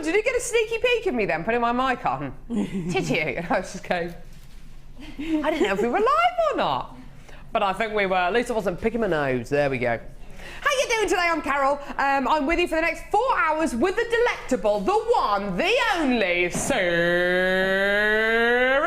did you get a sneaky peek of me then, putting my mic on? Did you? And I was just going, I didn't know if we were live or not. But I think we were. At least I wasn't picking my nose. There we go. How you doing today? I'm Carol. I'm with you for the next 4 hours with the delectable, the one, the only, Sara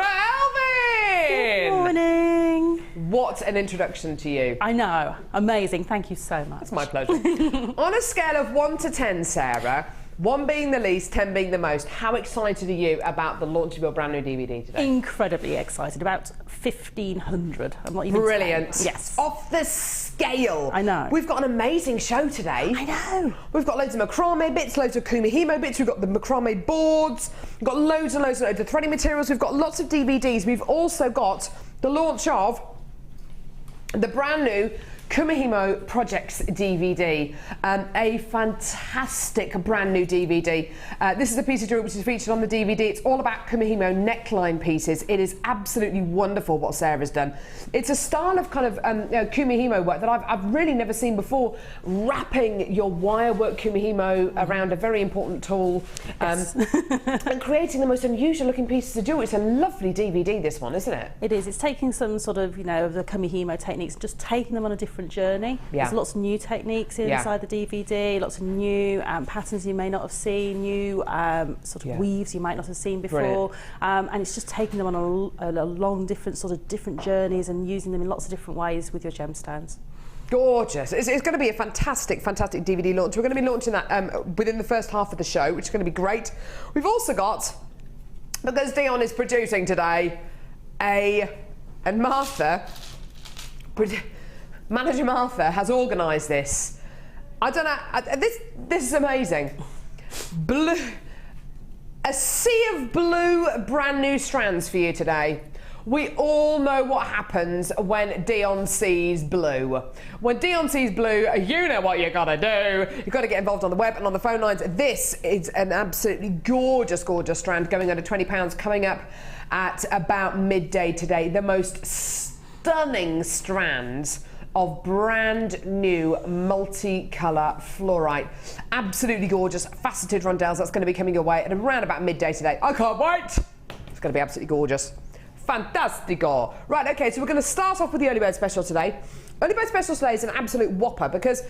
Elvin. Good morning. What an introduction to you. I know. Amazing. Thank you so much. It's my pleasure. On a scale of 1 to 10, Sara, 1 being the least, 10 being the most, how excited are you about the launch of your brand new DVD today? Incredibly excited. About 1,500. I'm not even Brilliant. 10. Yes. Off the scale. I know. We've got an amazing show today. I know. We've got loads of macrame bits, loads of Kumuhimo bits, we've got the macrame boards, we've got loads and loads and loads of threading materials, we've got lots of DVDs, we've also got the launch of the brand new Kumuhimo Projects DVD, a fantastic brand new DVD. This is a piece of jewellery which is featured on the DVD. It's all about Kumuhimo neckline pieces. It is absolutely wonderful what Sarah's done. It's a style of kind of Kumuhimo work that I've really never seen before, wrapping your wire work Kumuhimo around a very important tool, Yes. and creating the most unusual looking pieces of jewellery. It's a lovely DVD, this one, isn't it? It is. It's taking some sort of, of the Kumuhimo techniques, just taking them on a different journey. Yeah. There's lots of new techniques inside the DVD, lots of new patterns you may not have seen, new sort of weaves you might not have seen before, and it's just taking them on a long different journeys and using them in lots of different ways with your gemstones. Gorgeous. It's going to be a fantastic, fantastic DVD launch. We're going to be launching that within the first half of the show, which is going to be great. We've also got, because Dion is producing today, and Martha, Manager Martha has organised this. I don't know, this is amazing. Blue, a sea of blue brand new strands for you today. We all know what happens when Dion sees blue. When Dion sees blue, you know what you gotta do. You've got to get involved on the web and on the phone lines. This is an absolutely gorgeous, gorgeous strand going under £20, coming up at about midday today. The most stunning strands of brand new multicolour fluorite. Absolutely gorgeous, faceted rondelles. That's going to be coming your way at around about midday today. I can't wait. It's going to be absolutely gorgeous. Fantastico. Right, okay, so we're going to start off with the early bird special today. Early bird special today is an absolute whopper because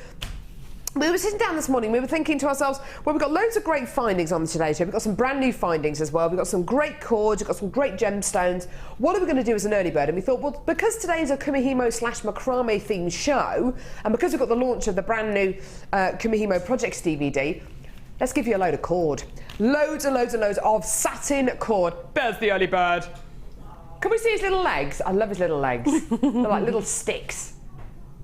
we were sitting down this morning, we were thinking to ourselves, well, we've got loads of great findings on today show. We've got some brand new findings as well. We've got some great cords, we've got some great gemstones. What are we going to do as an early bird? And we thought, well, because today is a Kumuhimo / macrame themed show, and because we've got the launch of the brand new Kumuhimo Projects DVD, let's give you a load of cord. Loads and loads and loads of satin cord. There's the early bird. Can we see his little legs? I love his little legs. They're like little sticks.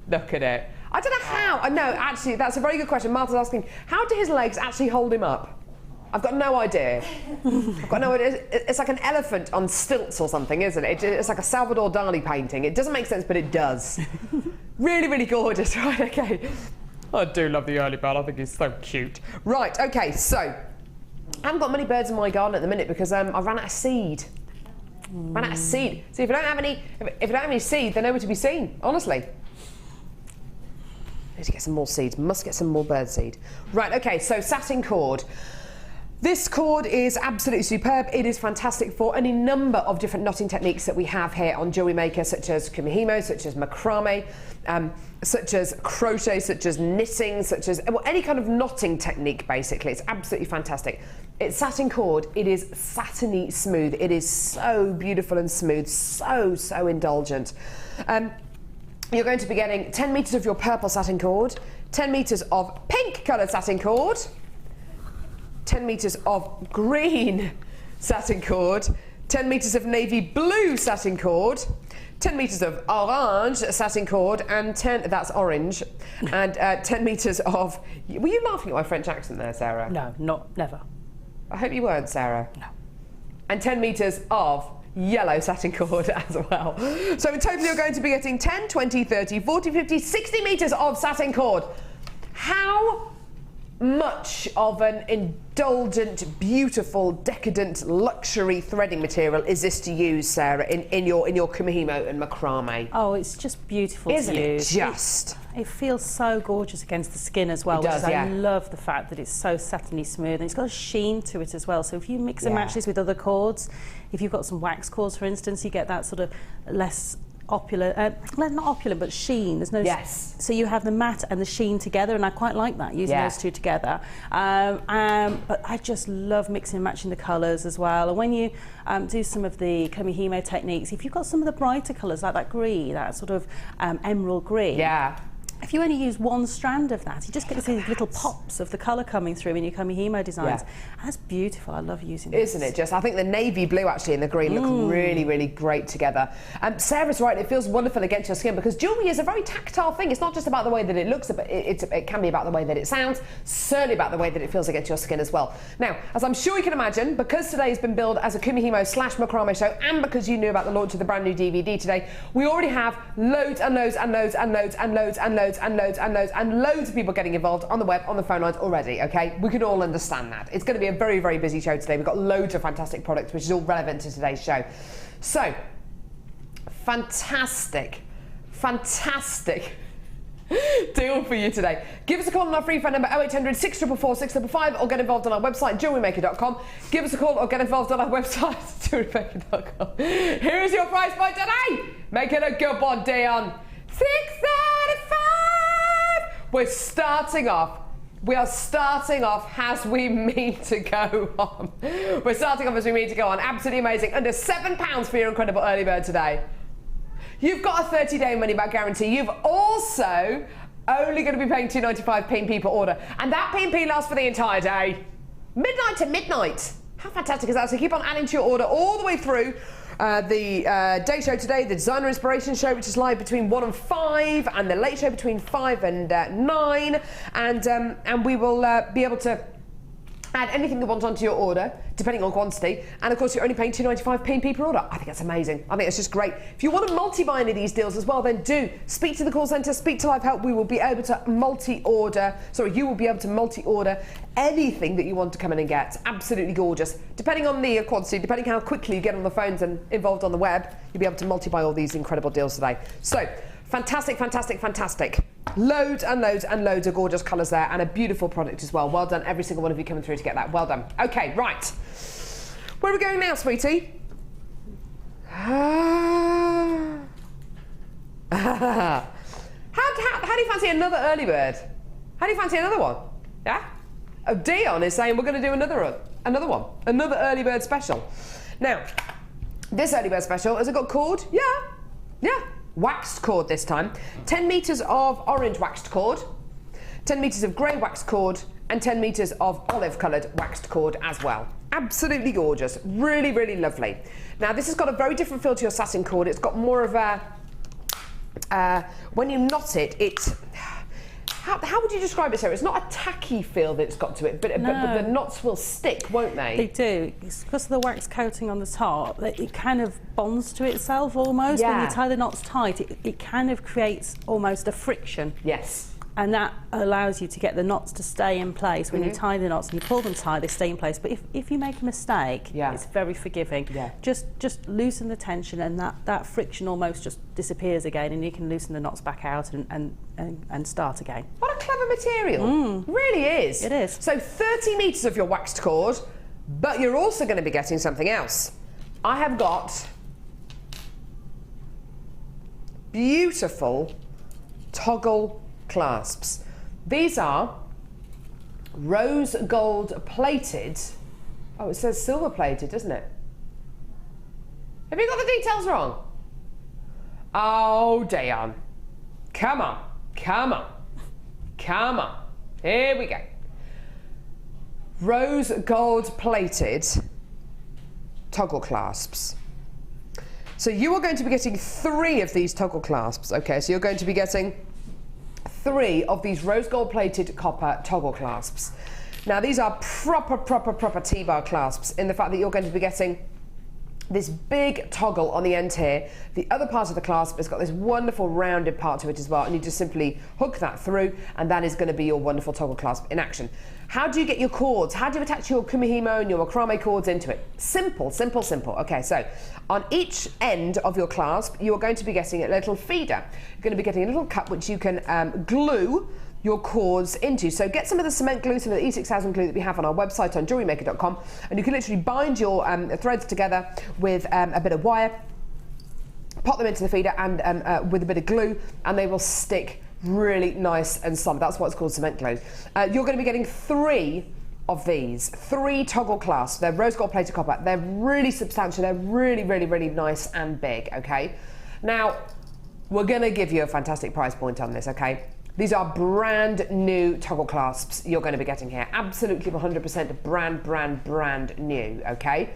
Look at it. I don't know how. No, actually, that's a very good question. Martha's asking, how do his legs actually hold him up? I've got no idea. I've got no idea. It's like an elephant on stilts or something, isn't it? It's like a Salvador Dali painting. It doesn't make sense, but it does. Really, really gorgeous. Right, okay. I do love the early bird. I think he's so cute. Right, okay, so I haven't got many birds in my garden at the minute because I ran out of seed. Ran out of seed. So if you don't have any seed, they're nowhere to be seen, honestly. Need to get some more seeds. Must get some more bird seed. Right, okay, so satin cord. This cord is absolutely superb. It is fantastic for any number of different knotting techniques that we have here on JewelleryMaker, such as Kumuhimo, such as macrame, such as crochet, such as knitting, such as any kind of knotting technique, basically. It's absolutely fantastic. It's satin cord. It is satiny smooth. It is so beautiful and smooth, so indulgent. You're going to be getting 10 metres of your purple satin cord, 10 metres of pink coloured satin cord, 10 metres of green satin cord, 10 metres of navy blue satin cord, 10 metres of orange satin cord, and 10, that's orange, and 10 metres of, were you laughing at my French accent there, Sarah? No, never. I hope you weren't, Sarah. No. And 10 metres of yellow satin cord as well. So in total you're going to be getting 10, 20, 30, 40, 50, 60 metres of satin cord. How much of an indulgent, beautiful, decadent, luxury threading material is this to use, Sarah, in your Kumuhimo and macrame? Oh, it's just beautiful Isn't to it use. just? It feels so gorgeous against the skin as well. It does, I love the fact that it's so satiny smooth, and it's got a sheen to it as well. So if you mix and match this with other cords, if you've got some wax cords, for instance, you get that sort of less opulent, not opulent, but sheen. There's no. So you have the matte and the sheen together, and I quite like that, using those two together. But I just love mixing and matching the colours as well. And when you do some of the Kumuhimo techniques, if you've got some of the brighter colours, like that green, that sort of emerald green. If you only use one strand of that, you just get these little pops of the colour coming through in your Kumuhimo designs. That's beautiful. I love using this. Isn't it just? I think the navy blue actually and the green look really, really great together. Sarah's right, it feels wonderful against your skin because jewellery is a very tactile thing. It's not just about the way that it looks, but it can be about the way that it sounds, certainly about the way that it feels against your skin as well. Now, as I'm sure you can imagine, because today's been billed as a Kumuhimo / macrame show, and because you knew about the launch of the brand new DVD today, we already have loads and loads and loads and loads and loads and loads and loads and loads and loads of people getting involved on the web, on the phone lines already, okay? We can all understand that. It's going to be a very, very busy show today. We've got loads of fantastic products, which is all relevant to today's show. So, fantastic deal for you today. Give us a call on our free phone number 0800 644 655 or get involved on our website JewelleryMaker.com. Give us a call or get involved on our website JewelleryMaker.com. Here is your price point today. Make it a good one, Dion. $6.35. We're starting off. We are starting off as we mean to go on. We're starting off as we mean to go on. Absolutely amazing. Under £7 for your incredible early bird today. You've got a 30-day money-back guarantee. You've also only going to be paying £2.95 P&P per order. And that P&P lasts for the entire day. Midnight to midnight. How fantastic is that? So keep on adding to your order all the way through the day show today, the Designer Inspiration Show, which is live between 1 and 5, and the late show between 5 and 9. And we will be able to add anything you want onto your order, depending on quantity. And of course, you're only paying £2.95 P&P per order. I think that's amazing. I think it's just great. If you want to multi-buy any of these deals as well, then do speak to the call centre, speak to Live Help. We will be able to multi-order. Sorry, you will be able to multi-order anything that you want to come in and get. Absolutely gorgeous. Depending on the quantity, depending how quickly you get on the phones and involved on the web, you'll be able to multi-buy all these incredible deals today. So, fantastic, fantastic, fantastic. Loads and loads and loads of gorgeous colours there, and a beautiful product as well. Well done, every single one of you coming through to get that. Well done. Okay, right. Where are we going now, sweetie? How do you fancy another early bird? How do you fancy another one? Yeah? Oh, Dion is saying we're going to do another one. Another early bird special. Now, this early bird special, has it got cord? Yeah. Waxed cord this time. 10 metres of orange waxed cord, 10 metres of grey waxed cord, and 10 metres of olive coloured waxed cord as well. Absolutely gorgeous. Really, really lovely. Now, this has got a very different feel to your satin cord. It's got more of a... when you knot it, how would you describe it, Sarah? It's not a tacky feel that it's got to it, but the knots will stick, won't they? They do. It's because of the wax coating on the top that it kind of bonds to itself almost. Yeah. When you tie the knots tight, it kind of creates almost a friction. Yes. And that allows you to get the knots to stay in place. When you tie the knots and you pull them tight, they stay in place. But if you make a mistake, it's very forgiving. Yeah. Just loosen the tension, and that friction almost just disappears again, and you can loosen the knots back out and start again. What a clever material. It really is. It is. So 30 metres of your waxed cord, but you're also going to be getting something else. I have got beautiful toggle clasps. These are rose gold plated. Oh, it says silver plated, doesn't it? Have you got the details wrong? Oh, Dion. Come on. Here we go. Rose gold plated toggle clasps. So you are going to be getting 3 of these toggle clasps. Okay, so you're going to be getting 3 of these rose gold plated copper toggle clasps. Now these are proper T-bar clasps in the fact that you're going to be getting this big toggle on the end here. The other part of the clasp has got this wonderful rounded part to it as well, and you just simply hook that through, and that is going to be your wonderful toggle clasp in action. How do you get your cords? How do you attach your Kumuhimo and your macrame cords into it? Simple, simple, simple. Okay, so on each end of your clasp, you are going to be getting a little feeder. You're going to be getting a little cup which you can glue your cords into. So get some of the cement glue, some of the E6000 glue that we have on our website on JewelleryMaker.com, and you can literally bind your threads together with a bit of wire, pop them into the feeder and with a bit of glue, and they will stick really nice and solid. That's what's called cement glue. You're going to be getting 3 of these, 3 toggle clasps. They're rose gold plated copper. They're really substantial. They're really, really, really nice and big, okay? Now, we're going to give you a fantastic price point on this, okay? These are brand new toggle clasps you're going to be getting here. Absolutely 100% brand new, okay?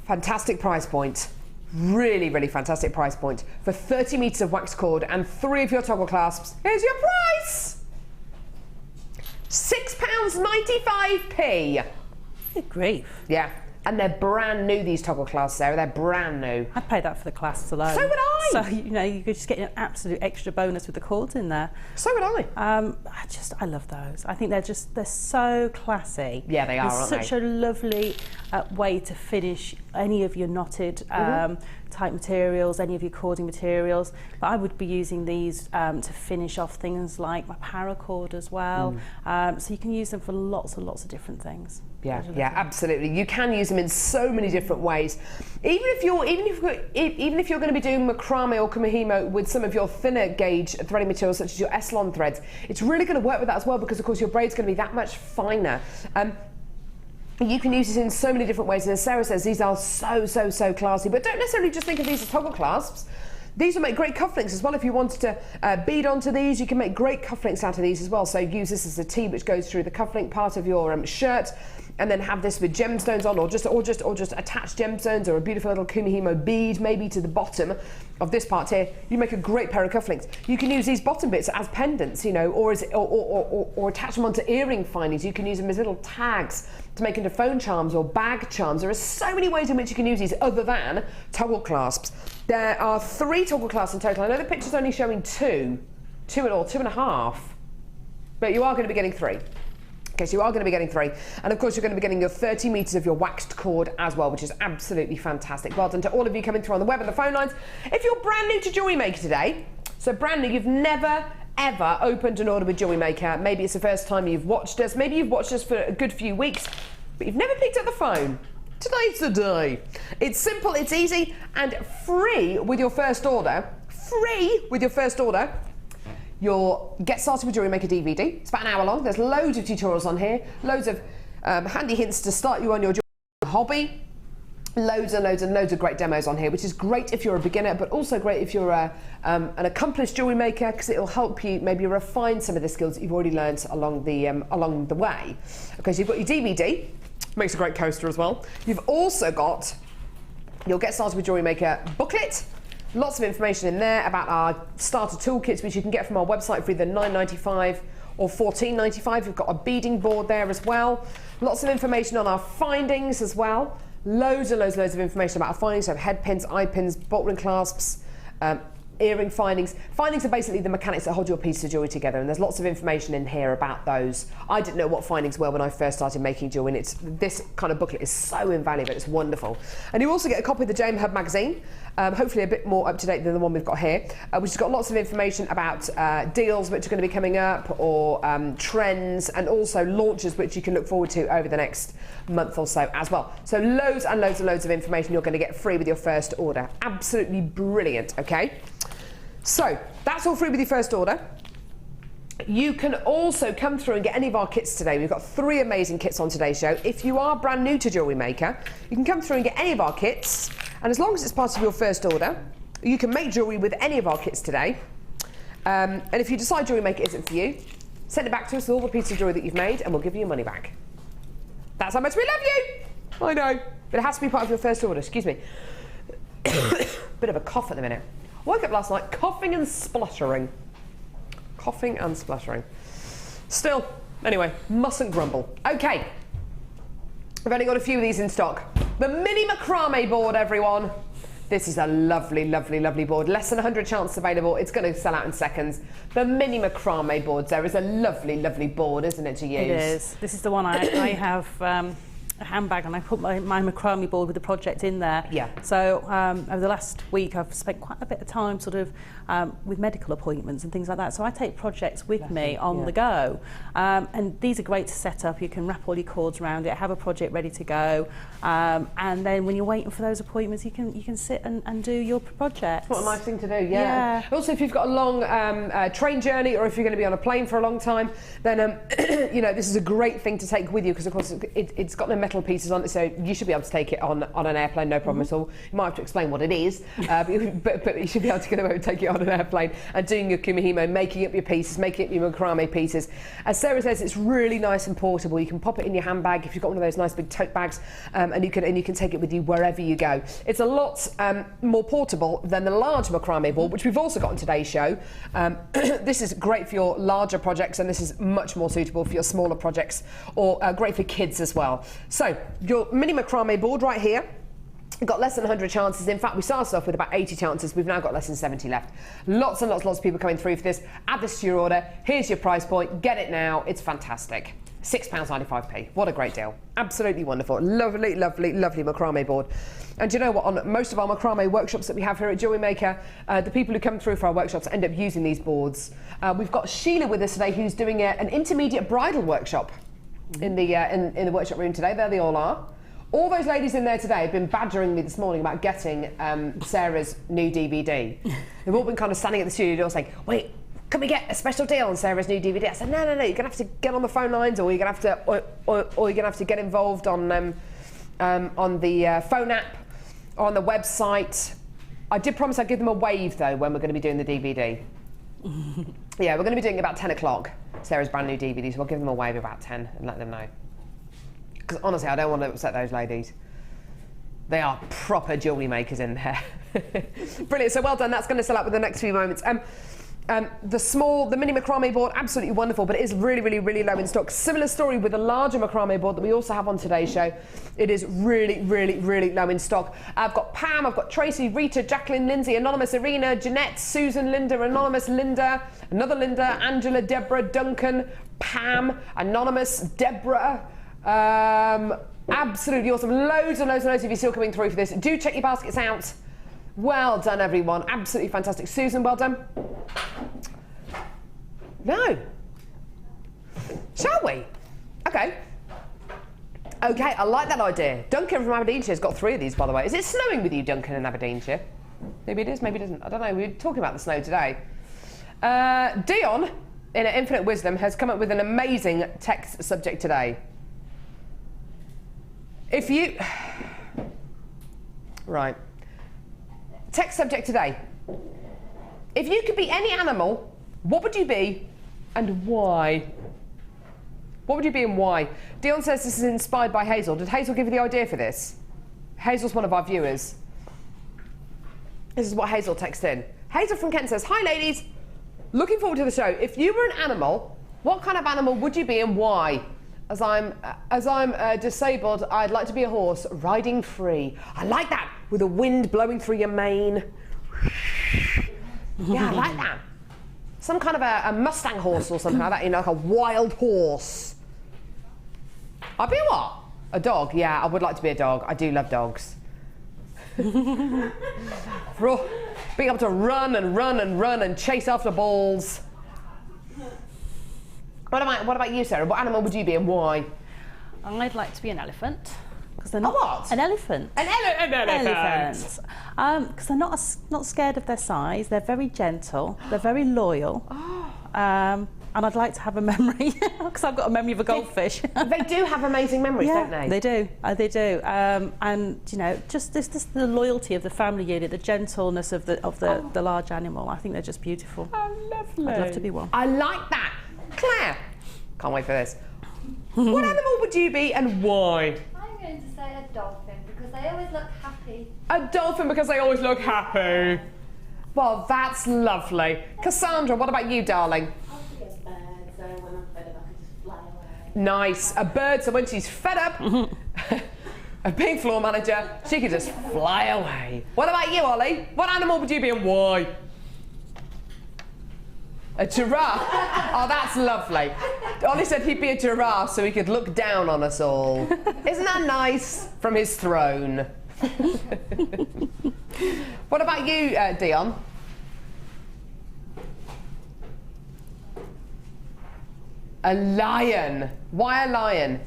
Fantastic price point. Really, really fantastic price point. For 30 meters of waxed cord and 3 of your toggle clasps, here's your price. £6.95p. Good grief. Yeah. And they're brand new, these toggle clasps, Sarah. They're brand new. I'd pay that for the clasps alone. So would I. So, you know, you could just get an absolute extra bonus with the cords in there. So would I. I love those. I think they're so classy. Yeah, they are, aren't they? Such a lovely way to finish any of your knotted type materials, any of your cording materials. But I would be using these to finish off things like my paracord as well. So you can use them for lots and lots of different things. Yeah, yeah, absolutely. You can use them in so many different ways. Even if you're going to be doing macrame or Kumuhimo with some of your thinner gauge threading materials, such as your Eslon threads, it's really going to work with that as well, because of course your braid's going to be that much finer. You can use this in so many different ways, and as Sarah says, these are so classy. But don't necessarily just think of these as toggle clasps. These will make great cufflinks as well. If you wanted to bead onto these, you can make great cufflinks out of these as well. So use this as a T which goes through the cufflink part of your shirt, and then have this with gemstones on, or just attach gemstones, or a beautiful little Kumuhimo bead maybe to the bottom of this part here. You make a great pair of cufflinks. You can use these bottom bits as pendants, you know, or attach them onto earring findings. You can use them as little tags to make into phone charms or bag charms. There are so many ways in which you can use these other than toggle clasps. There are 3 toggle clasps in total. I know the picture's only showing 2 in all, 2.5, but you are going to be getting 3. Okay, so you are going to be getting 3. And of course, you're going to be getting your 30 meters of your waxed cord as well, which is absolutely fantastic. Well done to all of you coming through on the web and the phone lines. If you're brand new to JewelleryMaker today, so brand new, you've never ever opened an order with JewelleryMaker. Maybe it's the first time you've watched us. Maybe you've watched us for a good few weeks, but you've never picked up the phone. Today's the day. It's simple, it's easy, and free with your first order. Free with your first order. You'll get started with JewelleryMaker DVD. It's about an hour long. There's loads of tutorials on here, loads of handy hints to start you on your hobby. Loads and loads of great demos on here, which is great if you're a beginner, but also great if you're an accomplished jewellery maker, because it'll help you maybe refine some of the skills that you've already learned along the way. Okay, so you've got your DVD, makes a great coaster as well. You've also got your Get Started with JewelleryMaker booklet. Lots of information in there about our starter toolkits, which you can get from our website for either $9.95 or $14.95. We've got a beading board there as well. Lots of information on our findings as well. Loads and loads of information about our findings. So head pins, eye pins, bolt ring clasps, earring findings. Findings are basically the mechanics that hold your piece of jewellery together, and there's lots of information in here about those. I didn't know what findings were when I first started making jewellery, and this kind of booklet is so invaluable, it's wonderful. And you also get a copy of the JM Hub magazine, hopefully a bit more up to date than the one we've got here, which has got lots of information about deals which are going to be coming up, or trends, and also launches which you can look forward to over the next month or so as well. So loads and loads of information you're going to get free with your first order. Absolutely brilliant, okay? So that's all free with your first order. You can also come through and get any of our kits today. We've got 3 amazing kits on today's show. If you are brand new to JewelleryMaker, you can come through and get any of our kits, and as long as it's part of your first order, you can make jewellery with any of our kits today. And if you decide JewelleryMaker isn't for you, send it back to us with all the pieces of jewellery that you've made, and we'll give you your money back. That's how much we love you. I know, but it has to be part of your first order. Excuse me. Bit of a cough at the minute. Woke up last night coughing and spluttering. Coughing and spluttering. Still, anyway, mustn't grumble. Okay, I've only got a few of these in stock. The mini macrame board, everyone. This is a lovely, lovely, lovely board. Less than 100 chances available. It's going to sell out in seconds. The mini macrame boards there is a lovely, lovely board, isn't it, to use? It is. This is the one I have a handbag, and I put my macrame board with the project in there. Yeah. So over the last week, I've spent quite a bit of time sort of with medical appointments and things like that. So I take projects with me on the go. And these are great to set up. You can wrap all your cords around it, have a project ready to go. And then when you're waiting for those appointments, you can sit and do your projects. What a nice thing to do, yeah. Also, if you've got a long train journey, or if you're going to be on a plane for a long time, then you know, this is a great thing to take with you, because of course it's got no metal pieces on it, so you should be able to take it on an airplane, no problem at all. You might have to explain what it is, but you should be able to get away and take it on an airplane and doing your Kumuhimo, making up your pieces, making up your macrame pieces. As Sarah says, it's really nice and portable. You can pop it in your handbag if you've got one of those nice big tote bags, and you can take it with you wherever you go. It's a lot more portable than the large macrame board, which we've also got on today's show. This is great for your larger projects, and this is much more suitable for your smaller projects, or great for kids as well. So your mini macrame board right here, got less than 100 chances. In fact, we started off with about 80 chances. We've now got less than 70 left. Lots and lots of people coming through for this. Add this to your order. Here's your price point. Get it now. It's fantastic. £6.95p. What a great deal. Absolutely wonderful. Lovely, lovely, lovely macrame board. And do you know what? On most of our macrame workshops that we have here at JewelleryMaker, the people who come through for our workshops end up using these boards. We've got Sheila with us today, who's doing an intermediate bridal workshop in the workshop room today. There they all are. All those ladies in there today have been badgering me this morning about getting Sarah's new DVD. They've all been kind of standing at the studio door saying, wait, can we get a special deal on Sarah's new DVD? I said, no, you're going to have to get on the phone lines, or you're going to have to, or you're going to have to get involved on the phone app, or on the website. I did promise I'd give them a wave, though, when we're going to be doing the DVD. Yeah, we're going to be doing it about 10 o'clock, Sarah's brand new DVD, so we'll give them a wave about 10 and let them know. Because honestly, I don't want to upset those ladies. They are proper jewellery makers in there. Brilliant, so well done. That's going to sell out within the next few moments. The mini macrame board, absolutely wonderful, but it is really, really, really low in stock. Similar story with the larger macrame board that we also have on today's show. It is really, really, really low in stock. I've got Pam, I've got Tracy, Rita, Jacqueline, Lindsay, Anonymous, Irina, Jeanette, Susan, Linda, Anonymous, Linda, another Linda, Angela, Deborah, Duncan, Pam, Anonymous, Deborah. Absolutely awesome. Loads and loads and loads of you still coming through for this. Do check your baskets out. Well done, everyone. Absolutely fantastic. Susan, well done. No. Shall we? Okay. Okay, I like that idea. Duncan from Aberdeenshire has got 3 of these, by the way. Is it snowing with you, Duncan, in Aberdeenshire? Maybe it is, maybe it isn't. I don't know. We were talking about the snow today. Dion, in her infinite wisdom, has come up with an amazing text subject today. If you... Right. Text subject today. If you could be any animal, what would you be and why? What would you be and why? Dion says this is inspired by Hazel. Did Hazel give you the idea for this? Hazel's one of our viewers. This is what Hazel texted in. Hazel from Kent says, hi ladies, looking forward to the show. If you were an animal, what kind of animal would you be and why? As I'm disabled, I'd like to be a horse, riding free. I like that, with the wind blowing through your mane. Yeah, I like that. Some kind of a Mustang horse or something like that, you know, like a wild horse. I'd be a what? A dog, yeah, I would like to be a dog. I do love dogs. Being able to run and run and run and chase after balls. What about you, Sarah? What animal would you be and why? I'd like to be an elephant. They're not, what? An elephant. An elephant. Because they're not scared of their size. They're very gentle. They're very loyal. Oh. And I'd like to have a memory, because I've got a memory of a goldfish. They do have amazing memories, don't they? They do. They do. And you know, just this the loyalty of the family unit, the gentleness of the large animal. I think they're just beautiful. Oh, lovely. I'd love to be one. I like that. Claire, can't wait for this. What animal would you be and why? I'm going to say a dolphin, because they always look happy. A dolphin because they always look happy. Well, that's lovely. Cassandra, what about you, darling? I'll be a bird, so when I'm fed up I can just fly away. Nice. A bird, so when she's fed up, a pink floor manager, she could just fly away. What about you, Ollie? What animal would you be and why? A giraffe? Oh, that's lovely. Ollie said he'd be a giraffe so he could look down on us all. Isn't that nice? From his throne. What about you, Dion? A lion. Why a lion?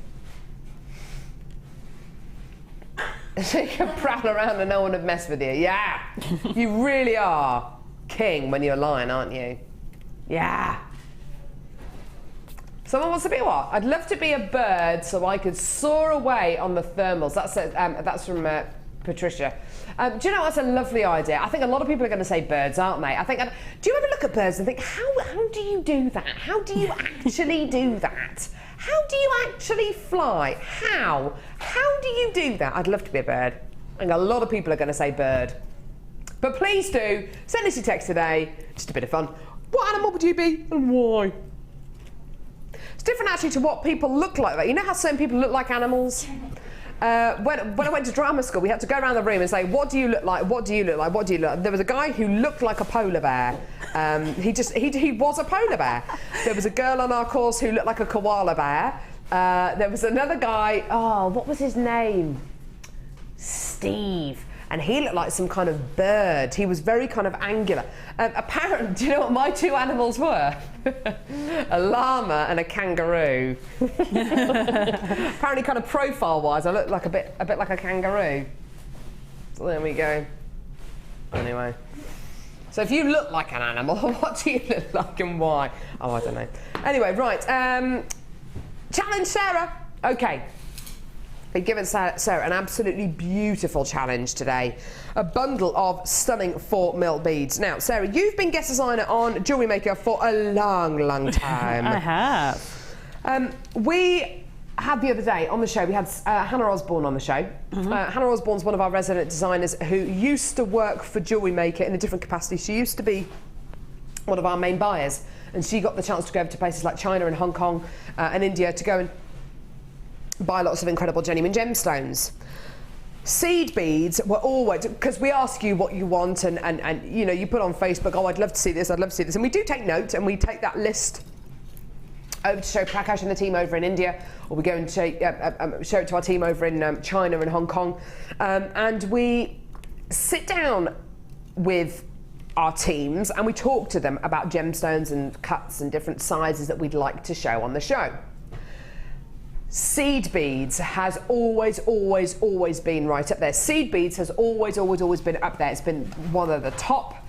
So you can prowl around and no one would mess with you. Yeah. You really are king when you're a lion, aren't you? Yeah. Someone wants to be what? I'd love to be a bird so I could soar away on the thermals. That's from Patricia. Do you know that's a lovely idea? I think a lot of people are going to say birds, aren't they? I think. Do you ever look at birds and think, how do you do that? How do you actually do that? How do you actually fly? How? How do you do that? I'd love to be a bird. I think a lot of people are going to say bird. But please do send us your text today. Just a bit of fun. What animal would you be and why? It's different actually to what people look like. You know how certain people look like animals? When I went to drama school, we had to go around the room and say, what do you look like? What do you look like? What do you look like? There was a guy who looked like a polar bear. He was a polar bear. There was a girl on our course who looked like a koala bear. There was another guy, what was his name? Steve. And he looked like some kind of bird. He was very kind of angular. Apparently, do you know what my two animals were? A llama and a kangaroo. Apparently, kind of profile-wise, I look like a bit like a kangaroo. So there we go. Anyway. So if you look like an animal, what do you look like and why? Oh, I don't know. Anyway, right. Challenge Sarah. Okay. We've given Sarah an absolutely beautiful challenge today. A bundle of stunning 4mm beads. Now, Sarah, you've been guest designer on JewelleryMaker for a long, long time. I have. We had the other day on the show, we had Hannah Osborne on the show. Hannah Osborne's one of our resident designers who used to work for JewelleryMaker in a different capacity. She used to be one of our main buyers, and she got the chance to go over to places like China and Hong Kong and India to go and buy lots of incredible genuine gemstones. Seed beads were always, because we ask you what you want and you know, you put on Facebook, I'd love to see this, I'd love to see this, and we do take note and we take that list over to show Prakash and the team over in India, or we go and show it to our team over in China and Hong Kong, and we sit down with our teams and we talk to them about gemstones and cuts and different sizes that we'd like to show on the show. Seed beads has always been right up there. Seed beads has always been up there. It's been one of the top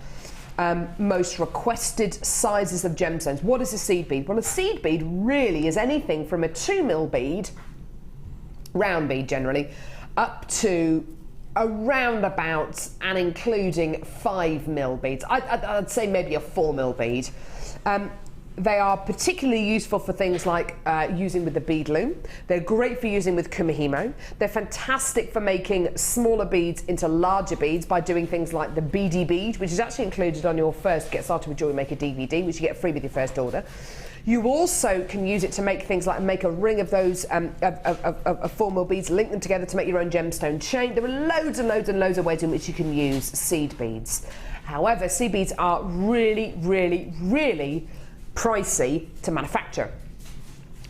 most requested sizes of gemstones. What is a seed bead? Well, a seed bead really is anything from a 2mm bead, round bead generally, up to around about and including 5mm beads. I'd say maybe a 4mm bead. They are particularly useful for things like using with the bead loom. They're great for using with Kumuhimo. They're fantastic for making smaller beads into larger beads by doing things like the beady bead, which is actually included on your first Get Started with JewelleryMaker DVD, which you get free with your first order. You also can use it to make things like make a ring of those of 4mm beads, link them together to make your own gemstone chain. There are loads and loads of ways in which you can use seed beads. However, seed beads are really pricey to manufacture.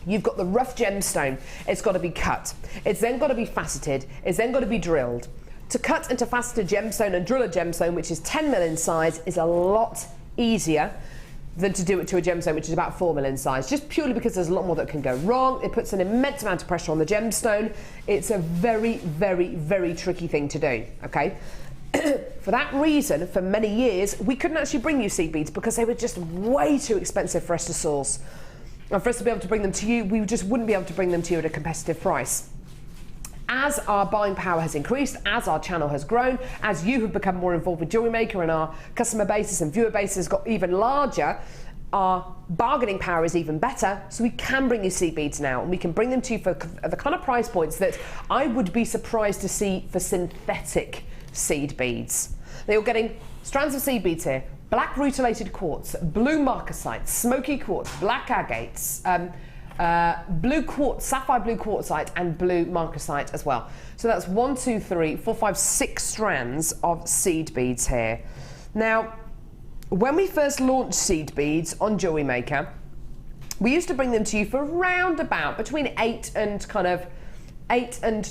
You've got the rough gemstone, it's got to be cut. It's then got to be faceted, it's then got to be drilled. To cut and to facet a gemstone and drill a gemstone, which is 10mm in size, is a lot easier than to do it to a gemstone which is about 4mm in size, just purely because there's a lot more that can go wrong. It puts an immense amount of pressure on the gemstone. It's a very tricky thing to do, okay? For that reason, for many years, we couldn't actually bring you seed beads because they were just way too expensive for us to source. And for us to be able to bring them to you, we just wouldn't be able to bring them to you at a competitive price. As our buying power has increased, as our channel has grown, as you have become more involved with JewelleryMaker and our customer bases and viewer base has got even larger, our bargaining power is even better, so we can bring you seed beads now, and we can bring them to you for the kind of price points that I would be surprised to see for synthetic seed beads. Now you're getting strands of seed beads here, black rutilated quartz, blue marcasite, smoky quartz, black agates, blue quartz, sapphire blue quartzite and blue marcasite as well. So that's 1, 2, 3, 4, 5, 6 strands of seed beads here. Now, when we first launched seed beads on JewelleryMaker, we used to bring them to you for around about between 8 and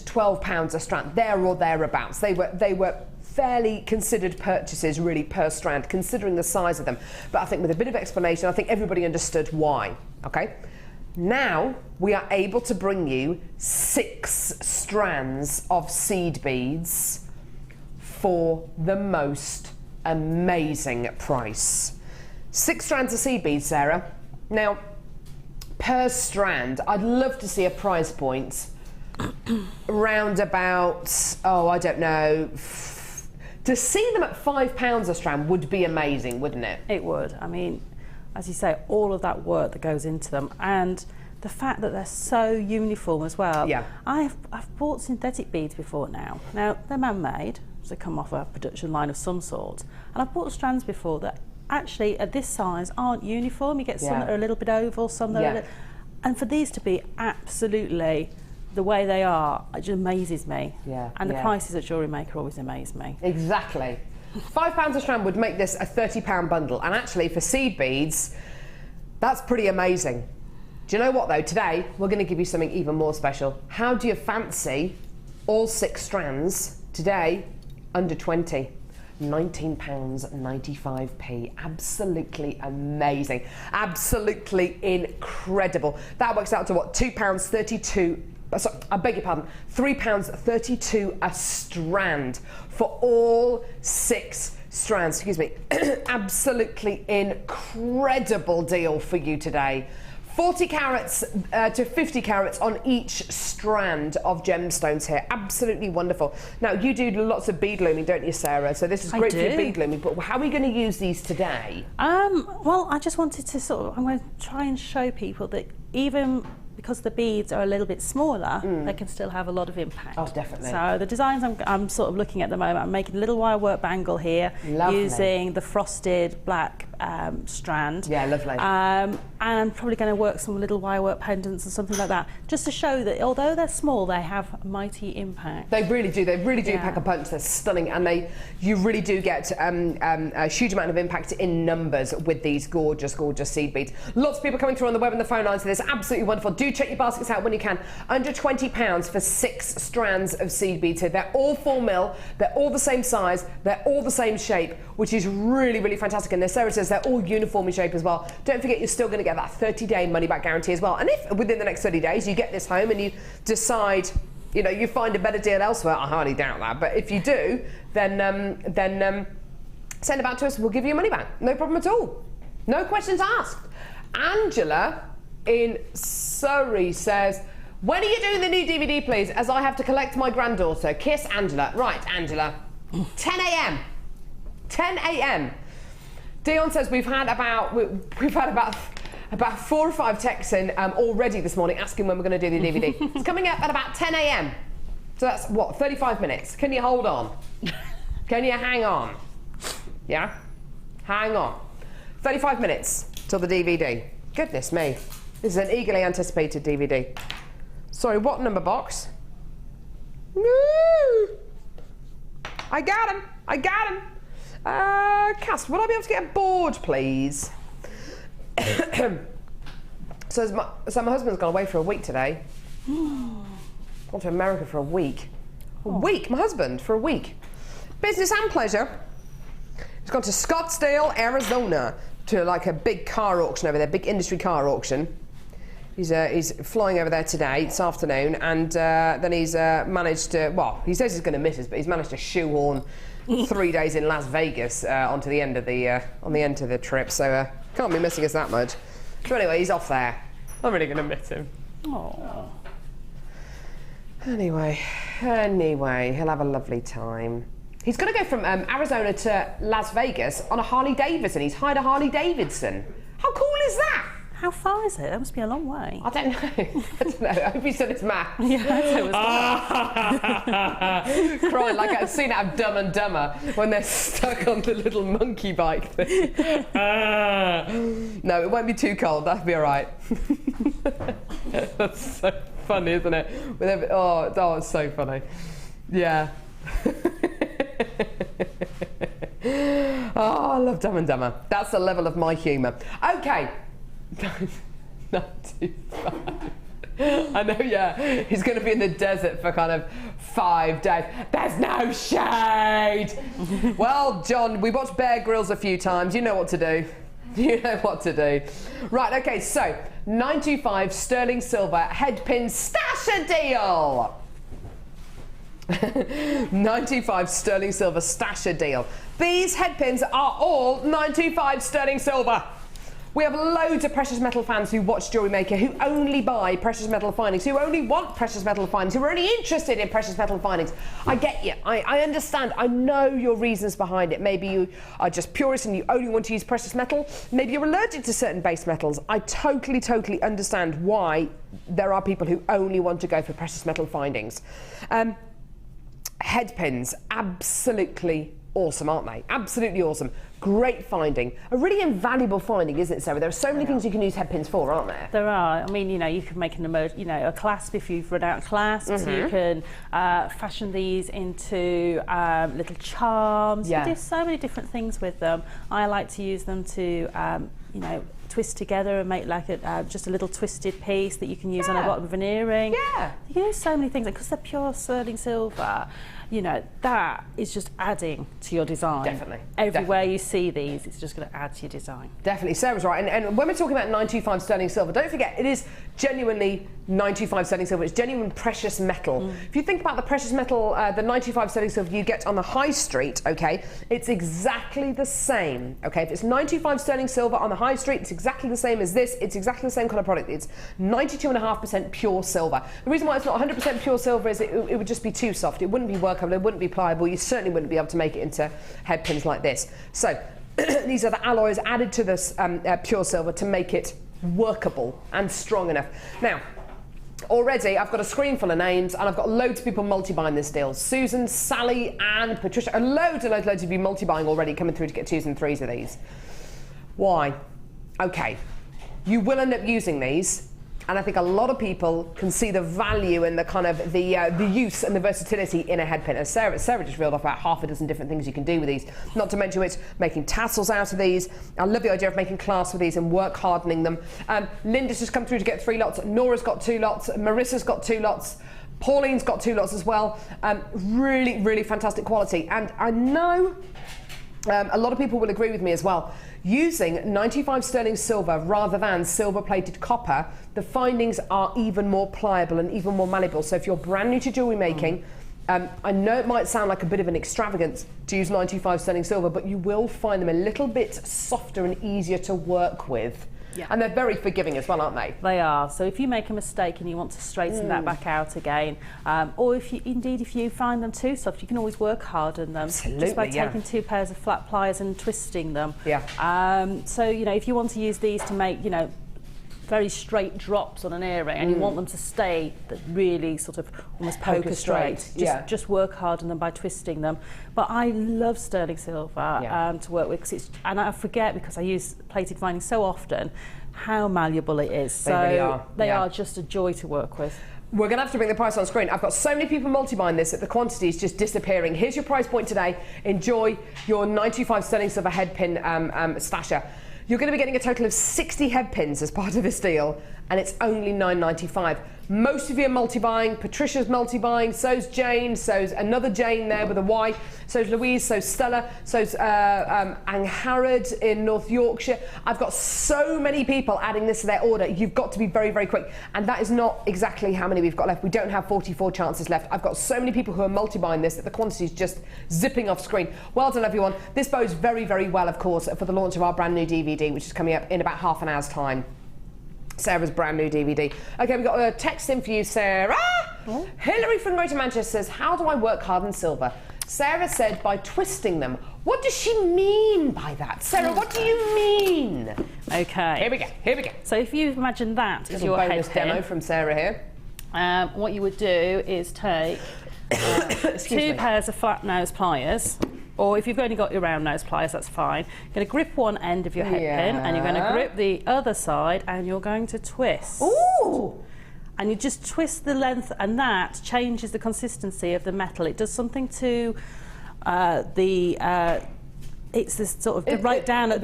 12 pounds a strand, there or thereabouts. They were fairly considered purchases really per strand, considering the size of them. But I think with a bit of explanation, I think everybody understood why, okay? Now we are able to bring you 6 strands of seed beads for the most amazing price. 6 strands of seed beads, Sarah. Now, per strand, I'd love to see a price point round about, oh, I don't know, to see them at £5 a strand would be amazing, wouldn't it? It would. I mean, as you say, all of that work that goes into them, and the fact that they're so uniform as well. Yeah. I've bought synthetic beads before now. Now, they're man-made, so they come off a production line of some sort. And I've bought strands before that actually at this size aren't uniform. You get some that are a little bit oval, some that are a little, and for these to be absolutely the way they are, it just amazes me. Yeah. And the prices at JewelleryMaker always amaze me. Exactly. £5 a strand would make this a £30 bundle, and actually for seed beads, that's pretty amazing. Do you know what though? Today we're going to give you something even more special. How do you fancy all 6 strands today under 20? £19.95p. Absolutely amazing. Absolutely incredible. That works out to what? £2.32. Sorry, I beg your pardon, £3.32 a strand for all 6 strands. Excuse me. Absolutely incredible deal for you today. 40 carats to 50 carats on each strand of gemstones here. Absolutely wonderful. Now, you do lots of bead looming, don't you, Sarah? So this is great for your bead looming, but how are we going to use these today? Well, I just wanted to I'm going to try and show people that even because the beads are a little bit smaller, they can still have a lot of impact. Oh, definitely. So the designs I'm sort of looking at the moment, I'm making a little wire work bangle here. Lovely. Using the frosted black strand. Yeah, lovely. And I'm probably going to work some little wire work pendants or something like that, just to show that although they're small, they have mighty impact. They really do. They really do pack a punch. They're stunning, and you really do get a huge amount of impact in numbers with these gorgeous, gorgeous seed beads. Lots of people coming through on the web and the phone lines. So this is absolutely wonderful. Do check your baskets out when you can. Under £20 for 6 strands of seed beads here. They're all 4mm. They're all the same size. They're all the same shape, which is really, really fantastic. And as Sarah says, they're all uniform in shape as well. Don't forget, you're still going to get that 30-day money-back guarantee as well. And if within the next 30 days you get this home and you decide, you know, you find a better deal elsewhere, I highly doubt that. But if you do, then send it back to us. We'll give you your money back. No problem at all. No questions asked. Angela in Surrey says, when are you doing the new DVD, please? As I have to collect my granddaughter. Kiss, Angela. Right, Angela. 10 a.m. 10 a.m. Dion says we've had about 4 or 5 texts in already this morning asking when we're going to do the DVD. It's coming up at about 10 a.m. So that's what, 35 minutes. Can you hold on? Can you hang on? Yeah? Hang on. 35 minutes till the DVD. Goodness me. This is an eagerly anticipated DVD. Sorry, what number box? Woo! I got him. I got him. Cass, would I be able to get a board, please? So my husband's gone away for a week today. Gone to America for a week. A week? My husband, for a week. Business and pleasure. He's gone to Scottsdale, Arizona, to like a big car auction over there, big industry car auction. He's flying over there today, this afternoon, and then he's managed to, well, he says he's going to miss us, but he's managed to shoehorn 3 days in Las Vegas onto the end of the trip, so can't be missing us that much. So anyway, he's off there. I'm really going to miss him. Oh. Anyway, he'll have a lovely time. He's going to go from Arizona to Las Vegas on a Harley Davidson. He's hired a Harley Davidson. How cool is that? How far is it? That must be a long way. I don't know. I hope he said it's maths. Yeah, it was Crying like I've seen it out of Dumb and Dumber when they're stuck on the little monkey bike thing. No, it won't be too cold. That'll be all right. That's so funny, isn't it? With oh, it's so funny. Yeah. Oh, I love Dumb and Dumber. That's the level of my humour. Okay. 95. I know, yeah. He's going to be in the desert for kind of 5 days. There's no shade. Well, John, we watched Bear Grylls a few times. You know what to do. You know what to do. Right, okay, so 925 sterling silver headpin stasher deal. 925 sterling silver stasher deal. These headpins are all 925 sterling silver. We have loads of precious metal fans who watch JewelleryMaker, who only buy precious metal findings, who only want precious metal findings, who are only interested in precious metal findings. I get you. I understand. I know your reasons behind it. Maybe you are just purists and you only want to use precious metal. Maybe you're allergic to certain base metals. I totally understand why there are people who only want to go for precious metal findings. Headpins, absolutely awesome, aren't they? Absolutely awesome. Great finding. A really invaluable finding, isn't it, Sarah? There are so many things you can use headpins for, aren't there? There are. I mean, you know, you can make a clasp if you've run out of clasps. You can fashion these into little charms. You can do so many different things with them. I like to use them to, you know, twist together and make like just a little twisted piece that you can use on the bottom of an earring. Yeah. You can use so many things, because they're pure sterling silver. You know, that is just adding to your design. Definitely. Everywhere you see these, it's just going to add to your design. Definitely, Sarah's right. And when we're talking about 925 sterling silver, don't forget, it is genuinely 925 sterling silver. It's genuine precious metal. If you think about the precious metal, the 95 sterling silver you get on the high street, okay, it's exactly the same, okay? If it's 95 sterling silver on the high street, it's exactly the same as this. It's exactly the same kind of product. It's 92.5% pure silver. The reason why it's not 100% pure silver is it would just be too soft. It wouldn't be workable. It wouldn't be pliable. You certainly wouldn't be able to make it into headpins like this. So these are the alloys added to this pure silver to make it workable and strong enough. Now, already I've got a screen full of names and I've got loads of people multi-buying this deal. Susan, Sally and Patricia, and loads of you multi-buying already, coming through to get 2s and 3s of these. Why? Okay, you will end up using these, and I think a lot of people can see the value and the kind of the use and the versatility in a headpin. And Sarah just reeled off about half a dozen different things you can do with these. Not to mention which, making tassels out of these. I love the idea of making clasps with these and work hardening them. Linda's just come through to get 3 lots. Nora's got 2 lots. Marissa's got 2 lots. Pauline's got 2 lots as well. Really fantastic quality. And I know a lot of people will agree with me as well. Using 95 sterling silver rather than silver-plated copper, the findings are even more pliable and even more malleable. So if you're brand new to jewellery making, I know it might sound like a bit of an extravagance to use 95 sterling silver, but you will find them a little bit softer and easier to work with. Yeah. And they're very forgiving as well, aren't they? They are. So if you make a mistake and you want to straighten that back out again, or if you find them too soft, you can always work harden them. Absolutely, just by taking 2 pairs of flat pliers and twisting them. Yeah. So, you know, if you want to use these to make, you know, very straight drops on an earring and you want them to stay really sort of almost poker straight, just work hard on them by twisting them. But I love sterling silver to work with, and I forget, because I use plated findings so often, how malleable it is. So they really are. They are just a joy to work with. We're going to have to bring the price on screen. I've got so many people multi-buying this that the quantity is just disappearing. Here's your price point today. Enjoy your 95 sterling silver headpin stasher. You're going to be getting a total of 60 headpins as part of this deal, and it's only $9.95. Most of you are multi-buying. Patricia's multi-buying, so's Jane, so's another Jane there with a Y, so's Louise, so's Stella, so's Angharad in North Yorkshire. I've got so many people adding this to their order. You've got to be very quick, and that is not exactly how many we've got left. We don't have 44 chances left. I've got so many people who are multi-buying this that the quantity is just zipping off screen. Well done, everyone. This bodes very well, of course, for the launch of our brand new DVD, which is coming up in about half an hour's time. Sarah's brand new DVD. Okay, we've got a text in for you, Sarah. Oh. Hilary from Greater Manchester says, how do I work hardened silver? Sarah said, by twisting them. What does she mean by that? Sarah, what do you mean? Okay. Here we go. So if you imagine that as your bonus headpin, demo from Sarah here. what you would do is take 2 pairs of flat nose pliers. Or if you've only got your round nose pliers, that's fine. You're going to grip one end of your headpin and you're going to grip the other side and you're going to twist. Ooh! and you just twist the length, and that changes the consistency of the metal. It does something to it's this sort of the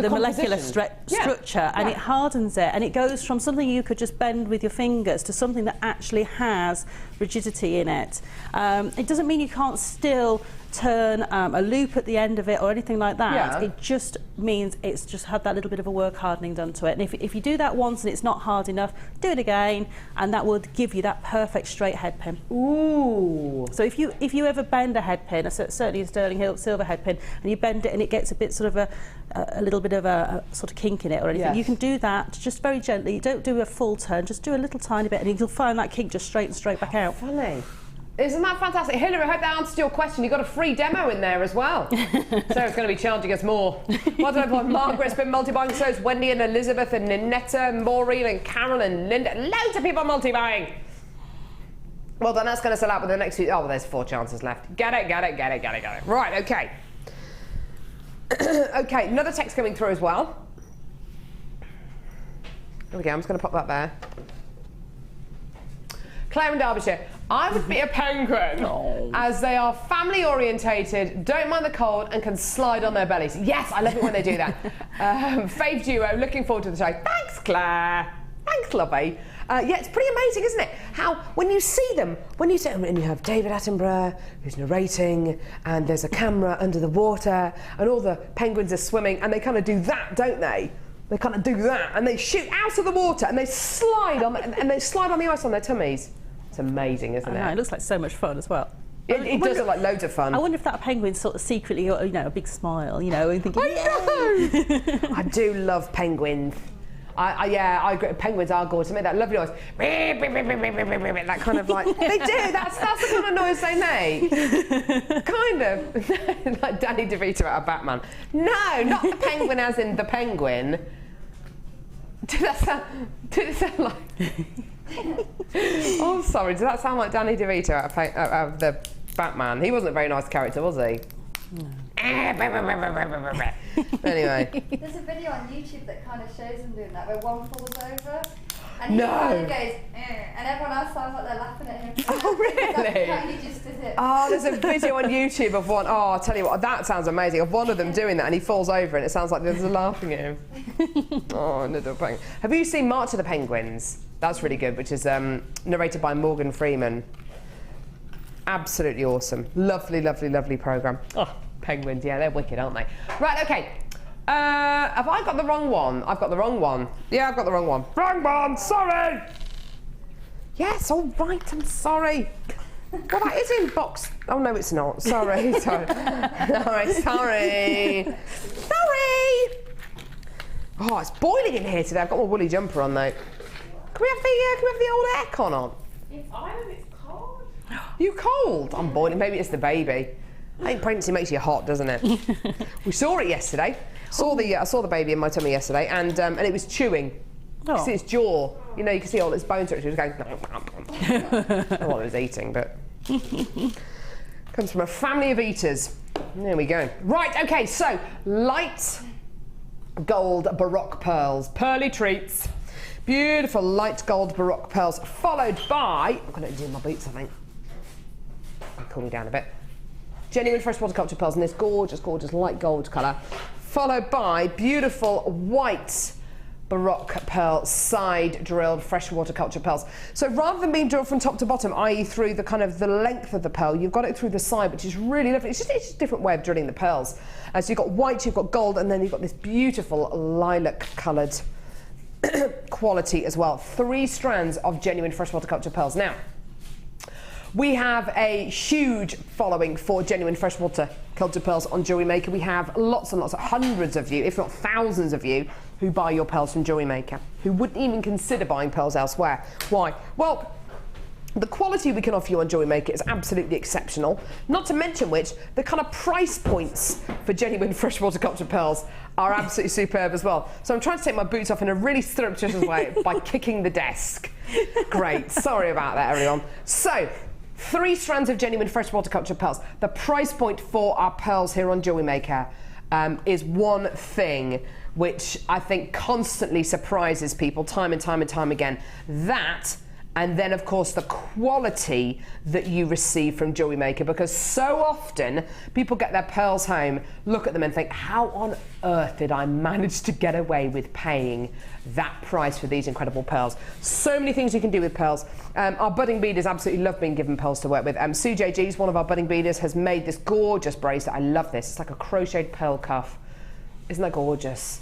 molecular structure, and it hardens it, and it goes from something you could just bend with your fingers to something that actually has rigidity in it. It doesn't mean you can't still turn a loop at the end of it or anything like that. It just means it's just had that little bit of a work hardening done to it. And if you do that once and it's not hard enough, do it again, and that will give you that perfect straight head pin. Ooh. So if you ever bend a head pin, certainly a sterling silver head pin, and you bend it and it gets a bit sort of a little bit of a sort of kink in it or anything, you can do that just very gently. You don't do a full turn, just do a little tiny bit, and you'll find that kink just straight back out. Funny. Isn't that fantastic? Hillary, I hope that answered your question. You got a free demo in there as well. Sarah's going to be charging us more. Well done, everyone. Margaret's been multi-buying, so is Wendy and Elizabeth and Ninetta and Maureen and Carol and Linda. Loads of people multi-buying. Well done, that's going to sell out with the next few. Oh, well, there's 4 chances left. Get it. Right, okay. Okay, another text coming through as well. There we go, I'm just going to pop that there. Claire in Derbyshire. I would be a penguin, as they are family orientated, don't mind the cold, and can slide on their bellies. Yes, I love it when they do that. Fave duo, looking forward to the show. Thanks, Claire. Thanks, lovey. Yeah, it's pretty amazing, isn't it? How when you see them, and you have David Attenborough who's narrating, and there's a camera under the water, and all the penguins are swimming, and they kind of do that, don't they? They kind of do that, and they shoot out of the water, and they slide on, and they slide on the ice on their tummies. It's amazing, isn't it? It looks like so much fun as well. It does look like loads of fun. I wonder if that penguin's sort of secretly got, a big smile, and thinking, I know! I do love penguins. I agree. Penguins are gorgeous. They make that lovely noise. That kind of like, they do, that's the kind of noise they make. Kind of. Like Danny DeVito out of Batman. No, not the penguin as in the penguin. Did it sound like... Oh, sorry, does that sound like Danny DeVito out of the Batman? He wasn't a very nice character, was he? No. Anyway. There's a video on YouTube that kind of shows them doing that, where one falls over, and he No. kind of goes, and everyone else sounds like they're laughing at him. Oh, really? That's how he just did it. Oh, there's a video on YouTube of one. Oh, I'll tell you what, that sounds amazing. Of one of them doing that, and he falls over, and it sounds like they're laughing at him. Oh, little penguin. Have you seen March of the Penguins? That's really good, which is narrated by Morgan Freeman. Absolutely awesome. Lovely, lovely, lovely programme. Oh, penguins, yeah, they're wicked, aren't they? Right, okay. Have I got the wrong one? I've got the wrong one. Yeah, I've got the wrong one. Wrong one, sorry! Yes, all right, I'm sorry. Well, that is in box. Oh, no, it's not. Sorry. Sorry. Oh, it's boiling in here today. I've got my woolly jumper on, though. Can we have the old aircon on? It's cold. You cold? I'm boiling. Maybe it's the baby. I think pregnancy makes you hot, doesn't it? We saw it yesterday. I saw the baby in my tummy yesterday, and it was chewing. You can see its jaw. You know, you can see all its bones. It was going. I don't know what it was eating, but comes from a family of eaters. There we go. Right. Okay. So light gold Baroque pearls, pearly treats. Beautiful light gold Baroque pearls, followed by, I'm going to do my boots, I think. I'll cool me down a bit. Genuine freshwater culture pearls in this gorgeous, gorgeous light gold colour, followed by beautiful white Baroque pearl side drilled freshwater culture pearls. So rather than being drilled from top to bottom, i.e. through the kind of the length of the pearl, you've got it through the side, which is really lovely. It's just a different way of drilling the pearls. So you've got white, you've got gold, and then you've got this beautiful lilac coloured quality as well. 3 strands of genuine freshwater culture pearls. Now, we have a huge following for genuine freshwater culture pearls on JewelleryMaker. We have lots and lots, hundreds of you, if not thousands of you, who buy your pearls from JewelleryMaker, who wouldn't even consider buying pearls elsewhere. Why? Well, the quality we can offer you on JewelleryMaker is absolutely exceptional, not to mention which, the kind of price points for genuine freshwater culture pearls are absolutely superb as well. So I'm trying to take my boots off in a really surreptitious way by kicking the desk. Great, sorry about that, everyone. So, 3 strands of genuine freshwater culture pearls. The price point for our pearls here on JewelleryMaker is one thing which I think constantly surprises people time and time and time again. That and then of course the quality that you receive from JewelleryMaker, because so often people get their pearls home, look at them and think, how on earth did I manage to get away with paying that price for these incredible pearls? So many things you can do with pearls. Our budding beaders absolutely love being given pearls to work with. Sue JG's one of our budding beaders, has made this gorgeous bracelet. I love this. It's like a crocheted pearl cuff. Isn't that gorgeous?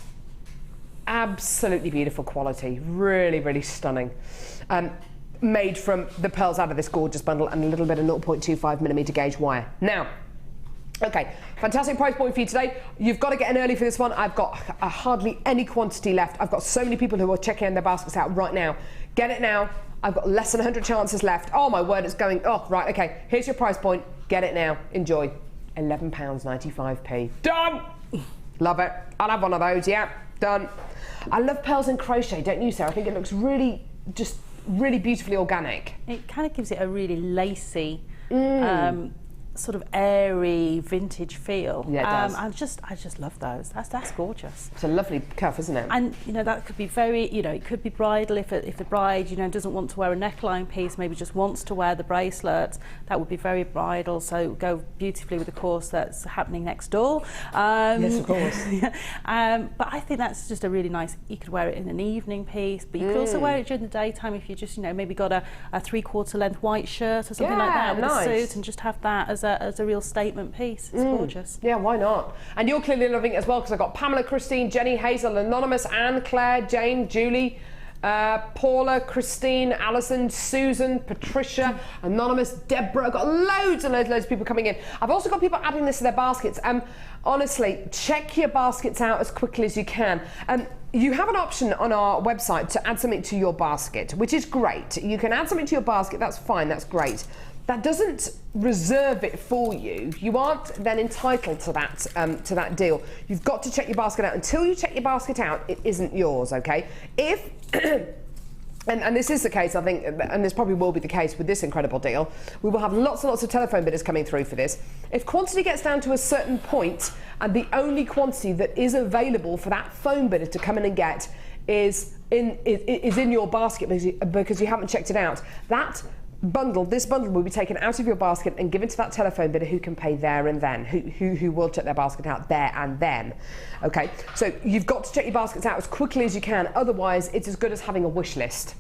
Absolutely beautiful quality, really, really stunning. Made from the pearls out of this gorgeous bundle and a little bit of 0.25mm gauge wire. Now, okay, fantastic price point for you today. You've got to get in early for this one. I've got hardly any quantity left. I've got so many people who are checking their baskets out right now. Get it now. I've got less than 100 chances left. Oh my word, it's going, oh, right, okay. Here's your price point. Get it now. Enjoy. £11.95p. Done! Love it. I'll have one of those, yeah. Done. I love pearls and crochet, don't you, Sarah? I think it looks really, just really beautifully organic. It kind of gives it a really lacy, sort of airy vintage feel. Yeah, it does. I just love those. That's gorgeous. It's a lovely cuff, isn't it? And you know, that could be very, you know, it could be bridal if the bride, you know, doesn't want to wear a neckline piece, maybe just wants to wear the bracelet. That would be very bridal. So it would go beautifully with the course that's happening next door. Yes, of course. But I think that's just a really nice. You could wear it in an evening piece, but you could also wear it during the daytime if you just, you know, maybe got a 3/4 length white shirt or something like that with a suit, and just have that as a real statement piece. It's gorgeous. Yeah, why not? And you're clearly loving it as well, because I've got Pamela, Christine, Jenny, Hazel, Anonymous, Anne, Claire, Jane, Julie, Paula, Christine, Alison, Susan, Patricia, Anonymous, Deborah. I've got loads and loads of people coming in. I've also got people adding this to their baskets. Honestly, check your baskets out as quickly as you can. You have an option on our website to add something to your basket, which is great. You can add something to your basket, that's fine, that's great. That doesn't reserve it for you. You aren't then entitled to that deal. You've got to check your basket out. Until you check your basket out, it isn't yours, okay? If, and this is the case, I think, and this probably will be the case with this incredible deal, we will have lots and lots of telephone bidders coming through for this. If quantity gets down to a certain point, and the only quantity that is available for that phone bidder to come in and get is in your basket because you haven't checked it out, this bundle will be taken out of your basket and given to that telephone bidder who can pay there and then, who will check their basket out there and then. Okay, so you've got to check your baskets out as quickly as you can, otherwise it's as good as having a wish list.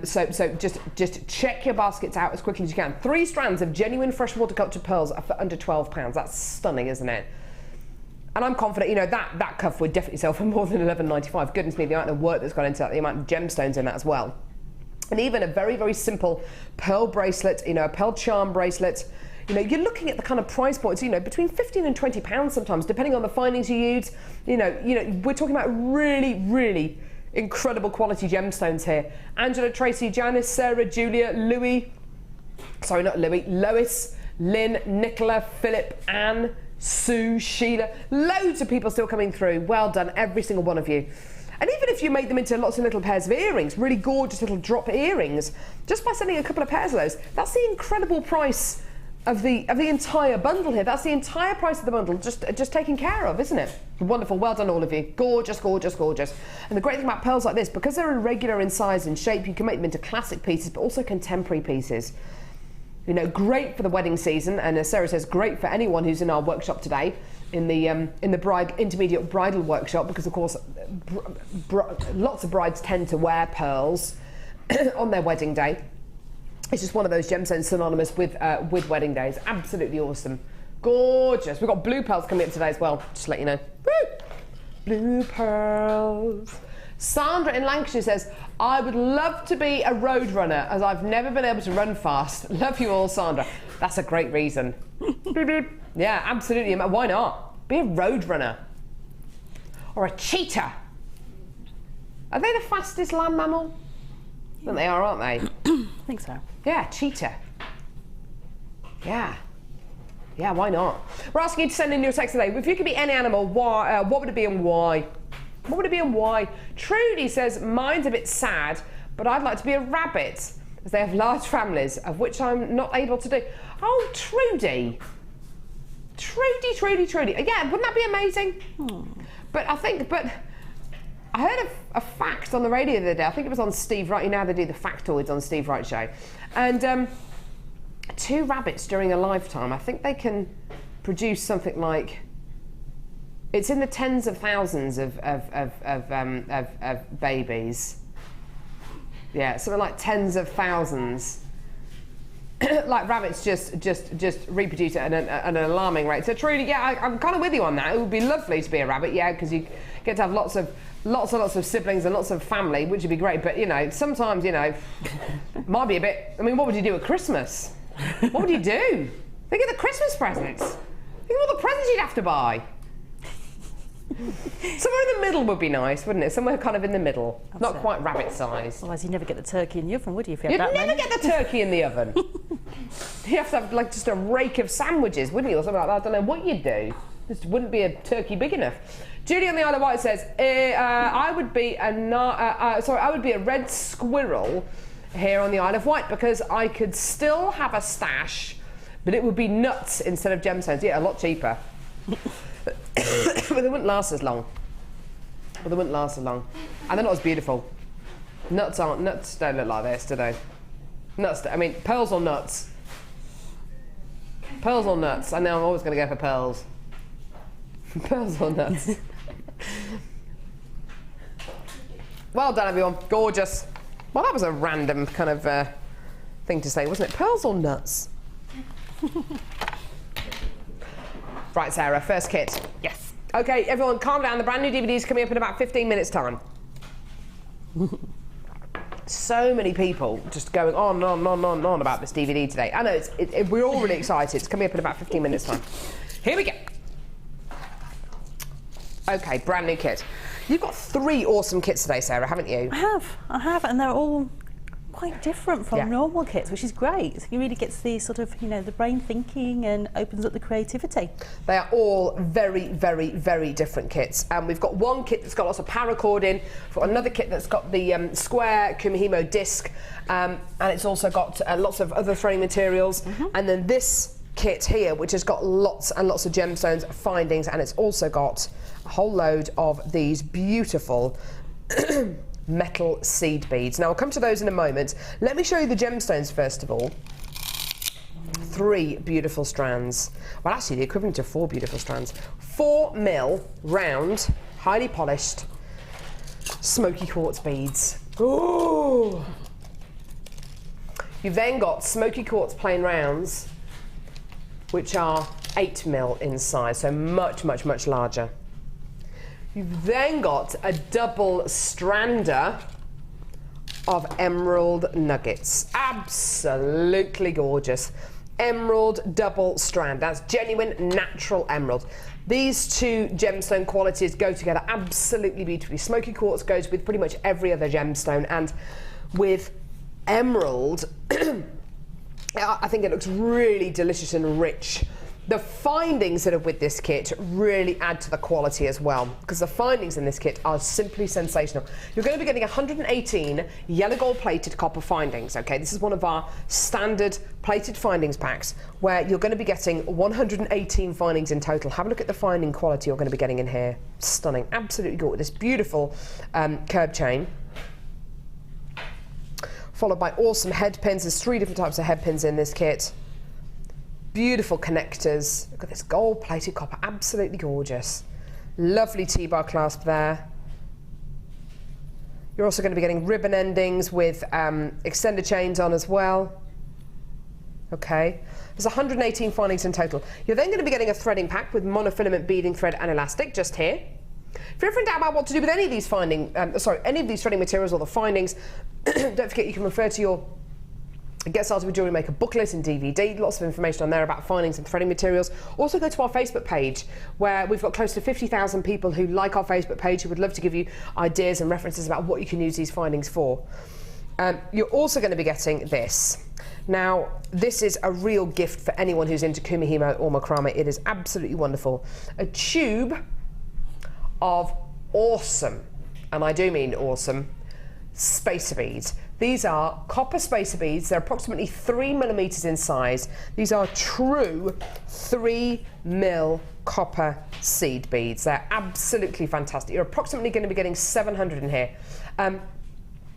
So just check your baskets out as quickly as you can. 3 strands of genuine freshwater cultured pearls are for under £12. That's stunning, isn't it? And I'm confident, you know, that cuff would definitely sell for more than £11.95. Goodness me, the amount of work that's gone into that, the amount of gemstones in that as well. And even a very, very simple pearl bracelet, you know, a pearl charm bracelet, you know, you're looking at the kind of price points, you know, between £15 and £20 sometimes, depending on the findings you use. You know, we're talking about really, really incredible quality gemstones here. Angela, Tracy, Janice, Sarah, Julia, Lois, Lynn, Nicola, Philip, Anne, Sue, Sheila, loads of people still coming through. Well done, every single one of you. And even if you made them into lots of little pairs of earrings, really gorgeous little drop earrings, just by sending a couple of pairs of those, that's the incredible price of the entire bundle here. That's the entire price of the bundle, just taken care of, isn't it? Wonderful, well done all of you. Gorgeous, gorgeous, gorgeous. And the great thing about pearls like this, because they're irregular in size and shape, you can make them into classic pieces, but also contemporary pieces. You know, great for the wedding season, and as Sarah says, great for anyone who's in our workshop today, in the intermediate bridal workshop, because of course lots of brides tend to wear pearls on their wedding day. It's just one of those gemstones synonymous with wedding days. Absolutely awesome, gorgeous. We've got blue pearls coming up today as well. Just to let you know. Woo! Blue pearls. Sandra in Lancashire says, I would love to be a road runner as I've never been able to run fast. Love you all, Sandra. That's a great reason. Yeah, absolutely. Why not? Be a road runner. Or a cheetah. Are they the fastest land mammal? I think they are, aren't they? I think so. Yeah, cheetah. Yeah. Yeah, why not? We're asking you to send in your text today. If you could be any animal, why, what would it be and why? What would it be and why? Trudy says, mine's a bit sad, but I'd like to be a rabbit, as they have large families, of which I'm not able to do. Oh, Trudy. Trudy. Yeah, wouldn't that be amazing? But I think, I heard a fact on the radio the other day. I think it was on Steve Wright. You know how they do the factoids on Steve Wright show. And 2 rabbits during a lifetime, I think they can produce something like, it's in the tens of thousands of babies. Yeah, something like tens of thousands. Like rabbits just reproduce at an alarming rate. So truly, yeah, I'm kind of with you on that. It would be lovely to be a rabbit, yeah, because you get to have lots of siblings and lots of family, which would be great. But you know, sometimes might be a bit. I mean, what would you do at Christmas? What would you do? Think of the Christmas presents. Think of all the presents you'd have to buy. Somewhere in the middle would be nice, wouldn't it? Somewhere kind of in the middle. That's not quite rabbit sized. Otherwise you'd never get the turkey in the oven, would you, if you had that You'd never many? get the turkey in the oven. You have to have like just a rake of sandwiches, wouldn't you? Or something like that. I don't know what you'd do. Just wouldn't be a turkey big enough. Judy on the Isle of Wight says, I would be a red squirrel here on the Isle of Wight because I could still have a stash, but it would be nuts instead of gemstones. Yeah, a lot cheaper. But they wouldn't last as long. And they're not as beautiful. Nuts don't look like this, do they? I mean, pearls or nuts? Pearls or nuts? I know I'm always going to go for pearls. Pearls or nuts? Well done, everyone. Gorgeous. Well, that was a random kind of thing to say, wasn't it? Pearls or nuts? Right, Sarah, first kit. Yes. Okay, everyone, calm down. The brand new DVD is coming up in about 15 minutes' time. So many people just going on and on about this DVD today. I know, we're all really excited. It's coming up in about 15 minutes' time. Here we go. Okay, brand new kit. You've got 3 awesome kits today, Sarah, haven't you? I have, and they're all quite different from normal kits, which is great. So it really gets the sort of, the brain thinking and opens up the creativity. They are all very, very, very different kits. We've got one kit that's got lots of paracord in, we've got another kit that's got the square Kumuhimo disc, and it's also got lots of other threading materials, and then this kit here, which has got lots and lots of gemstones findings, and it's also got a whole load of these beautiful metal seed beads. Now, I'll come to those in a moment. Let me show you the gemstones first of all. 3 beautiful strands. Well, actually, the equivalent to 4 beautiful strands. 4 mil round, highly polished, smoky quartz beads. Ooh! You've then got smoky quartz plain rounds, which are 8 mil in size, so much, much, much larger. You've then got a double strander of emerald nuggets. Absolutely gorgeous. Emerald double strand. That's genuine natural emerald. These 2 gemstone qualities go together absolutely beautifully. Smoky quartz goes with pretty much every other gemstone, and with emerald, I think it looks really delicious and rich. The findings that are with this kit really add to the quality as well, because the findings in this kit are simply sensational. You're going to be getting 118 yellow gold plated copper findings, okay? This is one of our standard plated findings packs, where you're going to be getting 118 findings in total. Have a look at the finding quality you're going to be getting in here. Stunning, absolutely gorgeous. This beautiful curb chain, followed by awesome head pins. There's 3 different types of head pins in this kit. Beautiful connectors. Look at this gold-plated copper, absolutely gorgeous. Lovely T-bar clasp there. You're also going to be getting ribbon endings with extender chains on as well. Okay, there's 118 findings in total. You're then going to be getting a threading pack with monofilament beading thread and elastic just here. If you're ever in doubt about what to do with any of these threading materials or the findings, don't forget you can refer to your Get Started with JewelleryMaker booklet and DVD. Lots of information on there about findings and threading materials. Also go to our Facebook page, where we've got close to 50,000 people who like our Facebook page, who would love to give you ideas and references about what you can use these findings for. You're also going to be getting this. Now, this is a real gift for anyone who's into Kumuhimo or macrame. It is absolutely wonderful. A tube of awesome, and I do mean awesome, spacer beads. These are copper spacer beads. They're approximately 3 millimeters in size. These are true 3 mil copper seed beads. They're absolutely fantastic. You're approximately going to be getting 700 in here.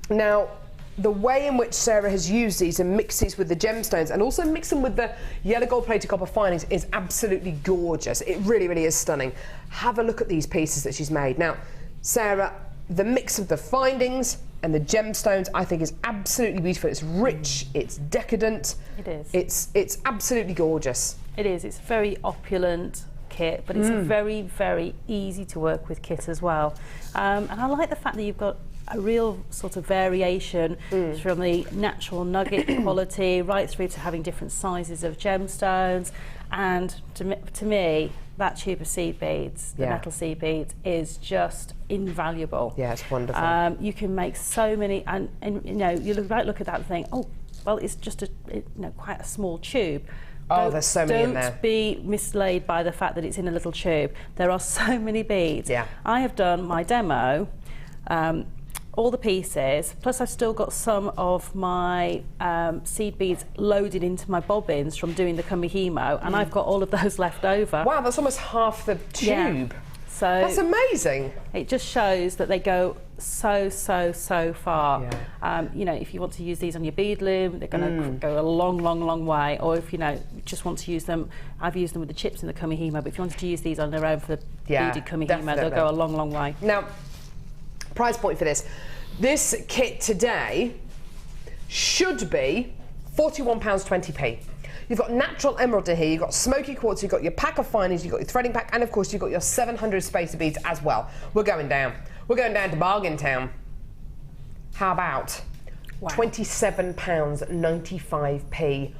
Now, the way in which Sara has used these and mixed these with the gemstones and also mix them with the yellow gold plated copper findings is absolutely gorgeous. It really, really is stunning. Have a look at these pieces that she's made. Now, Sara, the mix of the findings and the gemstones I think is absolutely beautiful. It's rich, it's decadent. It is. It's absolutely gorgeous. It is. It's a very opulent kit, but it's a very, very easy to work with kit as well. And I like the fact that you've got a real sort of variation from the natural nugget quality right through to having different sizes of gemstones. And to me, that tube of seed beads, the metal seed beads, is just invaluable. Yeah, it's wonderful. You can make so many, and you know, you look at that and think, oh, well, it's just quite a small tube. Oh, there's so many in there. Don't be misled by the fact that it's in a little tube. There are so many beads. Yeah. I have done my demo, all the pieces, plus I've still got some of my seed beads loaded into my bobbins from doing the Kumuhimo, and I've got all of those left over. Wow, that's almost half the tube. Yeah. So that's amazing. It just shows that they go so far. Yeah. You know, if you want to use these on your bead loom, they're going to go a long way. Or if you just want to use them, I've used them with the chips in the Kumuhimo, but if you wanted to use these on their own for the beaded Kumuhimo, they'll go a long way. Now, price point for this. This kit today should be £41.20p. You've got natural emerald here, you've got smoky quartz, you've got your pack of findings, you've got your threading pack, and of course you've got your 700 spacer beads as well. We're going down. We're going down to Bargain Town. How about £27.95p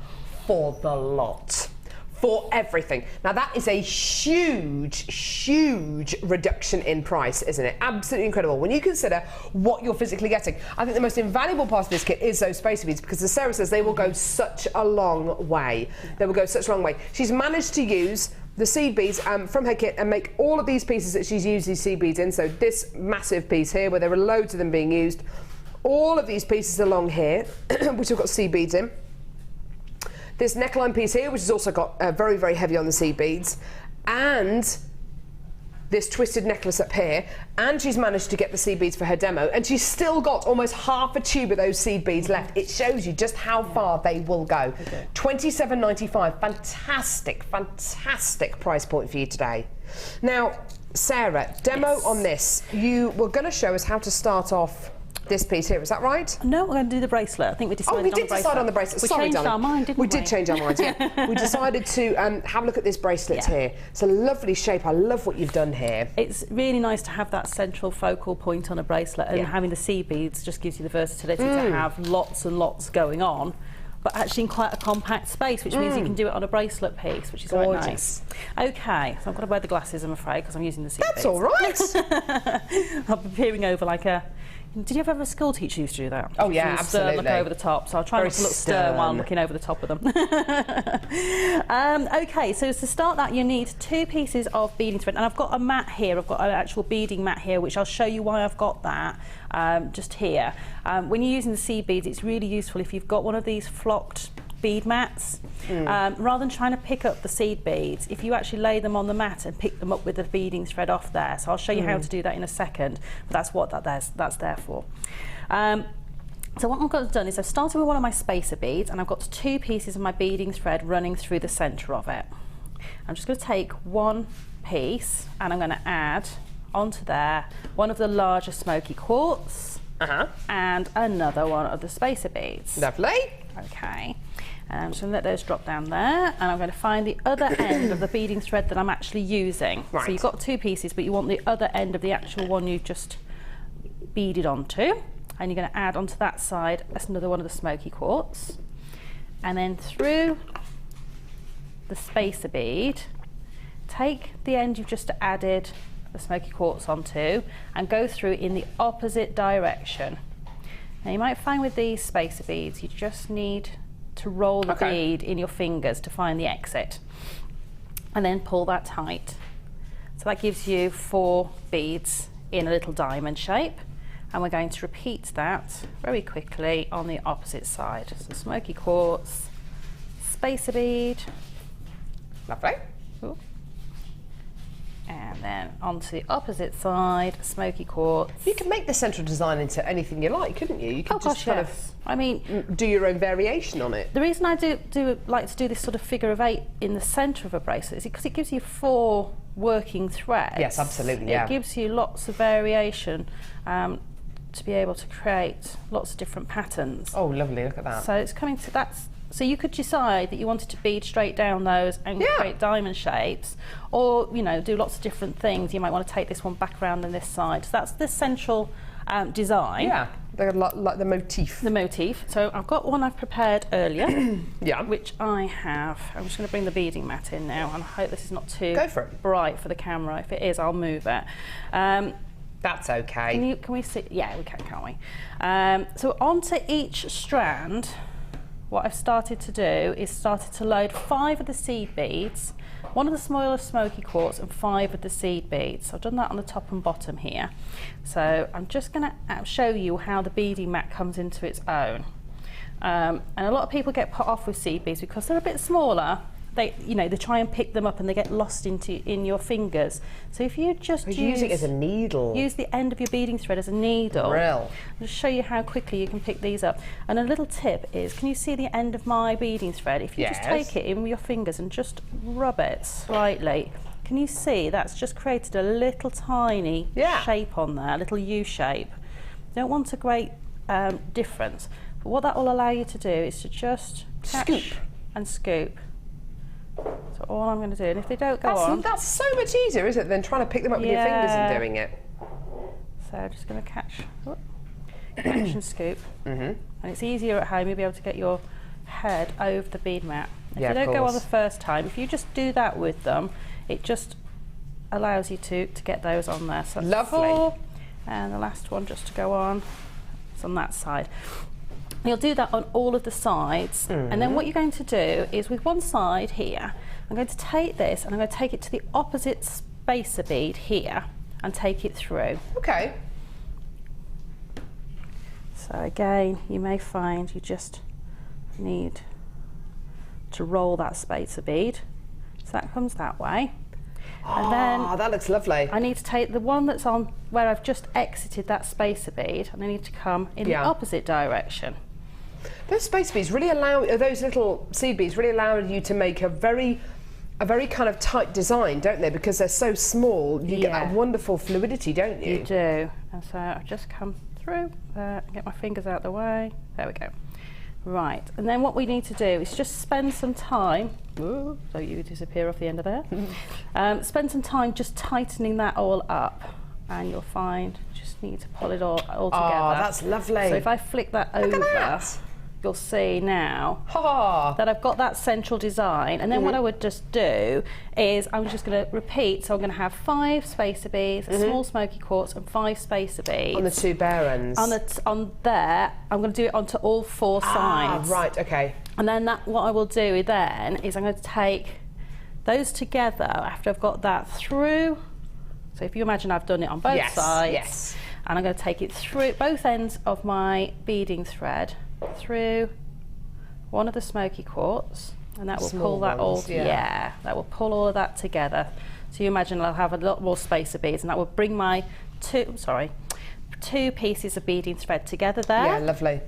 for the lot? For everything. Now that is a huge reduction in price, isn't it? Absolutely incredible. When you consider what you're physically getting, I think the most invaluable part of this kit is those spacer beads, because as Sara says, they will go such a long way. They will go such a long way. She's managed to use the seed beads from her kit and make all of these pieces that she's used these seed beads in. So this massive piece here, where there are loads of them being used, all of these pieces along here, which have got seed beads in. This neckline piece here, which has also got very heavy on the seed beads, and this twisted necklace up here, and she's managed to get the seed beads for her demo, and she's still got almost half a tube of those seed beads left. It shows you just how far they will go. Okay. £27.95, fantastic price point for you today. Now, Sara, demo on this. You were going to show us how to start off this piece here, is that right? No, we're going to do the bracelet. I think we decided on the bracelet. We did decide on the bracelet. We changed our mind, didn't we? We did change our minds, yeah. We decided to have a look at this bracelet here. It's a lovely shape. I love what you've done here. It's really nice to have that central focal point on a bracelet, and having the seed beads just gives you the versatility to have lots and lots going on, but actually in quite a compact space, which means you can do it on a bracelet piece, which is quite nice. Okay, so I've got to wear the glasses, I'm afraid, because I'm using the seed beads. That's all right. I'll be peering over like a... Did you ever have a school teacher who used to do that? Oh yeah, absolutely. Look over the top, so I'll try not to look stern while I'm looking over the top of them. Okay, so to start that, you need 2 pieces of beading thread, and I've got a mat here. I've got an actual beading mat here, which I'll show you why I've got that just here. When you're using the seed beads, it's really useful if you've got one of these flocked bead mats. Rather than trying to pick up the seed beads, if you actually lay them on the mat and pick them up with the beading thread off there. So I'll show you how to do that in a second, but that's what that's there for. So what I've got done is I've started with one of my spacer beads, and I've got 2 pieces of my beading thread running through the centre of it. I'm just going to take one piece and I'm going to add onto there one of the larger smoky quartz and another one of the spacer beads. Lovely. Okay. And I'm just going to let those drop down there, and I'm going to find the other end of the beading thread that I'm actually using. Right. So you've got 2 pieces, but you want the other end of the actual one you've just beaded onto, and you're going to add onto that side another one of the smoky quartz, and then through the spacer bead, take the end you've just added the smoky quartz onto and go through in the opposite direction. Now you might find with these spacer beads you just need to roll the bead in your fingers to find the exit, and then pull that tight. So that gives you 4 beads in a little diamond shape, and we're going to repeat that very quickly on the opposite side. So smoky quartz, spacer bead, lovely, And then onto the opposite side, smoky quartz. You can make the central design into anything you like, couldn't you? You could just kind of I mean, do your own variation on it. the reason I do like to do this sort of figure of 8 in the centre of a bracelet is because it gives you 4 working threads. Yes, absolutely, yeah. It gives you lots of variation to be able to create lots of different patterns. Oh, lovely, look at that. So it's coming to so you could decide that you wanted to bead straight down those and create diamond shapes, or do lots of different things. You might want to take this one back around on this side. So that's the central design. Yeah, like the motif. The motif. So I've got one I've prepared earlier. Yeah. Which I have. I'm just going to bring the beading mat in now, and I hope this is not too Go for it. bright for the camera. If it is, I'll move it. That's okay. Can we see? Yeah, we can, can't we? So onto each strand, what I've started to do is started to load 5 of the seed beads, 1 of the smaller smoky quartz, and 5 of the seed beads. So I've done that on the top and bottom here. So I'm just going to show you how the beading mat comes into its own. And a lot of people get put off with seed beads because they're a bit smaller. They try and pick them up and they get lost in your fingers. So if you just use it as a needle. Use the end of your beading thread as a needle. Brill. I'll just show you how quickly you can pick these up. And a little tip is, can you see the end of my beading thread? If you just take it in with your fingers and just rub it slightly, can you see that's just created a little tiny shape on there, a little U shape. You don't want a great difference. But what that will allow you to do is to just catch and scoop. So all I'm going to do, and if they don't go on... That's so much easier, isn't it, than trying to pick them up with your fingers and doing it. So I'm just going to catch and scoop. And it's easier at home, you'll be able to get your head over the bead mat. If you don't go on the first time, if you just do that with them, it just allows you to get those on there. So that's 4, and the last one just to go on, it's on that side. You'll do that on all of the sides, and then what you're going to do is with one side here, I'm going to take this and I'm going to take it to the opposite spacer bead here and take it through. Okay. So again, you may find you just need to roll that spacer bead. So that comes that way. And then that looks lovely. I need to take the one that's on where I've just exited that spacer bead, and I need to come in the opposite direction. Those spacer beads really those little seed beads really allow you to make a very kind of tight design, don't they? Because they're so small, you get that wonderful fluidity, don't you? You do. And so I've just come through there, get my fingers out the way. There we go. Right, and then what we need to do is just spend some time, so you disappear off the end of there, spend some time just tightening that all up, and you'll find you just need to pull it all together. Oh, that's lovely. So if I flick that over, you'll see now that I've got that central design, and then what I would just do is I'm just going to repeat. So I'm going to have 5 spacer beads, a small smoky quartz, and 5 spacer beads on the 2 bare ends. On there, I'm going to do it onto all 4 sides. Right, okay. And then what I will do then is I'm going to take those together after I've got that through. So if you imagine I've done it on both sides, and I'm going to take it through both ends of my beading thread, through one of the smoky quartz, and that will pull that all. That will pull all of that together. So you imagine I'll have a lot more spacer beads, and that will bring my 2 pieces of beading thread together there. Yeah, lovely.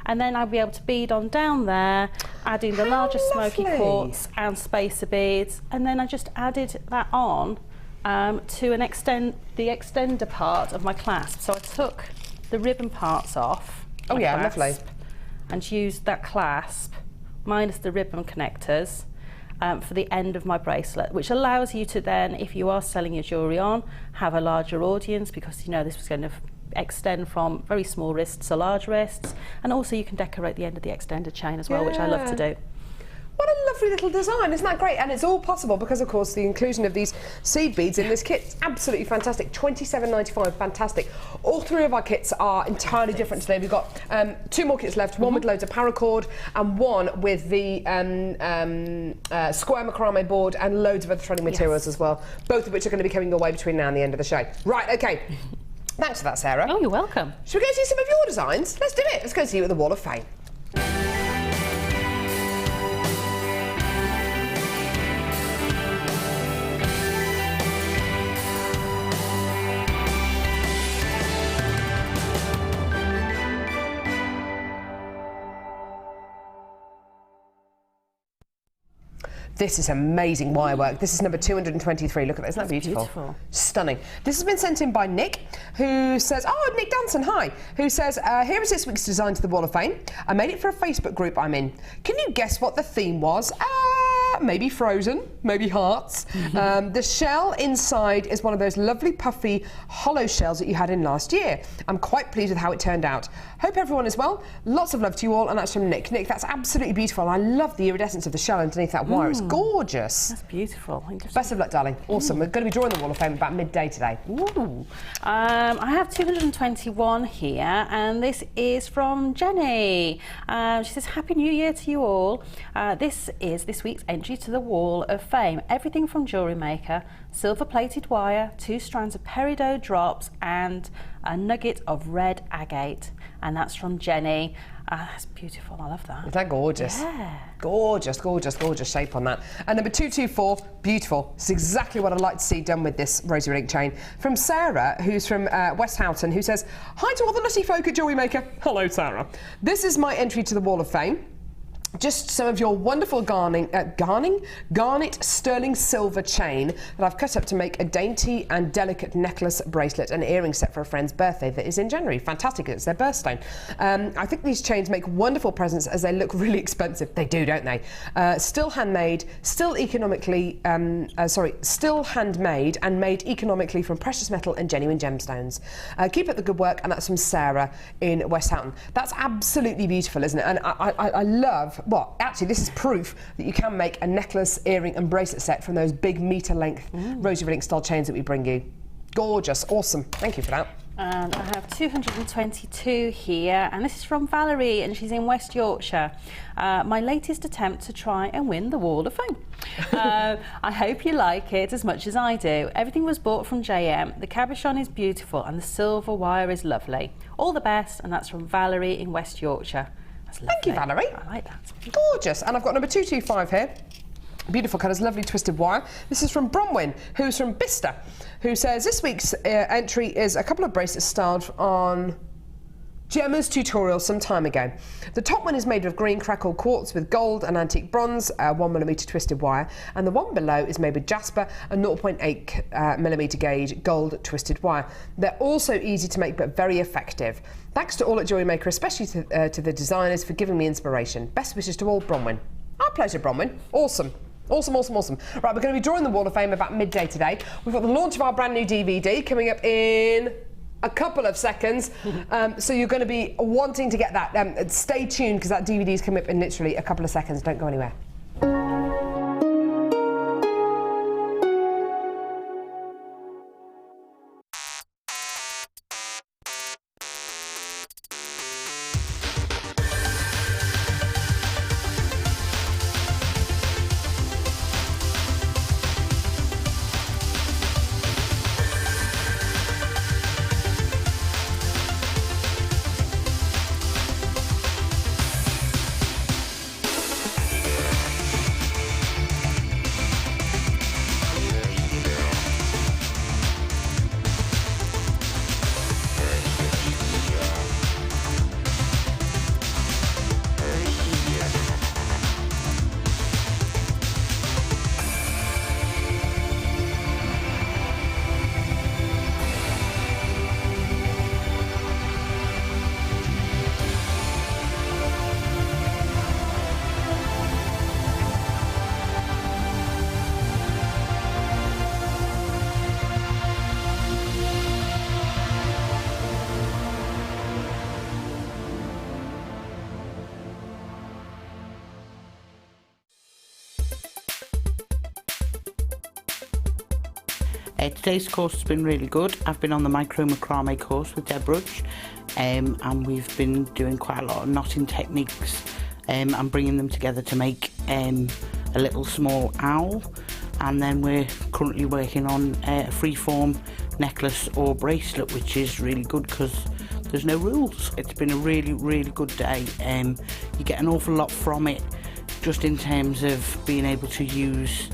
And then I'll be able to bead on down there, adding the larger smoky quartz and spacer beads, and then I just added that on to the extender part of my clasp. So I took the ribbon parts off. Lovely. And used that clasp minus the ribbon connectors for the end of my bracelet, which allows you to then, if you are selling your jewellery on, have a larger audience, because this was going to extend from very small wrists to large wrists, and also you can decorate the end of the extended chain as well, which I love to do. What a lovely little design, isn't that great? And it's all possible because, of course, the inclusion of these seed beads in this kit is absolutely fantastic. $27.95, fantastic. All 3 of our kits are entirely different today. We've got 2 more kits left, one with loads of paracord and one with the square macrame board and loads of other threading materials as well, both of which are going to be coming your way between now and the end of the show. Right, OK. Thanks for that, Sarah. Oh, you're welcome. Should we go see some of your designs? Let's do it. Let's go see you at the Wall of Fame. This is amazing wire work. This is number 223. Look at that. Isn't that beautiful? Beautiful. Stunning. This has been sent in by Nick, who says, oh, Nick Danson, hi, who says, here is this week's design to the Wall of Fame. I made it for a Facebook group I'm in. Can you guess what the theme was? Maybe Frozen, maybe hearts. The shell inside is one of those lovely puffy hollow shells that you had in last year. I'm quite pleased with how it turned out. Hope everyone is well. Lots of love to you all, and that's from Nick. Nick, that's absolutely beautiful. I love the iridescence of the shell underneath that wire. It's gorgeous. That's beautiful. Best of luck, darling. Awesome. We're going to be drawing the Wall of Fame about midday today. Ooh. I have 221 here, and this is from Jenny. She says, Happy New Year to you all. This is this week's entry to the Wall of Fame. Everything from JewelleryMaker, silver-plated wire, 2 strands of peridot drops, and a nugget of red agate. And that's from Jenny. That's beautiful. I love that. Isn't that gorgeous? Yeah. Gorgeous, gorgeous, gorgeous shape on that. And number 224, beautiful. It's exactly what I'd like to see done with this rosy link chain. From Sara, who's from West Houghton, who says, hi to all the nutty folk at JewelleryMaker. Hello, Sara. This is my entry to the Wall of Fame. Just some of your wonderful garnet sterling silver chain that I've cut up to make a dainty and delicate necklace, bracelet and earring set for a friend's birthday that is in January. Fantastic, it's their birthstone. I think these chains make wonderful presents as they look really expensive. They do, don't they? Still handmade, still handmade and made economically from precious metal and genuine gemstones. Keep up the good work, and that's from Sarah in West Houghton. That's absolutely beautiful, isn't it? And I love, well, actually, this is proof that you can make a necklace, earring and bracelet set from those big metre-length rosy link style chains that we bring you. Gorgeous, awesome. Thank you for that. And I have 222 here, and this is from Valerie, and she's in West Yorkshire. My latest attempt to try and win the Wall of Fame. I hope you like it as much as I do. Everything was bought from JM. The cabochon is beautiful, and the silver wire is lovely. All the best, and that's from Valerie in West Yorkshire. Thank you, Valerie. I like that. Gorgeous. And I've got number 225 here. Beautiful colours, lovely twisted wire. This is from Bronwyn, who's from Bicester, who says this week's entry is a couple of bracelets styled on Gemma's tutorial some time ago. The top one is made of green crackled quartz with gold and antique bronze, 1mm twisted wire, and the one below is made with jasper and 0.8mm gauge gold twisted wire. They're also easy to make but very effective. Thanks to all at JewelleryMaker, especially to the designers, for giving me inspiration. Best wishes to all, Bronwyn. Our pleasure, Bronwyn. Awesome. Awesome, awesome, awesome. Right, we're going to be drawing the Wall of Fame about midday today. We've got the launch of our brand new DVD coming up in a couple of seconds, so you're going to be wanting to get that. Stay tuned, because that DVD is coming up in literally a couple of seconds. Don't go anywhere. Today's course has been really good. I've been on the micro macrame course with Roache, and we've been doing quite a lot of knotting techniques and bringing them together to make a little small owl. And then we're currently working on a freeform necklace or bracelet, which is really good because there's no rules. It's been a really, really good day. You get an awful lot from it, just in terms of being able to use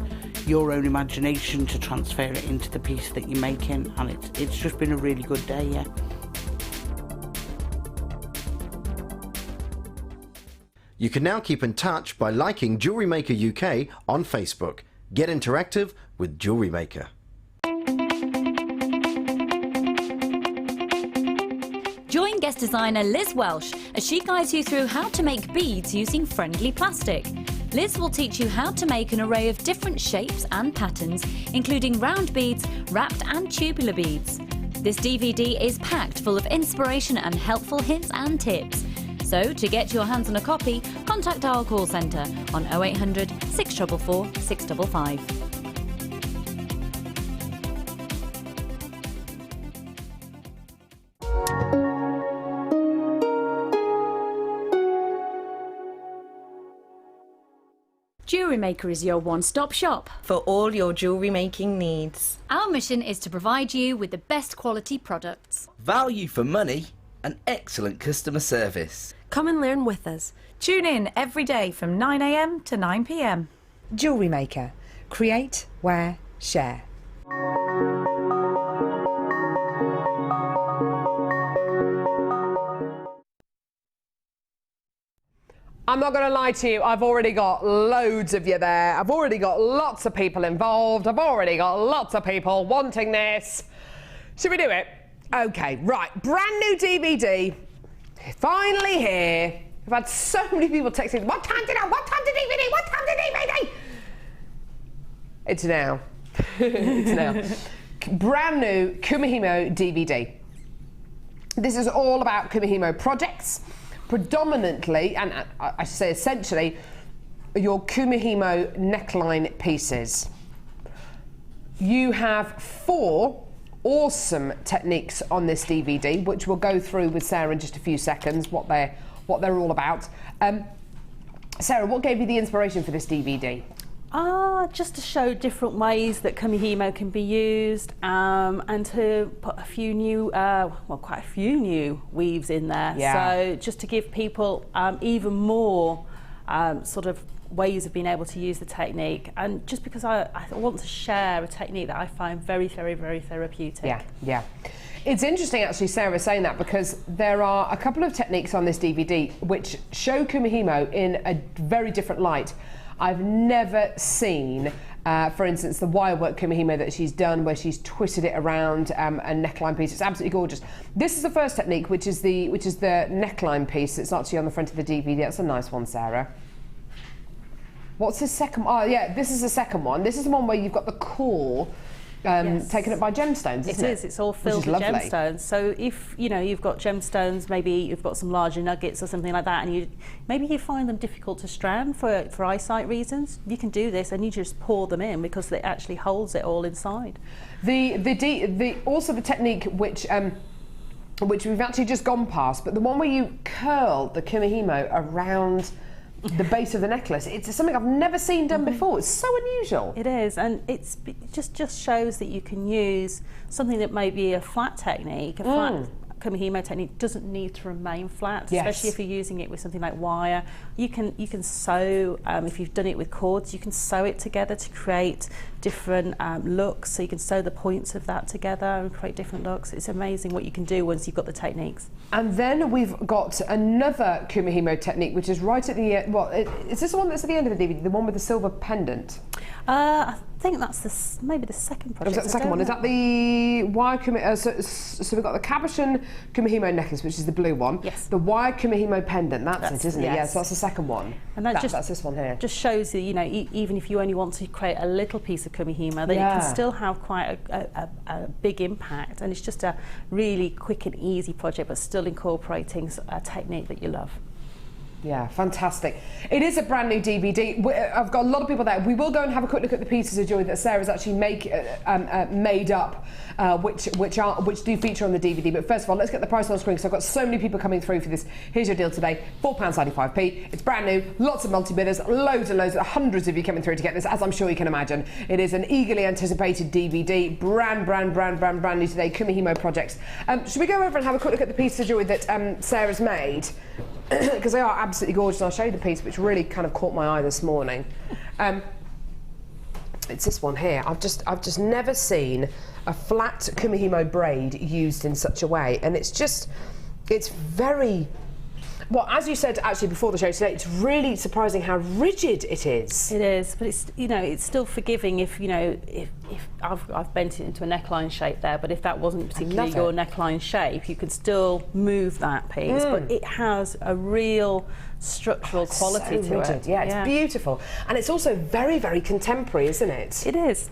your own imagination to transfer it into the piece that you're making, and it's just been a really good day, yeah. You can now keep in touch by liking JewelleryMaker UK on Facebook. Get interactive with JewelleryMaker. Join guest designer Liz Welsh as she guides you through how to make beads using friendly plastic. Liz will teach you how to make an array of different shapes and patterns, including round beads, wrapped and tubular beads. This DVD is packed full of inspiration and helpful hints and tips. So, to get your hands on a copy, contact our call centre on 0800 644 655. JewelleryMaker is your one-stop shop for all your jewellery making needs. Our mission is to provide you with the best quality products, value for money and excellent customer service. Come and learn with us. Tune in every day from 9 AM to 9 PM. JewelleryMaker. Create, wear, share. I'm not going to lie to you, I've already got loads of you there. I've already got lots of people involved. I've already got lots of people wanting this. Should we do it? Okay, right. Brand new DVD. Finally here. I've had so many people texting, what time to DVD? What time to DVD? It's now. It's now. Brand new Kumuhimo DVD. This is all about Kumuhimo projects. Predominantly, and I should say essentially, your Kumuhimo neckline pieces. You have 4 awesome techniques on this DVD, which we'll go through with Sarah in just a few seconds, what they're all about. Sarah, what gave you the inspiration for this DVD? Just to show different ways that Kumuhimo can be used, and to put a few new, quite a few new weaves in there. Yeah. So just to give people even more sort of ways of being able to use the technique, and just because I want to share a technique that I find very, very, very therapeutic. Yeah, yeah. It's interesting actually, Sarah, saying that, because there are a couple of techniques on this DVD which show Kumuhimo in a very different light. I've never seen, for instance, the wirework Kumuhimo that she's done, where she's twisted it around a neckline piece. It's absolutely gorgeous. This is the first technique, which is the neckline piece. It's actually on the front of the DVD. That's a nice one, Sarah. What's the second? Oh, yeah, this is the second one. This is the one where you've got the core Yes. taken up by gemstones, isn't it? It is. It's all filled with gemstones. So if you've got gemstones, maybe you've got some larger nuggets or something like that, and maybe you find them difficult to strand for eyesight reasons, you can do this and you just pour them in, because it actually holds it all inside. Also the technique which we've actually just gone past, but the one where you curl the Kumuhimo around the base of the necklace, it's something I've never seen done before. It's so unusual. It is, and it just shows that you can use something that may be a flat technique, a flat Kumuhimo technique doesn't need to remain flat, especially if you're using it with something like wire. You can sew, if you've done it with cords, you can sew it together to create different looks. So you can sew the points of that together and create different looks. It's amazing what you can do once you've got the techniques. And then we've got another Kumuhimo technique, which is right at the end. Well, is this the one that's at the end of the DVD, the one with the silver pendant? I think that's maybe the second project. Was that the second one? Is that the wire Kumuhimo? So we've got the Cabochon Kumuhimo necklace, which is the blue one. Yes. The wire Kumuhimo pendant. That's it, isn't it? Yes. Yeah. So that's the second one. And that's this one here. Just shows you, even if you only want to create a little piece of Kumuhimo, that you can still have quite a big impact. And it's just a really quick and easy project, but still incorporating a technique that you love. Yeah, fantastic. It is a brand new DVD. I've got a lot of people there. We will go and have a quick look at the pieces of jewellery that Sarah's actually made up, which do feature on the DVD. But first of all, let's get the price on screen, because I've got so many people coming through for this. Here's your deal today, £4.95p. It's brand new, lots of multi-bidders, loads and loads, hundreds of you coming through to get this, as I'm sure you can imagine. It is an eagerly anticipated DVD, brand new today, Kumuhimo projects. Should we go over and have a quick look at the pieces of jewellery that Sarah's made? Because they are absolutely gorgeous. I'll show you the piece which really kind of caught my eye this morning. It's this one here. I've just never seen a flat Kumuhimo braid used in such a way, and it's very, Well, as you said actually before the show today, it's really surprising how rigid it is. It is, but it's, you know, it's still forgiving if, you know, if I've bent it into a neckline shape there, but if that wasn't particularly your neckline shape, you could still move that piece, but it has a real structural quality to it. Yeah, it's beautiful. And it's also very, very contemporary, isn't it? It is.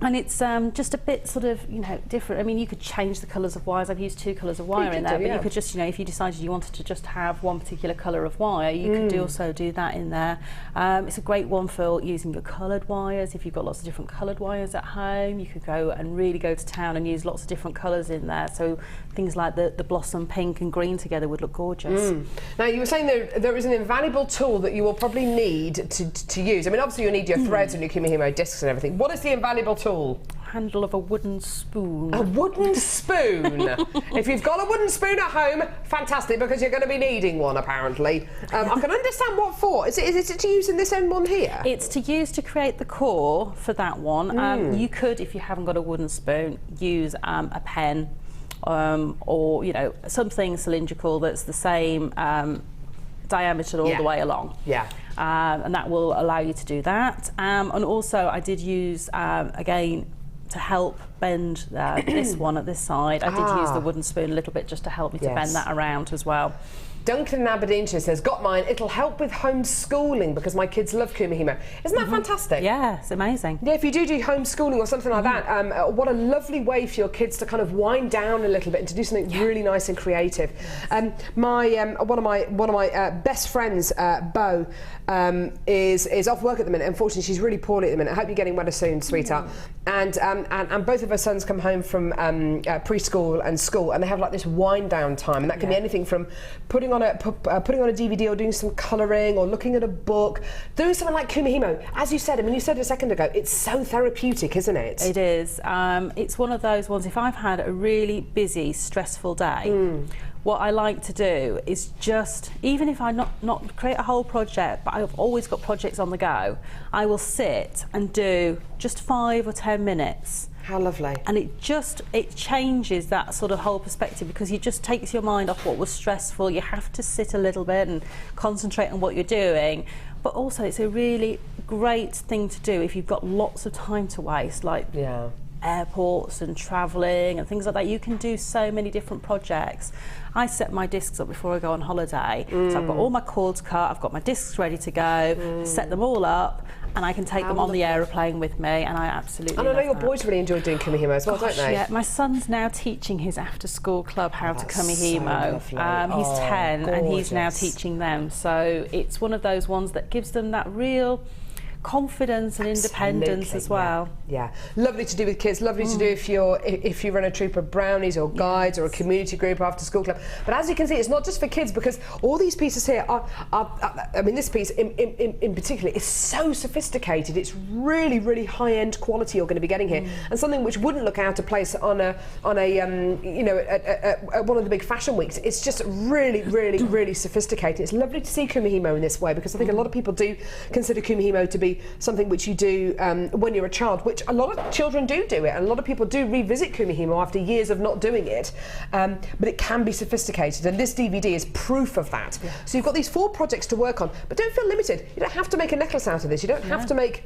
And it's just a bit sort of, you know, different. I mean, you could change the colours of wires. I've used 2 colours of wire in there, but you could just, you know, if you decided you wanted to just have one particular colour of wire, you could also do that in there. It's a great one for using your coloured wires. If you've got lots of different coloured wires at home, you could go and really go to town and use lots of different colours in there. So things like the blossom pink and green together would look gorgeous. Now, you were saying there is an invaluable tool that you will probably need to use. I mean, obviously you'll need your threads and your Kumuhimo discs and everything. What is the invaluable tool? Handle of a wooden spoon. A wooden spoon. If you've got a wooden spoon at home, fantastic, because you're going to be needing one apparently. I can understand what for. Is it to use in this end one here? It's to use to create the core for that one. You could, if you haven't got a wooden spoon, use a pen or, you know, something cylindrical that's the same diameter all the way along. And that will allow you to do that. And also I did use, again, to help bend this one at this side, I did use the wooden spoon a little bit just to help me to bend that around as well. Duncan in Aberdeenshire says, got mine, it'll help with homeschooling because my kids love Kumuhimo. Isn't that fantastic? Yeah, it's amazing. Yeah, if you do homeschooling or something like that, what a lovely way for your kids to kind of wind down a little bit and to do something really nice and creative. One of my best friends, Bo, is off work at the minute. Unfortunately, she's really poorly at the minute. I hope you're getting better soon, sweetheart. And both of her sons come home from preschool and school, and they have like this wind down time, and that can be anything from putting on a DVD or doing some colouring or looking at a book, doing something like Kumuhimo. As you said, I mean, you said a second ago, it's so therapeutic, isn't it? It is. It's one of those ones, if I've had a really busy, stressful day, what I like to do is just, even if I not create a whole project, but I've always got projects on the go, I will sit and do just 5 or 10 minutes. How lovely. And it changes that sort of whole perspective, because it just takes your mind off what was stressful. You have to sit a little bit and concentrate on what you're doing. But also it's a really great thing to do if you've got lots of time to waste, like airports and travelling and things like that. You can do so many different projects. I set my discs up before I go on holiday. So I've got all my cords cut, I've got my discs ready to go, set them all up, and I can take them on the aeroplane with me, and I absolutely love And I know your that. boys really enjoy doing Kumuhimo as well, don't they? Yeah, my son's now teaching his after-school club how to Kumuhimo. He's 10 and he's now teaching them. So it's one of those ones that gives them that real confidence and independence as well. Yeah, lovely to do with kids, lovely to do if you run a troop of brownies or guides or a community group or after school club. But as you can see, it's not just for kids, because all these pieces here are I mean, this piece in particular is so sophisticated. It's really, really high-end quality you're going to be getting here, and something which wouldn't look out of place on a you know, at one of the big fashion weeks. It's just really, really, really sophisticated. It's lovely to see Kumuhimo in this way, because I think a lot of people do consider Kumuhimo to be something which you do when you're a child, which a lot of children do it, and a lot of people do revisit Kumuhimo after years of not doing it, but it can be sophisticated, and this DVD is proof of that. So you've got these 4 projects to work on, but don't feel limited. You don't have to make a necklace out of this, you don't have to make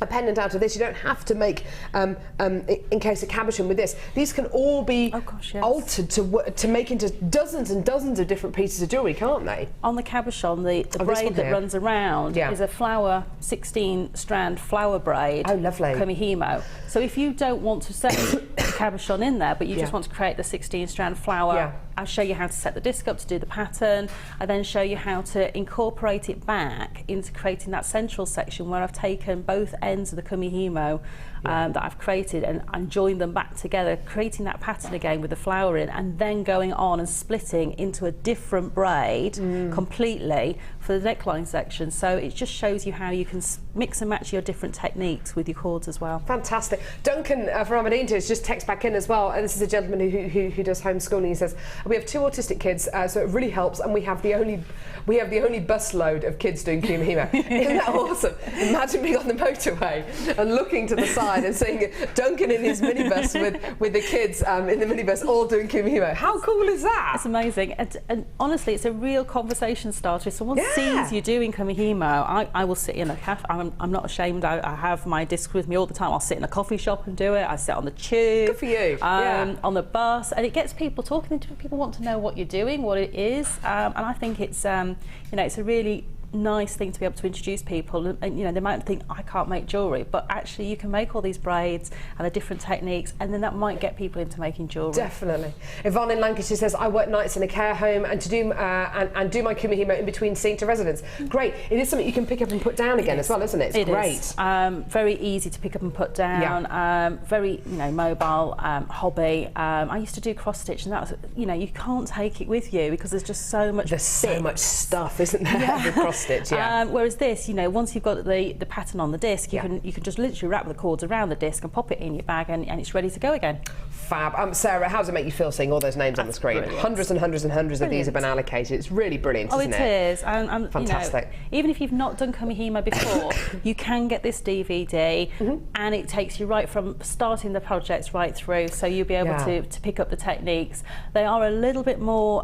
a pendant out of this, you don't have to make in case a cabochon with this. These can all be altered to make into dozens and dozens of different pieces of jewellery, can't they? On the cabochon, the braid that runs around is a flower, 16-strand flower braid. Oh, lovely. Kumuhimo. So if you don't want to set the cabochon in there, but you just want to create the 16-strand flower, I'll show you how to set the disc up to do the pattern. I then show you how to incorporate it back into creating that central section where I've taken both ends of the Kumuhimo that I've created and joined them back together, creating that pattern again with the flower in, and then going on and splitting into a different braid completely for the neckline section. So it just shows you how you can mix and match your different techniques with your cords as well. Fantastic. Duncan from Aberdeen has just texted back back in as well. And this is a gentleman who does homeschooling. He says, we have 2 autistic kids, so it really helps, and we have the only bus load of kids doing Kumuhimo. Isn't that awesome? Imagine being on the motorway and looking to the side and seeing Duncan in his minibus with the kids in the minibus all doing Kumuhimo. How cool is that? It's amazing. And honestly, it's a real conversation starter. If someone sees you doing Kumuhimo, I will sit in a cafe. I'm not ashamed. I have my disc with me all the time. I'll sit in a coffee shop and do it. I sit on the tube. Good for you. On the bus, and it gets people talking. People want to know what you're doing, what it is, and I think it's it's a really nice thing to be able to introduce people, and they might think I can't make jewellery, but actually you can make all these braids and the different techniques, and then that might get people into making jewellery. Definitely. Yvonne in Lancashire says, I work nights in a care home and to do and do my Kumuhimo in between seeing to residents. Great. It is something you can pick up and put down again as well, isn't it? It's great. Very easy to pick up and put down. Very mobile hobby. I used to do cross stitch, and that was you can't take it with you because there's just so much. There's so much stuff, isn't there? With cross stitch. Whereas this, once you've got the pattern on the disc, you can just literally wrap the cords around the disc and pop it in your bag, and it's ready to go again. Fab. Sarah, how does it make you feel seeing all those names on the screen? Brilliant. Hundreds and hundreds and hundreds of these have been allocated. It's really brilliant, isn't it? Oh, it is. And fantastic. Even if you've not done Kumuhimo before, you can get this DVD, and it takes you right from starting the projects right through, so you'll be able to pick up the techniques. They are a little bit more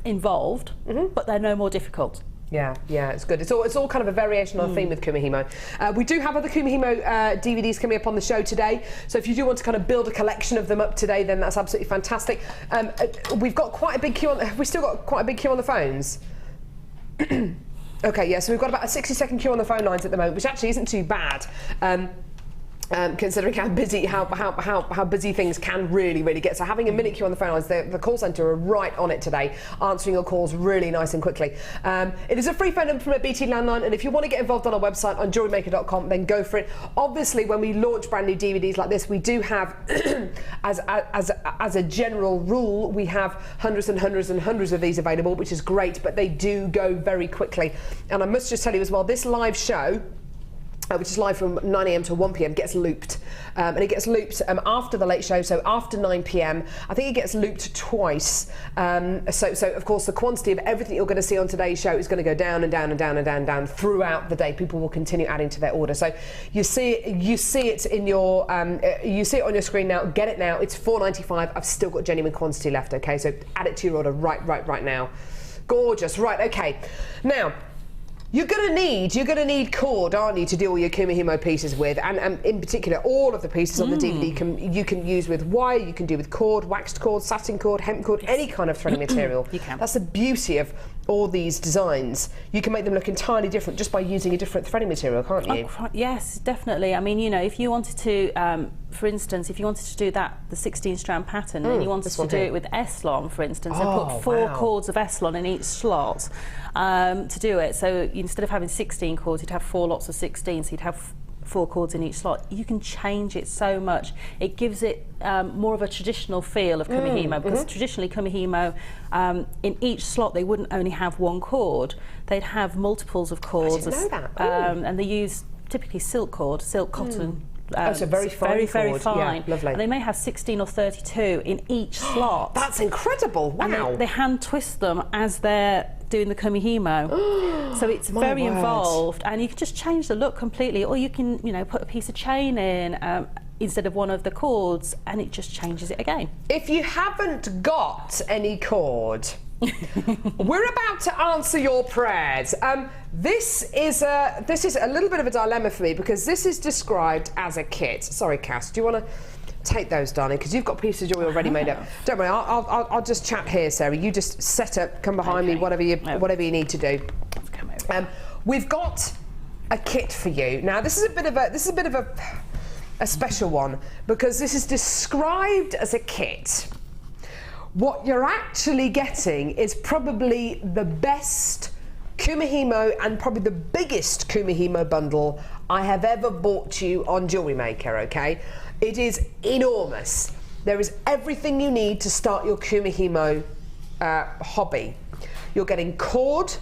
involved, but they're no more difficult. Yeah, it's good. It's all kind of a variation on a theme with Kumuhimo. We do have other Kumuhimo DVDs coming up on the show today, so if you do want to kind of build a collection of them up today, then that's absolutely fantastic. We've got quite a big queue on. We've still got quite a big queue on the phones. Okay, so we've got about a 60-second queue on the phone lines at the moment, which actually isn't too bad. Considering how busy things can really get. So having a minute queue on the phone lines, the call centre are right on it today, answering your calls really nice and quickly. It is a free phone number from a BT landline, and if you want to get involved on our website on JewelleryMaker.com, then go for it. Obviously, when we launch brand new DVDs like this, we do have, as a general rule, we have hundreds and hundreds and hundreds of these available, which is great, but they do go very quickly. And I must just tell you as well, this live show, which is live from 9 AM to 1 PM, gets looped. And it gets looped after the late show, so after 9 PM. I think it gets looped twice. So of course, the quantity of everything you're going to see on today's show is going to go down and down and down and down and down throughout the day. People will continue adding to their order. So you see it in your, you see it on your screen now. Get it now. It's $4.95. I've still got genuine quantity left. Okay, so add it to your order right now. Gorgeous. Right. Okay. Now, You're gonna need cord, aren't you, to do all your Kumuhimo pieces with, and in particular, all of the pieces on the DVD you can use with wire, you can do with cord, waxed cord, satin cord, hemp cord, any kind of threading material. You can. That's the beauty of all these designs. You can make them look entirely different just by using a different threading material, can't you? Oh, yes, definitely. I mean, if you wanted to, for instance, if you wanted to do the 16-strand pattern, and you wanted to do it with Eslon, for instance, and put 4 cords of Eslon in each slot to do it. So instead of having 16 cords, you'd have 4 lots of 16, so you'd have 4 cords in each slot. You can change it so much. It gives it more of a traditional feel of Kumuhimo, because traditionally Kumuhimo, in each slot they wouldn't only have 1 cord, they'd have multiples of cords. I didn't know that. And they use typically silk cord, silk cotton. So very fine. Very fine. Yeah, lovely. And they may have 16 or 32 in each slot. That's incredible. Wow. And they hand twist them as they're doing the Kumuhimo. So it's very involved, and you can just change the look completely, or you can put a piece of chain in instead of one of the cords, and it just changes it again. If you haven't got any cord, we're about to answer your prayers. This is a little bit of a dilemma for me, because this is described as a kit. Sorry, Cass, do you want to take those, darling? Because you've got pieces of jewellery already made up. Don't worry, I'll just chat here, Sarah. You just set up, come behind me, whatever you need to do. Let's come over. We've got a kit for you. Now, this is a bit of a special one, because this is described as a kit. What you're actually getting is probably the best Kumuhimo and probably the biggest Kumuhimo bundle I have ever bought you on JewelleryMaker, okay? It is enormous. There is everything you need to start your Kumuhimo hobby. You're getting cord,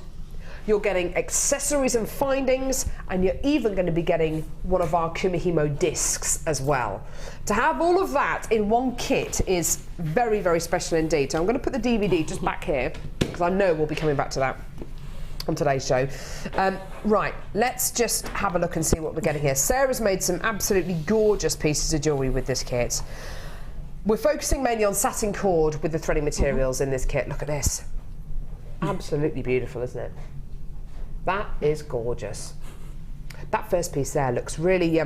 you're getting accessories and findings, and you're even going to be getting one of our Kumuhimo discs as well. To have all of that in one kit is very, very special indeed. So I'm going to put the DVD just back here, because I know we'll be coming back to that on today's show. Right, let's just have a look and see what we're getting here. Sarah's made some absolutely gorgeous pieces of jewellery with this kit. We're focusing mainly on satin cord with the threading materials in this kit. Look at this. Absolutely beautiful, isn't it? That is gorgeous. That first piece there looks really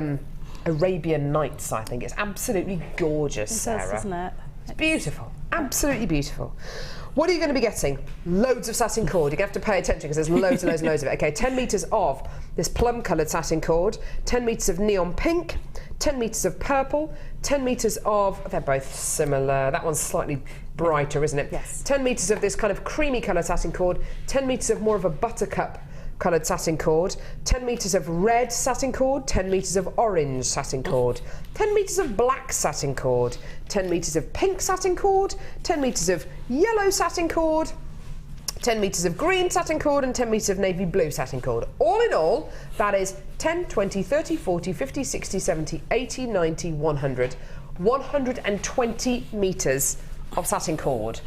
Arabian Nights, I think. It's absolutely gorgeous, Sarah. It does, doesn't it? It's beautiful. Absolutely beautiful. What are you going to be getting? Loads of satin cord. You're going to have to pay attention because there's loads and loads and loads of it. Okay, 10 metres of this plum-coloured satin cord, 10 metres of neon pink, 10 metres of purple, 10 metres of... They're both similar. That one's slightly brighter, isn't it? Yes. 10 metres of this kind of creamy coloured satin cord, 10 metres of more of a buttercup coloured satin cord, 10 metres of red satin cord, 10 metres of orange satin cord, 10 metres of black satin cord, 10 metres of pink satin cord, 10 metres of yellow satin cord, 10 metres of green satin cord, and 10 metres of navy blue satin cord. All in all, that is 10, 20, 30, 40, 50, 60, 70, 80, 90, 100, 120 metres of satin cord.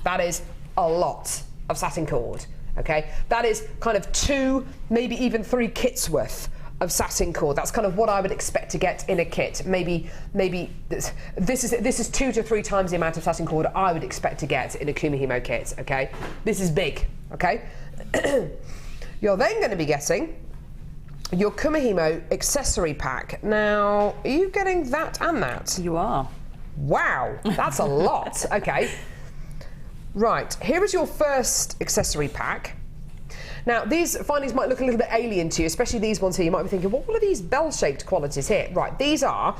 That is a lot of satin cord. Okay, that is kind of 2, maybe even 3 kits worth of satin cord. That's kind of what I would expect to get in a kit. Maybe this is 2 to 3 times the amount of satin cord I would expect to get in a Kumuhimo kit. Okay, this is big. Okay, you're then going to be getting your Kumuhimo accessory pack. Now, are you getting that and that? You are. Wow, that's a lot. Okay. Right, here is your first accessory pack. Now, these findings might look a little bit alien to you, especially these ones here. You might be thinking, what are these bell-shaped qualities here? Right, these are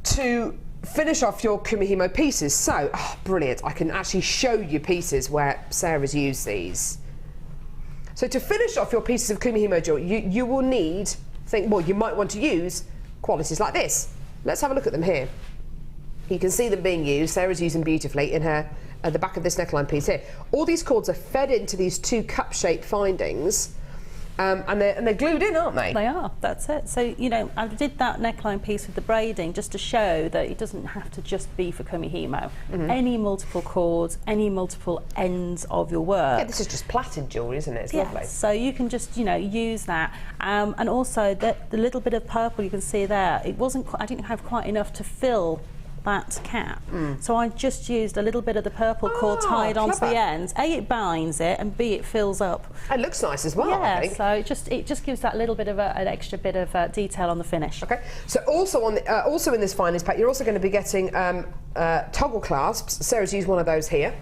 to finish off your Kumuhimo pieces. So, brilliant, I can actually show you pieces where Sarah's used these. So to finish off your pieces of Kumuhimo jewellery, you will need, you might want to use qualities like this. Let's have a look at them here. You can see them being used. Sarah's using beautifully in her at the back of this neckline piece here. All these cords are fed into these 2 cup-shaped findings, and they're glued in, aren't they? They are, that's it. So, you know, I did that neckline piece with the braiding just to show that it doesn't have to just be for Kumuhimo. Any multiple cords, any multiple ends of your work. Yeah, this is just plaited jewellery, isn't it? It's lovely. So you can just, you know, use that. And also the little bit of purple you can see there, I didn't have quite enough to fill that cap. So I just used a little bit of the purple cord tied onto the ends. A, it binds it, and B, it fills up. It looks nice as well, yeah, I think. So it just gives that little bit of an extra bit of detail on the finish. Okay. So also also in this findings pack, you're also going to be getting toggle clasps. Sarah's used one of those here.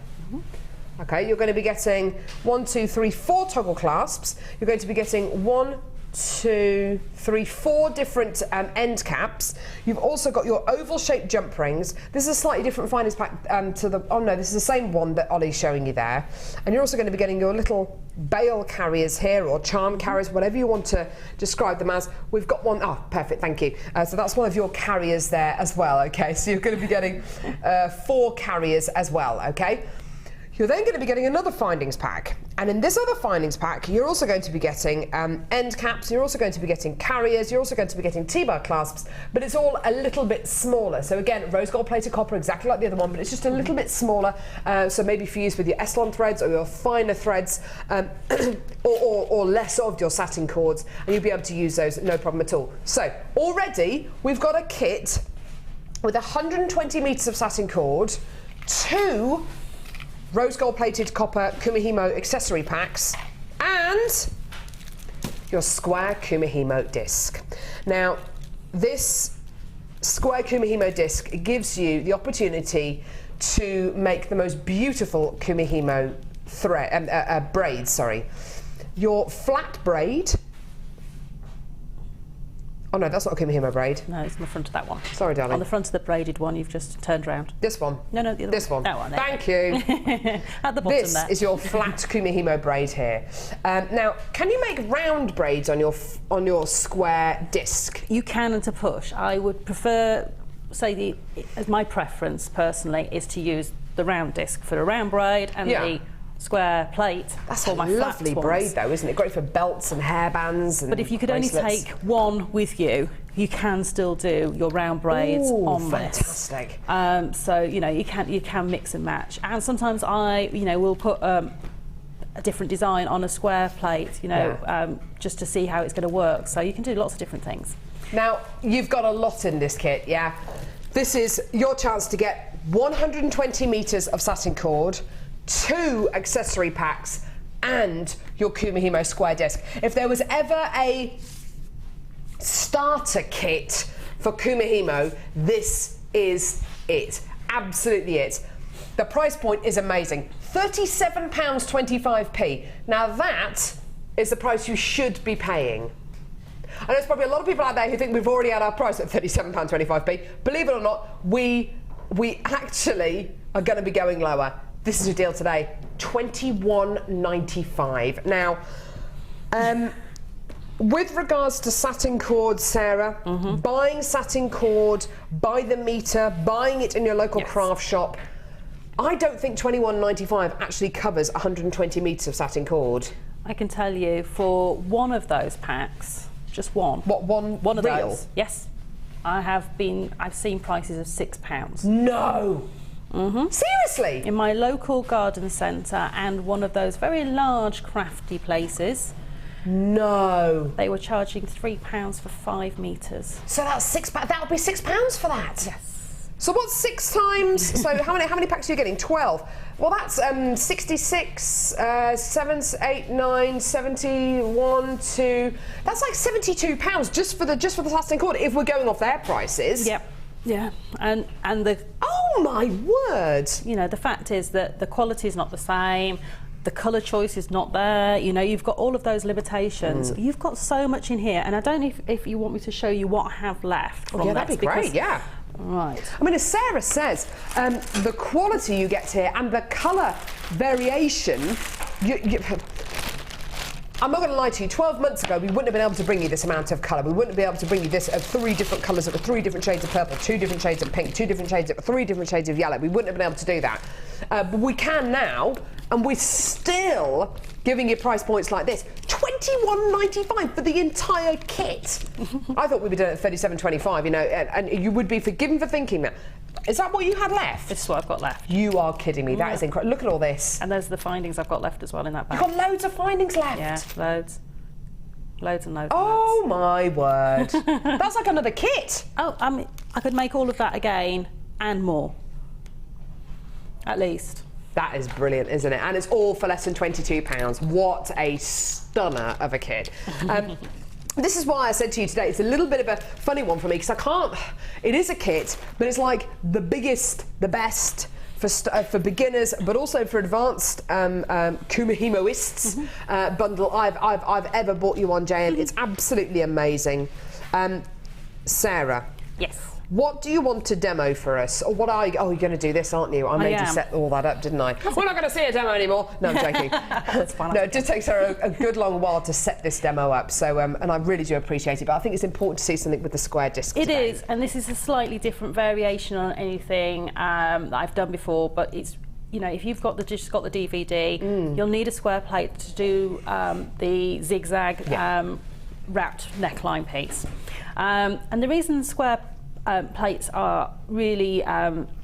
Okay. You're going to be getting 1, 2, 3, 4 toggle clasps. You're going to be getting 1, 2, 3, 4 different end caps. You've also got your oval-shaped jump rings. This is a slightly different findings pack to the... Oh no, this is the same one that Ollie's showing you there. And you're also going to be getting your little bail carriers here, or charm carriers, whatever you want to describe them as. We've got one... Oh, perfect, thank you. So that's one of your carriers there as well, okay? So you're going to be getting 4 carriers as well, okay? You're then going to be getting another findings pack, and in this other findings pack you're also going to be getting end caps, you're also going to be getting carriers, you're also going to be getting T-bar clasps, but it's all a little bit smaller. So again, rose gold plated copper, exactly like the other one, but it's just a little bit smaller, so maybe for use with your Eslon threads or your finer threads, or less of your satin cords, and you'll be able to use those no problem at all. So already we've got a kit with 120 metres of satin cord, 2 rose gold plated copper Kumuhimo accessory packs, and your square Kumuhimo disc. Now, this square Kumuhimo disc gives you the opportunity to make the most beautiful Kumuhimo braids. Sorry, your flat braid. Oh no, that's not a Kumuhimo braid. No, it's on the front of that one. Sorry, darling. On the front of the braided one, you've just turned round. This one? No, the other this one. That one. Thank you. At the bottom this there. is your flat Kumuhimo braid here. Now, can you make round braids on your square disc? You can, and to push. I would prefer, as my preference personally, is to use the round disc for a round braid, and the square plate. That's for a my lovely flat braid ones. though, isn't it? Great for belts and hairbands and But if you could bracelets. only take one with you, you can still do your round braids on this. Fantastic. So you know you can mix and match. And sometimes I will put a different design on a square plate, just to see how it's going to work. So you can do lots of different things. Now you've got a lot in this kit, yeah. This is your chance to get 120 meters of satin cord, 2 accessory packs, and your Kumuhimo square disc. If there was ever a starter kit for Kumuhimo, this is it. Absolutely it. The price point is amazing. £37.25p. Now that is the price you should be paying. I know there's probably a lot of people out there who think we've already had our price at £37.25p. Believe it or not, we actually are going to be going lower. This is your deal today, £21.95. Now, with regards to satin cord, Sarah, buying satin cord by the metre, buying it in your local craft shop, I don't think £21.95 actually covers 120 metres of satin cord. I can tell you for one of those packs, just one. What, one of reel? those? Yes. I've seen prices of £6. No! Seriously? In my local garden centre and one of those very large crafty places. No. They were charging £3 for 5 metres. So that's £6. That would be £6 for that? Yes. So what's 6 times? So how many packs are you getting? 12. Well, that's 66, 7, 8, 9, 71, 2. That's like £72 just for the satin cord if we're going off their prices. Yep. Yeah. And the oh my word! You know, the fact is that the quality is not the same. The colour choice is not there. You know, you've got all of those limitations. You've got so much in here, and I don't know if you want me to show you what I have left from yeah, that'd be great. Yeah. Right. I mean, as Sarah says, the quality you get here and the colour variation. I'm not going to lie to you, 12 months ago we wouldn't have been able to bring you this amount of colour. We wouldn't be able to bring you this of 3 different colours, of 3 different shades of purple, 2 different shades of pink, 2 different shades of 3 different shades of yellow. We wouldn't have been able to do that. But we can now, and we're still giving you price points like this. £21.95 for the entire kit. I thought we'd be doing it at £37.25, you know, and you would be forgiven for thinking that. Is that what you had left? This is what I've got left. You are kidding me. That is incredible. Look at all this. And those are the findings I've got left as well in that bag. You've got loads of findings left. Yeah, loads. Loads and loads. Oh my word. That's like another kit. Oh, I could make all of that again and more. At least. That is brilliant, isn't it? And it's all for less than £22. What a stunner of a kit. This is why I said to you today, it's a little bit of a funny one for me, because I can't, it is a kit, but it's like the biggest, the best for beginners, but also for advanced Kumuhimoists bundle I've ever bought you on, JL. It's absolutely amazing. Sarah. Yes. What do you want to demo for us? Or what are you? Oh, you're going to do this, aren't you? I made you set all that up, didn't I? We're not going to see a demo anymore. No, I'm joking. That's fine. No, it just takes her a good long while to set this demo up. So, and I really do appreciate it. But I think it's important to see something with the square disc. It is, and this is a slightly different variation on anything that I've done before. But it's, you know, if you've got just got the DVD, you'll need a square plate to do the zigzag wrapped neckline piece. And the reason square plates are really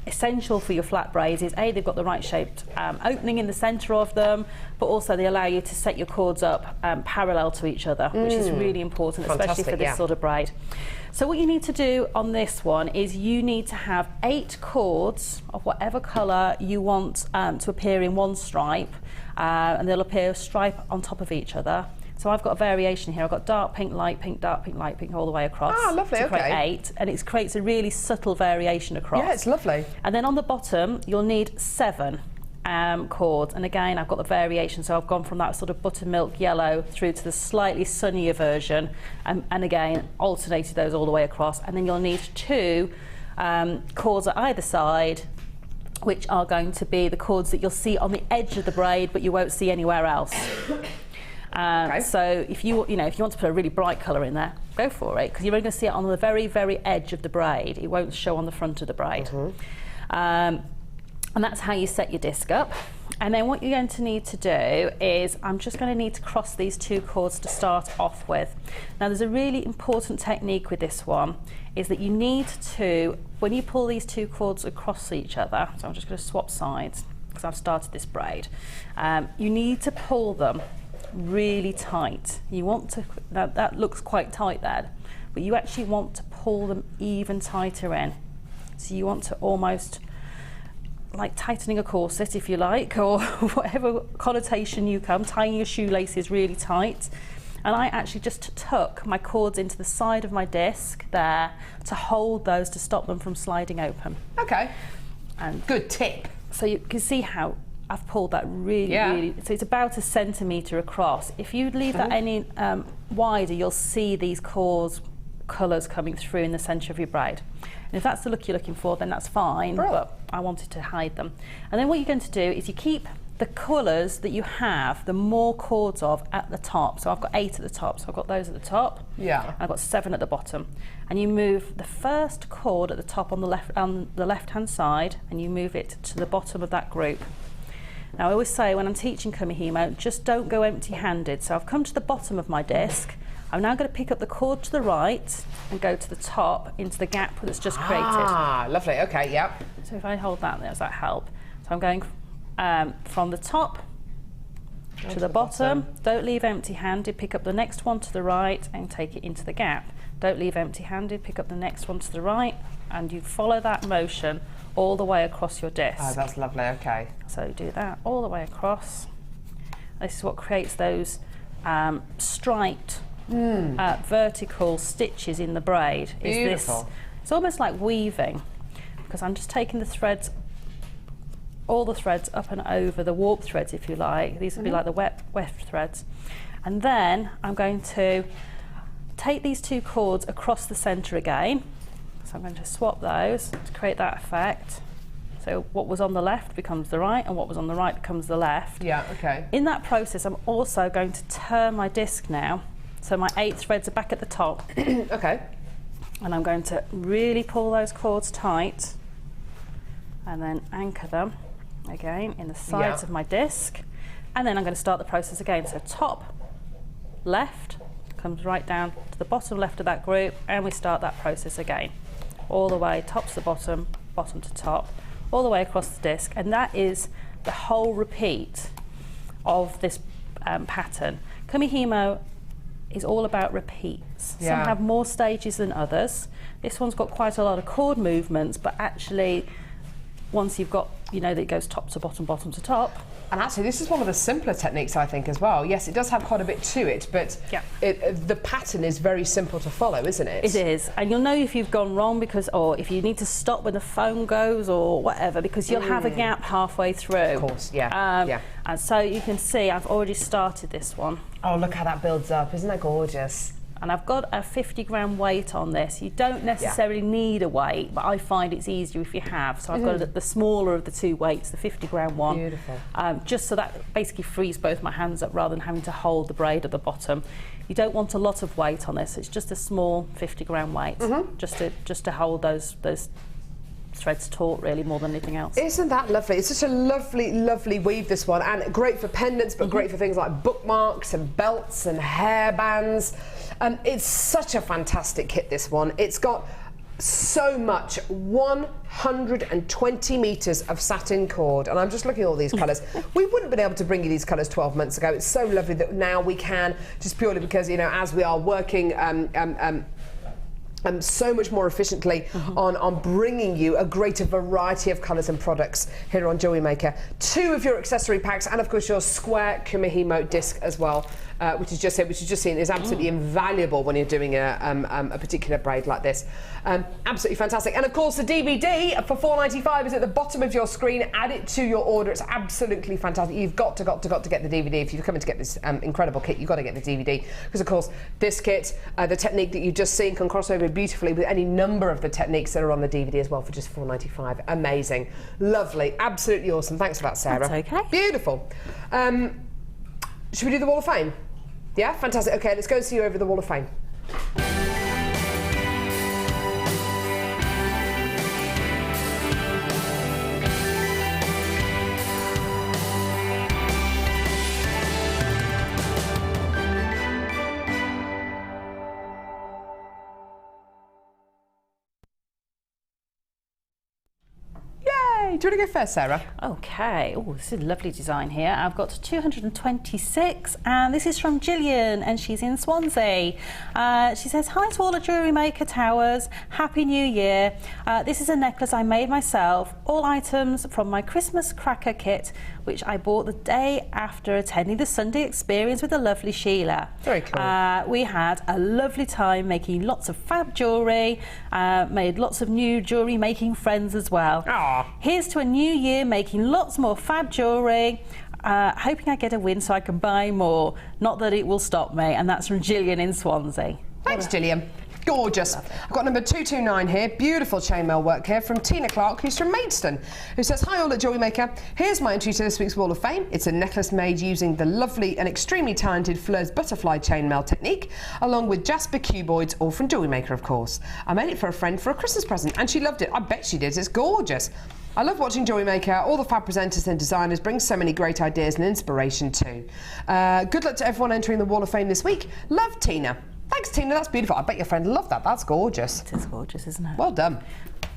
essential for your flat braids is A, they've got the right shaped opening in the centre of them, but also they allow you to set your cords up parallel to each other, which is really important, especially for this sort of braid. So what you need to do on this one is you need to have 8 cords of whatever colour you want to appear in one stripe, and they'll appear a stripe on top of each other. So I've got a variation here. I've got dark pink, light pink, dark pink, light pink all the way across. Ah, lovely, to create okay. 8, and it creates a really subtle variation across. Yeah, it's lovely. And then on the bottom, you'll need 7 cords. And again, I've got the variation. So I've gone from that sort of buttermilk yellow through to the slightly sunnier version. And again, alternated those all the way across. And then you'll need 2 cords at either side, which are going to be the cords that you'll see on the edge of the braid, but you won't see anywhere else. So if you want to put a really bright colour in there, go for it, because you're only going to see it on the very, very edge of the braid. It won't show on the front of the braid. And that's how you set your disc up. And then what you're going to need to do is, I'm just going to need to cross these 2 cords to start off with. Now there's a really important technique with this one, is that you need to, when you pull these 2 cords across each other, so I'm just going to swap sides because I've started this braid, you need to pull them really tight. You want to, that looks quite tight there, but you actually want to pull them even tighter in. So you want to almost, like tightening a corset if you like, or whatever connotation you come, tying your shoelaces really tight. And I actually just tuck my cords into the side of my disc there to hold those, to stop them from sliding open. Okay. And good tip. So you can see how I've pulled that really, so it's about 1 centimetre across. If you leave that any wider, you'll see these colours coming through in the centre of your braid. And if that's the look you're looking for, then that's fine, but I wanted to hide them. And then what you're going to do is you keep the colours that you have the more cords of at the top. So I've got 8 at the top, so I've got those at the top. Yeah. And I've got 7 at the bottom. And you move the first cord at the top on the left-hand side, and you move it to the bottom of that group. Now I always say when I'm teaching Kumuhimo, just don't go empty-handed. So I've come to the bottom of my disc. I'm now going to pick up the cord to the right and go to the top into the gap that's just created. Ah, lovely. Okay, yep. So if I hold that there, does that help? So I'm going from the top to the bottom. Don't leave empty-handed. Pick up the next one to the right and take it into the gap. Don't leave empty-handed. Pick up the next one to the right, and you follow that motion all the way across your disc. Oh, that's lovely. Okay. So do that all the way across. This is what creates those striped vertical stitches in the braid. Beautiful. It's almost like weaving, because I'm just taking the threads, all the threads up and over the warp threads, if you like. These would be like the weft threads. And then I'm going to take these 2 cords across the centre again. So I'm going to swap those to create that effect. So what was on the left becomes the right, and what was on the right becomes the left. Yeah, okay. In that process, I'm also going to turn my disc now. So my 8 threads are back at the top. Okay. And I'm going to really pull those cords tight and then anchor them again in the sides of my disc. And then I'm going to start the process again. So top, left, comes right down to the bottom left of that group, and we start that process again. All the way, top to the bottom, bottom to top, all the way across the disc. And that is the whole repeat of this pattern. Kumuhimo is all about repeats. Some have more stages than others. This one's got quite a lot of cord movements, but actually once you've got, you know, that it goes top to bottom, bottom to top. And actually this is one of the simpler techniques, I think, as well. Yes, it does have quite a bit to it, but the pattern is very simple to follow, isn't it? It is, and you'll know if you've gone wrong, because, or if you need to stop when the phone goes or whatever, because you'll have a gap halfway through. Of course, yeah. And so you can see I've already started this one. Oh, look how that builds up. Isn't that gorgeous? And I've got a 50-gram weight on this. You don't necessarily need a weight, but I find it's easier if you have. So I've got the smaller of the 2 weights, the 50-gram one. Beautiful. Just so that basically frees both my hands up rather than having to hold the braid at the bottom. You don't want a lot of weight on this. It's just a small 50-gram weight, just to hold those threads taut, really, more than anything else. Isn't that lovely? It's such a lovely, lovely weave, this one, and great for pendants, but great for things like bookmarks and belts and hairbands. It's such a fantastic kit, this one. It's got so much, 120 metres of satin cord, and I'm just looking at all these colours. We wouldn't have been able to bring you these colours 12 months ago. It's so lovely that now we can, just purely because, you know, as we are working so much more efficiently on bringing you a greater variety of colours and products here on JewelleryMaker. 2 of your accessory packs, and of course your square Kumuhimo disc as well, which is just seen is absolutely invaluable when you're doing a particular braid like this. Absolutely fantastic. And of course the DVD for $4.95 is at the bottom of your screen. Add it to your order. It's absolutely fantastic. You've got to get the DVD. If you're coming to get this incredible kit, you've got to get the DVD, because of course this kit, the technique that you've just seen, can cross over beautifully with any number of the techniques that are on the DVD as well for just $4.95. Amazing, lovely, absolutely awesome. Thanks for that, Sarah. That's okay. Beautiful. Should we do the Wall of Fame? Yeah, fantastic. Okay, let's go and see you over the Wall of Fame. Do you want to go first, Sarah? Okay. Oh, this is a lovely design here. I've got 226, and this is from Gillian, and she's in Swansea. She says, "Hi to all at JewelleryMaker Towers. Happy New Year. This is a necklace I made myself. All items from my Christmas cracker kit, which I bought the day after attending the Sunday experience with the lovely Sheila. Very cool. We had a lovely time making lots of fab jewellery, made lots of new jewellery making friends as well. Aww. Here's to a new year making lots more fab jewellery. Hoping I get a win so I can buy more. Not that it will stop me." And that's from Gillian in Swansea. Thanks, Gillian. Gorgeous. I've got number 229 here. Beautiful chainmail work here from Tina Clark, who's from Maidstone, who says, "Hi all at JewelleryMaker. Here's my entry to this week's Wall of Fame. It's a necklace made using the lovely and extremely talented Fleur's butterfly chainmail technique, along with Jasper cuboids, all from JewelleryMaker, of course. I made it for a friend for a Christmas present, and she loved it. I bet she did. It's gorgeous. I love watching JewelleryMaker. All the fab presenters and designers bring so many great ideas and inspiration too. Good luck to everyone entering the Wall of Fame this week. Love, Tina." Thanks, Tina. That's beautiful. I bet your friend loved that. That's gorgeous. It is gorgeous, isn't it? Well done.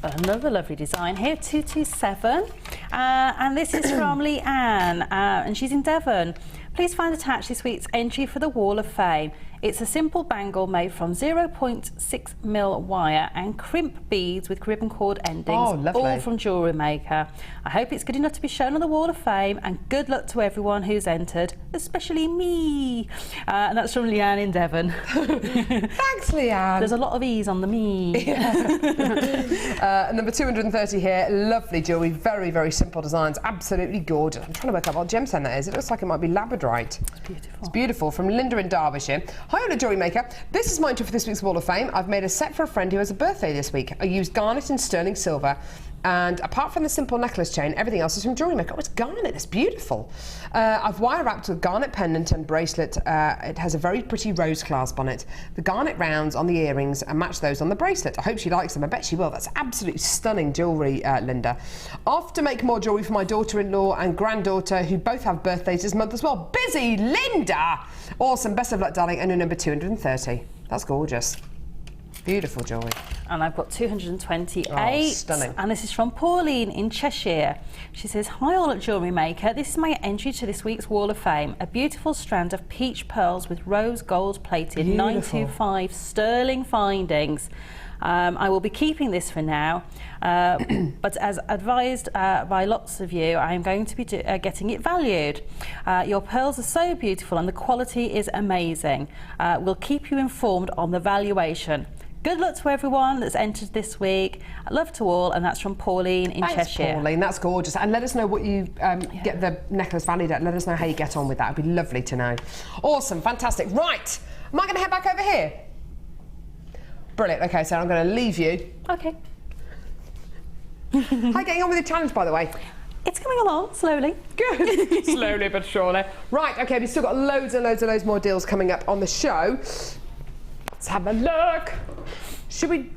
Another lovely design here, 227, and this is from Leanne, and she's in Devon. "Please find attached this week's entry for the Wall of Fame. It's a simple bangle made from 0.6mm wire and crimp beads with ribbon cord endings, all from JewelleryMaker. I hope it's good enough to be shown on the Wall of Fame, and good luck to everyone who's entered, especially me." And that's from Leanne in Devon. Thanks, Leanne. There's a lot of E's on the me. Number 230 here. Lovely jewellery. Very, very simple designs. Absolutely gorgeous. I'm trying to work out what gemstone that is. It looks like it might be labradorite. It's beautiful. It's beautiful. From Linda in Derbyshire. "Hi all at JewelleryMaker. This is my entry for this week's Wall of Fame. I've made a set for a friend who has a birthday this week. I used garnet and sterling silver, and apart from the simple necklace chain, everything else is from JewelleryMaker." Oh, it's garnet. It's beautiful. "I've wire wrapped with garnet pendant and bracelet. It has a very pretty rose clasp on it. The garnet rounds on the earrings and match those on the bracelet. I hope she likes them. I bet she will. That's absolutely stunning jewellery, Linda. Off to make more jewellery for my daughter-in-law and granddaughter, who both have birthdays this month as well. Busy Linda! Awesome. Best of luck, darling." And number 230. That's gorgeous. Beautiful jewellery. And I've got 228. Oh, stunning. And this is from Pauline in Cheshire. She says, "Hi all at JewelleryMaker. This is my entry to this week's Wall of Fame. A beautiful strand of peach pearls with rose gold plated 925 sterling findings. I will be keeping this for now, but as advised by lots of you, I am going to be getting it valued. Your pearls are so beautiful and the quality is amazing. We'll keep you informed on the valuation. Good luck to everyone that's entered this week. Love to all," and that's from Pauline in Cheshire. Thanks, Pauline. That's gorgeous. And let us know what you get the necklace valued at. Let us know how you get on with that. It'd be lovely to know. Awesome. Fantastic. Right. Am I going to head back over here? Brilliant. Okay, so I'm going to leave you. Okay. How are you getting on with the challenge, by the way? It's coming along slowly. Good. Slowly but surely. Right. Okay. We've still got loads and loads and loads more deals coming up on the show. Let's have a look. Should we?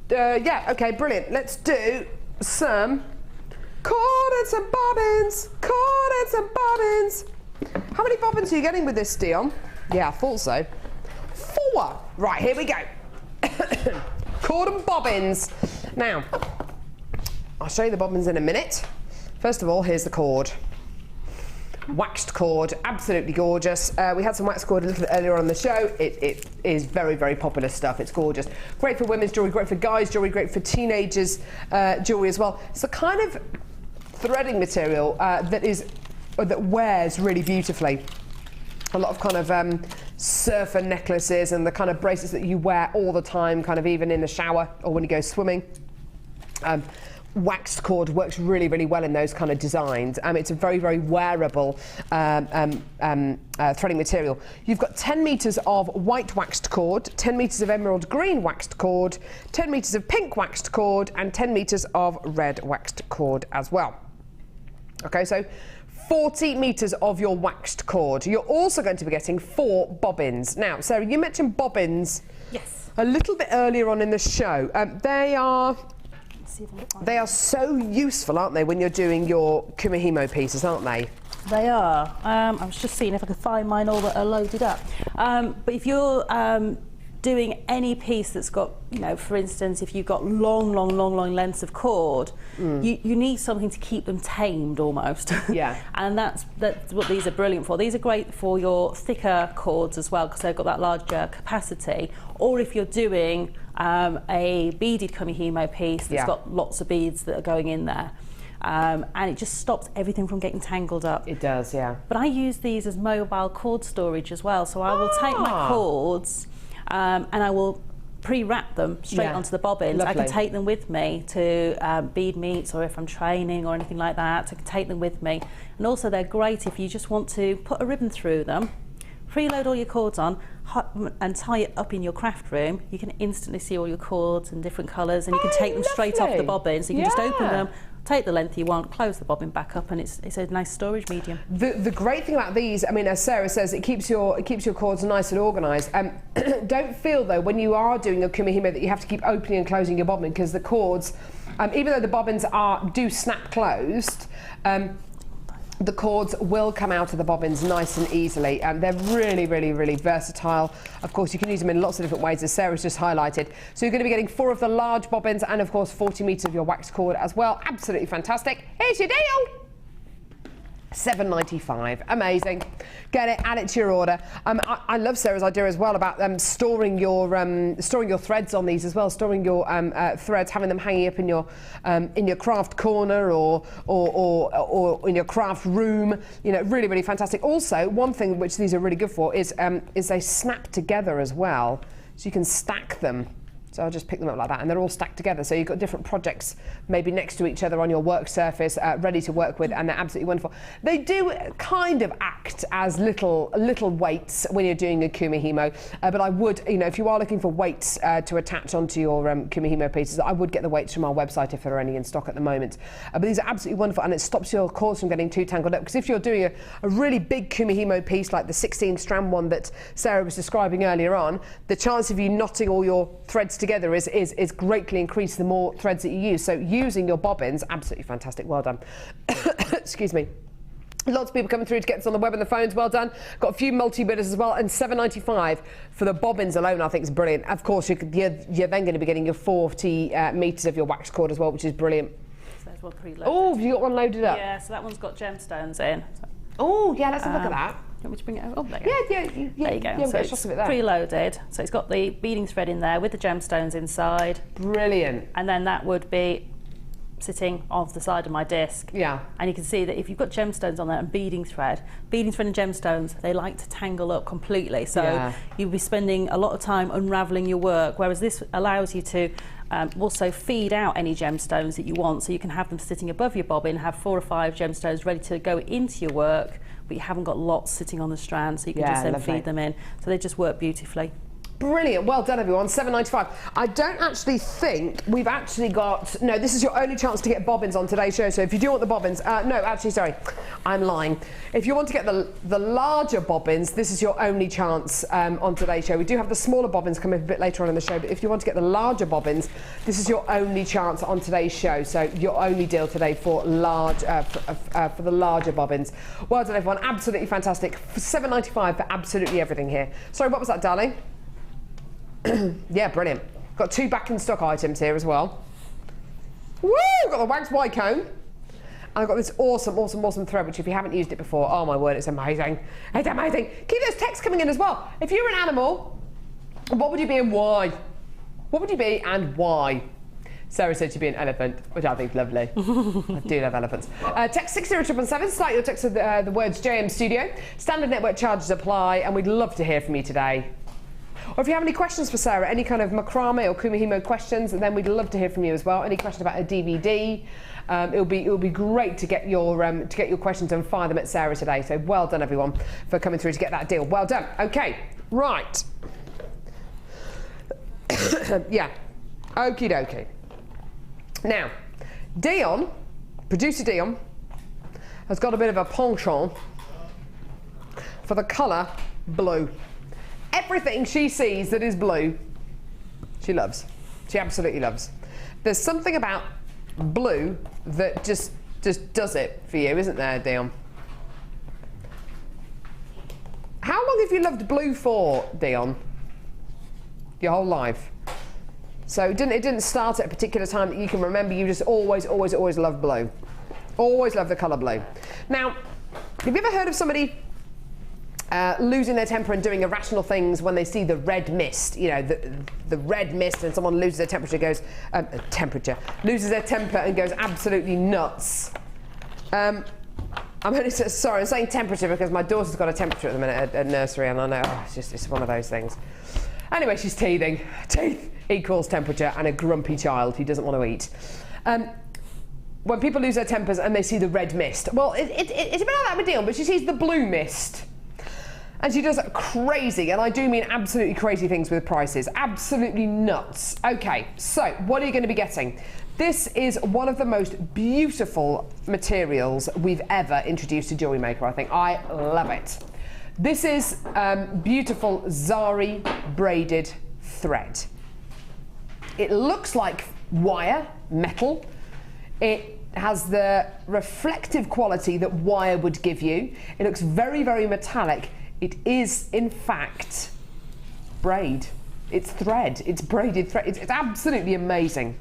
Yeah. Okay. Brilliant. Let's do some cordons and bobbins. Cordons and bobbins. How many bobbins are you getting with this, Dion? Yeah, I thought so. 4. Right. Here we go. Cord and bobbins. Now, I'll show you the bobbins in a minute. First of all, here's the cord. Waxed cord, absolutely gorgeous. We had some waxed cord a little bit earlier on the show. It is very, very popular stuff. It's gorgeous. Great for women's jewellery, great for guys' jewellery, great for teenagers' jewellery as well. It's the kind of threading material that wears really beautifully. A lot of kind of surfer necklaces and the kind of bracelets that you wear all the time, kind of even in the shower or when you go swimming. Waxed cord works really, really well in those kind of designs. It's a very, very wearable threading material. You've got 10 metres of white waxed cord, 10 metres of emerald green waxed cord, 10 metres of pink waxed cord, and 10 metres of red waxed cord as well. Okay, so 40 metres of your waxed cord. You're also going to be getting 4 bobbins. Now, Sarah, you mentioned bobbins a little bit earlier on in the show. They are so useful, aren't they, when you're doing your Kumuhimo pieces, aren't they? They are. I was just seeing if I could find mine all that are loaded up. But if you're doing any piece that's got, you know, for instance, if you've got long lengths of cord, you need something to keep them tamed almost. Yeah. And that's what these are brilliant for. These are great for your thicker cords as well, because they've got that larger capacity. Or if you're doing a beaded Kumuhimo piece that's got lots of beads that are going in there. And it just stops everything from getting tangled up. It does, yeah. But I use these as mobile cord storage as well. So I will take my cords and I will pre-wrap them straight onto the bobbins. Lovely. I can take them with me to bead meets, or if I'm training or anything like that, I can take them with me. And also they're great if you just want to put a ribbon through them, preload all your cords on and tie it up in your craft room. You can instantly see all your cords in different colours, and you can take them straight off the bobbin. So you can just open them, take the length you want, close the bobbin back up, and it's a nice storage medium. The great thing about these, I mean, as Sarah says, it keeps your cords nice and organised. Don't feel though when you are doing a Kumuhimo that you have to keep opening and closing your bobbin, because the cords, even though the bobbins do snap closed, the cords will come out of the bobbins nice and easily. They're really versatile. Of course, you can use them in lots of different ways, as Sarah's just highlighted. So you're going to be getting 4 of the large bobbins and, of course, 40 metres of your wax cord as well. Absolutely fantastic. Here's your deal. $7.95. Amazing. Get it, add it to your order. I love Sarah's idea as well about storing your threads on these as well, storing your threads, having them hanging up in your craft corner or in your craft room. You know, really fantastic. Also, one thing which these are really good for is they snap together as well, so you can stack them. So I'll just pick them up like that, and they're all stacked together. So you've got different projects maybe next to each other on your work surface, ready to work with, and they're absolutely wonderful. They do kind of act as little weights when you're doing a Kumuhimo, but I would, you know, if you are looking for weights to attach onto your Kumuhimo pieces, I would get the weights from our website if there are any in stock at the moment. But these are absolutely wonderful, and it stops your cords from getting too tangled up. Because if you're doing a really big Kumuhimo piece like the 16 strand one that Sarah was describing earlier on, the chance of you knotting all your threads together is greatly increased the more threads that you use. So using your bobbins, absolutely fantastic. Well done. Excuse me. Lots of people coming through to get this on the web and the phones. Well done. Got a few multi-bidders as well, and $7.95 for the bobbins alone, I think is brilliant. Of course, you're then going to be getting your 40 metres of your wax cord as well, which is brilliant. So there's one preloaded. Oh, have you got one loaded up? Yeah, so that one's got gemstones in. So, oh, yeah, let's have a look at that. You want me to bring it over? Oh, there you go. There you go. Yeah, so it's preloaded. So it's got the beading thread in there with the gemstones inside. Brilliant. And then that would be sitting off the side of my disc. Yeah. And you can see that if you've got gemstones on there and beading thread and gemstones, they like to tangle up completely. So you'll be spending a lot of time unravelling your work, whereas this allows you to also feed out any gemstones that you want. So you can have them sitting above your bobbin, have 4 or 5 gemstones ready to go into your work, but you haven't got lots sitting on the strand, so you can just then feed them in. So they just work beautifully. Brilliant. Well done, everyone. $7.95. I don't actually think we've actually got... No, this is your only chance to get bobbins on today's show. So if you do want the bobbins... no, actually, sorry. I'm lying. If you want to get the larger bobbins, this is your only chance on today's show. We do have the smaller bobbins coming a bit later on in the show, but if you want to get the larger bobbins, this is your only chance on today's show. So your only deal today for large for the larger bobbins. Well done, everyone. Absolutely fantastic. $7.95 for absolutely everything here. Sorry, what was that, darling? Yeah, brilliant. Got 2 back in stock items here as well. Woo! Got the wax white cone. And I've got this awesome thread, which if you haven't used it before, oh my word, it's amazing. It's amazing. Keep those texts coming in as well. If you were an animal, what would you be and why? What would you be and why? Sarah said she'd be an elephant, which I think is lovely. I do love elephants. Text 60777, start your text with the words JM Studio. Standard network charges apply, and we'd love to hear from you today. Or if you have any questions for Sarah, any kind of macrame or Kumuhimo questions, then we'd love to hear from you as well. Any questions about a DVD, it'll be great to get your questions and fire them at Sarah today. So well done, everyone, for coming through to get that deal. Well done. Okay, right. Yeah, okie dokie. Now, Dion, producer Dion, has got a bit of a penchant for the colour blue. Everything she sees that is blue, she loves. She absolutely loves. There's something about blue that just does it for you, isn't there, Dion? How long have you loved blue for, Dion? your whole life. So it didn't start at a particular time that you can remember. You just always loved blue. Always loved the colour blue. Now, have you ever heard of somebody losing their temper and doing irrational things when they see the red mist? You know, the red mist, and someone loses their loses their temper and goes absolutely nuts. I'm saying temperature because my daughter's got a temperature at the minute at nursery, and I know it's one of those things. Anyway, she's teething. Teeth equals temperature and a grumpy child who doesn't want to eat. When people lose their tempers and they see the red mist, well, it's a bit like that with Dion, but she sees the blue mist. And she does crazy, and I do mean absolutely crazy things with prices. Absolutely nuts. Okay, so what are you going to be getting? This is one of the most beautiful materials we've ever introduced to Jewellery Maker, I think. I love it. This is beautiful Zari braided thread. It looks like wire, metal. It has the reflective quality that wire would give you. It looks very, very metallic. It is, in fact, braid. It's thread. It's braided thread. It's absolutely amazing.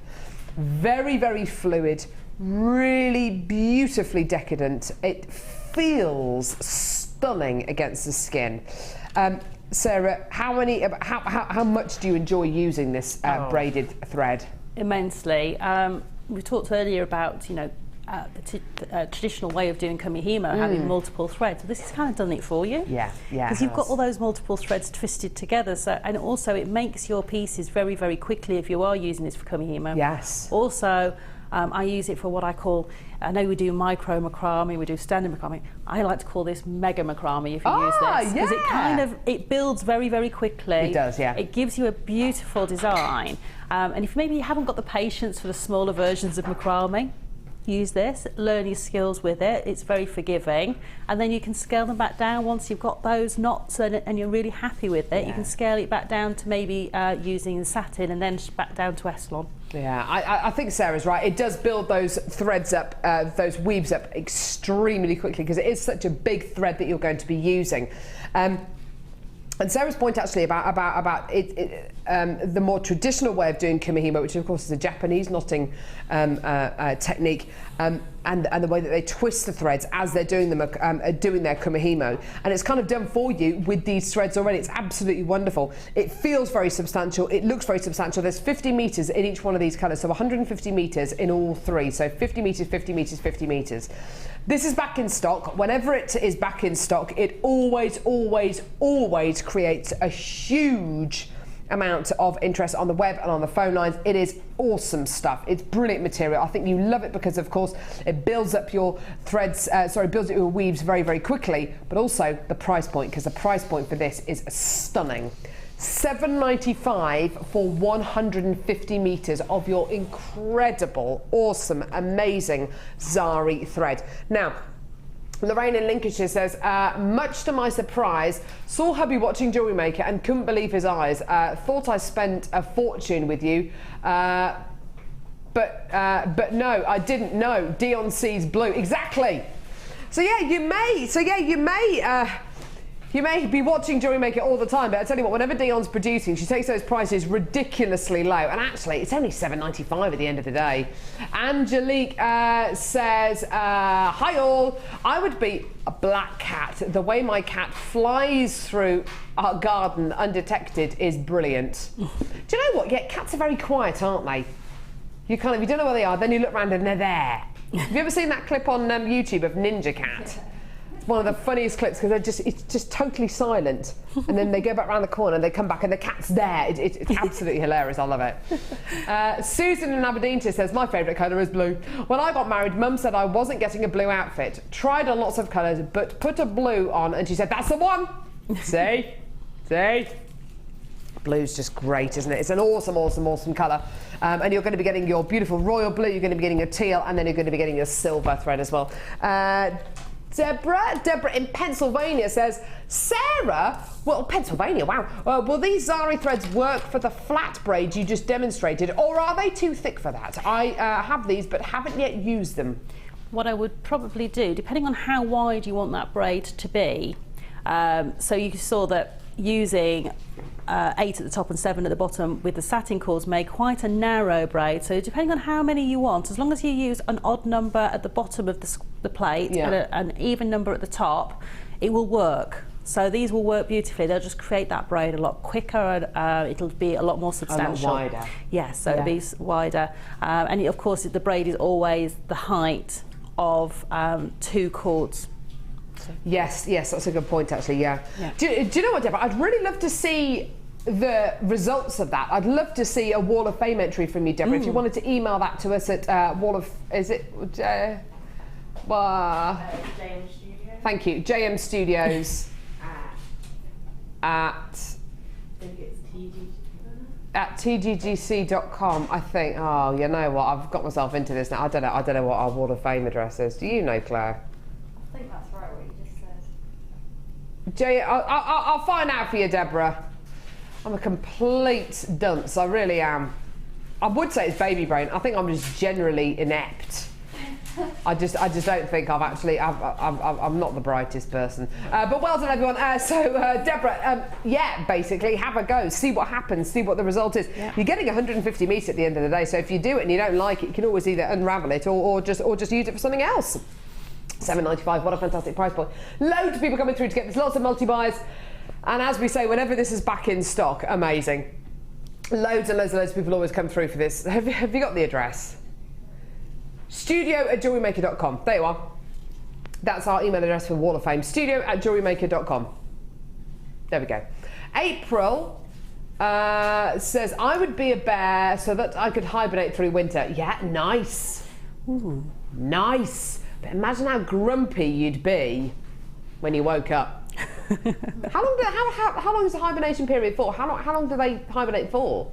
Very, very fluid. Really beautifully decadent. It feels stunning against the skin. Sarah, how much do you enjoy using this braided thread? Immensely. We talked earlier about, you know, the traditional way of doing Kumuhimo, having multiple threads. So this has kind of done it for you. Yeah. Because you've got all those multiple threads twisted together. So, and also it makes your pieces very, very quickly if you are using this for Kumuhimo. Yes. Also, I use it for what I call, I know we do micro macrame, we do standard macrame. I like to call this mega macrame if you use this. Because it builds very, very quickly. It does, yeah. It gives you a beautiful design. And if maybe you haven't got the patience for the smaller versions of macrame, use this, learn your skills with it. It's very forgiving, and then you can scale them back down once you've got those knots and you're really happy with it. Yeah. You can scale it back down to maybe using satin, and then back down to Eslon. Yeah, I think Sarah's right. It does build those threads up, those weaves up extremely quickly, because it is such a big thread that you're going to be using. And Sarah's point actually about the more traditional way of doing Kumuhimo, which of course is a Japanese knotting technique, and the way that they twist the threads as they're doing them, doing their Kumuhimo, and it's kind of done for you with these threads already. It's absolutely wonderful. It feels very substantial. It looks very substantial. There's 50 meters in each one of these colors, so 150 meters in all three. So 50 meters, 50 meters, 50 meters. This is back in stock. Whenever it is back in stock, it always creates a huge amount of interest on the web and on the phone lines. It is awesome stuff. It's brilliant material. I think you love it because, of course, it builds up your threads, builds up your weaves very, very quickly, but also the price point, because the price point for this is stunning. $7.95 for 150 meters of your incredible, awesome, amazing Zari thread. Now, Lorraine in Lincolnshire says, much to my surprise, saw hubby watching Jewellery Maker and couldn't believe his eyes. Thought I spent a fortune with you, but no, I didn't know. Dion sees blue. Exactly. So yeah, you may be watching Jewellery Maker all the time, but I tell you what, whenever Dion's producing, she takes those prices ridiculously low. And actually, it's only $7.95 at the end of the day. Angelique says, hi all, I would be a black cat. The way my cat flies through our garden undetected is brilliant. Do you know what? Yeah, cats are very quiet, aren't they? You don't know where they are, then you look around and they're there. Have you ever seen that clip on YouTube of Ninja Cat? One of the funniest clips, because it's just totally silent, and then they go back around the corner and they come back and the cat's there. It's absolutely hilarious. I love it. Susan in Aberdeen says, my favourite colour is blue. When I got married, Mum said I wasn't getting a blue outfit. Tried on lots of colours, but put a blue on, and she said, that's the one. See? Blue's just great, isn't it? It's an awesome colour. And you're going to be getting your beautiful royal blue, you're going to be getting your teal, and then you're going to be getting your silver thread as well. Deborah in Pennsylvania says, Sarah, well, Pennsylvania, wow. Will these Zari threads work for the flat braid you just demonstrated, or are they too thick for that? I have these, but haven't yet used them. What I would probably do, depending on how wide you want that braid to be, so you saw that using 8 at the top and 7 at the bottom with the satin cords made quite a narrow braid. So depending on how many you want, as long as you use an odd number at the bottom of the plate and an even number at the top, it will work. So these will work beautifully. They'll just create that braid a lot quicker, and it'll be a lot more substantial. A lot wider. Yes, so it'll be wider. And of course, the braid is always the height of 2 cords. Yes, that's a good point actually, yeah. Do you know what, Deborah? I'd really love to see the results of that. I'd love to see a Wall of Fame entry from you, Deborah. If you wanted to email that to us at Wall of... Is it... JM Studios. Thank you. JM Studios at tggc.com, I think. Oh, you know what? I've got myself into this now. I don't know what our Wall of Fame address is. Do you know, Claire? I think that's right, what you just said. I'll find out for you, Deborah. I'm a complete dunce, I really am. I would say it's baby brain. I think I'm just generally inept. I just don't think I'm not the brightest person. But well done, everyone. Deborah, basically have a go, see what happens, see what the result is. You're getting 150 metres at the end of the day, so if you do it and you don't like it, you can always either unravel it or just use it for something else. £7.95, what a fantastic price point. Loads of people coming through to get this, lots of multi-buys. And as we say, whenever this is back in stock, amazing. Loads and loads of people always come through for this. Have you got the address? studio@jewellerymaker.com. There you are. That's our email address for Wall of Fame. studio@jewellerymaker.com. There we go. April says, I would be a bear so that I could hibernate through winter. Yeah, nice. Ooh. Nice. But imagine how grumpy you'd be when you woke up. How long is the hibernation period for? How long do they hibernate for?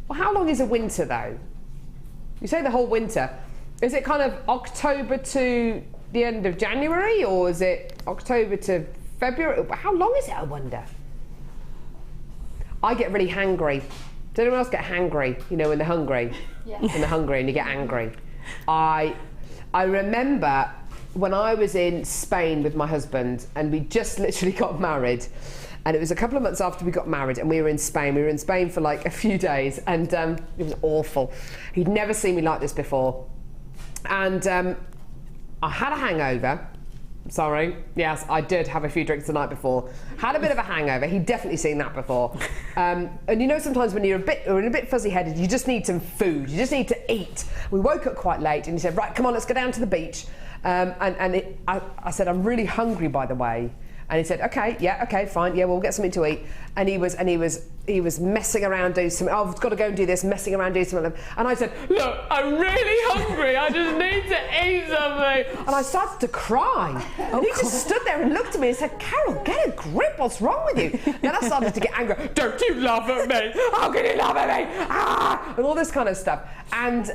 Well, how long is a winter though? You say the whole winter. Is it kind of October to the end of January, or is it October to February? How long is it, I wonder? I get really hangry. Does anyone else get hangry? You know, when they're hungry? Yeah. When they're hungry and you get angry. I remember when I was in Spain with my husband, and we just literally got married, and it was a couple of months after we got married, and we were in Spain. We were in Spain for like a few days, and it was awful. He'd never seen me like this before. And I had a hangover. Sorry, yes, I did have a few drinks the night before. Had a bit of a hangover. He'd definitely seen that before. And you know, sometimes when you're a bit fuzzy-headed, you just need some food. You just need to eat. We woke up quite late, and he said, "Right, come on, let's go down to the beach." I said, "I'm really hungry, by the way." And he said, okay, fine, we'll get something to eat. And he was messing around doing something. Oh, I've got to go and do this, messing around doing something. And I said, "Look, I'm really hungry. I just need to eat something." And I started to cry. And he just stood there and looked at me and said, "Carol, get a grip. What's wrong with you?" Then I started to get angry. "Don't you laugh at me? How can you laugh at me?" And all this kind of stuff. And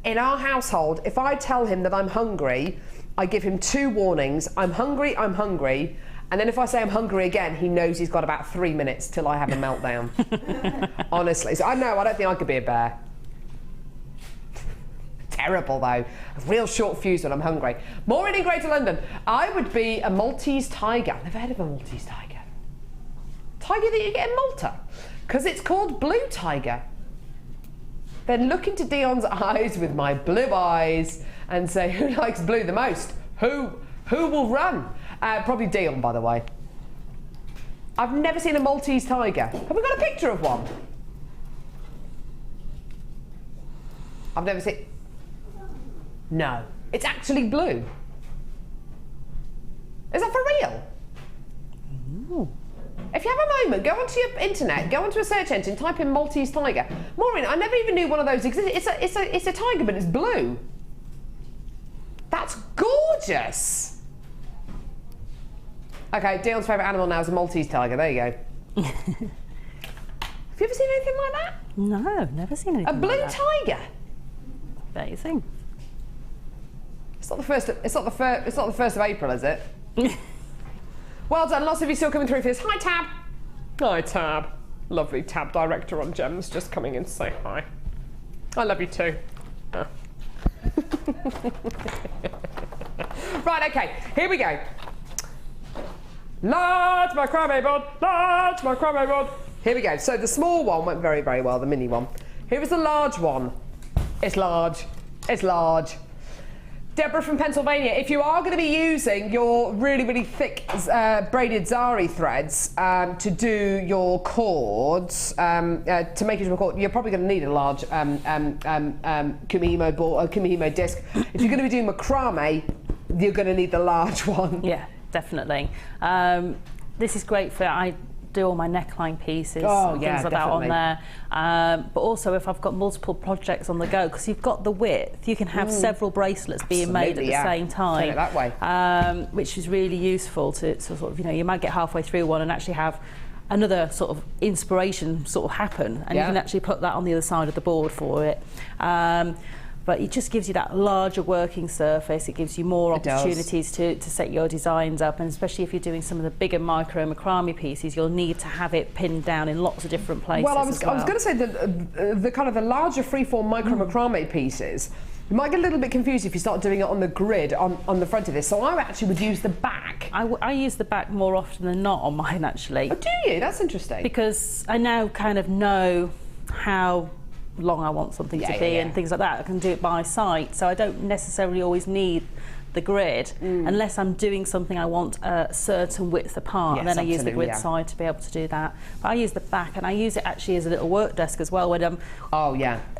in our household, if I tell him that I'm hungry, I give him 2 warnings. I'm hungry. And then if I say I'm hungry again, he knows he's got about 3 minutes till I have a meltdown. Honestly. So I don't think I could be a bear. Terrible though. A real short fuse when I'm hungry. Maureen in Greater London. I would be a Maltese tiger. I've never heard of a Maltese tiger. Tiger that you get in Malta. Because it's called blue tiger. Then look into Dion's eyes with my blue eyes and say, who likes blue the most? Who will run? Probably Dion, by the way. I've never seen a Maltese tiger. Have we got a picture of one? I've never seen... No. It's actually blue. Is that for real? Ooh. If you have a moment, go onto your internet, go onto a search engine, type in Maltese tiger. Maureen, I never even knew one of those existed. It's a tiger, but it's blue. That's gorgeous. Okay, Dion's favourite animal now is a Maltese tiger. There you go. Have you ever seen anything like that? No, never seen anything. A blue like that. tiger. Amazing. It's not the first. It's not the 1st of April, is it? Well done. Lots of you still coming through for this. Hi, Tab. Hi, Tab. Lovely Tab director on Gems just coming in to say hi. I love you too. Oh. Right, okay, here we go. Large macrame board, large macrame board. Here we go. So the small one went very, very well, the mini one. Here is the large one. It's large. It's large. Deborah from Pennsylvania, if you are going to be using your really, really thick braided zari threads to do your cords, to make it into a cord, you're probably going to need a large Kumuhimo ball, Kumuhimo disc. If you're going to be doing macrame, you're going to need the large one. Yeah, definitely. This is great for, I do all my neckline pieces, oh, and yeah, things like definitely. that on there. But also if I've got multiple projects on the go, because you've got the width, you can have several bracelets being made at the same time. Turn it that way. Which is really useful to sort of, you know, you might get halfway through one and actually have another sort of inspiration sort of happen, and you can actually put that on the other side of the board for it. But it just gives you that larger working surface. It gives you more opportunities to set your designs up, and especially if you're doing some of the bigger micro macrame pieces, you'll need to have it pinned down in lots of different places. Well, I was going to say the kind of the larger freeform micro macrame pieces, you might get a little bit confused if you start doing it on the grid on the front of this. So I actually would use the back. I use the back more often than not on mine, actually. Oh, do you? That's interesting. Because I now kind of know how long I want something to be and things like that. I can do it by sight, so I don't necessarily always need the grid unless I'm doing something I want a certain width apart, and then I use the grid side to be able to do that. But I use the back, and I use it actually as a little work desk as well. When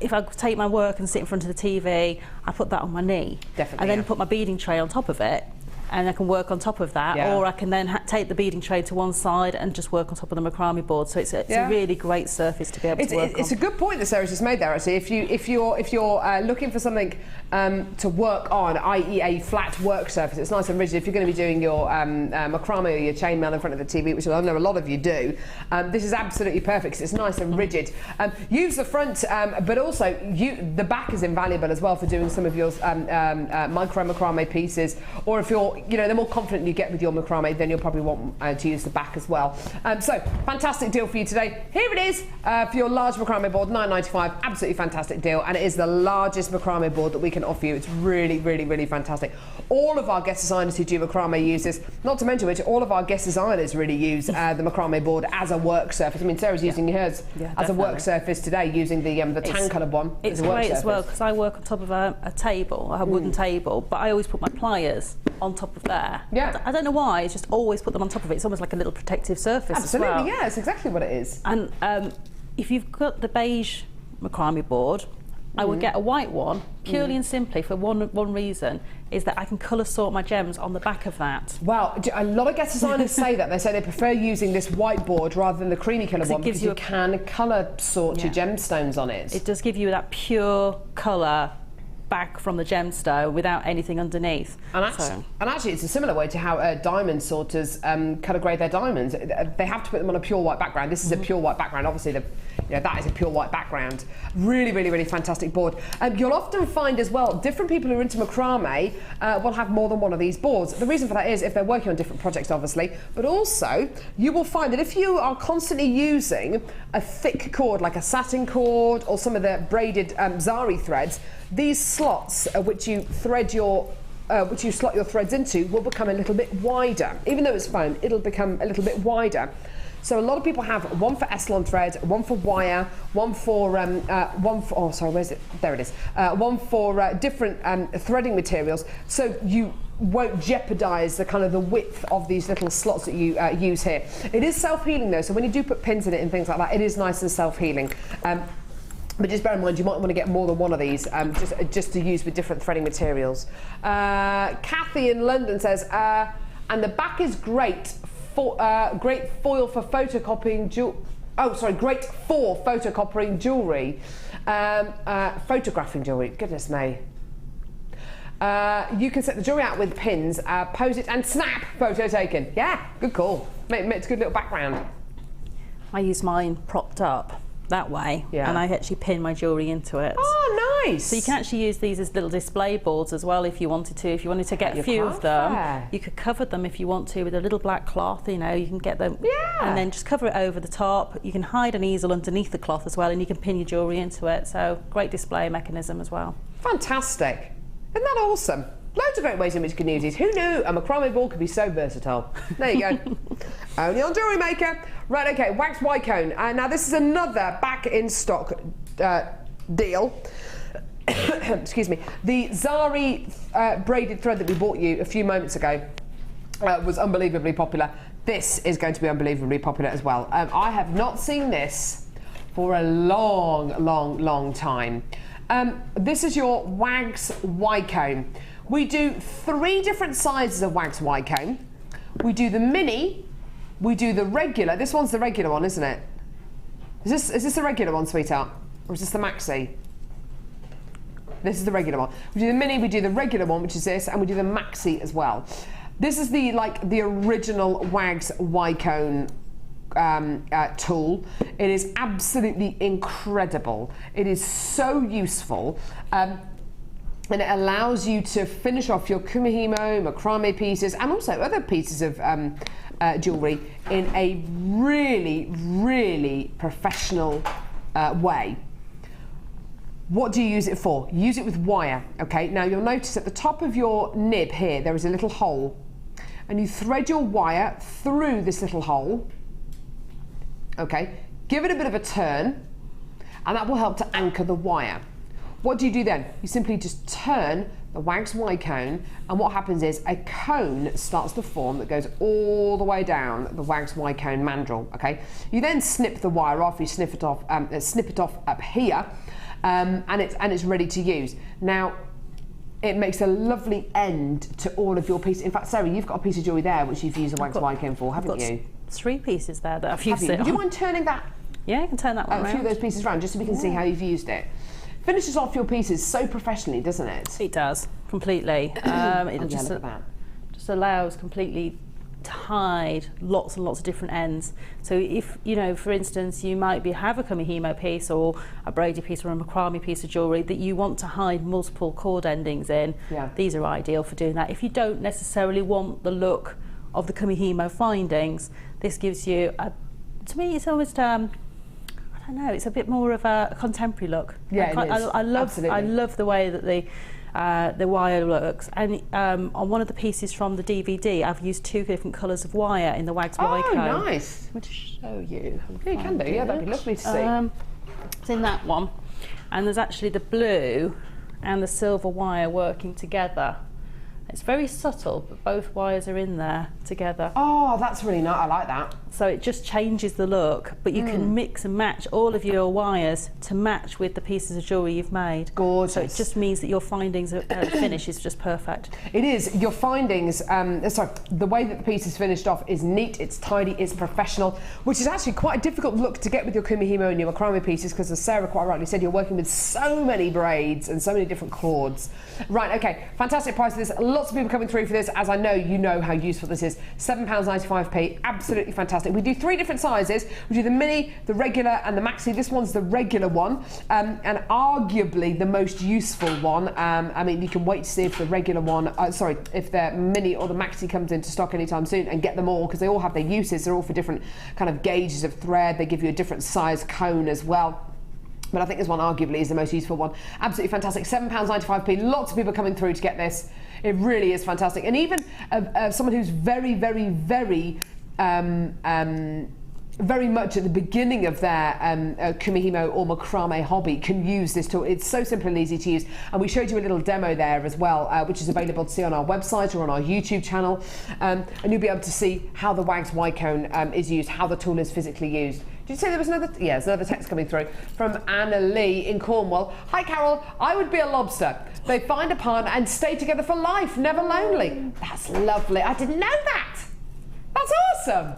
if I take my work and sit in front of the TV, I put that on my knee, and then put my beading tray on top of it, and I can work on top of that, or I can then take the beading tray to one side and just work on top of the macrame board. So it's a really great surface to be able to work on. It's a good point that Sarah's just made there. Actually, if you're looking for something to work on, i.e. a flat work surface, it's nice and rigid. If you're going to be doing your macrame or your chainmail in front of the TV, which I know a lot of you do, this is absolutely perfect because it's nice and rigid. Use the front, but also the back is invaluable as well for doing some of your micro macrame pieces, or if you're the more confident you get with your macrame, then you'll probably want to use the back as well. So, fantastic deal for you today. Here it is for your large macrame board, $9.95. Absolutely fantastic deal, and it is the largest macrame board that we can offer you. It's really, really, really fantastic. All of our guest designers who do macrame use this, not to mention which all of our guest designers really use the macrame board as a work surface. I mean, Sarah's using hers as a work surface today, using the tan coloured one. It's great as well because I work on top of a table, a wooden table, but I always put my pliers on top of there. I don't know why, it's just always put them on top of it. It's almost like a little protective surface as well. Yeah, it's exactly what it is. And if you've got the beige macrame board, I would get a white one, purely and simply for one reason, is that I can colour sort my gems on the back of that. Well, a lot of guest designers say that. They say they prefer using this white board rather than the creamy colour one because you can colour sort your gemstones on it. It does give you that pure colour back from the gemstone without anything underneath. And actually it's a similar way to how diamond sorters colour grade their diamonds. They have to put them on a pure white background. This is a pure white background. Obviously that is a pure white background. Really, really, really fantastic board. You'll often find as well, different people who are into macrame will have more than one of these boards. The reason for that is if they're working on different projects, obviously, but also you will find that if you are constantly using a thick cord, like a satin cord or some of the braided zari threads, these slots which you thread your which you slot your threads into will become a little bit wider. Even though it's foam, it'll become a little bit wider. So a lot of people have one for Eslon thread, one for wire, one for different threading materials. So you won't jeopardise the kind of the width of these little slots that you use here. It is self-healing though, so when you do put pins in it and things like that, it is nice and self-healing. But just bear in mind, you might want to get more than one of these, just to use with different threading materials. Kathy in London says, and the back is great for great foil for photocopying great for photocopying jewellery, photographing jewellery. Goodness me. You can set the jewellery out with pins, pose it, and snap photo taken. Yeah, good call. It's a good little background. I use mine propped up that way, and I actually pin my jewellery into it. Oh, nice! So you can actually use these as little display boards as well if you wanted to. If you wanted to get a few of them, you could cover them if you want to with a little black cloth. You can get them, and then just cover it over the top. You can hide an easel underneath the cloth as well, and you can pin your jewellery into it. So great display mechanism as well. Fantastic! Isn't that awesome? Loads of great ways in which you can use these. Who knew a macrame ball could be so versatile? There you go. Only on JewelleryMaker. Right, okay, wax white cone. Now this is another back in stock deal. Excuse me. The Zari braided thread that we bought you a few moments ago was unbelievably popular. This is going to be unbelievably popular as well. I have not seen this for a long time. This is your wax white cone. We do 3 different sizes of wax white cone. We do the mini, we do the regular. This one's the regular one, isn't it? Is this the regular one, sweetheart? Or is this the maxi? This is the regular one. We do the mini, we do the regular one, which is this, and we do the maxi as well. This is the original wax white cone tool. It is absolutely incredible. It is so useful. And it allows you to finish off your Kumuhimo, macrame pieces, and also other pieces of jewellery in a really professional way. What do you use it for? Use it with wire, okay? Now you'll notice at the top of your nib here, there is a little hole, and you thread your wire through this little hole, okay? Give it a bit of a turn, and that will help to anchor the wire. What do you do then? You simply just turn the wax white cone, and what happens is a cone starts to form that goes all the way down the wax white cone mandrel, okay? You then snip the wire off, you snip it off up here, and it's ready to use. Now, it makes a lovely end to all of your pieces. In fact, Sarah, you've got a piece of jewellery there which you've used the wax white cone for, haven't you? 3 pieces there that I've used it on. Would you mind turning that? Yeah, I can turn that one around. A few of those pieces around, just so we can see how you've used it. Finishes off your pieces so professionally, doesn't it? It does, completely. It just allows completely to hide lots and lots of different ends. So if, you know, for instance, you might have a Kumuhimo piece or a braided piece or a macrame piece of jewellery that you want to hide multiple cord endings in, these are ideal for doing that. If you don't necessarily want the look of the Kumuhimo findings, this gives you, to me, it's almost, I don't know, it's a bit more of a contemporary look. Yeah, it is. I love the way that the wire looks, and on one of the pieces from the DVD I've used 2 different colours of wire in the wax white cone. Oh, nice. I'm going to show you. Yeah, you can do, yeah, that'd be lovely to see. It's in that one, and there's actually the blue and the silver wire working together. It's very subtle, but both wires are in there together. Oh, that's really nice. I like that. So it just changes the look, but you can mix and match all of your wires to match with the pieces of jewellery you've made. Gorgeous. So it just means that your findings finish is just perfect. It is. Your findings, the way that the piece is finished off is neat, it's tidy, it's professional, which is actually quite a difficult look to get with your Kumuhimo and your macrame pieces, because as Sarah quite rightly said, you're working with so many braids and so many different cords. Right, okay, fantastic price for this. Lots of people coming through for this, as I know you know how useful this is. £7.95p, absolutely fantastic. We do 3 different sizes. We do the mini, the regular and the maxi. This one's the regular one, and arguably the most useful one. I mean, you can wait to see if the regular one, if the mini or the maxi comes into stock anytime soon, and get them all, because they all have their uses. They're all for different kind of gauges of thread. They give you a different size cone as well. But I think this one arguably is the most useful one. Absolutely fantastic. £7.95p. Lots of people coming through to get this. It really is fantastic. And even someone who's very much at the beginning of their Kumuhimo or macrame hobby can use this tool. It's so simple and easy to use, and we showed you a little demo there as well, which is available to see on our website or on our YouTube channel, and you'll be able to see how the wax white cone is used, how the tool is physically used. Did you say there was another? Yeah, there's another text coming through from Anna Lee in Cornwall. Hi Carol, I would be a lobster. They find a partner and stay together for life, never lonely. That's lovely. I didn't know that. That's awesome.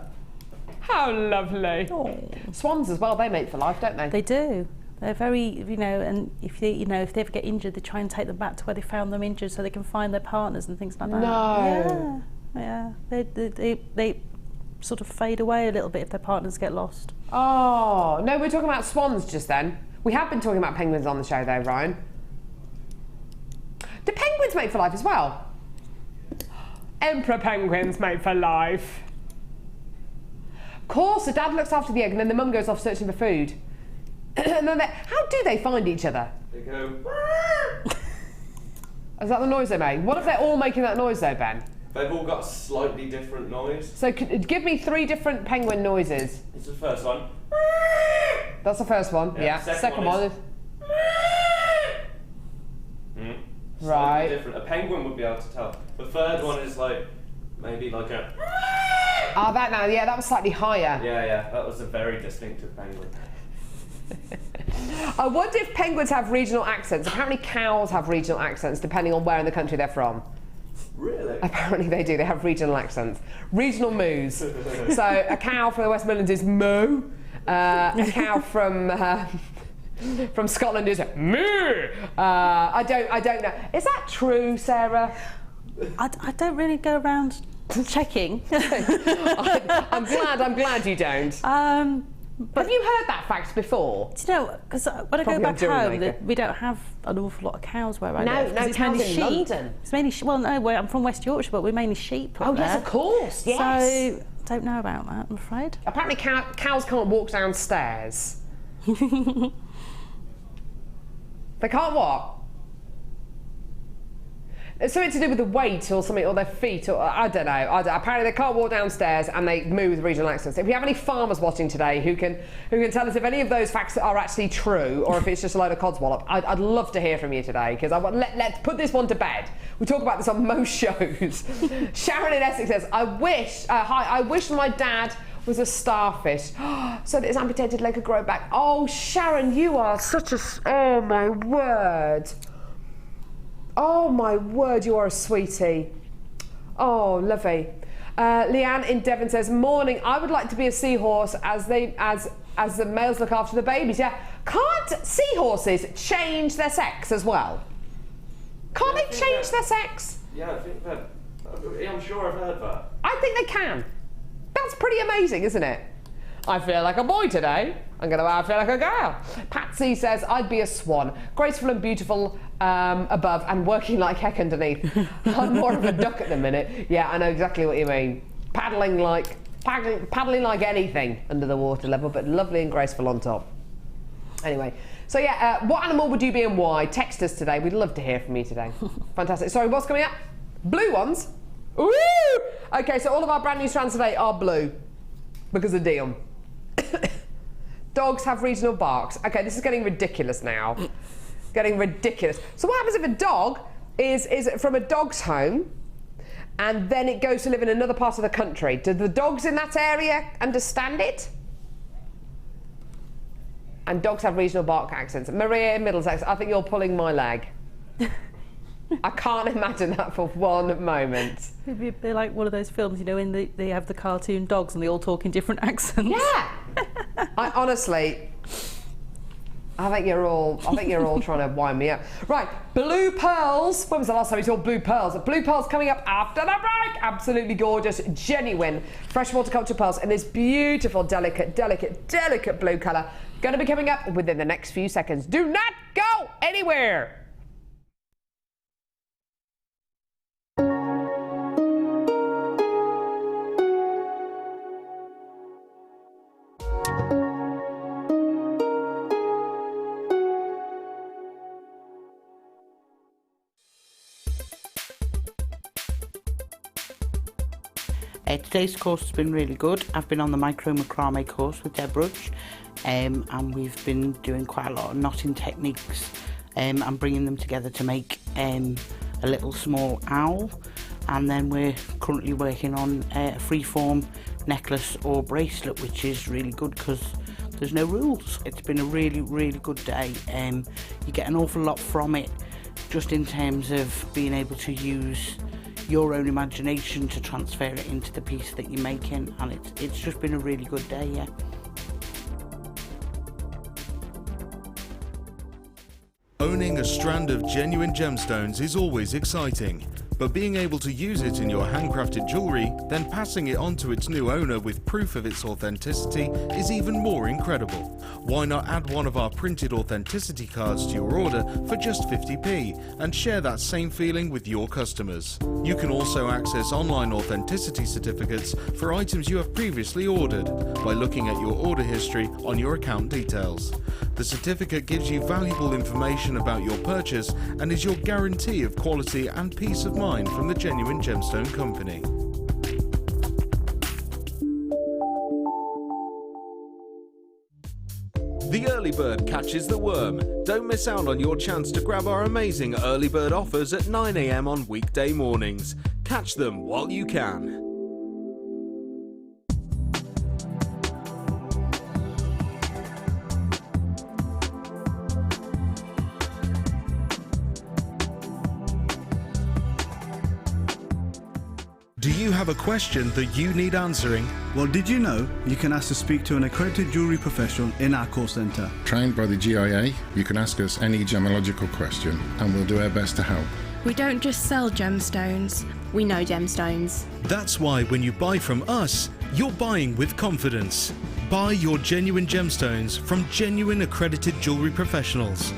How lovely. Aww. Swans as well, they mate for life, don't they? They do. They're very, and if they ever get injured, they try and take them back to where they found them injured so they can find their partners and things like that. No. Yeah. They sort of fade away a little bit if their partners get lost. Oh, no, we're talking about swans just then. We have been talking about penguins on the show though, Ryan. Do penguins mate for life as well? Emperor penguins mate for life. Of course, the dad looks after the egg and then the mum goes off searching for food. And then how do they find each other? They go. Is that the noise they make? What if they're all making that noise though, Ben? They've all got a slightly different noise. So give me 3 different penguin noises. It's the first one. That's the first one, yeah. Second one is... Right. Different. A penguin would be able to tell. The third one is like, maybe like a... Ah, that now, yeah, that was slightly higher. Yeah, that was a very distinctive penguin. I wonder if penguins have regional accents. Apparently cows have regional accents depending on where in the country they're from. Really? Apparently they do, they have regional accents. Regional moos. So a cow from the West Midlands is moo. A cow from Scotland is moo. I don't know. Is that true, Sarah? I don't really go around checking. I'm glad you don't. Have you heard that fact before? Do you know, because when I go back home, we don't have an awful lot of cows where I live. No, it's cows mainly in sheep. London. It's mainly well, no, I'm from West Yorkshire, but we're mainly sheep. Oh yes, of course. Yes. So don't know about that, I'm afraid. Apparently, cows can't walk downstairs. They can't what? It's something to do with the weight or something, or their feet, or I don't know. Apparently they can't walk downstairs and they move with regional accents. If we have any farmers watching today who can tell us if any of those facts are actually true or if it's just a load of codswallop, I'd love to hear from you today, because let's put this one to bed. We talk about this on most shows. Sharon in Essex says, I wish my dad was a starfish so that his amputated leg could grow back. Oh, Sharon, you are such a... Oh, my word. Oh my word, you are a sweetie. Oh, lovely. Leanne in Devon says, morning, I would like to be a seahorse as the males look after the babies. Yeah. Can't seahorses change their sex as well? Can't they change their sex? Yeah, I think that. I'm sure I've heard that. I think they can. That's pretty amazing, isn't it? I feel like a boy today. I feel like a girl. Patsy says, I'd be a swan. Graceful and beautiful above and working like heck underneath. I'm more of a duck at the minute. Yeah, I know exactly what you mean. Paddling like anything under the water level, but lovely and graceful on top. Anyway, so yeah, what animal would you be and why? Text us today. We'd love to hear from you today. Fantastic. Sorry, what's coming up? Blue ones? Ooh! Okay, so all of our brand new strands today are blue because of Dion. Dogs have regional barks. Okay, this is getting ridiculous now. Getting ridiculous. So what happens if a dog is from a dog's home and then it goes to live in another part of the country? Do the dogs in that area understand it? And dogs have regional bark accents. Maria in Middlesex, I think you're pulling my leg. I can't imagine that for one moment. It'd be like one of those films, you know, when they have the cartoon dogs and they all talk in different accents. Yeah. Honestly, I think you're all trying to wind me up. Right, blue pearls. When was the last time you saw blue pearls? Blue pearls coming up after the break. Absolutely gorgeous, genuine freshwater culture pearls in this beautiful, delicate blue colour. Going to be coming up within the next few seconds. Do not go anywhere. Today's course has been really good. I've been on the micro macrame course with Roache, and we've been doing quite a lot of knotting techniques and bringing them together to make a little small owl. And then we're currently working on a freeform necklace or bracelet, which is really good because there's no rules. It's been a really good day. You get an awful lot from it, just in terms of being able to use your own imagination to transfer it into the piece that you're making, and it's just been a really good day, yeah. Owning a strand of genuine gemstones is always exciting, but being able to use it in your handcrafted jewellery, then passing it on to its new owner with proof of its authenticity is even more incredible. Why not add one of our printed authenticity cards to your order for just 50p and share that same feeling with your customers? You can also access online authenticity certificates for items you have previously ordered by looking at your order history on your account details. The certificate gives you valuable information about your purchase and is your guarantee of quality and peace of mind from the Genuine Gemstone Company. The early bird catches the worm. Don't miss out on your chance to grab our amazing early bird offers at 9 a.m. on weekday mornings. Catch them while you can. Do you have a question that you need answering? Well, did you know you can ask to speak to an accredited jewellery professional in our call centre? Trained by the GIA, you can ask us any gemological question and we'll do our best to help. We don't just sell gemstones, we know gemstones. That's why when you buy from us, you're buying with confidence. Buy your genuine gemstones from genuine accredited jewellery professionals.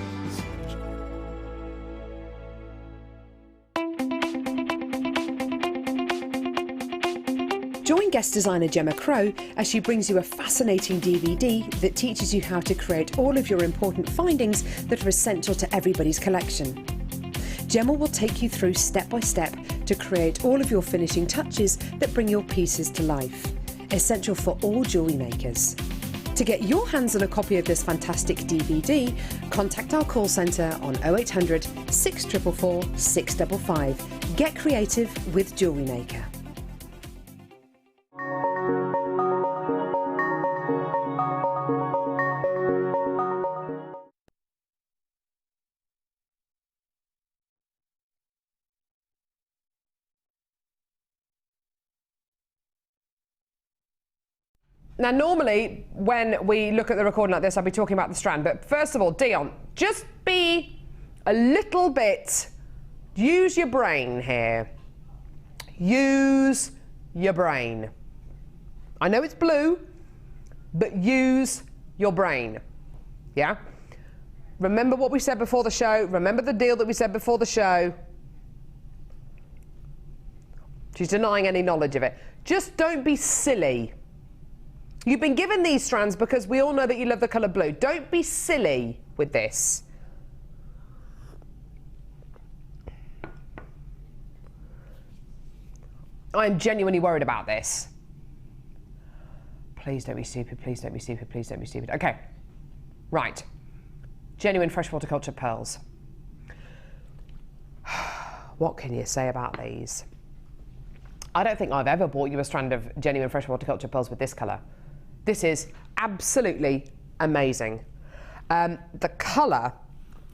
Join guest designer Gemma Crow as she brings you a fascinating DVD that teaches you how to create all of your important findings that are essential to everybody's collection. Gemma will take you through step by step to create all of your finishing touches that bring your pieces to life, essential for all jewellery makers. To get your hands on a copy of this fantastic DVD, contact our call centre on 0800 644 655. Get creative with JewelleryMaker. Now, normally, when we look at the recording like this, I'll be talking about the strand. But first of all, Dion, just be a little bit, use your brain here. Use your brain. I know it's blue, but use your brain. Yeah? Remember what we said before the show. Remember the deal that we said before the show. She's denying any knowledge of it. Just don't be silly. You've been given these strands because we all know that you love the colour blue. Don't be silly with this. I'm genuinely worried about this. Please don't be stupid, please don't be stupid, please don't be stupid. Okay, right. Genuine freshwater culture pearls. What can you say about these? I don't think I've ever bought you a strand of genuine freshwater culture pearls with this colour. This is absolutely amazing. The colour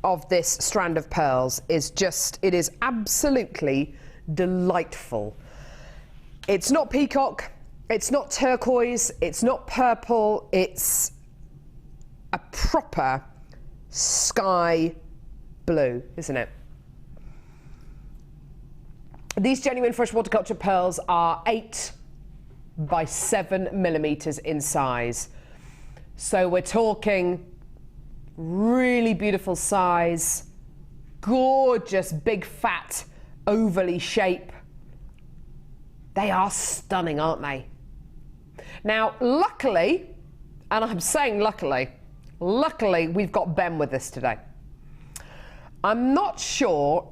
of this strand of pearls is just, it is absolutely delightful. It's not peacock, it's not turquoise, it's not purple, it's a proper sky blue, isn't it? These genuine freshwater culture pearls are 8 by 7 millimeters in size. So we're talking really beautiful size, gorgeous, big, fat, ovally shape. They are stunning, aren't they? Now, luckily, and I'm saying luckily, we've got Ben with us today. I'm not sure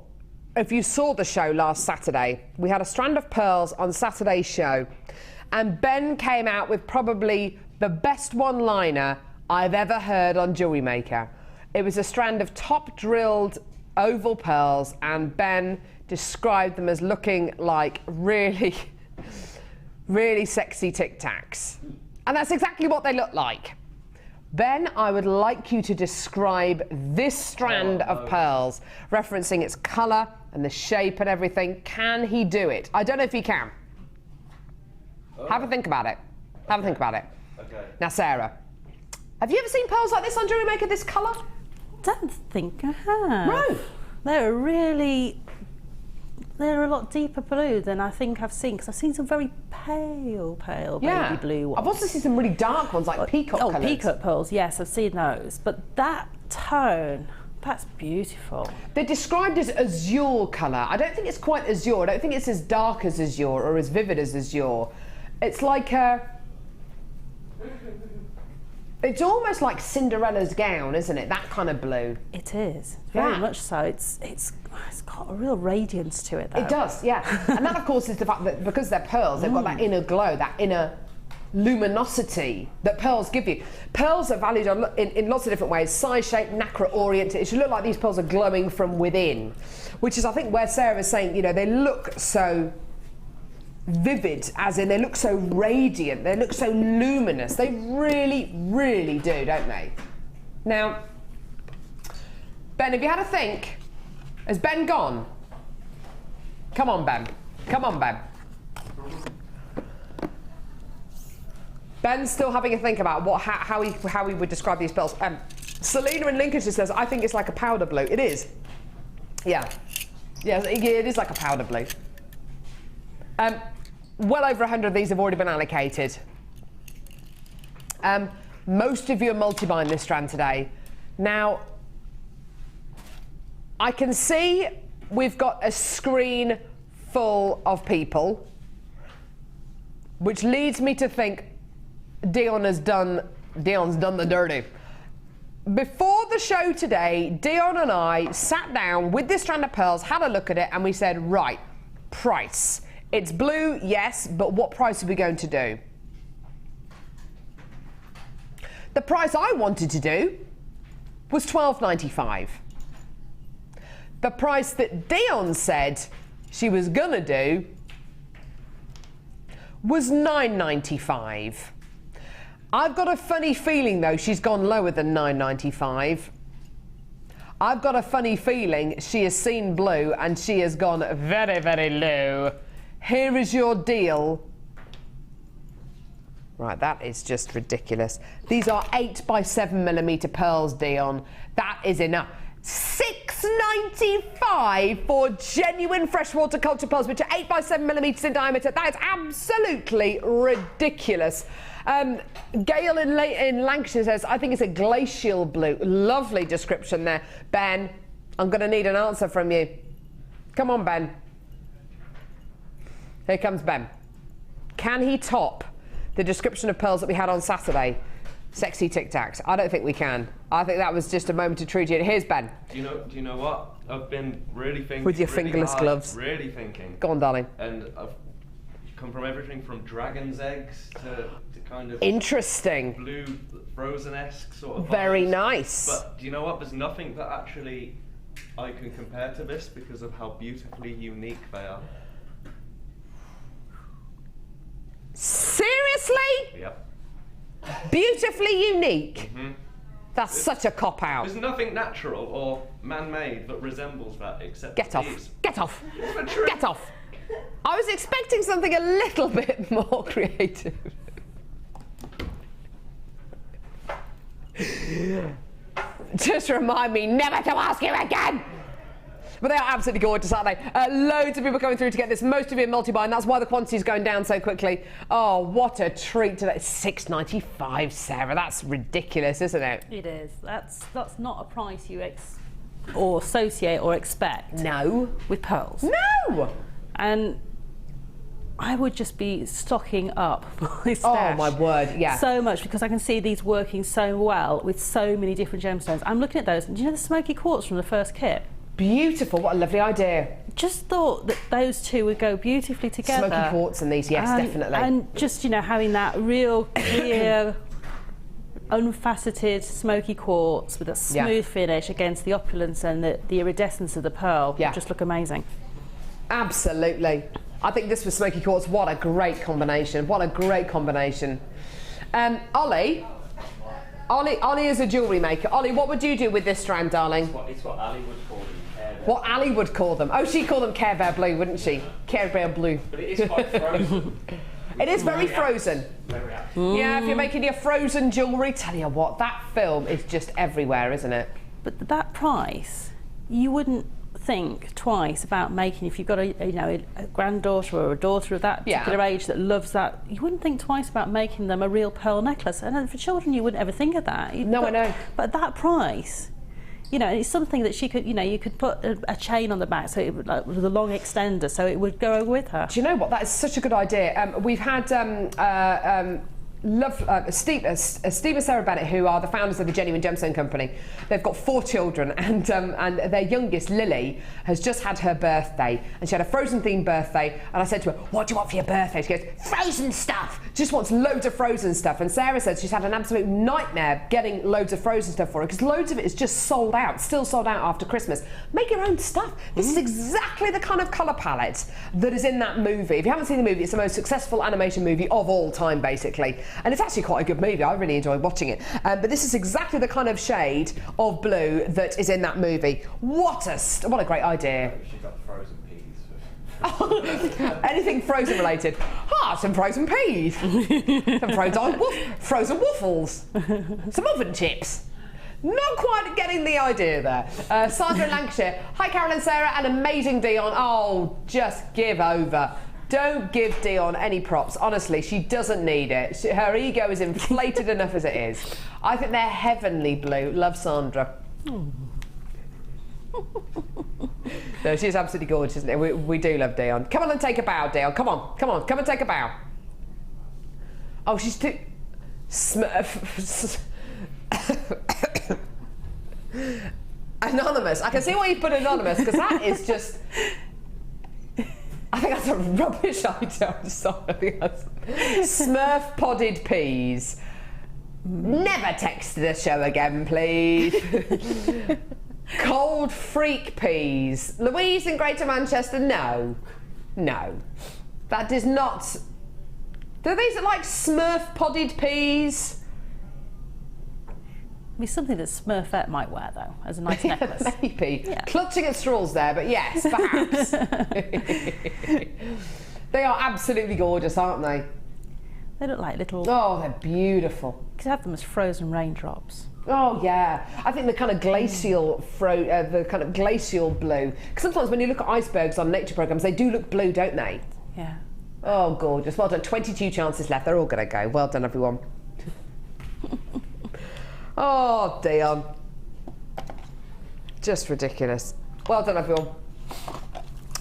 if you saw the show last Saturday. We had a strand of pearls on Saturday's show, and Ben came out with probably the best one-liner I've ever heard on JewelleryMaker. It was a strand of top-drilled oval pearls, and Ben described them as looking like really, really sexy Tic Tacs. And that's exactly what they look like. Ben, I would like you to describe this strand of pearls, referencing its colour and the shape and everything. Can he do it? I don't know if he can. Have a think about it. Have a think about it. Okay. Now, Sarah, have you ever seen pearls like this on JewelleryMaker, this colour? Don't think I have. No. They're a lot deeper blue than I think I've seen, because I've seen some very pale baby blue ones. I've also seen some really dark ones, like peacock colours. Oh, peacock pearls, yes, I've seen those. But that tone, that's beautiful. They're described as azure colour. I don't think it's quite azure. I don't think it's as dark as azure or as vivid as azure. It's like a... It's almost like Cinderella's gown, isn't it? That kind of blue. It is, very much so. It's got a real radiance to it, though. It does, yeah. And that, of course, is the fact that because they're pearls, they've got that inner glow, that inner luminosity that pearls give you. Pearls are valued in lots of different ways, size, shape, nacre oriented. It should look like these pearls are glowing from within, which is, I think, where Sarah was saying, you know, they look so vivid, as in they look so radiant, they look so luminous. They really, really do, don't they? Now, Ben, have you had a think? Has Ben gone? Come on, Ben. Come on, Ben. Ben's still having a think about how he would describe these pearls. Selena in Lincolnshire says, I think it's like a powder blue. It is. Yeah. Yeah, it is like a powder blue. Well over 100 of these have already been allocated. Most of you are multi-buying this strand today. Now, I can see we've got a screen full of people, which leads me to think Dion's done the dirty. Before the show today, Dion and I sat down with this strand of pearls, had a look at it, and we said, right, price. It's blue, yes, but what price are we going to do? The price I wanted to do was $12.95. The price that Dion said she was gonna do was $9.95. I've got a funny feeling, though, she's gone lower than $9.95. I've got a funny feeling she has seen blue and she has gone very, very low. Here is your deal. Right, that is just ridiculous. These are 8 by 7mm pearls, Dion. That is enough. $6.95 for genuine freshwater culture pearls, which are 8 by 7mm in diameter. That is absolutely ridiculous. Gail in Lancashire says, I think it's a glacial blue. Lovely description there. Ben, I'm going to need an answer from you. Come on, Ben. Here comes Ben. Can he top the description of pearls that we had on Saturday? Sexy Tic Tacs. I don't think we can. I think that was just a moment of truth. Here's Ben. Do you know what? I've been really thinking. With your really fingerless hard, gloves. Really thinking. Go on, darling. And I've come from everything from dragon's eggs to kind of interesting blue frozen-esque sort of very vibes. Nice. But do you know what? There's nothing that actually I can compare to this because of how beautifully unique they are. Seriously? Yep. Beautifully unique? Mm-hmm. That's such a cop-out. There's nothing natural or man-made that resembles that except Get off. these. Get off. Get off. I was expecting something a little bit more creative. Just remind me never to ask you again. But they are absolutely gorgeous, aren't they? Loads of people coming through to get this. Most of you are multi-buy, and that's why the quantity is going down so quickly. Oh, what a treat today. $6.95, Sarah. That's ridiculous, isn't it? It is. That's not a price you or associate or expect. No. With pearls. No. And I would just be stocking up my stash. Oh, my word, yeah. So much, because I can see these working so well with so many different gemstones. I'm looking at those. Do you know the smoky quartz from the first kit? Beautiful, what a lovely idea. Just thought that those two would go beautifully together. Smoky quartz and these, yes, definitely. And just, you know, having that real clear, unfaceted smoky quartz with a smooth finish against the opulence and the iridescence of the pearl would just look amazing. Absolutely. I think this was smoky quartz. What a great combination. What a great combination. Ollie is a jewellery maker. Ollie, what would you do with this strand, darling? It's what Ali would call them. What Ali would call them. Oh, she'd call them Care Bear Blue, wouldn't she? Care Bear Blue. But it is quite frozen. It is very frozen. Very Yeah, if you're making your frozen jewellery, tell you what, that film is just everywhere, isn't it? But that price, you wouldn't think twice about making, if you've got a granddaughter or a daughter of that particular age that loves that, you wouldn't think twice about making them a real pearl necklace. And for children, you wouldn't ever think of that. I know. But at that price, you know, it's something that she could, you know, you could put a chain on the back, so it would, like, with a long extender, so it would go with her. Do you know what? That is such a good idea. We've had love Steve and Sara Bennett, who are the founders of the Genuine Gemstone Company. They've got 4 children, and their youngest, Lily, has just had her birthday, and she had a Frozen-themed birthday. And I said to her, "What do you want for your birthday?" She goes, "Frozen stuff." Just wants loads of Frozen stuff. And Sarah said she's had an absolute nightmare getting loads of Frozen stuff for her because loads of it is just sold out, still sold out after Christmas. Make your own stuff. This is exactly the kind of colour palette that is in that movie. If you haven't seen the movie, it's the most successful animation movie of all time, basically. And it's actually quite a good movie. I really enjoyed watching it. But this is exactly the kind of shade of blue that is in that movie. What a great idea. She's got frozen peas. Anything frozen related. Some frozen peas. Some frozen waffles. Some oven chips. Not quite getting the idea there. Sandra in Lancashire. Hi, Carol and Sarah, and amazing Dion. Oh, just give over. Don't give Dion any props. Honestly, she doesn't need it. Her ego is inflated enough as it is. I think they're heavenly blue. Love, Sandra. No, she's absolutely gorgeous, isn't it? We do love Dion. Come on and take a bow, Dion. Come on. Come and take a bow. Oh, she's too... Anonymous. I can see why you put anonymous, because that is just... I think that's a rubbish idea. I'm sorry. Smurf podded peas. Never text the show again, please. Cold freak peas. Louise in Greater Manchester, no. No. That does not... Do these look like Smurf podded peas? Be something that Smurfette might wear, though, as a nice necklace. Maybe. Yeah. Clutching at straws there, but yes, perhaps. They are absolutely gorgeous, aren't they? They look like little... Oh, they're beautiful. You could have them as frozen raindrops. Oh yeah, I think the kind of glacial blue. Because sometimes when you look at icebergs on nature programs, they do look blue, don't they? Yeah. Oh, gorgeous. Well done. 22 chances left. They're all going to go. Well done, everyone. Oh, Dion. Just ridiculous. Well done, everyone.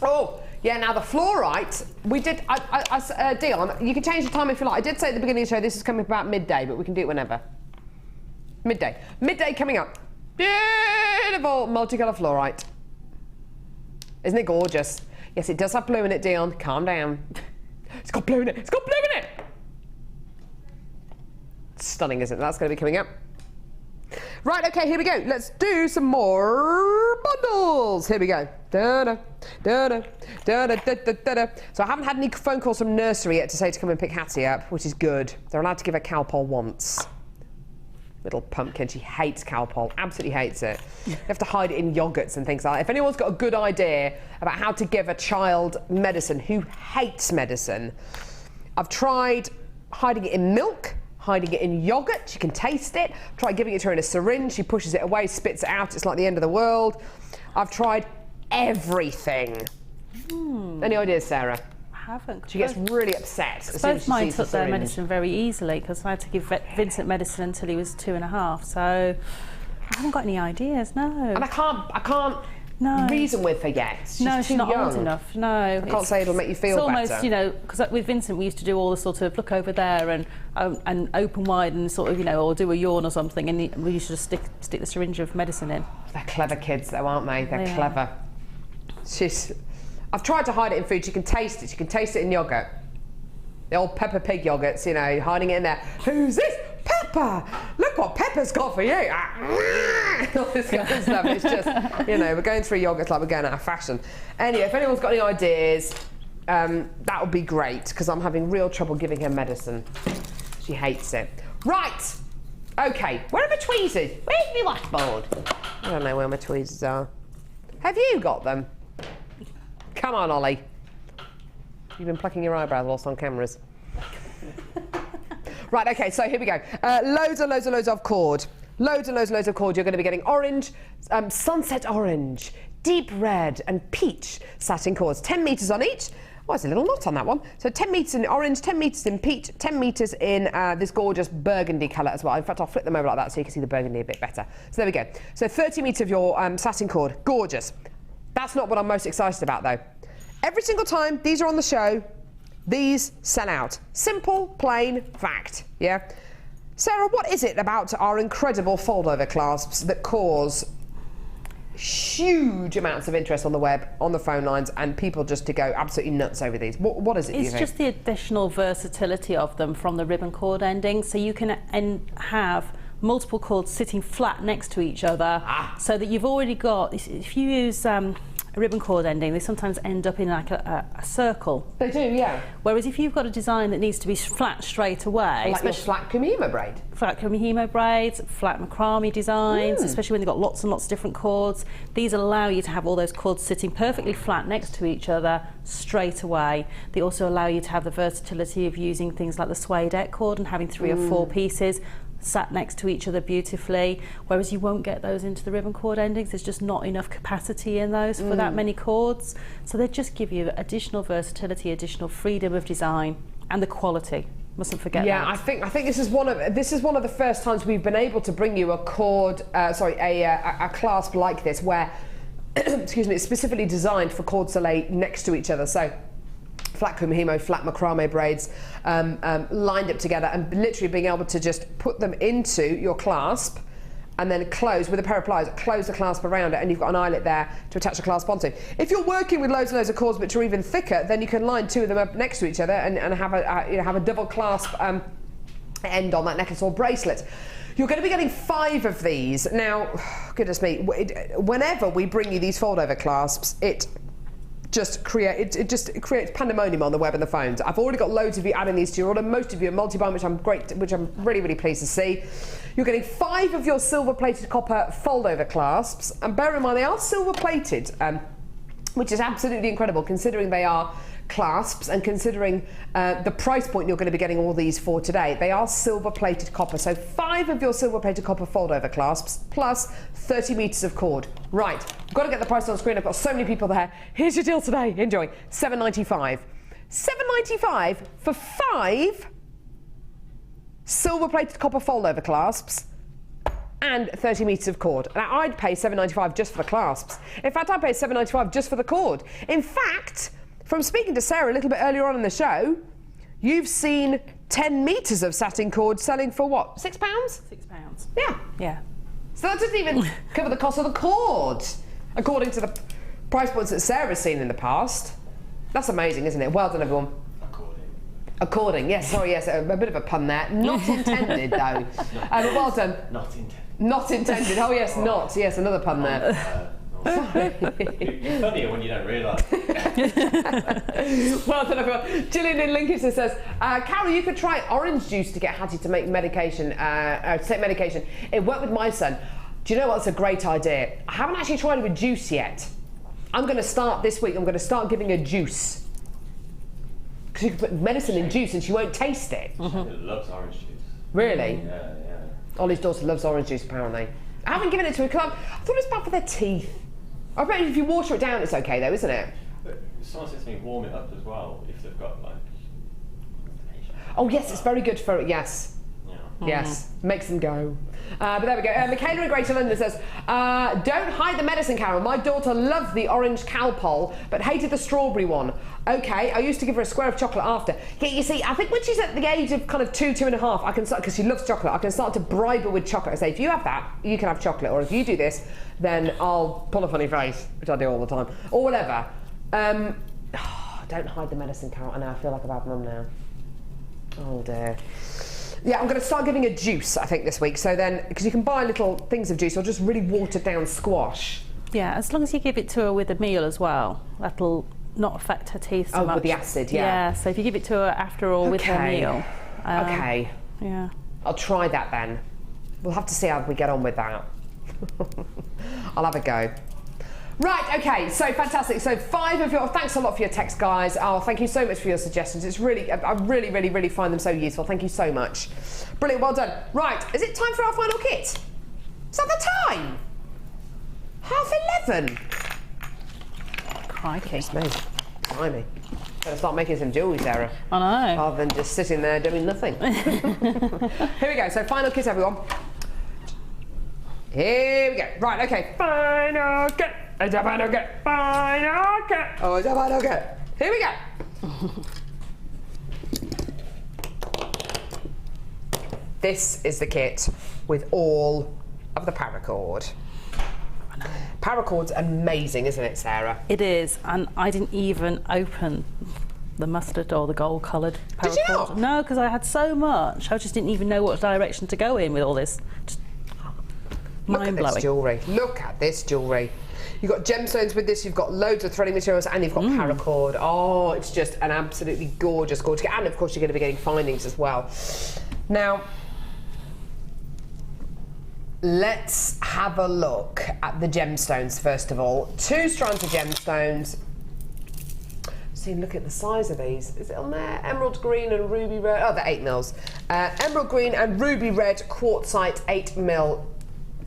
Oh, yeah, now the fluorite, we did... Dion, you can change the time if you like. I did say at the beginning of the show this is coming about midday, but we can do it whenever. Midday. Midday coming up. Beautiful multicolour fluorite. Isn't it gorgeous? Yes, it does have blue in it, Dion. Calm down. It's got blue in it. It's got blue in it! Stunning, isn't it? That's going to be coming up. Right, okay, here we go. Let's do some more bundles. Here we go. Da-da, da-da, da-da, da-da, da-da. So I haven't had any phone calls from nursery yet to say to come and pick Hattie up, which is good. They're allowed to give her Calpol once. Little pumpkin, she hates Calpol, absolutely hates it. You have to hide it in yogurts and things like that. If anyone's got a good idea about how to give a child medicine who hates medicine, I've tried hiding it in milk, hiding it in yogurt, she can taste it. Try giving it to her in a syringe, she pushes it away, spits it out, it's like the end of the world. I've tried everything. Any ideas, Sarah? I haven't. She gets really upset. Both mine took their medicine very easily because I had to give Vincent medicine until he was 2.5, so I haven't got any ideas, no. And I can't reason with her yet. She's too not young. old enough, no. I can't say it'll make you feel better. It's almost, you know, because with Vincent we used to do all the sort of look over there and open wide and sort of, you know, or do a yawn or something, and we used to just stick the syringe of medicine in. They're clever kids though, aren't they? They're clever. I've tried to hide it in food, she can taste it. She can taste it in yoghurt. The old Peppa Pig yogurts, you know, hiding it in there. Who's this? Peppa! Look what Peppa's got for you! All this kind of stuff. It's just, you know, we're going through yogurts like we're going out of fashion. Anyway, if anyone's got any ideas, that would be great, because I'm having real trouble giving her medicine. She hates it. Right! Okay, where are my tweezers? Where's my whiteboard? I don't know where my tweezers are. Have you got them? Come on, Ollie. You've been plucking your eyebrows whilst on cameras. Right, okay, so here we go. Loads and loads of cord. Loads and loads of cord. You're going to be getting orange, sunset orange, deep red and peach satin cords. 10 metres on each. Oh, there's a little knot on that one. So 10 metres in orange, 10 metres in peach, 10 metres in this gorgeous burgundy colour as well. In fact, I'll flip them over like that so you can see the burgundy a bit better. So there we go. So 30 metres of your satin cord. Gorgeous. That's not what I'm most excited about, though. Every single time these are on the show, these sell out. Simple, plain fact, yeah? Sarah, what is it about our incredible fold-over clasps that cause huge amounts of interest on the web, on the phone lines, and people just to go absolutely nuts over these? What is it, It's just the additional versatility of them from the ribbon cord ending, so you can have multiple cords sitting flat next to each other, so that you've already got, if you use a ribbon cord ending, they sometimes end up in like a circle. They do, yeah. Whereas if you've got a design that needs to be flat straight away, like your flat Kumuhimo braid. Flat Kumuhimo braids, flat macrame designs, especially when they've got lots and lots of different cords, these allow you to have all those cords sitting perfectly flat next to each other straight away. They also allow you to have the versatility of using things like the suede et cord and having 3 or 4 pieces sat next to each other beautifully, whereas you won't get those into the ribbon cord endings. There's just not enough capacity in those for that many cords, so they just give you additional versatility, additional freedom of design, and the quality. Mustn't forget that. Yeah, I think this is one of the first times we've been able to bring you a cord, a clasp like this, where excuse me, it's specifically designed for cords to lay next to each other. So flat Kumuhimo, flat macrame braids lined up together, and literally being able to just put them into your clasp and then close with a pair of pliers, close the clasp around it, and you've got an eyelet there to attach the clasp onto. If you're working with loads and loads of cords which are even thicker, then you can line 2 of them up next to each other and have a double clasp end on that necklace or bracelet. You're going to be getting 5 of these. Now, goodness me, whenever we bring you these fold-over clasps, it just creates pandemonium on the web and the phones. I've already got loads of you adding these to your order. Most of you are multi-buying, which I'm really pleased to see. You're getting 5 of your silver-plated copper fold-over clasps, and bear in mind they are silver-plated, which is absolutely incredible considering they are clasps and considering the price point you're going to be getting all these for today. They are silver-plated copper, so 5 of your silver-plated copper fold-over clasps plus 30 metres of cord. Right, I've got to get the price on the screen. I've got so many people there. Here's your deal today. Enjoy. $7.95. $7.95 for 5 silver-plated copper fold-over clasps and 30 metres of cord. Now, I'd pay $7.95 just for the clasps. In fact, I'd pay $7.95 just for the cord. In fact, from speaking to Sarah a little bit earlier on in the show, you've seen 10 metres of satin cord selling for what, £6? £6. Yeah. Yeah. So that doesn't even cover the cost of the cord, according to the price points that Sarah's seen in the past. That's amazing, isn't it? Well done, everyone. According, yes, sorry, yes, a bit of a pun there. Not intended, though. But well done. Not intended. Not intended. Oh, yes, not. Yes, another pun there. You're funnier when you don't realise. Well done, everyone. Gillian in Lincolnshire says, Carol, you could try orange juice to get Hattie to make medication. Take medication. It worked with my son. Do you know what's a great idea? I haven't actually tried it with juice yet. I'm going to start this week. I'm going to start giving her juice. Because you can put medicine in juice and she won't taste it. She loves orange juice. Really? Yeah. Ollie's daughter loves orange juice, apparently. I haven't given it to her because I thought it was bad for their teeth. I bet if you water it down, it's okay, though, isn't it? But someone says to me, warm it up as well if they've got like. Oh yes, it's very good for yes. Yeah. Yes, makes them go. But there we go. Michaela in Greater London says, don't hide the medicine, Carol. My daughter loved the orange Calpol, but hated the strawberry one. Okay, I used to give her a square of chocolate after. Yeah, you see, I think when she's at the age of kind of 2, 2.5, I can start, because she loves chocolate, I can start to bribe her with chocolate. I say, if you have that, you can have chocolate, or if you do this, then I'll pull a funny face, which I do all the time, or whatever. Don't hide the medicine, Carol. I know, I feel like a bad mum now. Oh dear. Yeah, I'm going to start giving her juice, I think, this week. So then, because you can buy little things of juice or just really watered down squash. Yeah, as long as you give it to her with a meal as well, that'll not affect her teeth so much. With the acid, yeah. Yeah, so if you give it to her after or with her meal. Okay. Yeah. I'll try that then. We'll have to see how we get on with that. I'll have a go. Right, okay, so fantastic. So 5 of your, thanks a lot for your text, guys. Oh, thank you so much for your suggestions. It's really, I really find them so useful. Thank you so much. Brilliant, well done. Right, is it time for our final kit? Is that the time? 11:30. Crikey. Blimey. Better start making some jewellery, Sarah. I know. Rather than just sitting there doing nothing. Here we go, so final kit, everyone. Here we go. Right, okay. Final kit. It's a final kit. Final kit. Oh, it's a final kit. Here we go. This is the kit with all of the paracord. Paracord's amazing, isn't it, Sarah? It is, and I didn't even open the mustard or the gold coloured paracord. Did you not? No, because I had so much. I just didn't even know what direction to go in with all this. Just mind blowing. Look at this jewellery. Look at this jewellery. You've got gemstones with this, you've got loads of threading materials, and you've got paracord. Oh, it's just an absolutely gorgeous, gorgeous kit. And of course you're going to be getting findings as well. Now, let's have a look at the gemstones first of all. 2 strands of gemstones. See, look at the size of these. Is it on there? Emerald green and ruby red. Oh, they're 8 mils. Emerald green and ruby red quartzite 8 mil.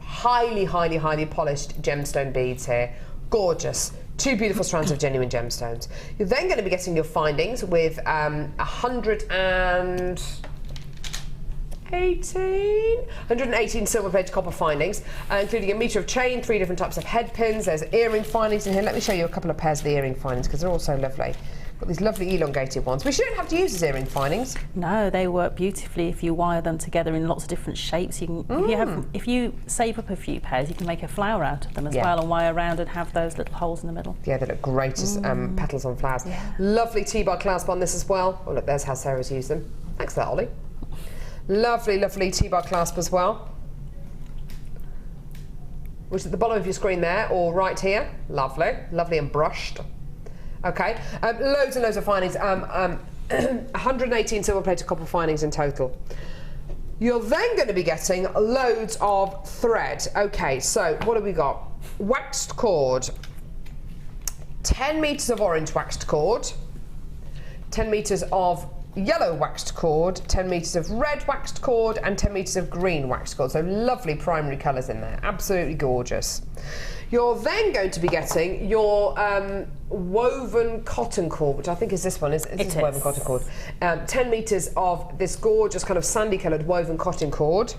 Highly, highly, highly polished gemstone beads here. Gorgeous. 2 beautiful strands of genuine gemstones. You're then going to be getting your findings with 118 silver-plated copper findings, including a metre of chain, 3 different types of head pins. There's earring findings in here. Let me show you a couple of pairs of the earring findings because they're all so lovely. Got these lovely elongated ones. We shouldn't have to use as earring findings. No, they work beautifully if you wire them together in lots of different shapes. You can, if you save up a few pairs, you can make a flower out of them as well and wire around and have those little holes in the middle. Yeah, they look great as petals on flowers. Yeah. Lovely T-bar clasp on this as well. Oh look, there's how Sarah's used them. Thanks for that, Ollie. Lovely, lovely T-bar clasp as well. Which is at the bottom of your screen there, or right here. Lovely, lovely and brushed. Okay, loads and loads of findings. 118 silver-plated copper findings in total. You're then going to be getting loads of thread. Okay, so what have we got? Waxed cord. 10 metres of orange waxed cord. 10 metres of yellow waxed cord, 10 metres of red waxed cord, and 10 metres of green waxed cord. So lovely primary colours in there, absolutely gorgeous. You're then going to be getting your woven cotton cord, which I think is this one, is woven cotton cord. 10 metres of this gorgeous kind of sandy coloured woven cotton cord.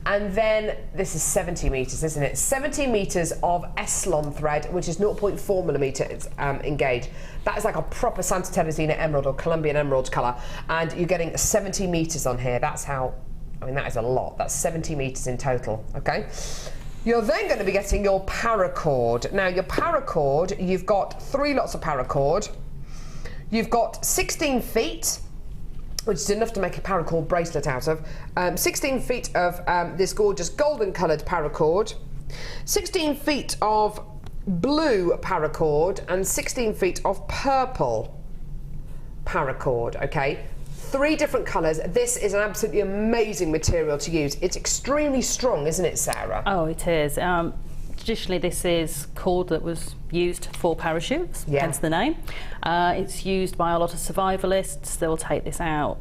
And then this is 70 metres, isn't it? 70 metres of Eslon thread, which is 0.4 millimetres engaged. That is like a proper Santa Teresina emerald or Colombian emerald colour. And you're getting 70 metres on here. That's how, I mean, that is a lot. That's 70 metres in total, okay? You're then going to be getting your paracord. Now, your paracord, you've got 3 lots of paracord. You've got 16 feet, which is enough to make a paracord bracelet out of. 16 feet of this gorgeous golden coloured paracord, 16 feet of blue paracord, and 16 feet of purple paracord, okay? 3 different colours. This is an absolutely amazing material to use. It's extremely strong, isn't it, Sarah? Oh, it is. Traditionally, this is cord that was used for parachutes, hence the name. It's used by a lot of survivalists. They will take this out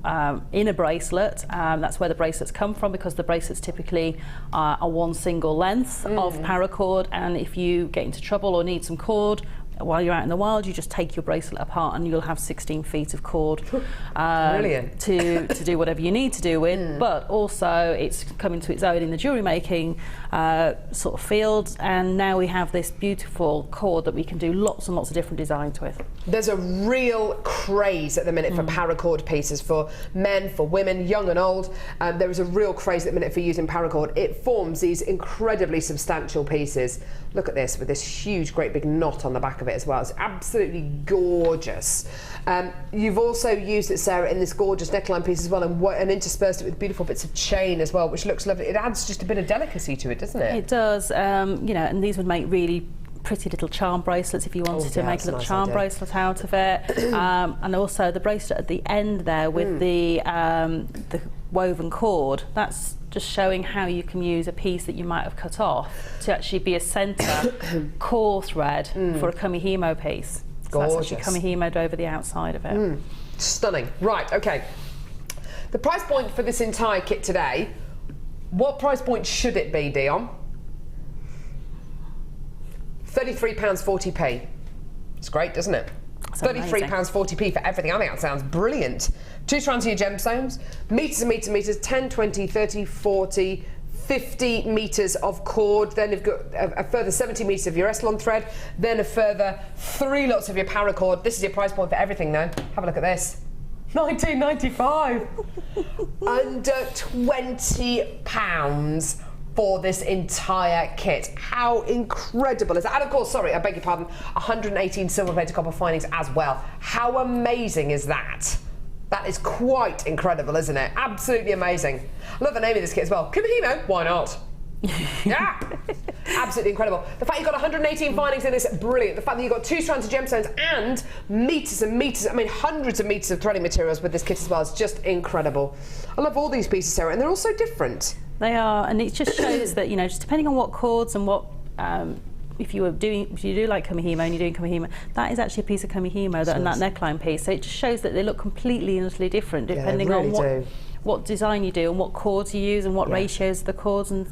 in a bracelet. That's where the bracelets come from, because the bracelets typically are one single length of paracord, and if you get into trouble or need some cord while you're out in the wild, you just take your bracelet apart and you'll have 16 feet of cord to do whatever you need to do with. But also it's coming to its own in the jewellery making sort of field, and now we have this beautiful cord that we can do lots and lots of different designs with. There's a real craze at the minute for paracord pieces, for men, for women, young and old. There is a real craze at the minute for using paracord. It forms these incredibly substantial pieces. Look at this, with this huge, great big knot on the back of it as well. It's absolutely gorgeous. You've also used it, Sarah, in this gorgeous neckline piece as well, and interspersed it with beautiful bits of chain as well, which looks lovely. It adds just a bit of delicacy to it, doesn't it? It does. You know, and these would make really pretty little charm bracelets if you wanted to make a little charm bracelet out of it. And also the bracelet at the end there with the woven cord, that's just showing how you can use a piece that you might have cut off to actually be a centre core thread for a Kumuhimo piece. So that's actually Kumuhimo'd over the outside of it. Stunning. Right, okay. The price point for this entire kit today, what price point should it be, Dion? £33.40p. It's great, doesn't it? £33.40p for everything. I think that sounds brilliant. 2 strands of your gemstones, metres and metres and metres, 10, 20, 30, 40, 50 metres of cord. Then you've got a further 70 metres of your Eslon thread, then a further 3 lots of your paracord. This is your price point for everything though. Have a look at this. £19.95. Under £20 for this entire kit. How incredible is that? And of course, sorry, I beg your pardon, 118 silver-plated copper findings as well. How amazing is that? That is quite incredible, isn't it? Absolutely amazing. I love the name of this kit as well. Kumuhimo, why not? Yeah, absolutely incredible. The fact you've got 118 findings in this, brilliant. The fact that you've got 2 strands of gemstones and meters and meters, I mean hundreds of meters of threading materials with this kit as well, is just incredible. I love all these pieces, Sarah, and they're all so different. They are, and it just shows that, you know, just depending on what cords and what, if you do like Kumuhimo and you're doing Kumuhimo, that is actually a piece of Kumuhimo, and that neckline piece. So it just shows that they look completely and utterly different depending on what design you do and what cords you use and what ratios of the cords, and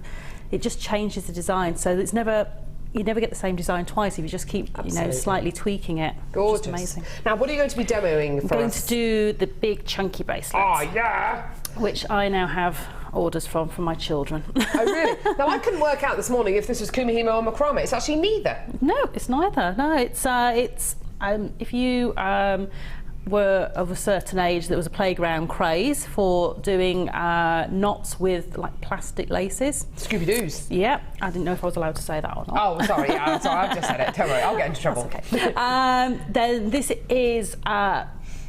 it just changes the design. So it's never, you never get the same design twice if you just keep, you know, slightly tweaking it. Gorgeous. Just amazing. Now, what are you going to be demoing for us? I'm going to do the big chunky bracelets. Oh, yeah! Which I now have orders from my children. Oh, really? Now, I couldn't work out this morning if this was Kumuhimo or macrame. It's actually neither. No, it's neither. No, it's if you were of a certain age, there was a playground craze for doing knots with like plastic laces. Scooby-Doos. Yeah, I didn't know if I was allowed to say that or not. Oh, sorry. Yeah, sorry, I've just said it. Don't worry, I'll get into trouble. That's okay. Then this is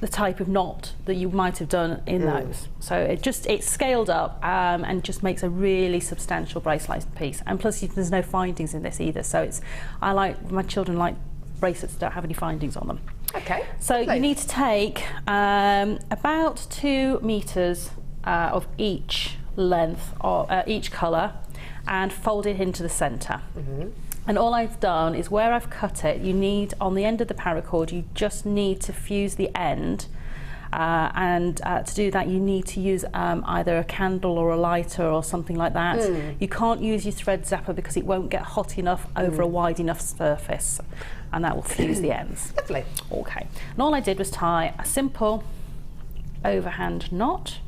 the type of knot that you might have done in those. So it's scaled up and just makes a really substantial bracelet piece. And plus, there's no findings in this either. So my children like bracelets that don't have any findings on them. Okay. So you need to take about 2 meters of each length or each colour and fold it into the centre. And all I've done is where I've cut it, you need, on the end of the paracord, you just need to fuse the end. To do that, you need to use either a candle or a lighter or something like that. You can't use your thread zapper because it won't get hot enough over a wide enough surface, and that will fuse the ends. Lovely. Okay. And all I did was tie a simple overhand knot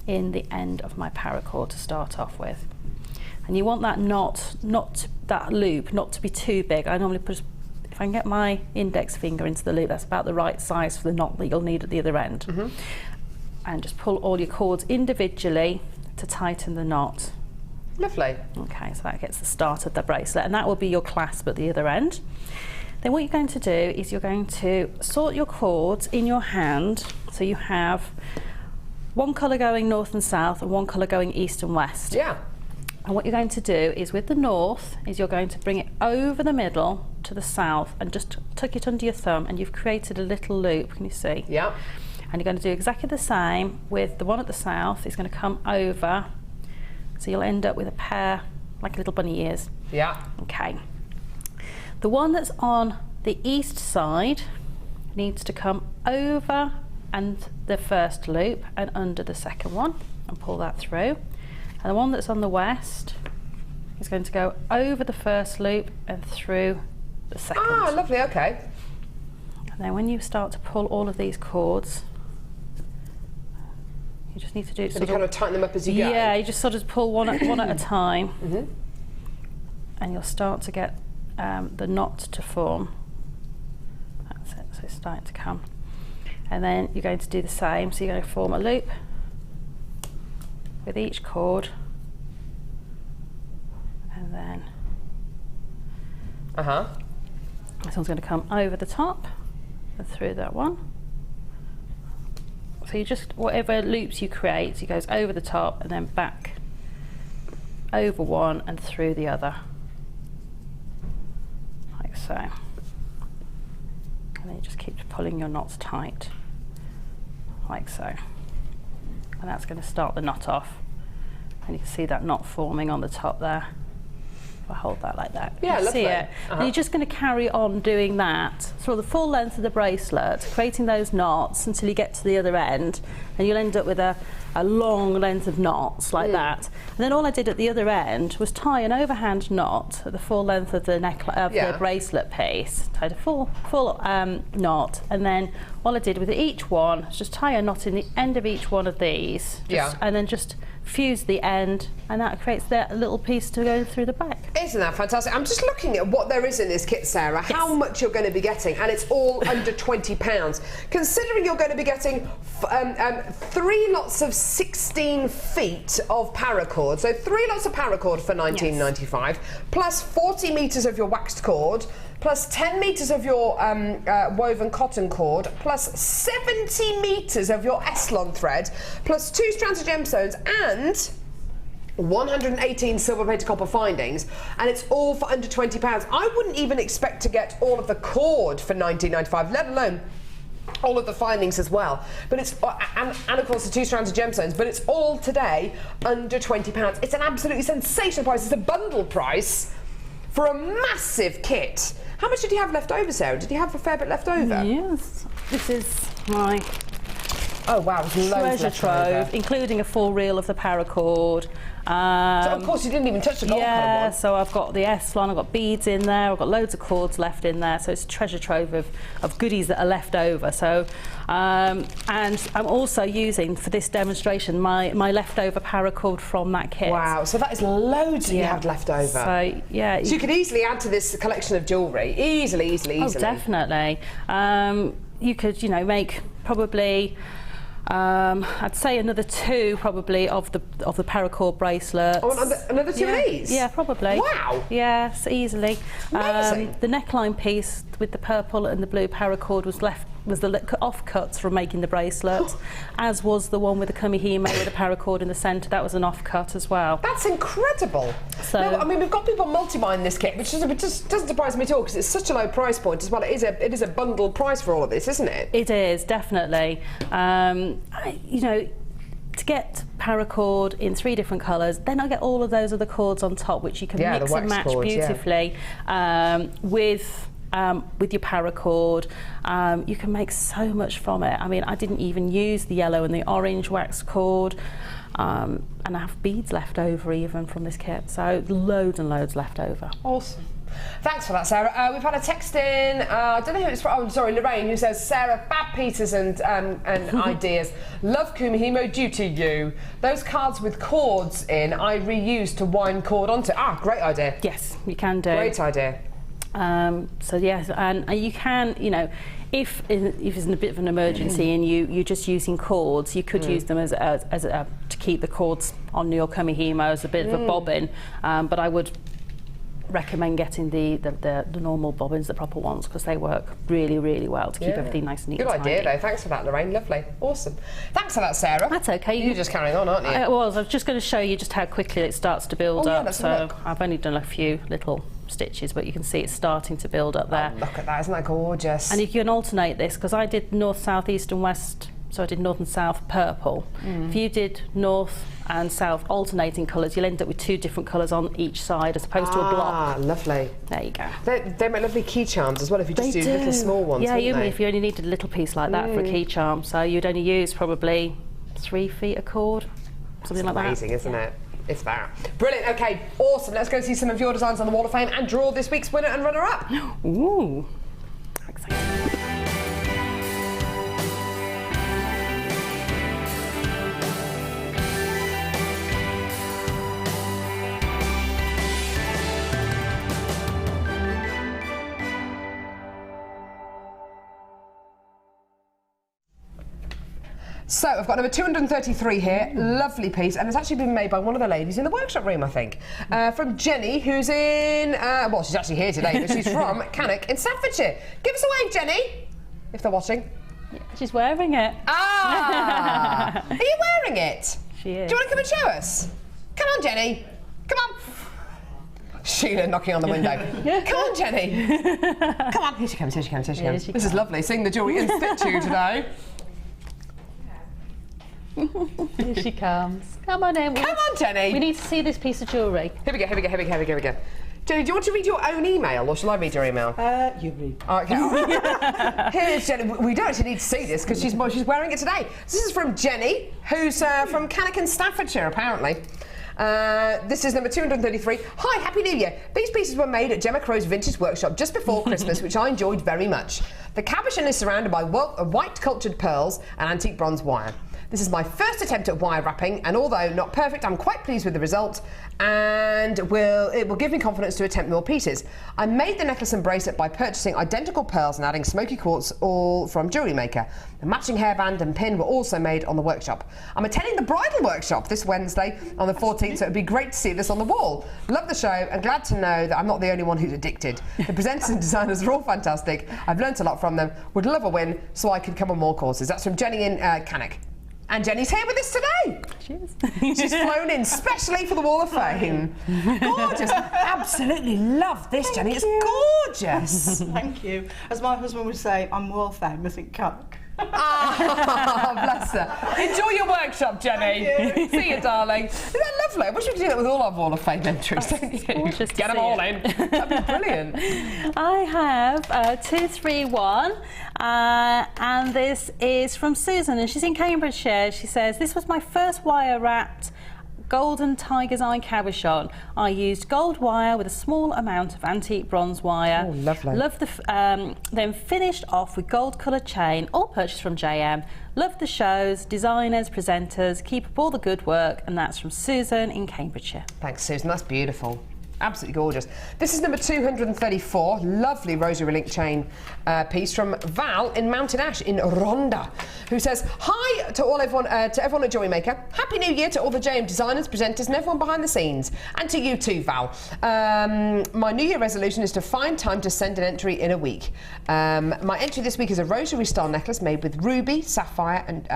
in the end of my paracord to start off with. And you want that knot, that loop, not to be too big. I normally put, if I can get my index finger into the loop, that's about the right size for the knot that you'll need at the other end. And just pull all your cords individually to tighten the knot. Lovely. Okay, so that gets the start of the bracelet, and that will be your clasp at the other end. Then what you're going to do is you're going to sort your cords in your hand, so you have one colour going north and south and one colour going east and west. Yeah. And what you're going to do is with the north is you're going to bring it over the middle to the south and just tuck it under your thumb, and you've created a little loop, can you see? Yeah. And you're going to do exactly the same with the one at the south. It's going to come over, so you'll end up with a pair like little bunny ears. Yeah. Okay. The one that's on the east side needs to come over and the first loop and under the second one and pull that through. And the one that's on the west is going to go over the first loop and through the second. Ah, lovely, okay. And then when you start to pull all of these cords, you just need to do So you kind of tighten them up as you go? Yeah, you just sort of pull one at a time. And you'll start to get the knot to form. That's it, so it's starting to come. And then you're going to do the same, so you're going to form a loop with each cord, and then this one's going to come over the top and through that one. So you just, whatever loops you create, it goes over the top and then back over one and through the other, like so. And then you just keep pulling your knots tight, like so. And that's going to start the knot off, and you can see that knot forming on the top there. If I hold that like that, yeah, you see it. And you're just going to carry on doing that sort of the full length of the bracelet, creating those knots until you get to the other end, and you'll end up with a a long length of knots like that. And then all I did at the other end was tie an overhand knot at the full length of the the bracelet piece. Tied a full knot, and then all I did with each one was just tie a knot in the end of each one of these, and then just fuse the end, and that creates that little piece to go through the back. Isn't that fantastic? I'm just looking at what there is in this kit, Sarah, how much you're going to be getting, and it's all under £20. Considering you're going to be getting 3 lots of 16 feet of paracord, so 3 lots of paracord for £19.95, plus 40 metres of your waxed cord, plus 10 metres of your woven cotton cord, plus 70 metres of your Eslon thread, plus 2 strands of gemstones, and 118 silver-plated copper findings, and it's all for under £20. I wouldn't even expect to get all of the cord for £19.95, let alone all of the findings as well. But it's and of course the 2 strands of gemstones, but it's all today under £20. It's an absolutely sensational price. It's a bundle price for a massive kit. How much did you have left over, Sarah? Did you have a fair bit left over? Yes. This is my treasure trove, including a full reel of the paracord. So of course you didn't even touch the gold colour one. So I've got the Eslon, I've got beads in there, I've got loads of cords left in there, so it's a treasure trove of goodies that are left over. So, and I'm also using for this demonstration my leftover paracord from that kit. Wow, so that is loads that you have left over. So yeah, so you could easily add to this collection of jewellery, easily. Oh, definitely. You could, make probably. I'd say another 2 probably of the paracord bracelets. Oh, another 2 of these? Yeah, probably. Wow. Yes, easily. Amazing. The neckline piece with the purple and the blue paracord was the offcuts from making the bracelet, as was the one with the Kumuhimo with the paracord in the centre. That was an offcut as well. That's incredible. So, no, I mean, we've got people multi-buying this kit, which just doesn't surprise me at all because it's such a low price point as well. It is a bundle price for all of this, isn't it? It is, definitely. To get paracord in 3 different colours, then I get all of those other cords on top, which you can mix and match beautifully with your paracord. You can make so much from it. I mean, I didn't even use the yellow and the orange wax cord, and I have beads left over even from this kit, so loads and loads left over. Awesome. Thanks for that, Sarah. We've had a text in, I don't know who it's from, Lorraine, who says, Sarah, fab pieces and ideas. Love Kumuhimo, due to you. Those cards with cords in, I reuse to wind cord onto. Great idea. Yes, you can do. Great idea. So yes, and you can, if it's in a bit of an emergency and you're just using cords, you could use them as to keep the cords on your Kumuhimo as a bit of a bobbin, but I would recommend getting the normal bobbins, the proper ones, because they work really, really well to keep everything nice and neat. Good idea, though. Thanks for that, Lorraine. Lovely. Awesome. Thanks for that, Sarah. That's okay. You're just carrying on, aren't you? I was just going to show you just how quickly it starts to build up. So I've only done a few little stitches, but you can see it's starting to build up there. Oh, look at that. Isn't that gorgeous? And you can alternate this, because I did north, south, east and west. So I did north and south purple. If you did north and south alternating colours, you'll end up with 2 different colours on each side as opposed to a block. Lovely. There you go. They make lovely key charms as well if you just do little small ones. Yeah, if you only needed a little piece like that for a key charm, so you'd only use probably 3 feet of cord, something like that. Amazing, isn't it? It's that. Brilliant. Okay, awesome. Let's go see some of your designs on the Wall of Fame and draw this week's winner and runner-up. Ooh, exciting. So I've got number 233 here, lovely piece, and it's actually been made by one of the ladies in the workshop room, I think, from Jenny, who's in, well, she's actually here today, but she's from Cannock in Staffordshire. Give us a wave, Jenny, if they're watching. Yeah, she's wearing it. Are you wearing it? She is. Do you want to come and show us? Come on, Jenny. Come on. Sheila knocking on the window. Come on, Jenny. Come on. Here she comes, here she comes, here she comes. This is lovely, seeing the jewellery in situ today. Here she comes. Come on in. Come on, Jenny. We need to see this piece of jewellery. Here we go, here we go, here we go, here we go, here we go. Jenny, do you want to read your own email, or shall I read your email? You read. Okay. Here's Jenny. We don't actually need to see this because she's wearing it today. This is from Jenny, who's from Cannock in Staffordshire, apparently. This is number 233. Hi, Happy New Year. These pieces were made at Gemma Crow's Vintage Workshop just before Christmas, which I enjoyed very much. The cabochon is surrounded by white cultured pearls and antique bronze wire. This is my first attempt at wire wrapping, and although not perfect, I'm quite pleased with the result, and it will give me confidence to attempt more pieces. I made the necklace and bracelet by purchasing identical pearls and adding smoky quartz, all from JewelleryMaker. The matching hairband and pin were also made on the workshop. I'm attending the bridal workshop this Wednesday on the 14th, so it'd be great to see this on the wall. Love the show and glad to know that I'm not the only one who's addicted. The presenters and designers are all fantastic. I've learnt a lot from them. Would love a win so I could come on more courses. That's from Jenny in Cannock. And Jenny's here with us today. She is. She's flown in specially for the Wall of Fame. Gorgeous. Absolutely love this, Jenny. It's gorgeous. Thank you. As my husband would say, I'm Wall of Fame, I think Cannock. Oh, bless her. Enjoy your workshop, Jenny. See you, darling. Isn't that lovely? I wish we could do that with all our Wall of Fame entries, don't you? Get them all in. That'd be brilliant. I have 231, and this is from Susan, and she's in Cambridgeshire. She says, this was my first wire-wrapped golden tiger's eye cabochon. I used gold wire with a small amount of antique bronze wire. Oh, lovely. Loved the then finished off with gold coloured chain, all purchased from JM. Loved the shows, designers, presenters, keep up all the good work, and that's from Susan in Cambridgeshire. Thanks, Susan. That's beautiful. Absolutely gorgeous. This is number 234, lovely rosary link chain piece from Val in Mountain Ash in Rhondda, who says, hi to everyone at JewelleryMaker. Happy New Year to all the JM designers, presenters and everyone behind the scenes. And to you too, Val. My New Year resolution is to find time to send an entry in a week. My entry this week is a rosary style necklace made with ruby, sapphire and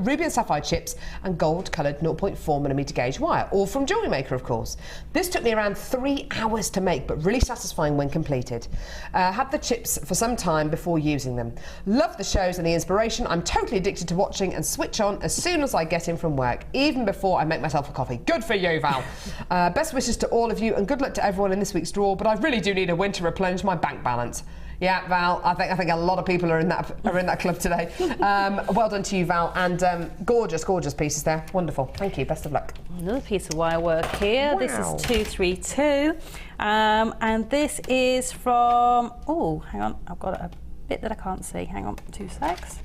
ruby and sapphire chips and gold coloured 0.4mm gauge wire, all from JewelleryMaker, of course. This took me around 3 hours to make, but really satisfying when completed. Had the chips for some time before using them. Love the shows and the inspiration. I'm totally addicted to watching and switch on as soon as I get in from work, even before I make myself a coffee. Good for you, Val. Best wishes to all of you and good luck to everyone in this week's draw, but I really do need a win to replenish my bank balance. Yeah, Val, I think a lot of people are in that club today. Well done to you, Val, and gorgeous pieces there. Wonderful. Thank you. Best of luck. Another piece of wire work here. Wow. This is 232, and this is from. Oh, hang on, I've got a bit that I can't see. Hang on, 2 secs.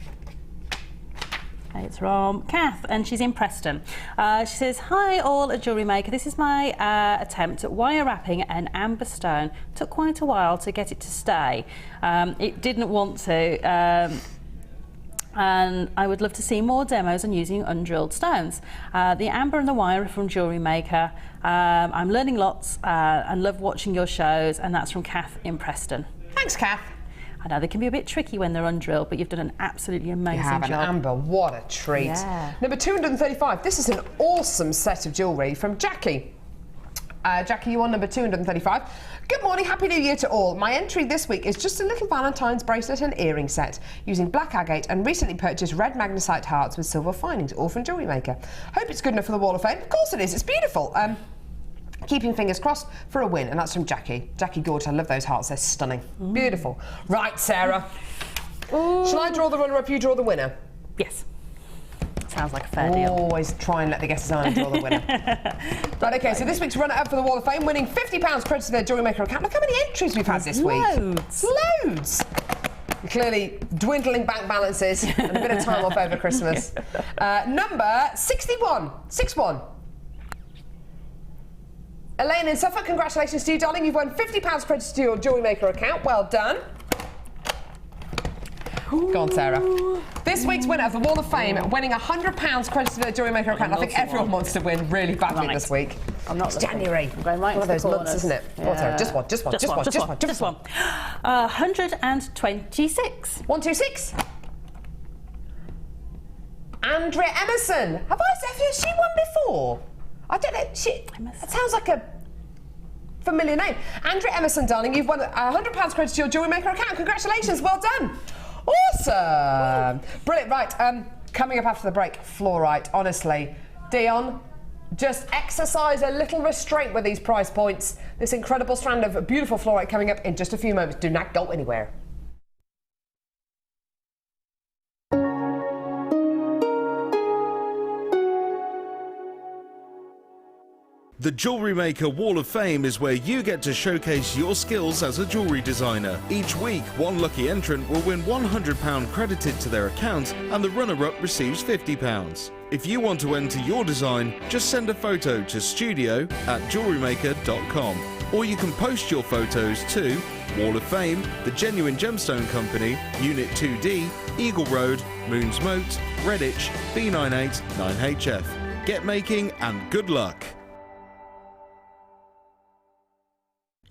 It's from Kath, and she's in Preston. She says, hi all at JewelleryMaker. This is my attempt at wire wrapping an amber stone. Took quite a while to get it to stay. It didn't want to, and I would love to see more demos on using undrilled stones. The amber and the wire are from JewelleryMaker. I'm learning lots and love watching your shows, and that's from Kath in Preston. Thanks, Kath. I know they can be a bit tricky when they're undrilled, but you've done an absolutely amazing job. You have, an amber, what a treat. Yeah. Number 235, this is an awesome set of jewellery from Jackie. Jackie, you on number 235. Good morning, Happy New Year to all. My entry this week is just a little Valentine's bracelet and earring set using black agate and recently purchased red magnesite hearts with silver findings, all from JewelleryMaker. Hope it's good enough for the Wall of Fame. Of course it is, it's beautiful. Keeping fingers crossed for a win, and that's from Jackie. Jackie Gorge, I love those hearts, they're stunning. Beautiful. Right, Sarah. Shall I draw the runner-up, you draw the winner? Yes. Sounds like a fair deal. Always try and let the guest designer draw the winner. Right, okay, so this week's runner-up for the Wall of Fame, winning £50 credit to their JewelleryMaker account. Look how many entries we've had this week. Loads. Clearly dwindling bank balances and a bit of time off over Christmas. Number 61. 6-1. Elaine in Suffolk, congratulations to you, darling. You've won £50 credit to your JewelleryMaker account. Well done. Go on, Sarah. This week's winner of the Wall of Fame, winning £100 credit to their JewelleryMaker account. I think everyone wants to win really badly this week. I'm not. It's January. I'm going right one of those months, isn't it? Yeah. Sarah, just one. 126. 126. Andrea Emerson. Have she won before? I don't know. It sounds like a familiar name. Andrea Emerson, darling, you've won £100 credit to your JewelleryMaker account. Congratulations, well done. Awesome. Brilliant. Right, coming up after the break, fluorite. Honestly, Dion, Just exercise a little restraint with these price points. This incredible strand of beautiful fluorite coming up in just a few moments. Do not go anywhere. The Jewellery Maker Wall of Fame is where you get to showcase your skills as a jewellery designer. Each week, one lucky entrant will win £100 credited to their account and the runner-up receives £50. If you want to enter your design, just send a photo to studio@jewellerymaker.com, or you can post your photos to Wall of Fame, The Genuine Gemstone Company, Unit 2D, Eagle Road, Moons Moat, Redditch, B98 9HF. Get making and good luck!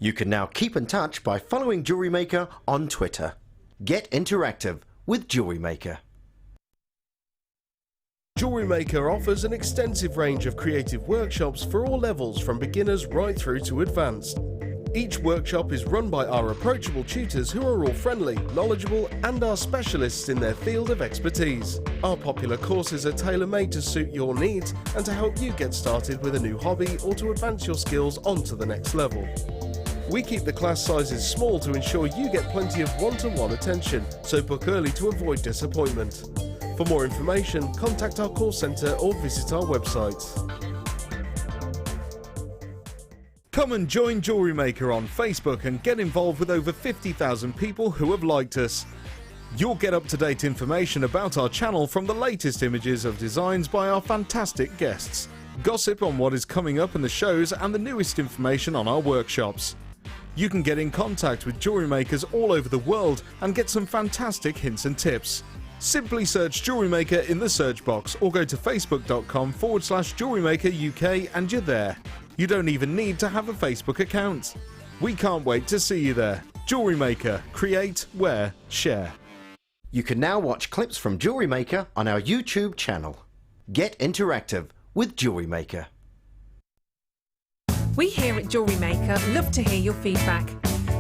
You can now keep in touch by following Jewellery Maker on Twitter. Get interactive with Jewellery Maker. Jewellery Maker offers an extensive range of creative workshops for all levels, from beginners right through to advanced. Each workshop is run by our approachable tutors who are all friendly, knowledgeable and are specialists in their field of expertise. Our popular courses are tailor-made to suit your needs and to help you get started with a new hobby or to advance your skills onto the next level. We keep the class sizes small to ensure you get plenty of one-to-one attention, so book early to avoid disappointment. For more information, contact our call centre or visit our website. Come and join Jewellery Maker on Facebook and get involved with over 50,000 people who have liked us. You'll get up-to-date information about our channel from the latest images of designs by our fantastic guests, gossip on what is coming up in the shows and the newest information on our workshops. You can get in contact with jewellery makers all over the world and get some fantastic hints and tips. Simply search Jewellery Maker in the search box or go to facebook.com/JewelleryMaker UK and you're there. You don't even need to have a Facebook account. We can't wait to see you there. Jewellery Maker. Create, wear, share. You can now watch clips from Jewellery Maker on our YouTube channel. Get interactive with Jewellery Maker. We here at Jewellery Maker love to hear your feedback.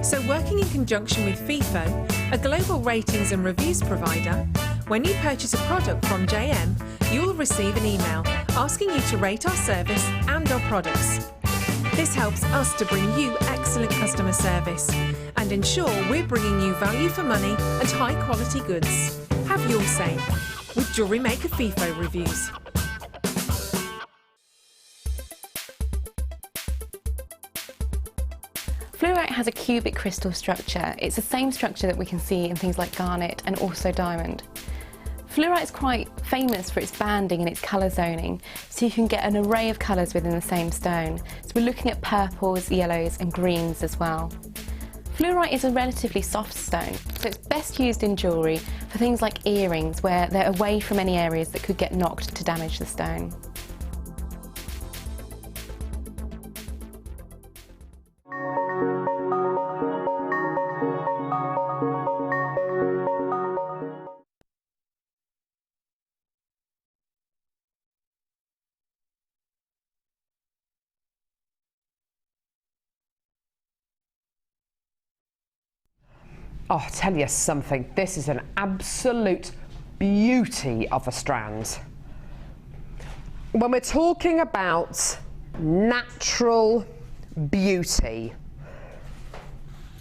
So working in conjunction with FIFO, a global ratings and reviews provider, when you purchase a product from JM, you'll receive an email asking you to rate our service and our products. This helps us to bring you excellent customer service and ensure we're bringing you value for money and high quality goods. Have your say with Jewellery Maker FIFO reviews. Fluorite has a cubic crystal structure. It's the same structure that we can see in things like garnet and also diamond. Fluorite is quite famous for its banding and its colour zoning, so you can get an array of colours within the same stone. So we're looking at purples, yellows and greens as well. Fluorite is a relatively soft stone, so it's best used in jewellery for things like earrings where they're away from any areas that could get knocked to damage the stone. Oh, I'll tell you something, this is an absolute beauty of a strand. When we're talking about natural beauty,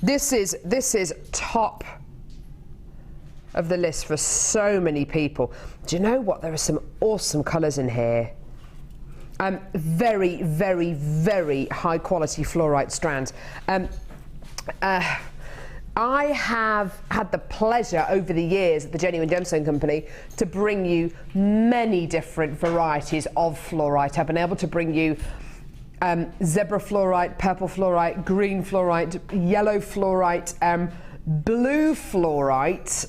this is top of the list for so many people. Do you know what? There are some awesome colours in here. Very, very, very high quality fluorite strands. I have had the pleasure over the years at the Genuine Gemstone Company to bring you many different varieties of fluorite. I've been able to bring you zebra fluorite, purple fluorite, green fluorite, yellow fluorite, blue fluorite.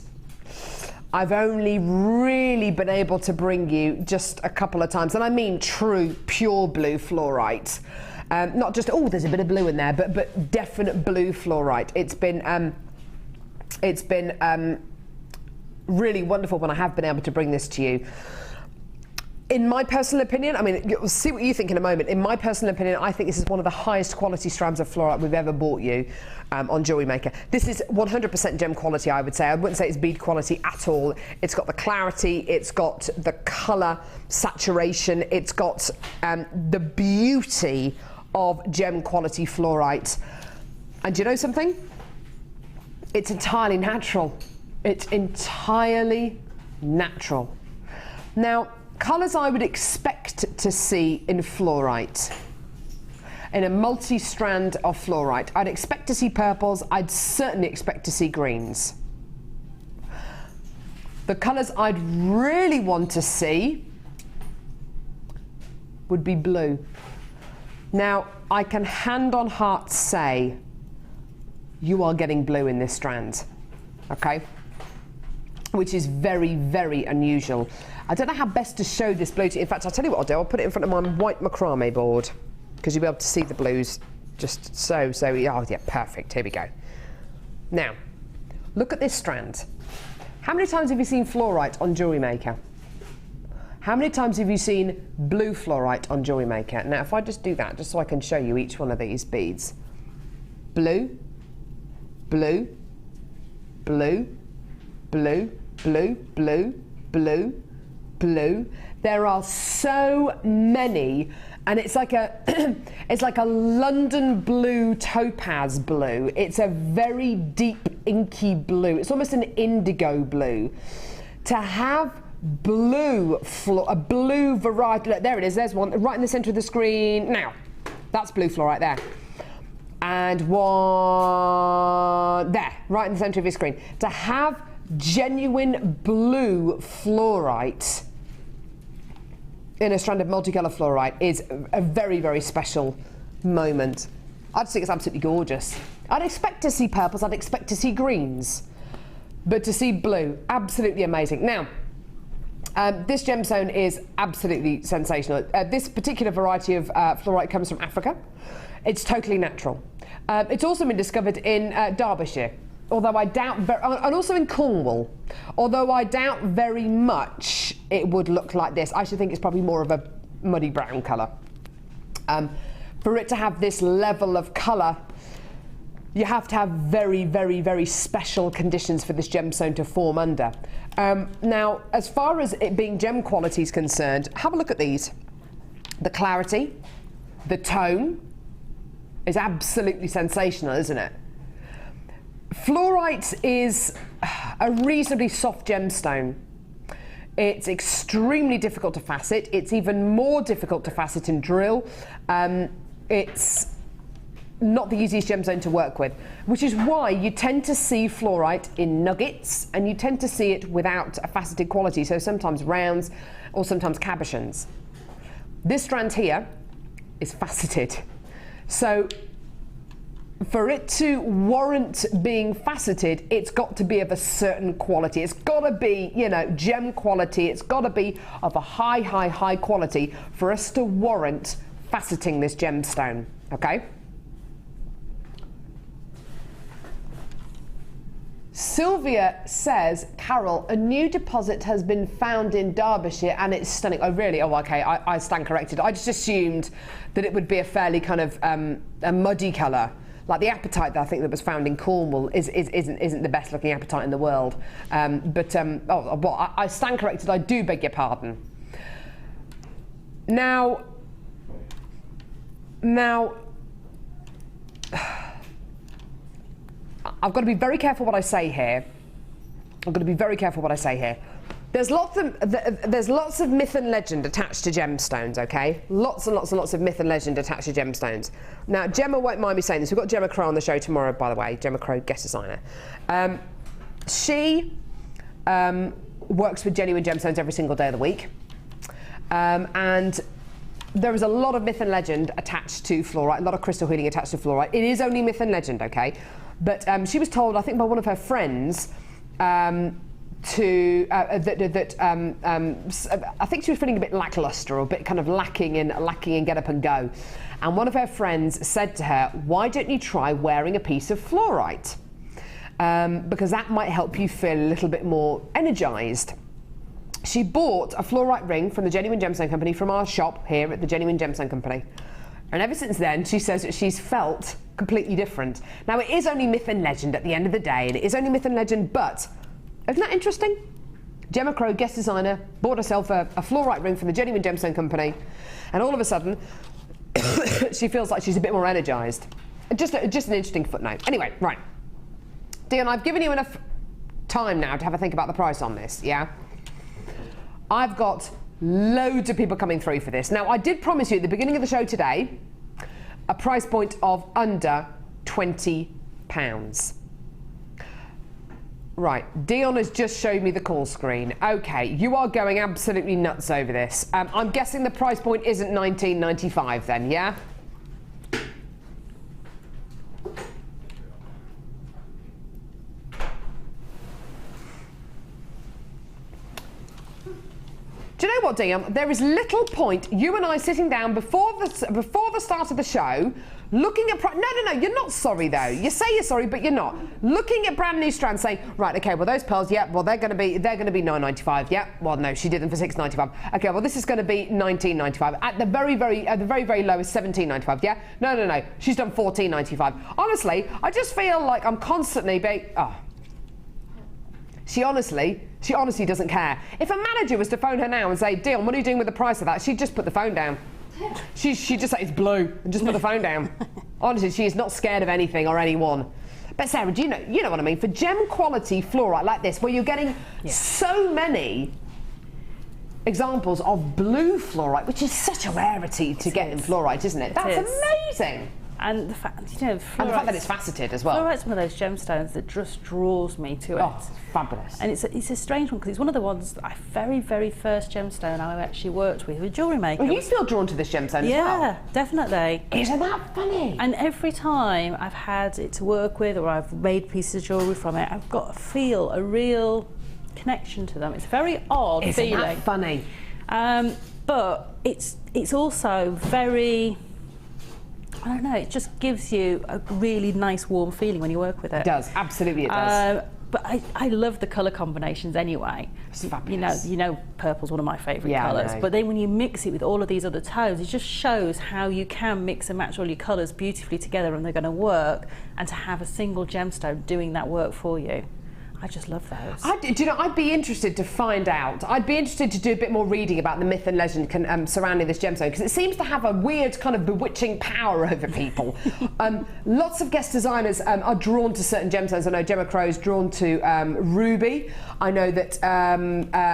I've only really been able to bring you just a couple of times, and I mean true, pure blue fluorite. Not just, oh, there's a bit of blue in there, but definite blue fluorite. It's been really wonderful when I have been able to bring this to you. In my personal opinion, I mean, you'll see what you think in a moment. In my personal opinion, I think this is one of the highest quality strands of fluorite we've ever bought you on JewelleryMaker. This is 100% gem quality, I would say. I wouldn't say it's bead quality at all. It's got the clarity, it's got the colour saturation, it's got the beauty of gem quality fluorite. And do you know something? It's entirely natural. It's entirely natural. Now, colours I would expect to see in fluorite, in a multi-strand of fluorite, I'd expect to see purples, I'd certainly expect to see greens. The colours I'd really want to see would be blue. Now, I can hand on heart say, you are getting blue in this strand, okay? Which is very, very unusual. I don't know how best to show this blue to you. In fact, I'll tell you what I'll do. I'll put it in front of my white macrame board because you'll be able to see the blues just so. Oh, yeah, perfect. Here we go. Now, look at this strand. How many times have you seen fluorite on JewelleryMaker? How many times have you seen blue fluorite on JewelleryMaker? Now, if I just do that, just so I can show you each one of these beads. Blue, blue, blue, blue, blue, blue, blue, blue. There are so many, and it's like a it's like a London blue topaz blue. It's a very deep inky blue. It's almost an indigo blue. To have a blue variety, look, there it is, there's one right in the centre of the screen. Now, that's blue fluorite there. And one there, right in the centre of your screen. To have genuine blue fluorite in a strand of multicolour fluorite is a very, very special moment. I just think it's absolutely gorgeous. I'd expect to see purples, I'd expect to see greens, but to see blue, absolutely amazing. Now, this gemstone is absolutely sensational. This particular variety of fluorite comes from Africa. It's totally natural. It's also been discovered in Derbyshire, although I doubt, and also in Cornwall, although I doubt very much it would look like this. I should think it's probably more of a muddy brown colour. For it to have this level of colour, you have to have very, very, very special conditions for this gemstone to form under. Now, as far as it being gem quality is concerned, have a look at these. The clarity, the tone is absolutely sensational, isn't it? Fluorite is a reasonably soft gemstone. It's extremely difficult to facet. It's even more difficult to facet and drill. It's not the easiest gemstone to work with, which is why you tend to see fluorite in nuggets, and you tend to see it without a faceted quality, so sometimes rounds or sometimes cabochons. This strand here is faceted. So for it to warrant being faceted, it's got to be of a certain quality. It's got to be, you know, gem quality. It's got to be of a high, high, high quality for us to warrant faceting this gemstone, okay? Sylvia says, Carol, a new deposit has been found in Derbyshire and it's stunning. Oh, really? Oh, okay, I stand corrected. I just assumed that it would be a fairly kind of a muddy colour. Like the apatite that I think that was found in Cornwall isn't the best looking apatite in the world. I stand corrected. I do beg your pardon. Now, I've got to be very careful what I say here. There's lots of myth and legend attached to gemstones, okay? Lots and lots and lots of myth and legend attached to gemstones. Now, Gemma won't mind me saying this. We've got Gemma Crow on the show tomorrow, by the way. Gemma Crow, guest designer. She works with genuine gemstones every single day of the week. And there is a lot of myth and legend attached to fluorite, a lot of crystal healing attached to fluorite. It is only myth and legend, okay? But she was told, I think by one of her friends, I think she was feeling a bit lackluster or a bit kind of lacking in get up and go. And one of her friends said to her, why don't you try wearing a piece of fluorite? Because that might help you feel a little bit more energized. she bought a fluorite ring from the Genuine Gemstone Company from our shop here at the Genuine Gemstone Company. And ever since then, she says that she's felt completely different. Now, it is only myth and legend at the end of the day, and it is only myth and legend, but isn't that interesting? Gemma Crow, guest designer, bought herself a fluorite ring from the Genuine Gemstone Company, and all of a sudden, she feels like she's a bit more energised. Just an interesting footnote. Anyway, right. Dion, I've given you enough time now to have a think about the price on this, yeah? I've got loads of people coming through for this. Now, I did promise you at the beginning of the show today a price point of under £20. Right, Dion has just showed me the call screen. Okay, you are going absolutely nuts over this. I'm guessing the price point isn't $19.95 then, yeah? Do you know what, Dion? There is little point you and I sitting down before the start of the show, looking at no, you're not sorry though. You say you're sorry, but you're not. Looking at brand new strands, saying, right, okay, well those pearls, yeah, well they're going to be $9.95, yeah. Well, no, she did them for $6.95. Okay, well this is going to be $19.95. At the very lowest, $17.95, yeah. No, she's done $14.95. Honestly, I just feel like I'm constantly She honestly doesn't care. If a manager was to phone her now and say, Dion, what are you doing with the price of that? She'd just put the phone down. She'd just say, it's blue, and just put the phone down. Honestly, she is not scared of anything or anyone. But Sarah, do you know what I mean? For gem quality fluorite like this, where you're getting so many examples of blue fluorite, which is such a rarity to get in fluorite, isn't it? That's amazing. And the fact, and the fact that it's faceted as well. Fluorite's one of those gemstones that just draws me to it. Oh, it's fabulous. And it's a strange one because it's one of the ones that very first gemstone I actually worked with JewelleryMaker. Well, you feel drawn to this gemstone as well. Yeah, definitely. Isn't that funny? And every time I've had it to work with or I've made pieces of jewellery from it, I've got to feel a real connection to them. It's a very odd feeling. Isn't that funny? But it's also very, I don't know, it just gives you a really nice warm feeling when you work with it. It does, absolutely it does. But I love the colour combinations anyway. It's fabulous. You know purple's one of my favourite colours. But then when you mix it with all of these other tones, it just shows how you can mix and match all your colours beautifully together and they're going to work, and to have a single gemstone doing that work for you. I just love those. I'd be interested to find out. I'd be interested to do a bit more reading about the myth and legend surrounding this gemstone, because it seems to have a weird kind of bewitching power over people. Lots of guest designers are drawn to certain gemstones. I know Gemma Crow's drawn to ruby. I know that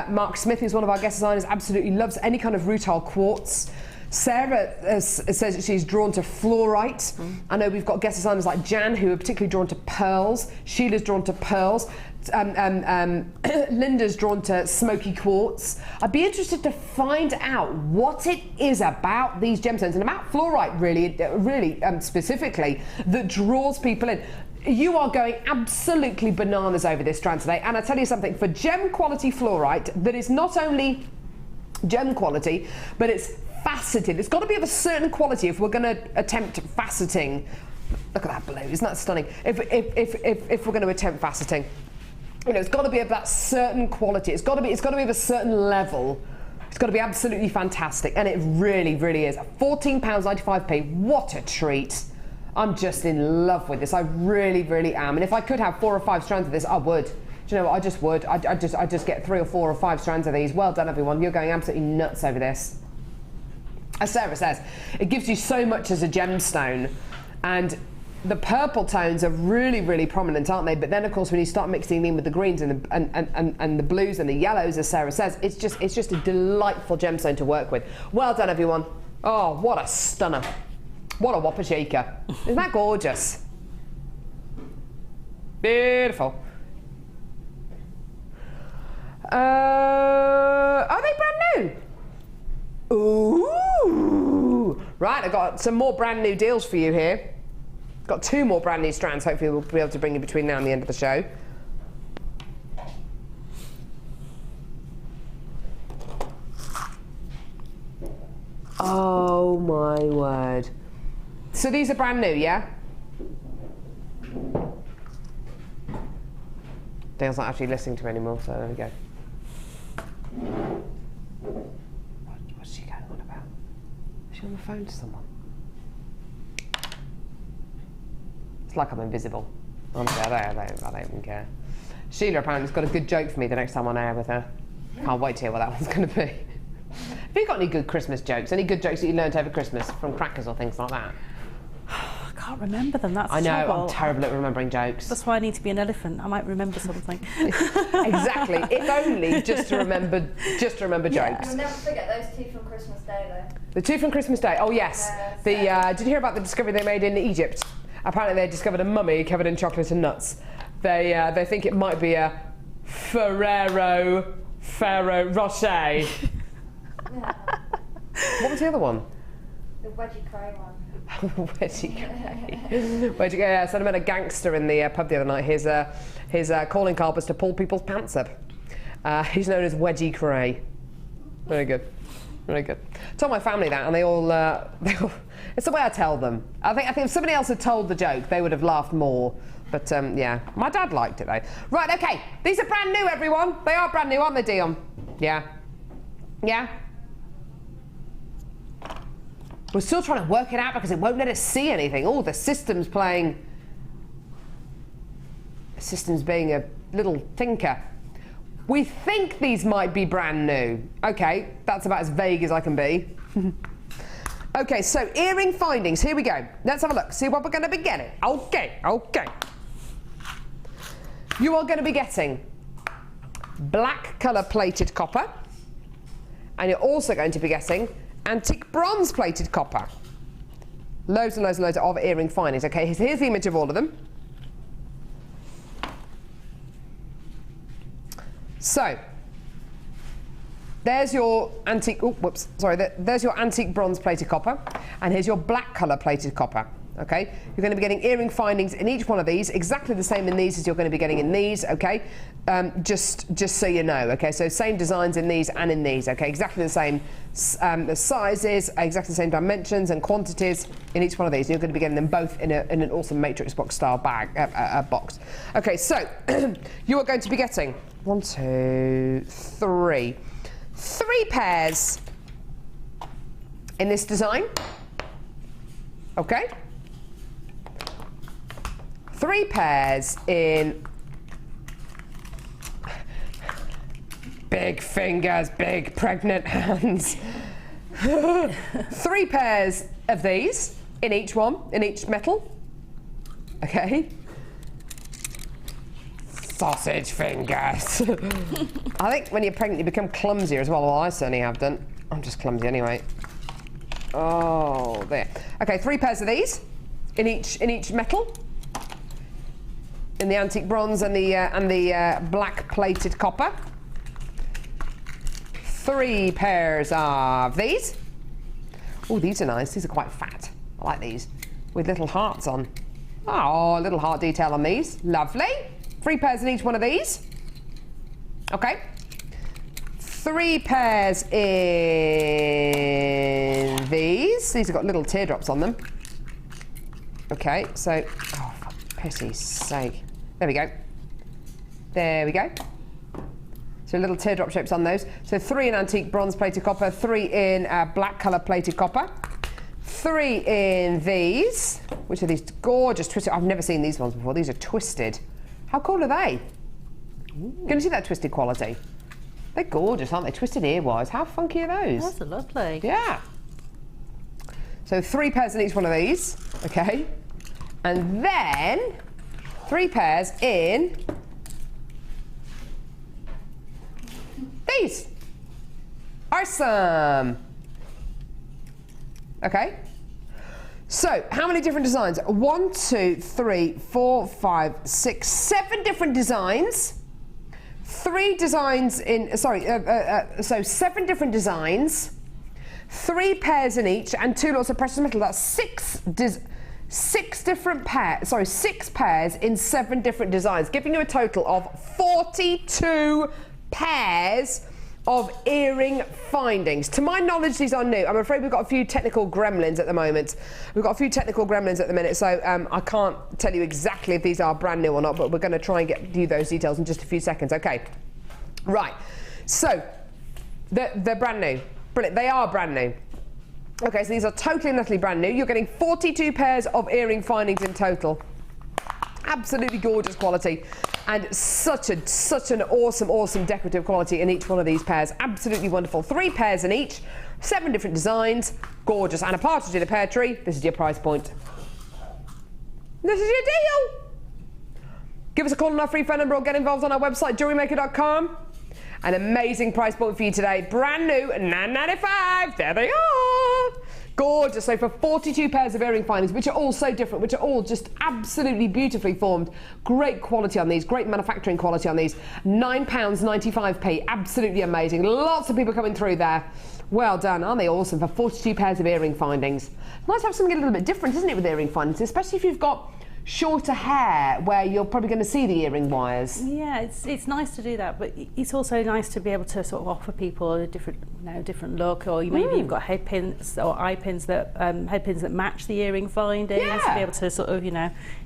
Mark Smith, who's one of our guest designers, absolutely loves any kind of rutile quartz. Sarah says that she's drawn to fluorite. I know we've got guest designers like Jan who are particularly drawn to pearls. Sheila's drawn to pearls. Linda's drawn to smoky quartz. I'd be interested to find out what it is about these gemstones and about fluorite really specifically that draws people in. You are going absolutely bananas over this strand today, and I tell you something, for gem quality fluorite that is not only gem quality but it's faceted. It's got to be of a certain quality if we're going to attempt faceting. Look at that blue, isn't that stunning? If we're going to attempt faceting, you know, it's got to be of that certain quality. It's got to be of a certain level. It's got to be absolutely fantastic, and it really is. £14.95. What a treat! I'm just in love with this. I really am. And if I could have 4 or 5 strands of this, I would. Do you know what? I just would. I'd just get 3 or 4 or 5 strands of these. Well done, everyone. You're going absolutely nuts over this. As Sarah says, it gives you so much as a gemstone, and the purple tones are really prominent, aren't they? But then, of course, when you start mixing in with the greens and the blues and the yellows, as Sarah says, it's just a delightful gemstone to work with. Well done, everyone. Oh, what a stunner. What a whopper shaker. Isn't that gorgeous? Beautiful. Are they brand new? Ooh! Right, I've got some more brand new deals for you here. Got 2 more brand new strands. Hopefully we'll be able to bring you between now and the end of the show. Oh my word. So these are brand new, yeah? Dale's not actually listening to me anymore, so there we go. Is she on the phone to someone? It's like I'm invisible. Honestly, I don't even care. Sheila apparently has got a good joke for me the next time on air with her. Can't wait to hear what that one's going to be. Have you got any good Christmas jokes? Any good jokes that you learnt over Christmas from crackers or things like that? I can't remember them. That's I know. trouble. I'm terrible at remembering jokes. That's why I need to be an elephant. I might remember something. Exactly. If only just to remember jokes. You'll never forget those two from Christmas Day, though. The two from Christmas Day. Oh yes. Did you hear about the discovery they made in Egypt? Apparently they discovered a mummy covered in chocolate and nuts. They think it might be a Ferrero Rocher. What was the other one? The wedgie cray one. Wedgie cray. Yeah, so I met a gangster in the pub the other night. His calling card was to pull people's pants up. He's known as Wedgie Cray. Very good. Very good. I told my family that, and they all it's the way I tell them. I think if somebody else had told the joke, they would have laughed more. But yeah, my dad liked it though. Right, okay. These are brand new, everyone. They are brand new, aren't they, Dion? Yeah. Yeah. We're still trying to work it out because it won't let us see anything. Oh, the system's playing. The system's being a little thinker. We think these might be brand new. Okay, that's about as vague as I can be. Okay, so earring findings. Here we go. Let's have a look. See what we're going to be getting. Okay, okay. You are going to be getting black colour plated copper, and you're also going to be getting antique bronze plated copper. Loads and loads and loads of earring findings. Okay, here's the image of all of them. So there's your antique. Oh, whoops. Sorry. There's your antique bronze plated copper, and here's your black colour plated copper. Okay, you're going to be getting earring findings in each one of these, exactly the same in these as you're going to be getting in these. Okay, just so you know. Okay, so same designs in these and in these. Okay, exactly the same the sizes, exactly the same dimensions and quantities in each one of these. You're going to be getting them both in an awesome matrix box style bag box. Okay, so you are going to be getting 1, 2, 3 pairs in this design. Okay. 3 pairs in big fingers, big pregnant hands. 3 pairs of these in each one, in each metal. Okay. Sausage fingers. I think when you're pregnant you become clumsier as well. Well, I certainly have done. I'm just clumsy anyway. Oh, there. Okay, 3 pairs of these in each metal. In the antique bronze and the black plated copper. 3 pairs of these. Oh, these are nice. These are quite fat. I like these with little hearts on. Oh, a little heart detail on these. Lovely. 3 pairs in each one of these. Okay. 3 pairs in these. These have got little teardrops on them. Okay, so, oh, for pity's sake. There we go. There we go. So little teardrop shapes on those. So 3 in antique bronze plated copper, 3 in black colour plated copper, 3 in these, which are these gorgeous twisted. I've never seen these ones before. These are twisted. How cool are they? Going to see that twisted quality. They're gorgeous, aren't they? Twisted earwise. How funky are those? Those are lovely. Yeah. So 3 pairs in each one of these. Okay. And then 3 pairs in these. Awesome. Okay. So, how many different designs? 1, 2, 3, 4, 5, 6, 7 different designs. 3 designs in, so 7 different designs, 3 pairs in each, and 2 lots of precious metal. That's 6 different pairs, 6 pairs in 7 different designs, giving you a total of 42 pairs of earring findings. To my knowledge, these are new. I'm afraid we've got a few technical gremlins at the moment. We've got a few technical gremlins at the minute, so I can't tell you exactly if these are brand new or not, but we're going to try and get you those details in just a few seconds. Okay. Right. So, they're brand new. Brilliant. They are brand new. Okay, so these are totally and utterly brand new. You're getting 42 pairs of earring findings in total. Absolutely gorgeous quality, and such an awesome decorative quality in each one of these pairs. Absolutely wonderful. 3 pairs in each, 7 different designs. Gorgeous. And a partridge in a pear tree. This is your price point. This is your deal. Give us a call on our free phone number or get involved on our website, JewelleryMaker.com. An amazing price point for you today. Brand new, $9.95. There they are. Gorgeous. So for 42 pairs of earring findings, which are all so different, which are all just absolutely beautifully formed. Great quality on these, great manufacturing quality on these. £9.95. Absolutely amazing. Lots of people coming through there. Well done. Aren't they awesome? For 42 pairs of earring findings. Nice to have something a little bit different, isn't it, with earring findings, especially if you've got shorter hair where you're probably going to see the earring wires. Yeah, it's nice to do that, but it's also nice to be able to sort of offer people a different, different look, or maybe you've got head pins or eye pins that head pins that match the earring findings. To be able to sort of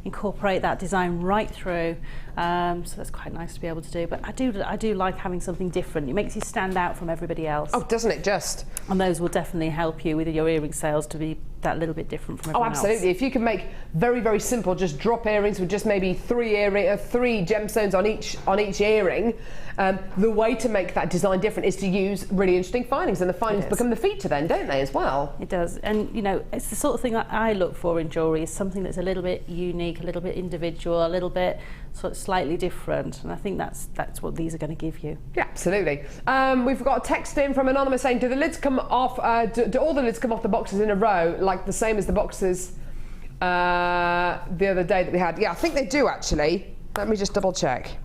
incorporate that design right through. So that's quite nice to be able to do. But I do like having something different. It makes you stand out from everybody else. Oh, doesn't it just? And those will definitely help you with your earring sales to be that little bit different from everyone else. Absolutely. If you can make very, very simple, just drop earrings with just maybe 3 gemstones on each earring, the way to make that design different is to use really interesting findings, and the findings become the feature then, don't they, as well? It does. And it's the sort of thing that I look for in jewellery, is something that's a little bit unique, a little bit individual, a little bit sort of slightly different, and I think that's what these are going to give you. Yeah, absolutely. We've got a text in from Anonymous saying, do the lids come off, do all the lids come off the boxes in a row, like the same as the boxes the other day that we had? Yeah, I think they do actually. Let me just double check.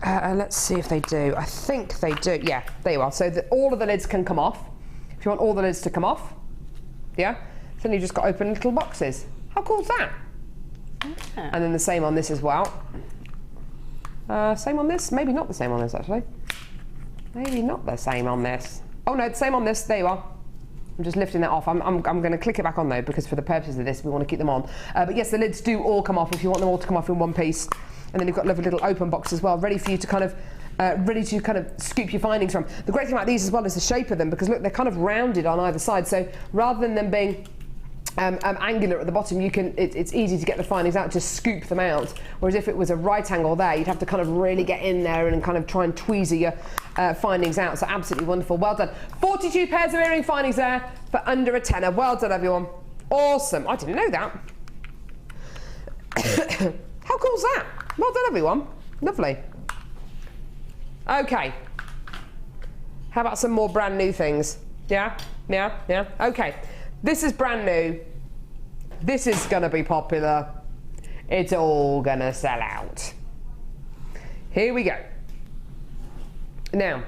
Let's see if they do. I think they do. Yeah, there you are. So all of the lids can come off. If you want all the lids to come off, yeah, then you just got to open little boxes. How cool is that? Yeah. And then the same on this as well. Same on this? Maybe not the same on this actually. Maybe not the same on this. Oh no, the same on this. There you are. I'm just lifting that off. I'm going to click it back on though, because for the purposes of this we want to keep them on. But yes, the lids do all come off if you want them all to come off in one piece. And then you've got lovely little open box as well, ready for you to kind of scoop your findings from. The great thing about these as well is the shape of them, because look, they're kind of rounded on either side. So rather than them being angular at the bottom, it's easy to get the findings out, just scoop them out. Whereas if it was a right angle there, you'd have to kind of really get in there and kind of try and tweezer your findings out. So absolutely wonderful. Well done. 42 pairs of earring findings there for under a tenner. Well done, everyone. Awesome. I didn't know that. How cool is that? Well done, everyone. Lovely. Okay. How about some more brand new things? Yeah? Yeah? Yeah? Okay. This is brand new. This is going to be popular. It's all going to sell out. Here we go. Now,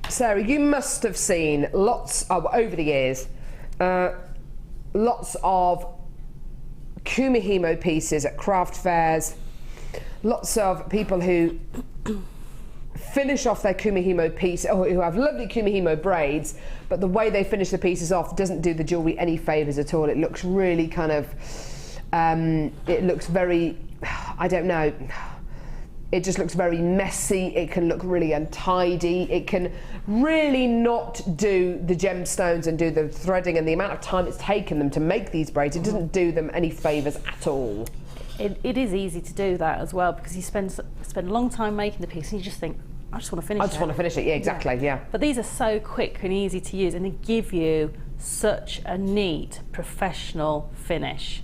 Sarah, you must have seen lots of, over the years, lots of Kumuhimo pieces at craft fairs, lots of people who finish off their Kumuhimo piece, or who have lovely Kumuhimo braids, but the way they finish the pieces off doesn't do the jewellery any favours at all. It looks really kind of, it looks very, I don't know, it just looks very messy. It can look really untidy. It can really not do the gemstones and do the threading, and the amount of time it's taken them to make these braids, it doesn't do them any favours at all. It is easy to do that as well, because you spend a long time making the piece and you just think, I just want to finish it. I just want to finish it, yeah, exactly, yeah. But these are so quick and easy to use, and they give you such a neat, professional finish.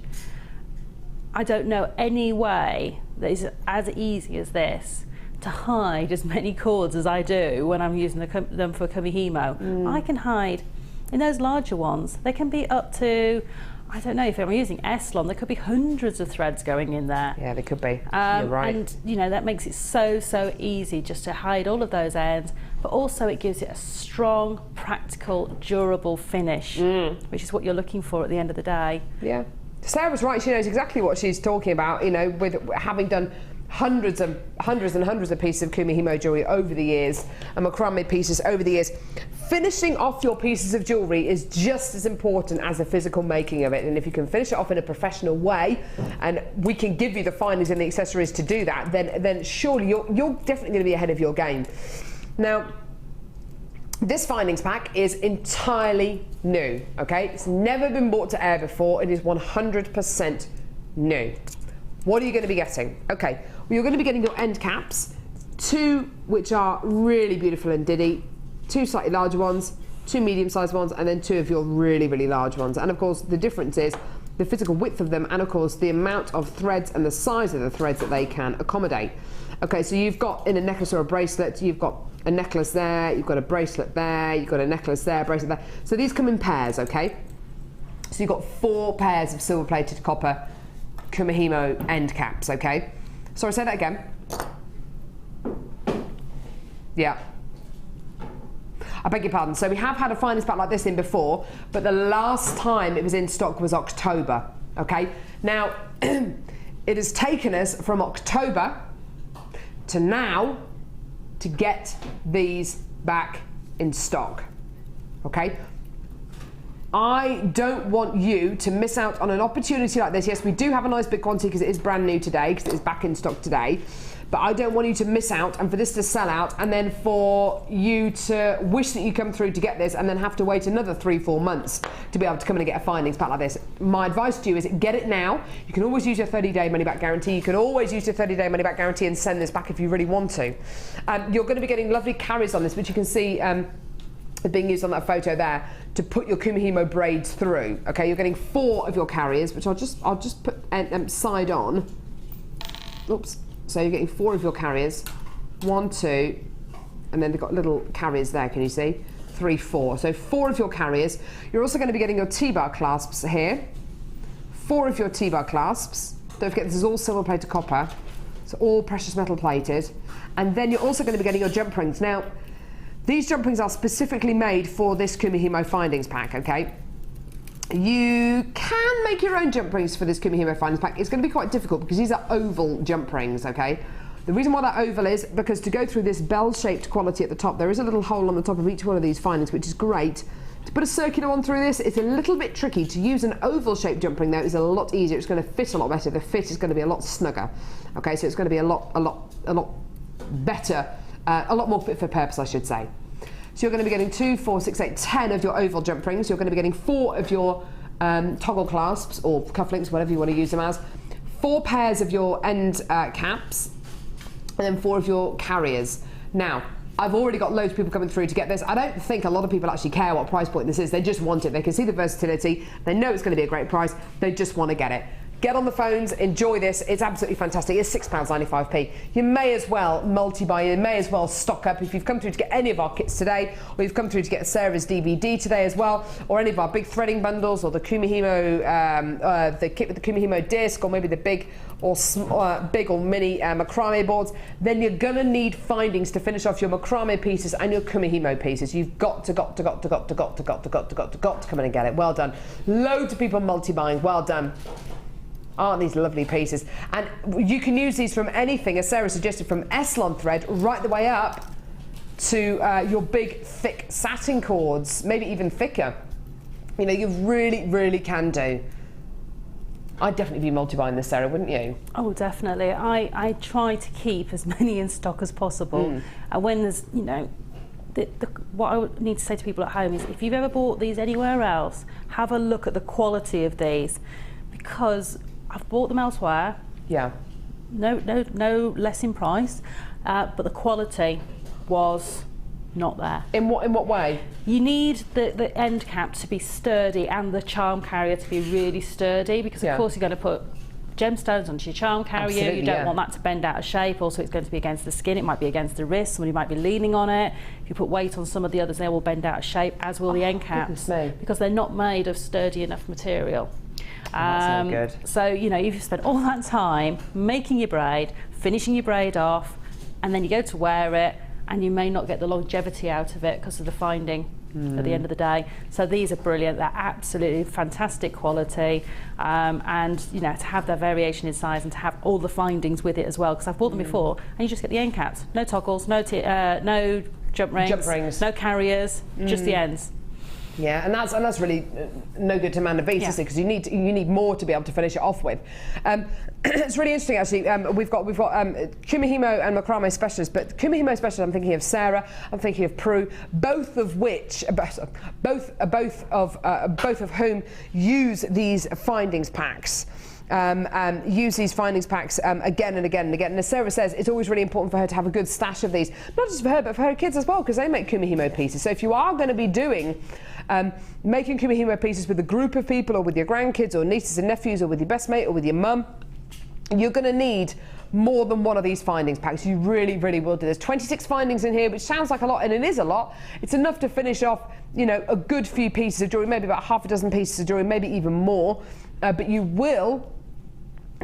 I don't know any way that is as easy as this to hide as many cords as I do when I'm using them for Kumuhimo. I can hide, in those larger ones, they can be up to, I don't know, if I'm using Eslon, there could be hundreds of threads going in there. Yeah, there could be. You're right. And that makes it so easy just to hide all of those ends, but also it gives it a strong, practical, durable finish, which is what you're looking for at the end of the day. Yeah. Sarah's right, she knows exactly what she's talking about, with having done hundreds and hundreds of pieces of Kumuhimo jewellery over the years, and macrame pieces over the years. Finishing off your pieces of jewellery is just as important as the physical making of it, and if you can finish it off in a professional way, and we can give you the findings and the accessories to do that, then surely you're definitely going to be ahead of your game. Now, this findings pack is entirely new, okay? It's never been brought to air before. It is 100% new. What are you going to be getting? Okay, well, you're going to be getting your end caps, 2 which are really beautiful and diddy, 2 slightly larger ones, 2 medium-sized ones, and then 2 of your really, really large ones. And of course, the difference is the physical width of them, and of course, the amount of threads and the size of the threads that they can accommodate. Okay, so you've got in a necklace or a bracelet, you've got a necklace there, you've got a bracelet there, you've got a necklace there, bracelet there. So these come in pairs, okay? So you've got 4 pairs of silver-plated copper Kumuhimo end caps, okay? Sorry, say that again. Yeah. I beg your pardon. So we have had a findings pack like this in before, but the last time it was in stock was October, okay? Now, it has taken us from October to now to get these back in stock, okay? I don't want you to miss out on an opportunity like this. Yes, we do have a nice big quantity because it is brand new today, because it is back in stock today. But I don't want you to miss out and for this to sell out and then for you to wish that you come through to get this and then have to wait another 3-4 months to be able to come in and get a findings pack like this. My advice to you is get it now. You can always use your 30-day money-back guarantee. You can always use your 30-day money-back guarantee and send this back if you really want to. You're going to be getting lovely carries on this, which you can see being used on that photo there to put your Kumuhimo braids through. Okay, you're getting 4 of your carriers, which I'll just put side on. Oops. So you're getting 4 of your carriers, 1, 2, and then they've got little carriers there, can you see? 3, 4. So 4 of your carriers. You're also going to be getting your T-bar clasps here. 4 of your T-bar clasps. Don't forget this is all silver plated copper. So all precious metal plated. And then you're also going to be getting your jump rings. Now, these jump rings are specifically made for this Kumuhimo findings pack, okay? You can make your own jump rings for this Kumuhimo findings pack. It's going to be quite difficult because these are oval jump rings, okay? The reason why that oval is because to go through this bell-shaped quality at the top, there is a little hole on the top of each one of these findings, which is great. To put a circular one through this, it's a little bit tricky. To use an oval-shaped jump ring, though, is a lot easier. It's going to fit a lot better. The fit is going to be a lot snugger, okay? So it's going to be a lot better, a lot more fit for purpose, I should say. So you're going to be getting 2, 4, 6, 8, 10 of your oval jump rings. You're going to be getting 4 of your toggle clasps or cufflinks, whatever you want to use them as. 4 pairs of your end caps, and then 4 of your carriers. Now, I've already got loads of people coming through to get this. I don't think a lot of people actually care what price point this is. They just want it. They can see the versatility. They know it's going to be a great price. They just want to get it. Get on the phones, enjoy this. It's absolutely fantastic. It's £6.95p. You may as well multi-buy. You may as well stock up. If you've come through to get any of our kits today, or you've come through to get Sarah's DVD today as well, or any of our big threading bundles, or the Kumuhimo, the kit with the Kumuhimo disc, or maybe the big or mini macrame boards, then you're gonna need findings to finish off your macrame pieces and your Kumuhimo pieces. You've got to come in and get it. Well done. Loads of people multi-buying. Well done. Aren't these lovely pieces? And you can use these from anything, as Sarah suggested, from Eslon thread right the way up to your big, thick satin cords, maybe even thicker. You know, you really, really can do. I'd definitely be multi-buying this, Sarah, wouldn't you? Oh, definitely. I try to keep as many in stock as possible. And when there's, you know, what I would need to say to people at home is if you've ever bought these anywhere else, have a look at the quality of these, because I've bought them elsewhere. Yeah. No less in price, but the quality was not there. In what way? You need the end cap to be sturdy and the charm carrier to be really sturdy, because of course you're going to put gemstones onto your charm carrier. Absolutely, you don't want that to bend out of shape. Also, it's going to be against the skin. It might be against the wrist. Somebody might be leaning on it. If you put weight on some of the others, they will bend out of shape, as will the end caps, because they're not made of sturdy enough material. That's not good. So, you know, you've spent all that time making your braid, finishing your braid off, and then you go to wear it, and you may not get the longevity out of it because of the finding at the end of the day. So these are brilliant. They're absolutely fantastic quality, and you know, to have their variation in size and to have all the findings with it as well, because I've bought them before, and you just get the end caps, no toggles, no jump rings, no carriers, just the ends. Yeah, and that's really no good to man the beast, is it? Because you need more to be able to finish it off with. It's really interesting, actually. We've got Kumuhimo and macrame specialists, but Kumuhimo specialists, I'm thinking of Sara, I'm thinking of Prue, both of whom use these findings packs. Use these findings packs again and again and again. And as Sara says, it's always really important for her to have a good stash of these, not just for her, but for her kids as well, because they make Kumuhimo pieces. So if you are going to be doing making Kumuhimo pieces with a group of people, or with your grandkids or nieces and nephews, or with your best mate, or with your mum, you're going to need more than one of these findings packs. You really, really will do. There's 26 findings in here, which sounds like a lot, and it is a lot. It's enough to finish off, you know, a good few pieces of jewellery, maybe about half a dozen pieces of jewellery, maybe even more. But you will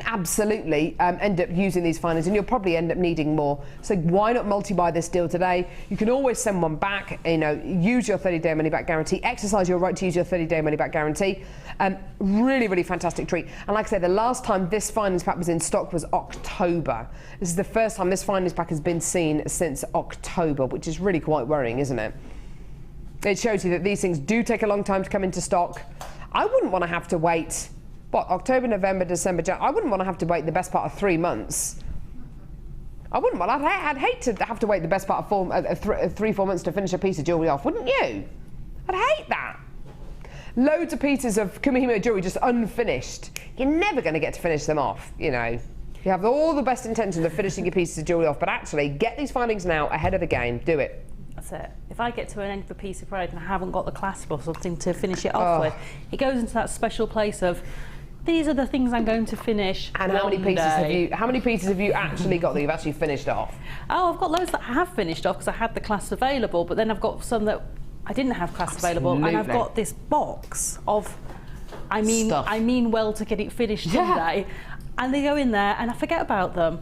absolutely end up using these findings, and you'll probably end up needing more. So why not multi-buy this deal today? You can always send one back, you know, use your 30-day money-back guarantee, exercise your right to use your 30-day money-back guarantee. Really, really fantastic treat. And like I said, the last time this findings pack was in stock was October. This is the first time this findings pack has been seen since October, which is really quite worrying, isn't it? It shows you that these things do take a long time to come into stock. I wouldn't want to have to wait, what, October, November, December, January? I wouldn't want to have to wait the best part of 3 months. I wouldn't want. I'd hate to have to wait the best part of 3-4 months to finish a piece of jewellery off, wouldn't you? I'd hate that. Loads of pieces of Kumuhimo jewellery just unfinished. You're never going to get to finish them off, you know. You have all the best intentions of finishing your pieces of jewellery off, but actually get these findings now ahead of the game. Do it. That's it. If I get to an end of a piece of product and I haven't got the clasp or something to finish it off with, it goes into that special place of, these are the things I'm going to finish. And how many pieces have you actually got that you've actually finished off? Oh, I've got loads that I have finished off because I had the clasp available, but then I've got some that I didn't have clasp available, and I've got this box of, I mean well to get it finished someday, and they go in there and I forget about them.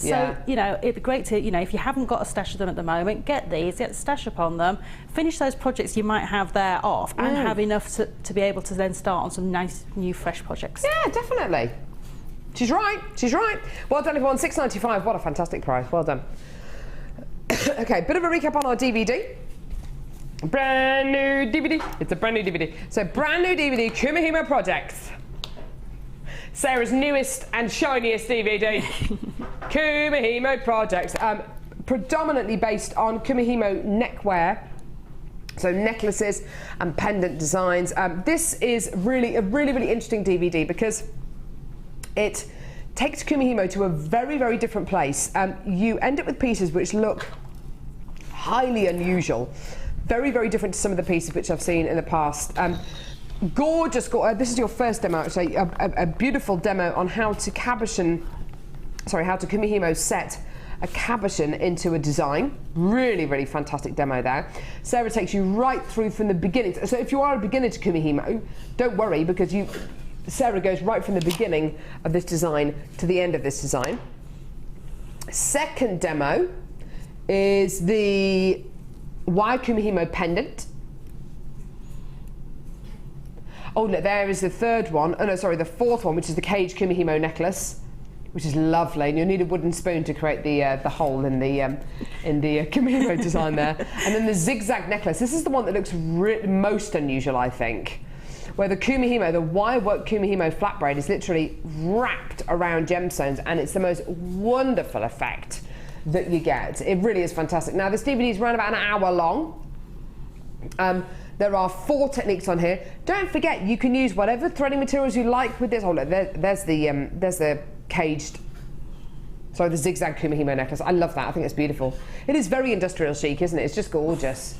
So, you know, it'd be great to, you know, if you haven't got a stash of them at the moment, get these, get the stash up on them, finish those projects you might have there off, and have enough to be able to then start on some nice, new, fresh projects. Yeah, definitely. She's right, she's right. Well done, everyone. $6.95, what a fantastic price. Well done. Okay, bit of a recap on our DVD. Brand new DVD. It's a brand new DVD. So, brand new DVD, Kumuhimo Projects. Sarah's newest and shiniest DVD. Kumuhimo Projects. Predominantly based on Kumuhimo neckwear. So necklaces and pendant designs. This is really a really interesting DVD because it takes Kumuhimo to a very, very different place. You end up with pieces which look highly unusual. Very, very different to some of the pieces which I've seen in the past. Gorgeous, this is your first demo actually, a beautiful demo on how to Kumuhimo set a cabochon into a design. Really, really fantastic demo there. Sara takes you right through from the beginning. So if you are a beginner to Kumuhimo, don't worry, because Sara goes right from the beginning of this design to the end of this design. Second demo is the wire Kumuhimo pendant. Oh, look, there is the third one. Oh no, sorry, the fourth one, which is the cage Kumuhimo necklace, which is lovely. And you'll need a wooden spoon to create the hole in the Kumuhimo design there. And then the zigzag necklace. This is the one that looks most unusual, I think, where the Kumuhimo, the wire work Kumuhimo flat braid, is literally wrapped around gemstones, and it's the most wonderful effect that you get. It really is fantastic. Now, this DVD is around about an hour long. There are 4 techniques on here. Don't forget, you can use whatever threading materials you like with this. Oh look, there's the caged, sorry, the zigzag Kumuhimo necklace. I love that. I think it's beautiful. It is very industrial chic, isn't it? It's just gorgeous.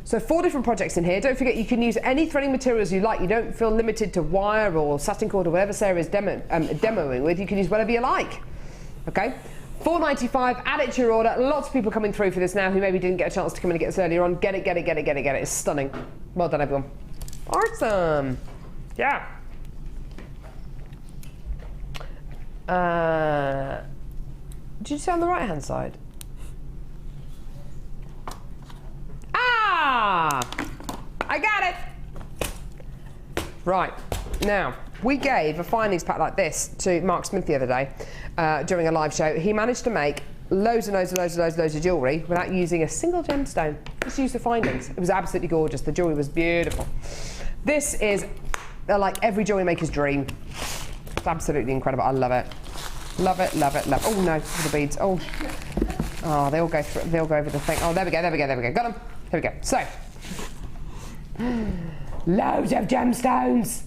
So 4 different projects in here. Don't forget, you can use any threading materials you like. You don't feel limited to wire or satin cord or whatever Sara is demoing with. You can use whatever you like. Okay. $4.95, add it to your order. Lots of people coming through for this now who maybe didn't get a chance to come in and get this earlier on. Get it. It's stunning. Well done, everyone. Awesome. Yeah. Did you say on the right-hand side? Ah! I got it! Right. Now, we gave a findings pack like this to Mark Smith the other day during a live show. He managed to make loads and loads and loads and loads and loads of jewellery without using a single gemstone. Just use the findings. It was absolutely gorgeous. The jewellery was beautiful. This is like every jewellery maker's dream. It's absolutely incredible. I love it. Love it, love it, love it. Oh no, the beads. Oh, they all go through. They all go over the thing. Oh, there we go, there we go, there we go. Got them. Here we go. So, loads of gemstones,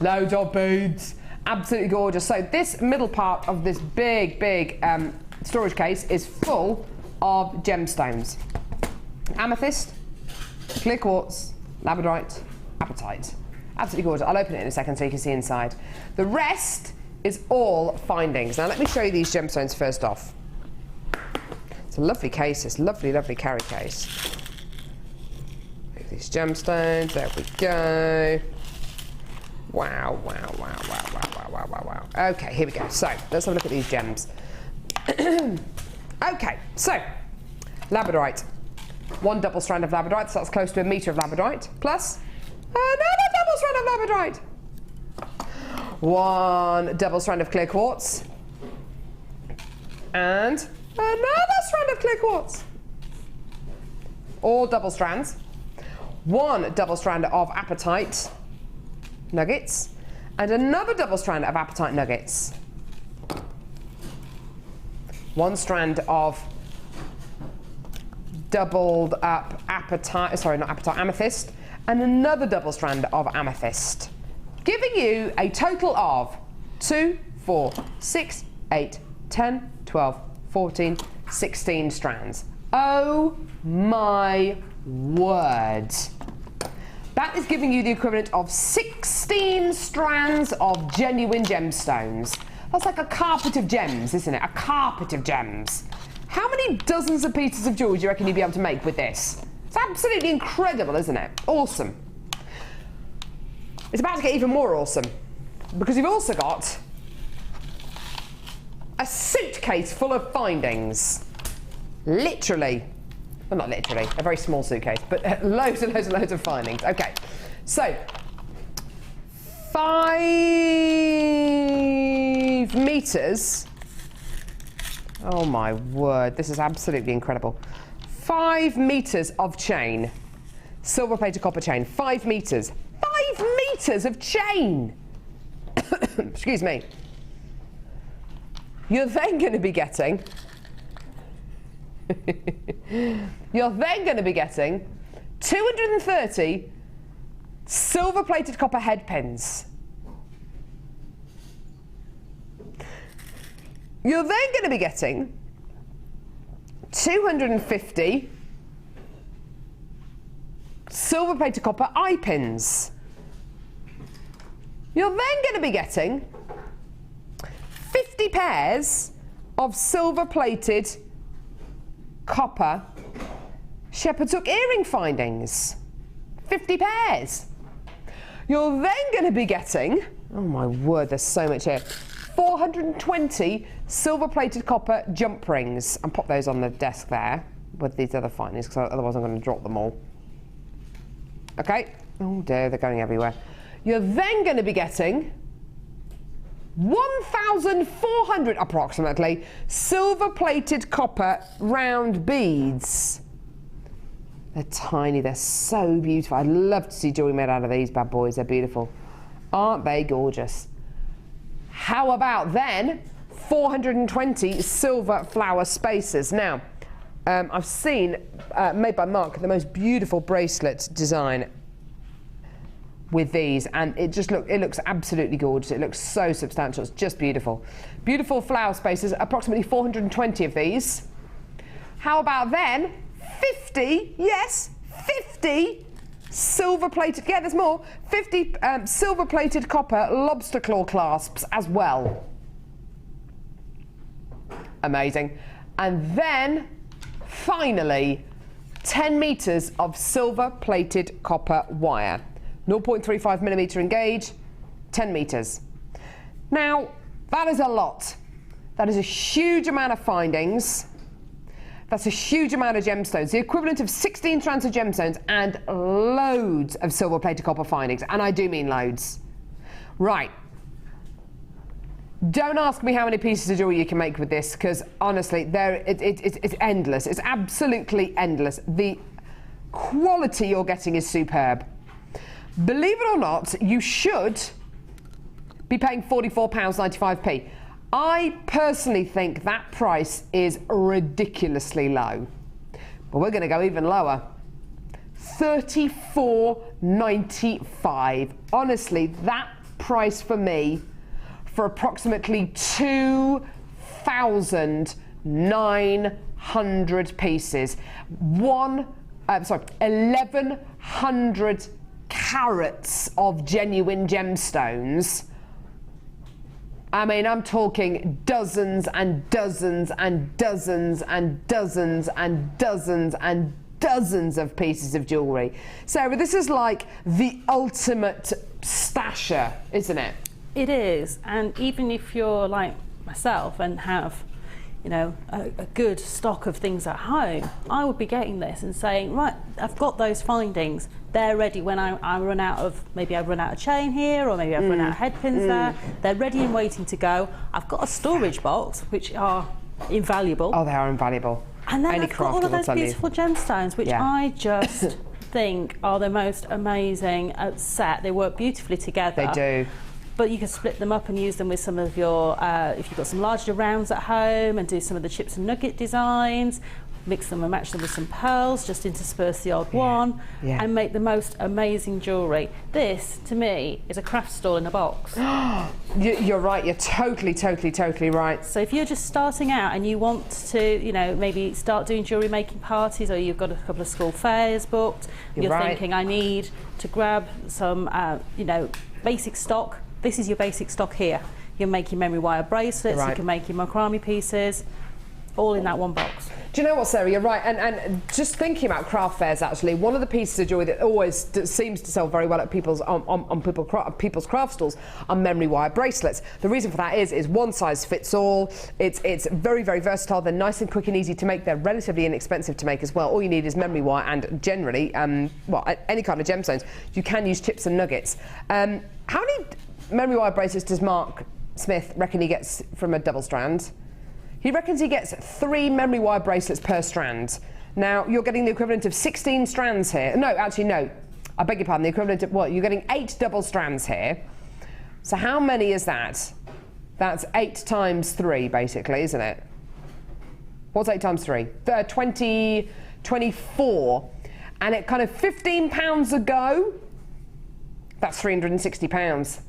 loads of beads. Absolutely gorgeous. So this middle part of this big storage case is full of gemstones. Amethyst, clear quartz, labradorite, apatite. Absolutely gorgeous. I'll open it in a second so you can see inside. The rest is all findings. Now let me show you these gemstones first off. It's a lovely case, this lovely, lovely carry case. Look at these gemstones, there we go. Wow, wow, wow, wow, wow, wow, wow, wow, wow. Okay, here we go. So, let's have a look at these gems. Okay, so, labradorite. One double strand of labradorite, so that's close to 1 metre of labradorite, plus another double strand of labradorite. One double strand of clear quartz. And another strand of clear quartz. All double strands. One double strand of apatite nuggets, and another double strand of apatite nuggets. One strand of doubled up apatite, sorry, not apatite, amethyst, and another double strand of amethyst, giving you a total of 2, 4, 6, 8, 10, 12, 14, 16 strands. Oh my word. That is giving you the equivalent of 16 strands of genuine gemstones. That's like a carpet of gems, isn't it? A carpet of gems. How many dozens of pieces of jewellery do you reckon you'd be able to make with this? It's absolutely incredible, isn't it? Awesome. It's about to get even more awesome, because you've also got a suitcase full of findings. Literally. Well, not literally, a very small suitcase, but loads and loads and loads of findings. Okay, so 5 metres. Oh my word, this is absolutely incredible. 5 metres of chain, silver plated copper chain, 5 metres. 5 metres of chain! Excuse me. You're then going to be getting you're then going to be getting 230 silver-plated copper head pins. You're then going to be getting 250 silver-plated copper eye pins. You're then going to be getting 50 pairs of silver-plated copper shepherd's hook earring findings. 50 pairs. You're then going to be getting, oh my word, there's so much here, 420 silver-plated copper jump rings. And pop those on the desk there with these other findings, because otherwise I'm going to drop them all. Okay. Oh dear, they're going everywhere. You're then going to be getting 1,400 approximately silver-plated copper round beads. They're tiny, they're so beautiful. I'd love to see jewellery made out of these bad boys. They're beautiful. Aren't they gorgeous? How about then 420 silver flower spacers? Now, I've seen, made by Mark, the most beautiful bracelet design with these, and it looks absolutely gorgeous. It looks so substantial. It's just beautiful. Beautiful flower spacers, approximately 420 of these. How about then 50, yes, 50 silver-plated, yeah, there's more, 50 silver-plated copper lobster claw clasps as well. Amazing. And then, finally, 10 metres of silver-plated copper wire. 0.35 millimetre in gauge, 10 metres. Now, that is a lot. That is a huge amount of findings. That's a huge amount of gemstones, the equivalent of 16 strands of gemstones and loads of silver-plated copper findings. And I do mean loads. Right. Don't ask me how many pieces of jewellery you can make with this, because honestly, it's endless. It's absolutely endless. The quality you're getting is superb. Believe it or not, you should be paying £44.95p. I personally think that price is ridiculously low. But we're going to go even lower. £34.95. Honestly, that price for me, for approximately 2,900 pieces. 1,100 carats of genuine gemstones. I mean, I'm talking dozens and dozens and dozens and dozens and dozens and dozens of pieces of jewellery. Sarah, this is like the ultimate stasher, isn't it? It is, and even if you're like myself and have, you know, a good stock of things at home, I would be getting this and saying, right, I've got those findings. They're ready when I run out of, maybe I've run out of chain here, or maybe I've run out of head pins there. They're ready and waiting to go. I've got a storage box, which are invaluable. Oh, they are invaluable. And then I've got all of those beautiful gemstones, which I just think are the most amazing set. They work beautifully together. They do. But you can split them up and use them with some of your, if you've got some larger rounds at home, and do some of the chips and nugget designs, mix them and match them with some pearls, just intersperse the odd one, and make the most amazing jewellery. This, to me, is a craft stall in a box. You're right, you're totally right. So if you're just starting out and you want to, you know, maybe start doing jewellery making parties, or you've got a couple of school fairs booked, you're thinking, I need to grab some, you know, basic stock. This is your basic stock here. You can make your memory wire bracelets, you can make your macrame pieces, all in that one box. Do you know what, Sarah, you're right, and just thinking about craft fairs, actually, one of the pieces of jewellery that always seems to sell very well at people's people's craft stalls are memory wire bracelets. The reason for that is one size fits all. It's very, very versatile. They're nice and quick and easy to make. They're relatively inexpensive to make as well. All you need is memory wire and generally, well, any kind of gemstones. You can use chips and nuggets. How many memory wire bracelets does Mark Smith reckon he gets from a double strand? He reckons he gets 3 memory wire bracelets per strand. Now, you're getting the equivalent of 16 strands here. No, actually, no. I beg your pardon, the equivalent of what? You're getting 8 double strands here. So how many is that? That's 8 times 3, basically, isn't it? What's 8 times 3? 24. And at kind of £15 a go, that's £360.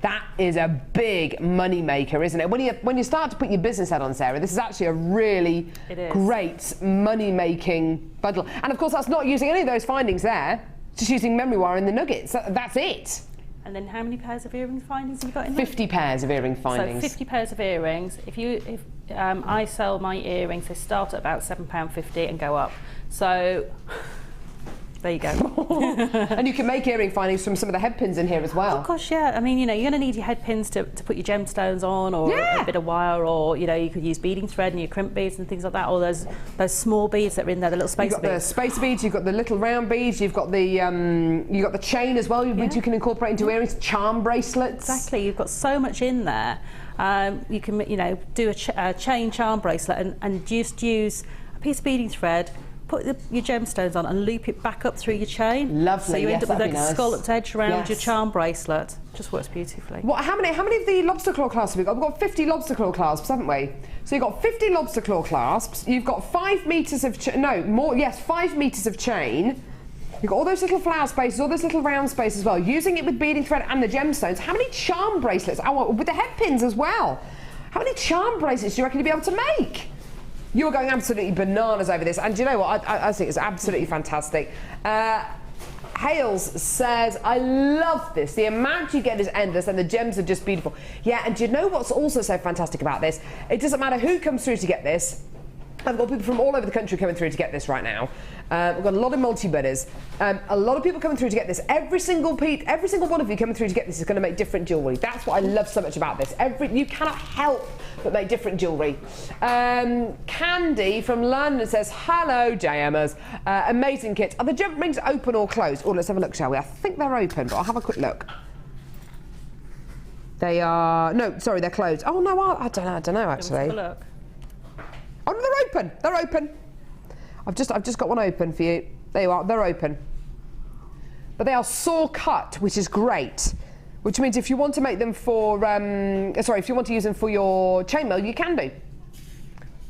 That is a big money maker, isn't it? When you start to put your business head on, Sarah, this is actually a really great money making bundle. And of course, that's not using any of those findings there. Just using memory wire and the nuggets. That's it. And then how many pairs of earring findings have you got in 50 pairs of earring findings. So 50 pairs of earrings. If I sell my earrings, they start at about £7.50 and go up. So there you go. And you can make earring findings from some of the head pins in here as well. Oh gosh, yeah. I mean, you know, you're going to need your head pins to put your gemstones on, or a bit of wire, or, you know, you could use beading thread and your crimp beads and things like that, or those small beads that are in there, the little spacer beads. You've got the spacer beads, you've got the little round beads, you've got the chain as well, which you can incorporate into earrings, charm bracelets. Exactly, you've got so much in there. You can, you know, do a chain charm bracelet and just use a piece of beading thread, put your gemstones on and loop it back up through your chain. Lovely. So you end up with a nice scalloped edge around your charm bracelet. Just works beautifully. What? How many of the lobster claw clasps have we got? We've got 50 lobster claw clasps, haven't we? So you've got 50 lobster claw clasps. You've got 5 meters of 5 meters of chain. You've got all those little flower spaces, all those little round spaces as well. Using it with beading thread and the gemstones. How many charm bracelets? Oh, with the head pins as well. How many charm bracelets do you reckon you'll be able to make? You're going absolutely bananas over this, and do you know what? I think it's absolutely fantastic. Hales says, I love this. The amount you get is endless, and the gems are just beautiful. Yeah, and do you know what's also so fantastic about this? It doesn't matter who comes through to get this. I've got people from all over the country coming through to get this right now. We've got a lot of multi-bidders. A lot of people coming through to get this. Every single one of you coming through to get this is going to make different jewellery. That's what I love so much about this. You cannot help but make different jewellery. Candy from London says, hello, JMers. Amazing kit. Are the jump rings open or closed? Oh, let's have a look, shall we? I think they're open, but I'll have a quick look. They are, no, sorry, they're closed. Oh no, I don't know actually. Have a look. Oh no, they're open. They're open. I've just got one open for you. There you are. They're open. But they are saw cut, which is great. Which means if you want to make them for, if you want to use them for your chainmail, you can do.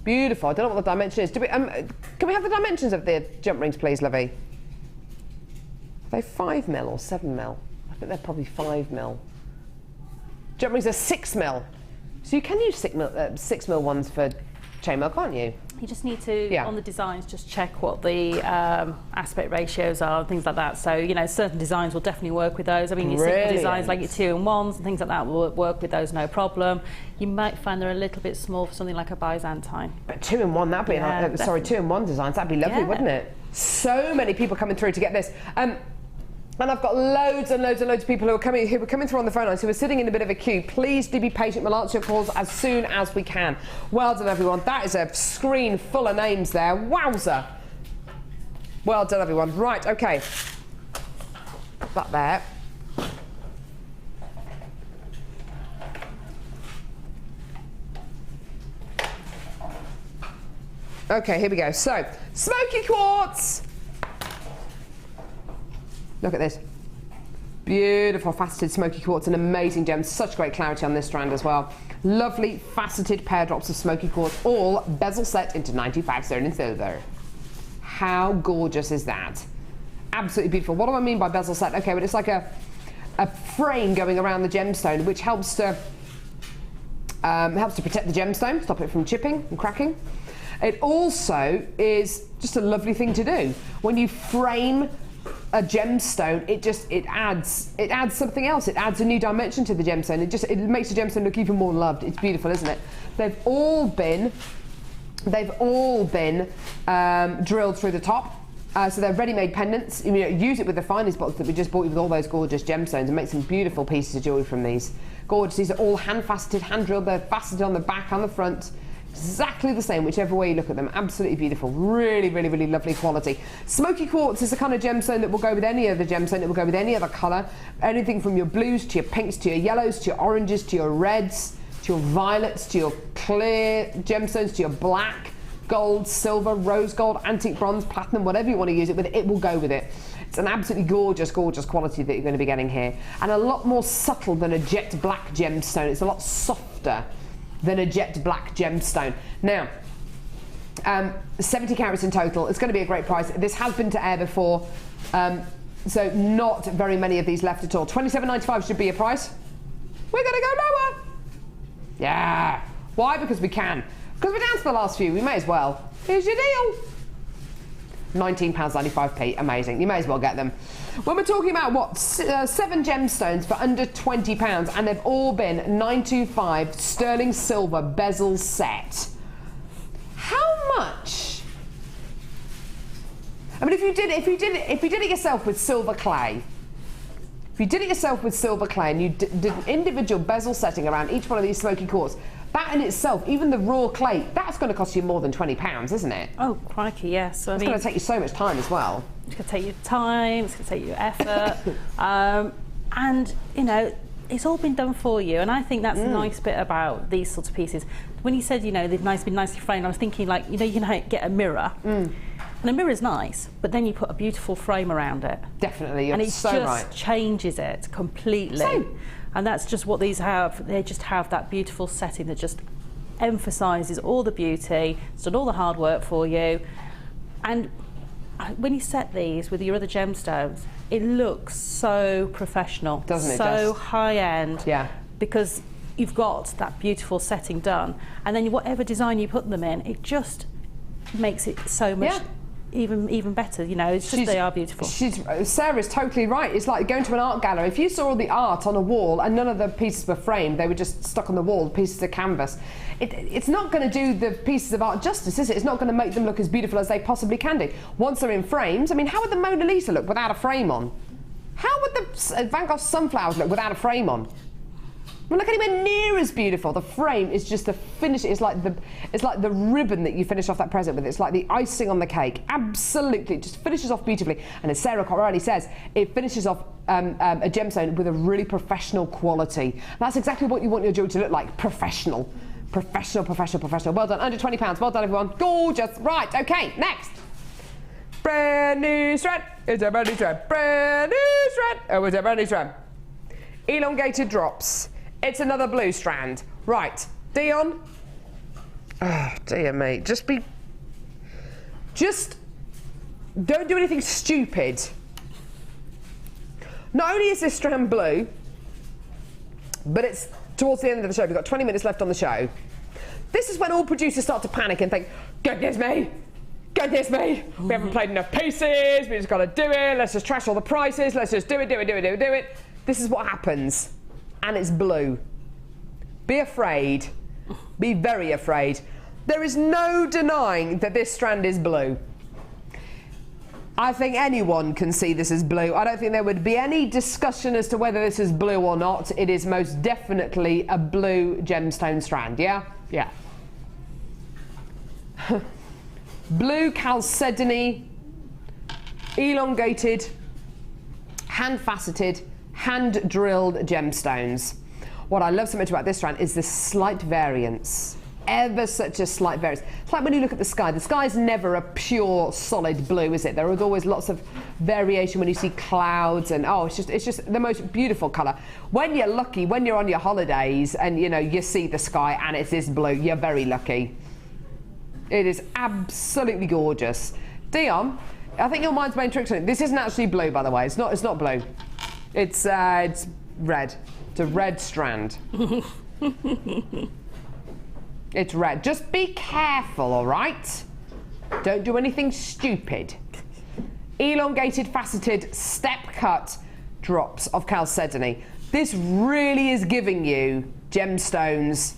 Beautiful. I don't know what the dimension is. Can we have the dimensions of the jump rings, please, Lovey? Are they 5mm or 7mm? I think they're probably 5mm. Jump rings are 6mm. So you can use 6mm ones for chainmail, can't you? You just need to, on the designs, just check what the aspect ratios are and things like that. So, you know, certain designs will definitely work with those. I mean, your simple designs like your 2-in-1s and things like that will work with those, no problem. You might find they're a little bit small for something like a Byzantine. But 2-in-1, that'd be, two-in-one designs, that'd be lovely, wouldn't it? So many people coming through to get this. And I've got loads and loads and loads of people who are coming through on the phone lines, who are sitting in a bit of a queue. Please do be patient. We'll answer your calls as soon as we can. Well done, everyone. That is a screen full of names there. Wowzer. Well done, everyone. Right, okay. That there. Okay, here we go. So, smoky quartz. Look at this. Beautiful faceted smoky quartz, an amazing gem. Such great clarity on this strand as well. Lovely faceted pear drops of smoky quartz, all bezel set into 95 sterling silver. How gorgeous is that? Absolutely beautiful. What do I mean by bezel set? Okay, but it's like a frame going around the gemstone, which helps to protect the gemstone, stop it from chipping and cracking. It also is just a lovely thing to do. When you frame a gemstone, it adds something else. It adds a new dimension to the gemstone. It makes the gemstone look even more loved. It's beautiful, isn't it? They've all been drilled through the top. So they're ready-made pendants. You know, use it with the finest box that we just bought you with all those gorgeous gemstones, and make some beautiful pieces of jewellery from these. Gorgeous. These are all hand-faceted, hand-drilled. They're faceted on the back, on the front. Exactly the same, whichever way you look at them. Absolutely beautiful. Really, really, really lovely quality. Smoky quartz is the kind of gemstone that will go with any other gemstone. It will go with any other colour. Anything from your blues to your pinks to your yellows to your oranges to your reds to your violets to your clear gemstones to your black, gold, silver, rose gold, antique bronze, platinum, whatever you want to use it with, it will go with it. It's an absolutely gorgeous, gorgeous quality that you're going to be getting here. And a lot more subtle than a jet black gemstone. It's a lot softer than a jet black gemstone. Now, 70 carats in total. It's going to be a great price. This has been to air before, so not very many of these left at all. $27.95 should be your price. We're going to go lower. Yeah. Why? Because we can. Because we're down to the last few. We may as well. Here's your deal. £19.95p. Amazing. You may as well get them. When we're talking about what, 7 gemstones for under £20, and they've all been 925 sterling silver bezel set. How much? I mean, if you did it yourself with silver clay, and you did an individual bezel setting around each one of these smoky quartz, that in itself, even the raw clay, that's going to cost you more than £20, isn't it? Oh, crikey, yes. It's going to take you so much time as well. It's going to take you time, it's going to take you effort. And, you know, it's all been done for you. And I think that's the nice bit about these sorts of pieces. When you said, you know, they've been nicely framed, I was thinking, like, you know, you can get a mirror. And a mirror is nice, but then you put a beautiful frame around it. Definitely, you're and it so just right. changes it completely. Same. And that's just what these have. They just have that beautiful setting that just emphasises all the beauty, it's done all the hard work for you. And when you set these with your other gemstones, it looks so professional. Doesn't it? So high end. Yeah. Because you've got that beautiful setting done. And then whatever design you put them in, it just makes it so much even better, you know. It's just, they are beautiful. Sarah's totally right. It's like going to an art gallery. If you saw all the art on a wall and none of the pieces were framed, they were just stuck on the wall, pieces of canvas, it's not going to do the pieces of art justice, is it? It's not going to make them look as beautiful as they possibly can do. Once they're in frames, I mean, how would the Mona Lisa look without a frame on? How would the Van Gogh's sunflowers look without a frame on? Well, look anywhere near as beautiful. The frame is just the finish. It's like the ribbon that you finish off that present with. It's like the icing on the cake. Absolutely, it just finishes off beautifully. And as Sarah rightly says, it finishes off a gemstone with a really professional quality. That's exactly what you want your jewellery to look like. Professional. Professional, professional, professional. Well done. Under £20. Well done, everyone. Gorgeous. Right. Okay. Next. Brand new strand. It's a brand new strand. Brand new strand. Oh, it's a brand new strand. Elongated drops. It's another blue strand. Right, Dion. Oh, dear me. Just don't do anything stupid. Not only is this strand blue, but it's towards the end of the show. We've got 20 minutes left on the show. This is when all producers start to panic and think, goodness me, goodness me, we haven't played enough pieces, we just got to do it, let's just trash all the prices, let's just do it. This is what happens. And it's blue. Be afraid. Be very afraid. There is no denying that this strand is blue. I think anyone can see this is blue. I don't think there would be any discussion as to whether this is blue or not. It is most definitely a blue gemstone strand, yeah? Yeah. Blue chalcedony, elongated, hand-faceted, hand-drilled gemstones. What I love so much about this strand is the slight variance. Ever such a slight variance. It's like when you look at the sky. The sky is never a pure solid blue, is it? There is always lots of variation when you see clouds, and oh, it's just the most beautiful colour. When you're lucky, when you're on your holidays and you see the sky and it's this blue, you're very lucky. It is absolutely gorgeous. Dion, I think your mind's playing tricks on it. This isn't actually blue, by the way. It's not blue. It's red. It's a red strand. It's red. Just be careful, all right? Don't do anything stupid. Elongated, faceted, step-cut drops of chalcedony. This really is giving you gemstones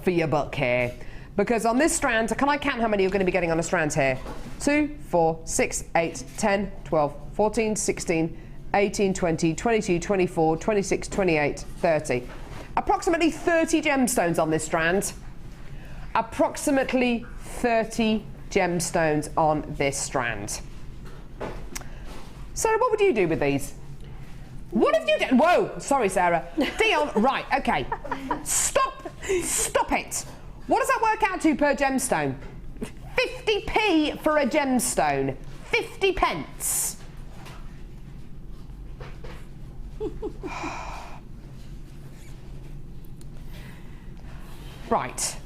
for your buck here. Because on this strand, can I count how many you're going to be getting on a strand here? 2, 4, 6, 8, 10, 12, 14, 16, 18, 20, 22, 24, 26, 28, 30. Approximately 30 gemstones on this strand. Approximately 30 gemstones on this strand. Sarah, what would you do with these? What have you done? Whoa, sorry, Sarah. Dion, right, okay. Stop it. What does that work out to per gemstone? 50p for a gemstone. 50 pence. Right.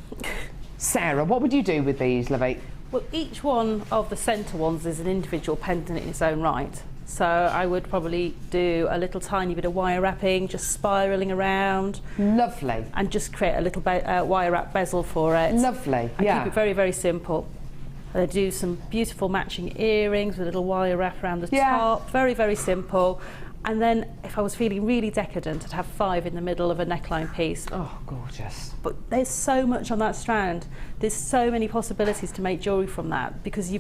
Sarah, what would you do with these, Lovey? Well, each one of the centre ones is an individual pendant in its own right. So I would probably do a little tiny bit of wire wrapping, just spiralling around. Lovely. And just create a little wire wrap bezel for it. Lovely, and keep it very, very simple. I do some beautiful matching earrings with a little wire wrap around the top. Very, very simple. And then if I was feeling really decadent, I'd have 5 in the middle of a neckline piece. Oh, gorgeous. But there's so much on that strand. There's so many possibilities to make jewellery from that, because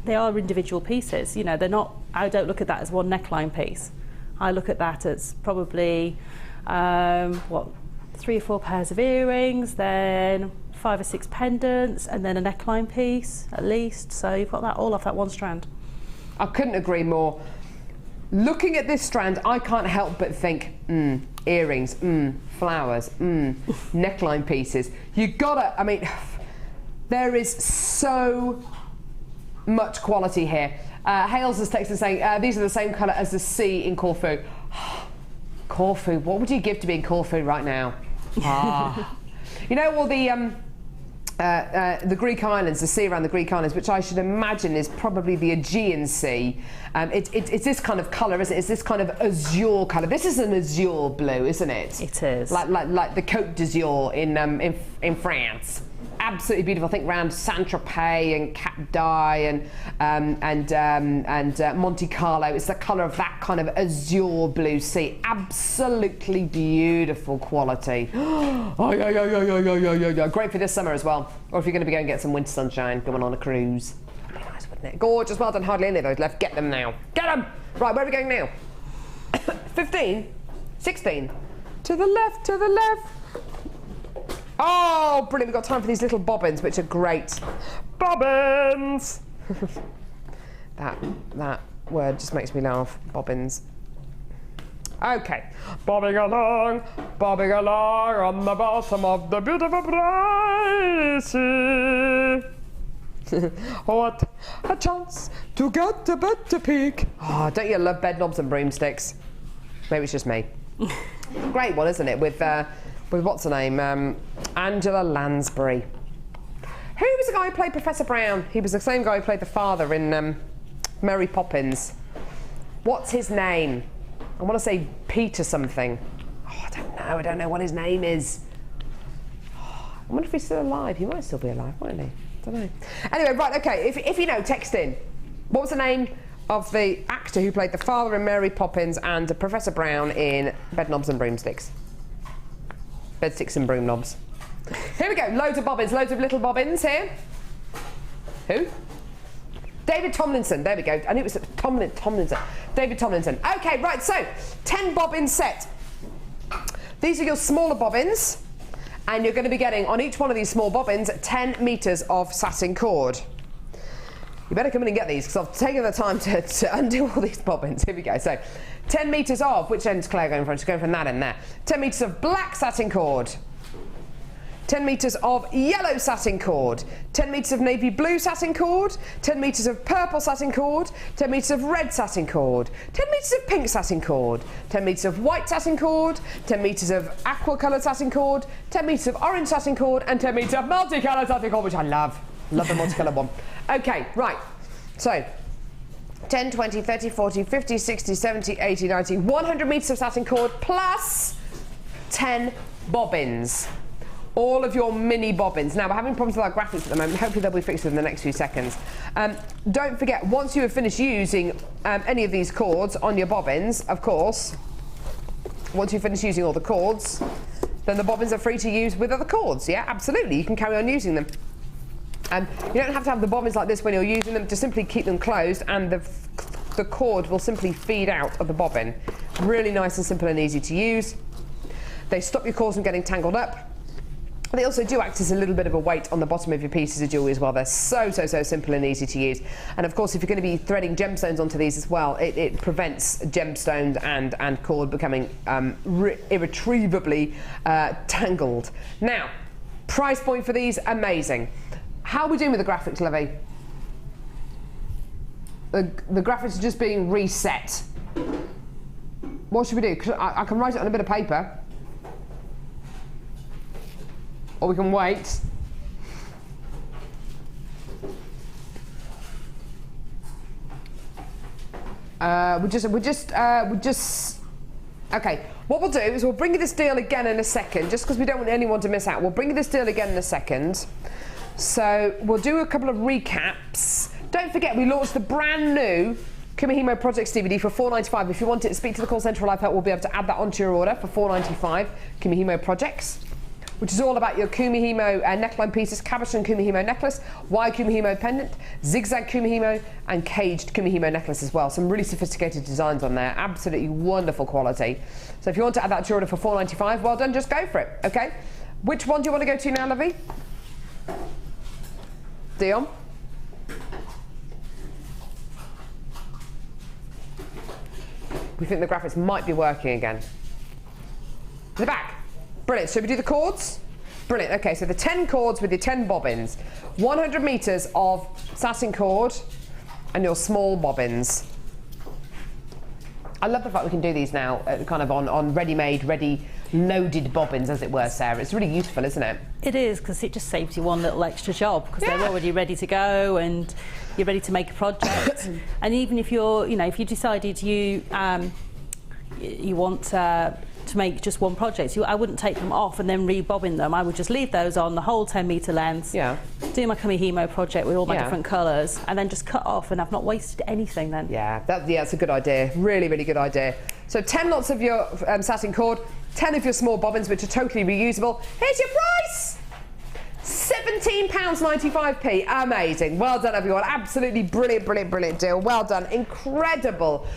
they are individual pieces. They're not, I don't look at that as one neckline piece. I look at that as probably, 3 or 4 pairs of earrings, then 5 or 6 pendants, and then a neckline piece at least. So you've got that all off that one strand. I couldn't agree more. Looking at this strand, I can't help but think, earrings, flowers, neckline pieces. There is so much quality here. Hales has texted saying, these are the same colour as the sea in Corfu. Corfu, what would you give to be in Corfu right now? The Greek islands, the sea around the Greek islands, which I should imagine is probably the Aegean Sea. It's this kind of colour, isn't it? It's this kind of azure colour. This is an azure blue, isn't it? It is. Like the Côte d'Azur in France. Absolutely beautiful. I think around Saint-Tropez and Cap d'Agde and Monte Carlo. It's the colour of that kind of azure blue sea. Absolutely beautiful quality. Great for this summer as well. Or if you're going to be going to get some winter sunshine, going on a cruise. That'd be nice, wouldn't it? Gorgeous. Well done. Hardly any of those left. Get them now. Get them! Right, where are we going now? 15? 16? To the left, to the left. Oh, brilliant. We've got time for these little bobbins, which are great. Bobbins! that word just makes me laugh. Bobbins. Okay. Bobbing along on the bottom of the beautiful bright sea. What a chance to get a better peek. Oh, don't you love bed knobs and broomsticks? Maybe it's just me. Great one, isn't it? With what's her name? Angela Lansbury. Who was the guy who played Professor Brown? He was the same guy who played the father in Mary Poppins. What's his name? I want to say Peter something. Oh, I don't know what his name is. Oh, I wonder if he's still alive. He might still be alive, mightn't he? I don't know. Anyway, right, okay, if you know, text in. What was the name of the actor who played the father in Mary Poppins and Professor Brown in Bed Knobs and Broomsticks? Bed sticks and broom knobs. Here we go, loads of bobbins, loads of little bobbins here. Who? David Tomlinson, there we go. I knew it was Tomlinson. David Tomlinson. Okay, right, so 10 bobbin set. These are your smaller bobbins, and you're going to be getting on each one of these small bobbins 10 metres of satin cord. You better come in and get these, because I've taken the time to undo all these bobbins. Here we go. So 10 metres of, which end's Claire going from? She's going from that end there. 10 metres of black satin cord. 10 metres of yellow satin cord, 10 metres of navy blue satin cord, 10 metres of purple satin cord, 10 metres of red satin cord, 10 metres of pink satin cord, 10 metres of white satin cord, 10 metres of aqua coloured satin cord, 10 metres of orange satin cord, and 10 metres of multicoloured satin cord, which I love. Love the multicoloured one. Okay, right. So 10, 20, 30, 40, 50, 60, 70, 80, 90, 100 metres of satin cord plus 10 bobbins. All of your mini bobbins. Now, we're having problems with our graphics at the moment. Hopefully they'll be fixed in the next few seconds. Don't forget, once you have finished using any of these cords on your bobbins, of course, once you finish using all the cords, then the bobbins are free to use with other cords. Yeah, absolutely. You can carry on using them. You don't have to have the bobbins like this when you're using them. Just simply keep them closed, and the cord will simply feed out of the bobbin. Really nice and simple and easy to use. They stop your cords from getting tangled up. They also do act as a little bit of a weight on the bottom of your pieces of jewellery as well. They're so simple and easy to use. And of course, if you're going to be threading gemstones onto these as well, it prevents gemstones and cord becoming irretrievably tangled. Now, price point for these, amazing. How are we doing with the graphics, Lovey? The graphics are just being reset. What should we do? 'Cause I can write it on a bit of paper. Or we can wait. Okay, what we'll do is we'll bring you this deal again in a second, just because we don't want anyone to miss out. We'll bring you this deal again in a second. So we'll do a couple of recaps. Don't forget, we launched the brand new Kumuhimo Projects DVD for $4.95. If you want it to speak to the call centre, Life Help will be able to add that onto your order for $4.95. Kumuhimo Projects, which is all about your Kumuhimo neckline pieces, cabochon Kumuhimo necklace, wire Kumuhimo pendant, zigzag Kumuhimo, and caged Kumuhimo necklace as well. Some really sophisticated designs on there, absolutely wonderful quality. So if you want to add that to your order for $4.95, well done, just go for it, okay? Which one do you want to go to now, Lovey? Dion? We think the graphics might be working again. To the back. Brilliant. Should we do the cords? Brilliant. Okay, so the 10 cords with your 10 bobbins, 100 metres of satin cord, and your small bobbins. I love the fact we can do these now, kind of on ready-made, ready-loaded bobbins, as it were, Sarah. It's really useful, isn't it? It is, because it just saves you one little extra job, because they're already ready to go and you're ready to make a project. And even if you're, if you decided you want to make just one project, I wouldn't take them off and then re-bobbin them. I would just leave those on the whole 10-metre length, do my Kumuhimo project with all my different colours, and then just cut off, and I've not wasted anything then. Yeah, that's a good idea. Really, really good idea. So 10 lots of your satin cord, 10 of your small bobbins, which are totally reusable. Here's your price! £17 £17.95p. Amazing. Well done, everyone. Absolutely brilliant, brilliant, brilliant deal. Well done. Incredible.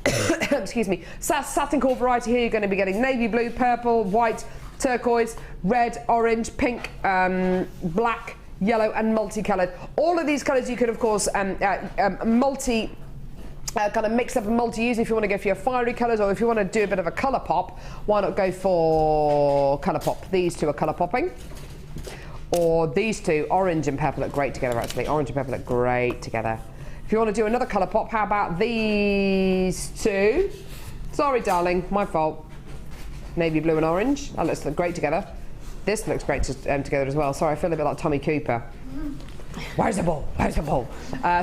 Excuse me. Satin core variety here. You're going to be getting navy blue, purple, white, turquoise, red, orange, pink, black, yellow and multicoloured. All of these colours you could, of course, kind of mix up and multi-use if you want to go for your fiery colours, or if you want to do a bit of a colour pop, why not go for colour pop? These two are colour popping. Or these two, orange and purple, look great together actually. Orange and purple look great together. If you want to do another colour pop, how about these two? Sorry, darling, my fault. Navy blue and orange. That looks great together. This looks great together as well. Sorry, I feel a bit like Tommy Cooper. Where's the ball? Where's the ball?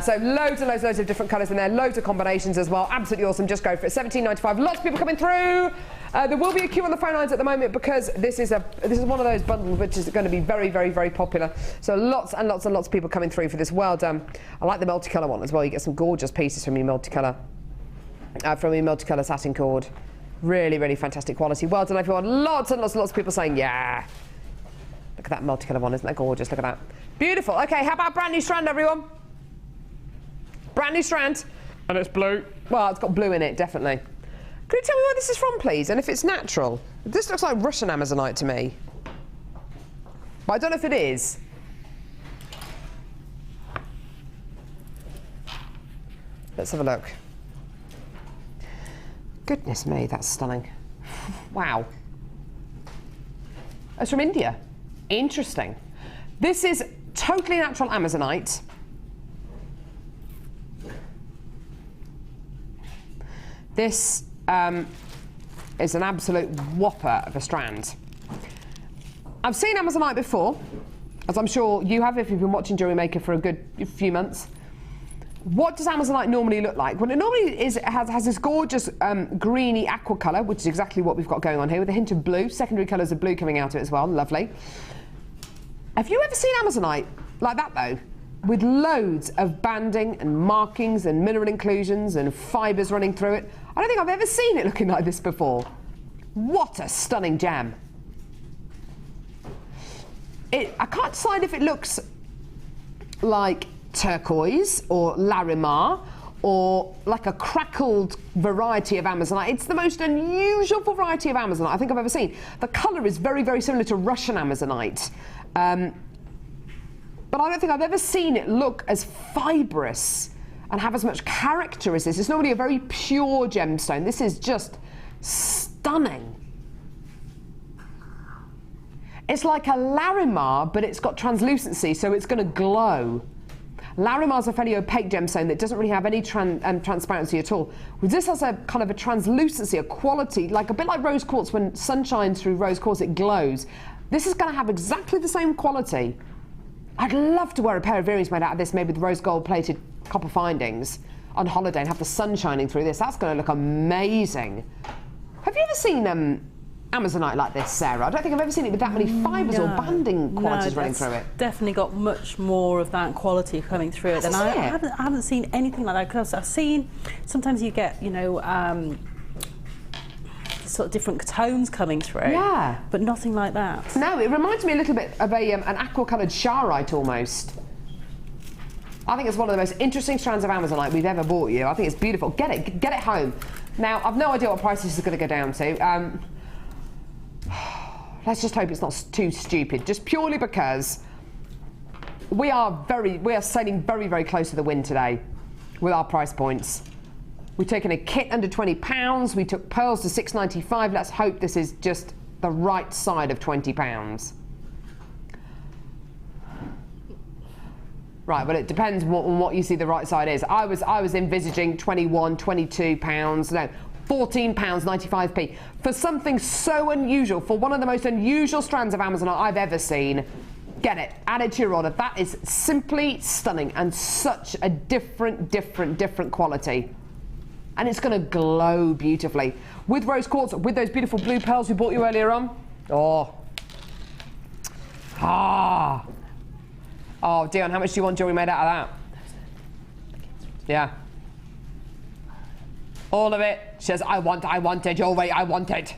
So loads and loads of different colours in there, loads of combinations as well. Absolutely awesome. Just go for it. £17.95. Lots of people coming through. There will be a queue on the phone lines at the moment because this is one of those bundles which is going to be very, very, very popular. So lots and lots and lots of people coming through for this. Well done. I like the multicolour one as well. You get some gorgeous pieces from your multicolour satin cord. Really, really fantastic quality. Well done, everyone. Lots and lots and lots of people saying yeah. Look at that multicolour one, isn't that gorgeous? Look at that. Beautiful. Okay, how about brand new strand, everyone? Brand new strand. And it's blue. Well, it's got blue in it, definitely. Can you tell me where this is from, please? And if it's natural? This looks like Russian Amazonite to me. But I don't know if it is. Let's have a look. Goodness me, that's stunning. Wow. It's from India. Interesting. This is totally natural Amazonite. This is an absolute whopper of a strand. I've seen Amazonite before, as I'm sure you have if you've been watching JewelleryMaker for a good few months. What does Amazonite normally look like? Well, it normally has this gorgeous greeny aqua colour, which is exactly what we've got going on here, with a hint of blue. Secondary colours of blue coming out of it as well. Lovely. Have you ever seen Amazonite like that, though? With loads of banding and markings and mineral inclusions and fibres running through it? I don't think I've ever seen it looking like this before. What a stunning gem. I can't decide if it looks like turquoise or Larimar or like a crackled variety of Amazonite. It's the most unusual variety of Amazonite I think I've ever seen. The colour is very, very similar to Russian Amazonite. But I don't think I've ever seen it look as fibrous and have as much character as this. It's normally a very pure gemstone. This is just stunning. It's like a Larimar, but it's got translucency, so it's going to glow. Larimar's a fairly opaque gemstone that doesn't really have any transparency at all. With this has a kind of a translucency, a quality, like a bit like rose quartz. When sun shines through rose quartz, it glows. This is going to have exactly the same quality. I'd love to wear a pair of earrings made out of this, maybe with rose gold plated copper findings on holiday and have the sun shining through this. That's going to look amazing. Have you ever seen Amazonite like this, Sarah? I don't think I've ever seen it with that many fibres or banding qualities running through it. Definitely got much more of that quality coming through it. And I haven't seen anything like that, because I've seen, sometimes you get, you know, sort of different tones coming through. Yeah. But nothing like that. No, it reminds me a little bit of an aqua-coloured charite almost. I think it's one of the most interesting strands of Amazonite we've ever bought you. I think it's beautiful. Get it home. Now, I've no idea what price this is going to go down to. Let's just hope it's not too stupid, just purely because we are sailing very, very close to the wind today with our price points. We've taken a kit under £20. We took pearls to £6.95. Let's hope this is just the right side of £20. Right, but it depends on what you see the right side is. I was envisaging £21, £22, no, £14.95p for something so unusual, for one of the most unusual strands of Amazonite I've ever seen. Get it, add it to your order. That is simply stunning and such a different quality. And it's going to glow beautifully. With rose quartz, with those beautiful blue pearls we bought you earlier on. Oh. Ah. Oh, Dion, how much do you want jewellery made out of that? Yeah. All of it. She says, I want it, jewellery, I want it.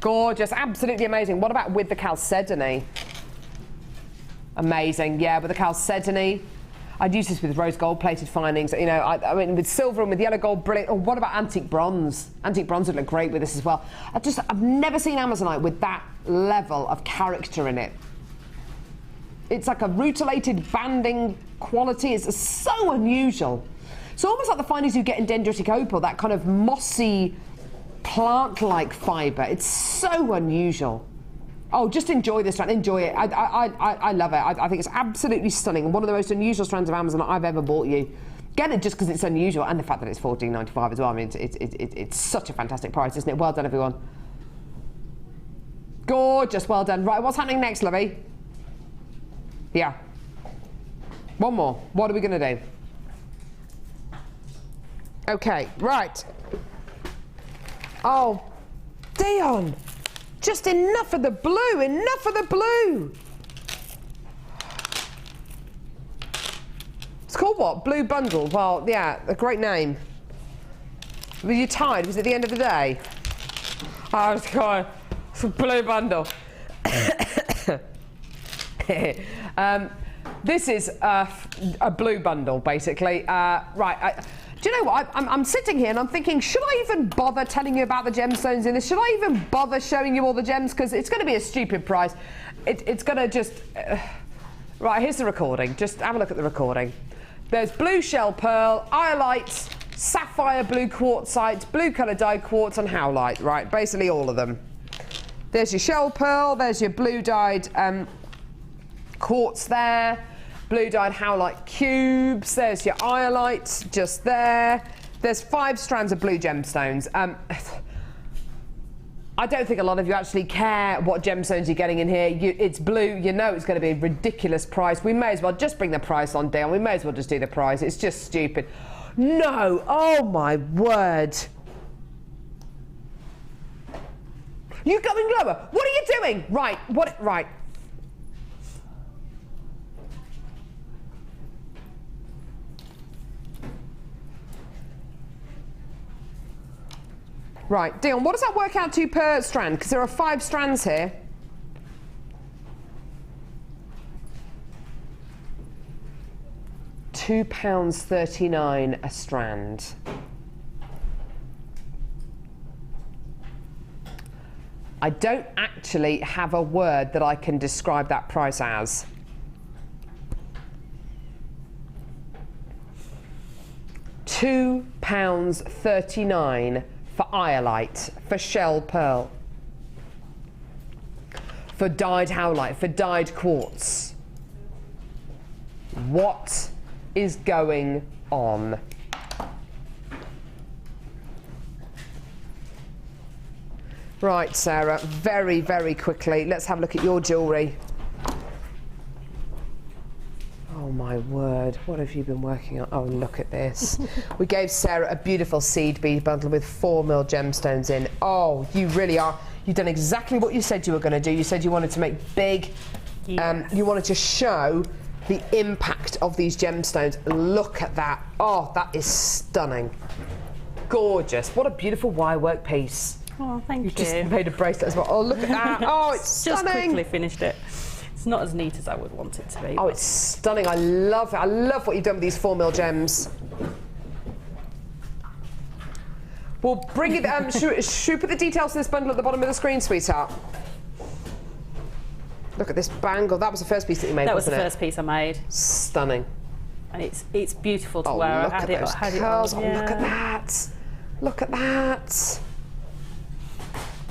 Gorgeous, absolutely amazing. What about with the chalcedony? Amazing, yeah, with the chalcedony. I'd use this with rose gold plated findings, you know, I mean with silver and with yellow gold, brilliant. Oh, what about antique bronze? Antique bronze would look great with this as well. I've never seen Amazonite with that level of character in it. It's like a rutilated banding quality. It's so unusual. It's almost like the findings you get in dendritic opal, that kind of mossy, plant-like fibre. It's so unusual. Oh, just enjoy this strand. Enjoy it. I love it. I think it's absolutely stunning and one of the most unusual strands of Amazon that I've ever bought you. Get it just because it's unusual and the fact that it's $14.95 as well. I mean, it's such a fantastic price, isn't it? Well done, everyone. Gorgeous. Well done. Right, what's happening next, lovey? Yeah. One more. What are we going to do? Okay, right. Oh, Dion. Just enough of the blue, enough of the blue. It's called what? Blue Bundle. Well, yeah, a great name. Were you tired? Was it the end of the day? I was going, it's a Blue Bundle. This is a blue bundle, basically. Right. Do you know what? I'm sitting here and I'm thinking, should I even bother telling you about the gemstones in this? Should I even bother showing you all the gems? Because it's going to be a stupid price. It's going to just... Right, here's the recording. Just have a look at the recording. There's blue shell pearl, iolite, sapphire blue quartzite, blue colour dyed quartz and howlite. Right, basically all of them. There's your shell pearl, there's your blue dyed quartz there. Blue dyed howlite cubes, there's your iolite just there. There's 5 strands of blue gemstones. I don't think a lot of you actually care what gemstones you're getting in here. It's blue, you know it's going to be a ridiculous price. We may as well just bring the price on down. We may as well just do the price. It's just stupid. No, oh my word. You're going lower. What are you doing? Right, right. Right, Dion, what does that work out to per strand? Because there are 5 strands here. £2.39 a strand. I don't actually have a word that I can describe that price as. £2.39 for iolite, for shell pearl, for dyed howlite, for dyed quartz. What is going on? Right, Sarah, very, very quickly, let's have a look at your jewellery. Oh my word, what have you been working on? Oh, look at this. We gave Sarah a beautiful seed bead bundle with 4mm gemstones in. Oh, you really are. You've done exactly what you said you were going to do. You said you wanted to make big, you wanted to show the impact of these gemstones. Look at that. Oh, that is stunning. Gorgeous. What a beautiful wire work piece. Oh, thank you. You've just made a bracelet as well. Oh, look at that. Oh, it's stunning. Just quickly finished it. It's not as neat as I would want it to be. Oh, it's stunning. I love it. I love what you've done with these 4mm gems. We'll bring it... should we put the details of this bundle at the bottom of the screen, sweetheart? Look at this bangle. That was the first piece that you made, wasn't it? That was the first piece I made. Stunning. And it's beautiful to wear. Look at those curls. Oh, look at that. Look at that.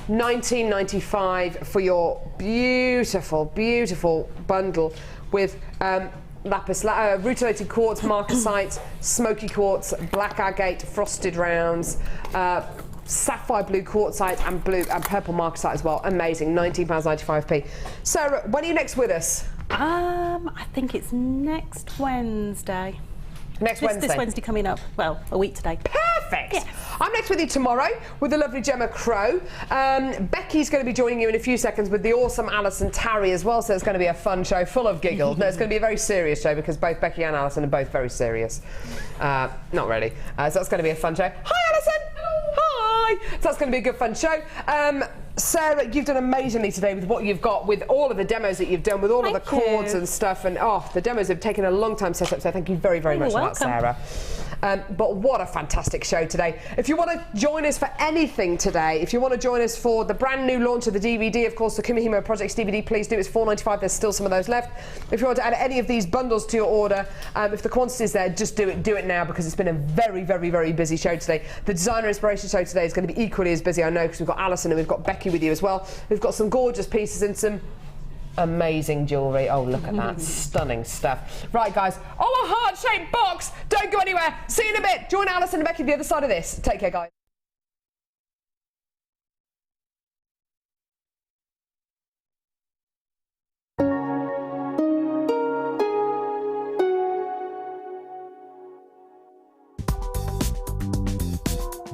$19.95 for your beautiful, beautiful bundle with rutilated quartz, marcasite, smoky quartz, black agate, frosted rounds, sapphire blue quartzite and purple marcasite as well. Amazing. £19.95p. Sarah, when are you next with us? I think it's next Wednesday. Wednesday? This Wednesday coming up. Well, a week today. Perfect. Yes. I'm next with you tomorrow with the lovely Gemma Crow. Becky's going to be joining you in a few seconds with the awesome Alison Tarry as well, so it's going to be a fun show full of giggles. No, it's going to be a very serious show because both Becky and Alison are both very serious. Not really. So that's going to be a fun show. Hi, Alison. Hello. Hi. So that's going to be a good fun show. Sarah, you've done amazingly today with what you've got, with all of the demos that you've done, with all of the cords and stuff, and the demos have taken a long time to set up, so thank you very, very much for that, Sarah. But what a fantastic show today. If you want to join us for anything today, if you want to join us for the brand new launch of the DVD, of course, the Kumuhimo Projects DVD, please do. It's $4.95. There's still some of those left. If you want to add any of these bundles to your order, if the quantity's there, just do it now, because it's been a very, very, very busy show today. The Designer Inspiration Show today is going to be equally as busy, I know, because we've got Alison and we've got Becky with you as well. We've got some gorgeous pieces and some amazing jewellery. Oh, look at that. Stunning stuff. Right, guys. Oh, a heart-shaped box. Don't go anywhere. See you in a bit. Join Alison and Becky the other side of this. Take care, guys.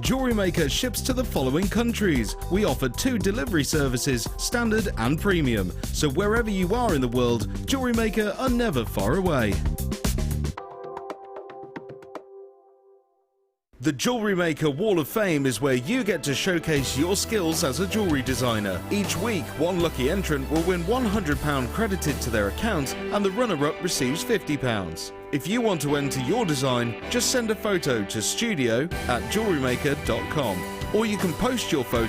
JewelleryMaker ships to the following countries. We offer 2 delivery services, standard and premium. So wherever you are in the world, JewelleryMaker are never far away. The JewelleryMaker Wall of Fame is where you get to showcase your skills as a jewellery designer. Each week, one lucky entrant will win £100 credited to their account, and the runner-up receives £50. If you want to enter your design, just send a photo to studio@jewellerymaker.com, or you can post your photo